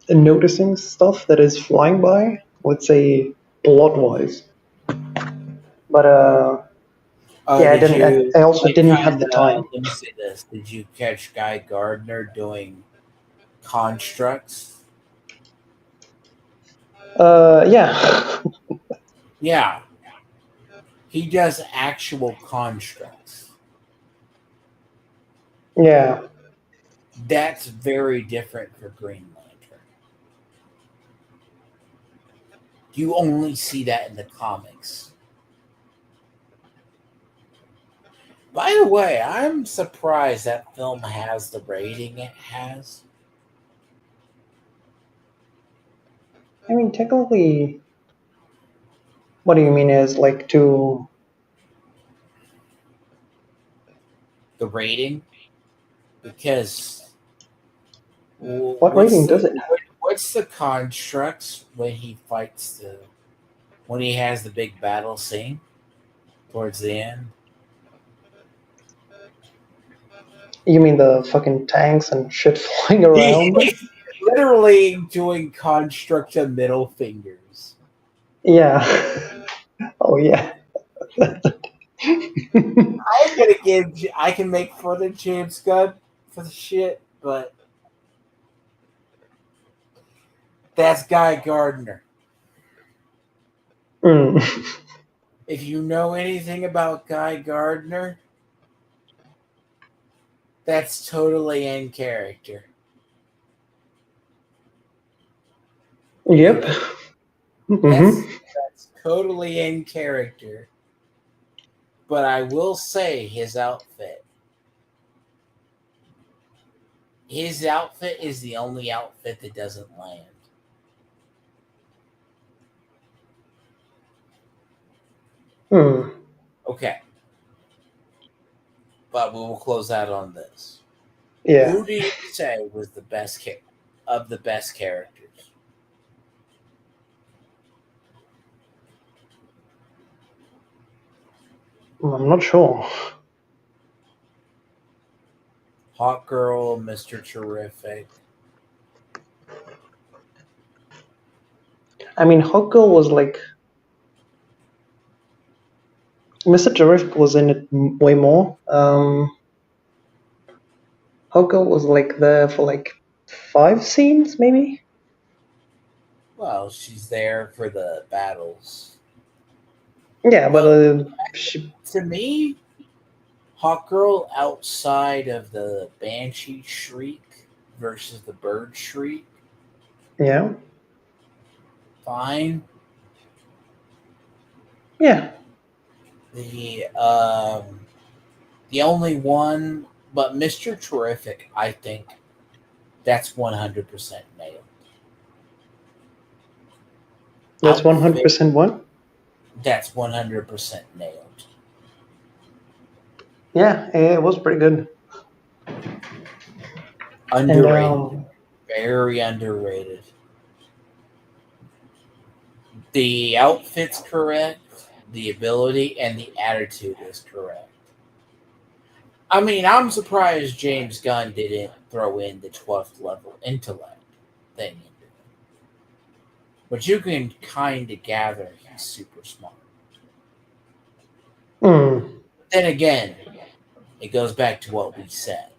noticing stuff that is flying by, let's say plot wise. But yeah, I did didn't. you, I also what didn't kind have the of, time. let me say this, did you catch Guy Gardner doing constructs? Yeah, Yeah, he does actual constructs. yeah. That's very different for Green Lantern. You only see that in the comics. By the way, I'm surprised that film has the rating it has. I mean, technically, what do you mean is like to The rating, because what rating does it have? what's the constructs when he fights when he has the big battle scene towards the end? You mean the fucking tanks and shit flying He around? literally doing construct of middle fingers. Yeah. Oh yeah. I'm gonna give. I can make fun of James Gunn for the shit, but that's Guy Gardner. Mm. If you know anything about Guy Gardner, that's totally in character. Yep. Anyway, Mm-hmm. That's totally in character. But I will say his outfit is the only outfit that doesn't land. Hmm. Okay, but we will close out on this. Yeah. Who do you say was the best of the best characters? I'm not sure. Hot Girl, Mr. Terrific. I mean, Hot Girl was like Mr. Terrific was in it way more. Hot Girl was like there for like 5 scenes, maybe. Well, she's there for the battles. Yeah, but But she, to me, Hawk Girl outside of the Banshee Shriek versus the Bird Shriek, yeah, fine. yeah, The only one, but Mr. Terrific, I think that's 100% nailed. that's Outfit, 100% what? that's 100% nailed. Yeah, it was pretty good. And Underrated, very underrated. The outfit's correct, the ability and the attitude is correct. I mean, I'm surprised James Gunn didn't throw in the 12th level intellect thing into it. But you can kind of gather he's super smart. mm, But then again, it goes back to what we said.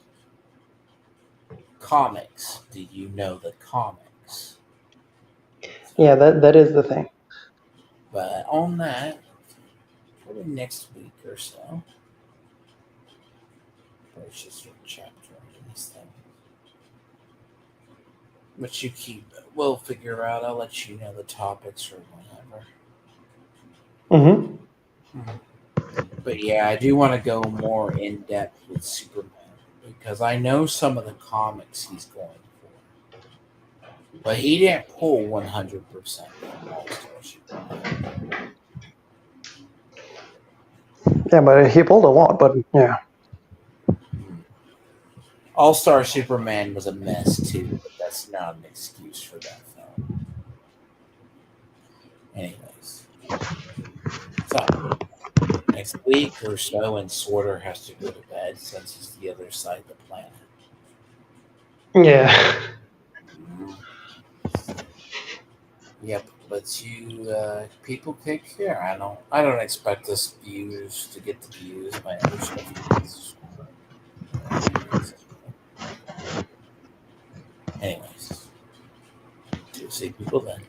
Comics. Do you know the comics? yeah, that is the thing. But on that, probably next week or so, there's just a chapter on this thing. But you keep, we'll figure out. I'll let you know the topics or whatever. Hmm. But yeah, I do want to go more in depth with Superman because I know some of the comics he's going for, but he didn't pull 100% from All Star Superman. Yeah, but he pulled a lot. But yeah, All Star Superman was a mess too, but that's not an excuse for that film. Anyways, so next week or so, and Sorter has to go to bed since he's the other side of the planet. yeah, Mhm. Yep, but you people take care. I don't expect us views to get the views my other stuff gets. Anyways, to see people then.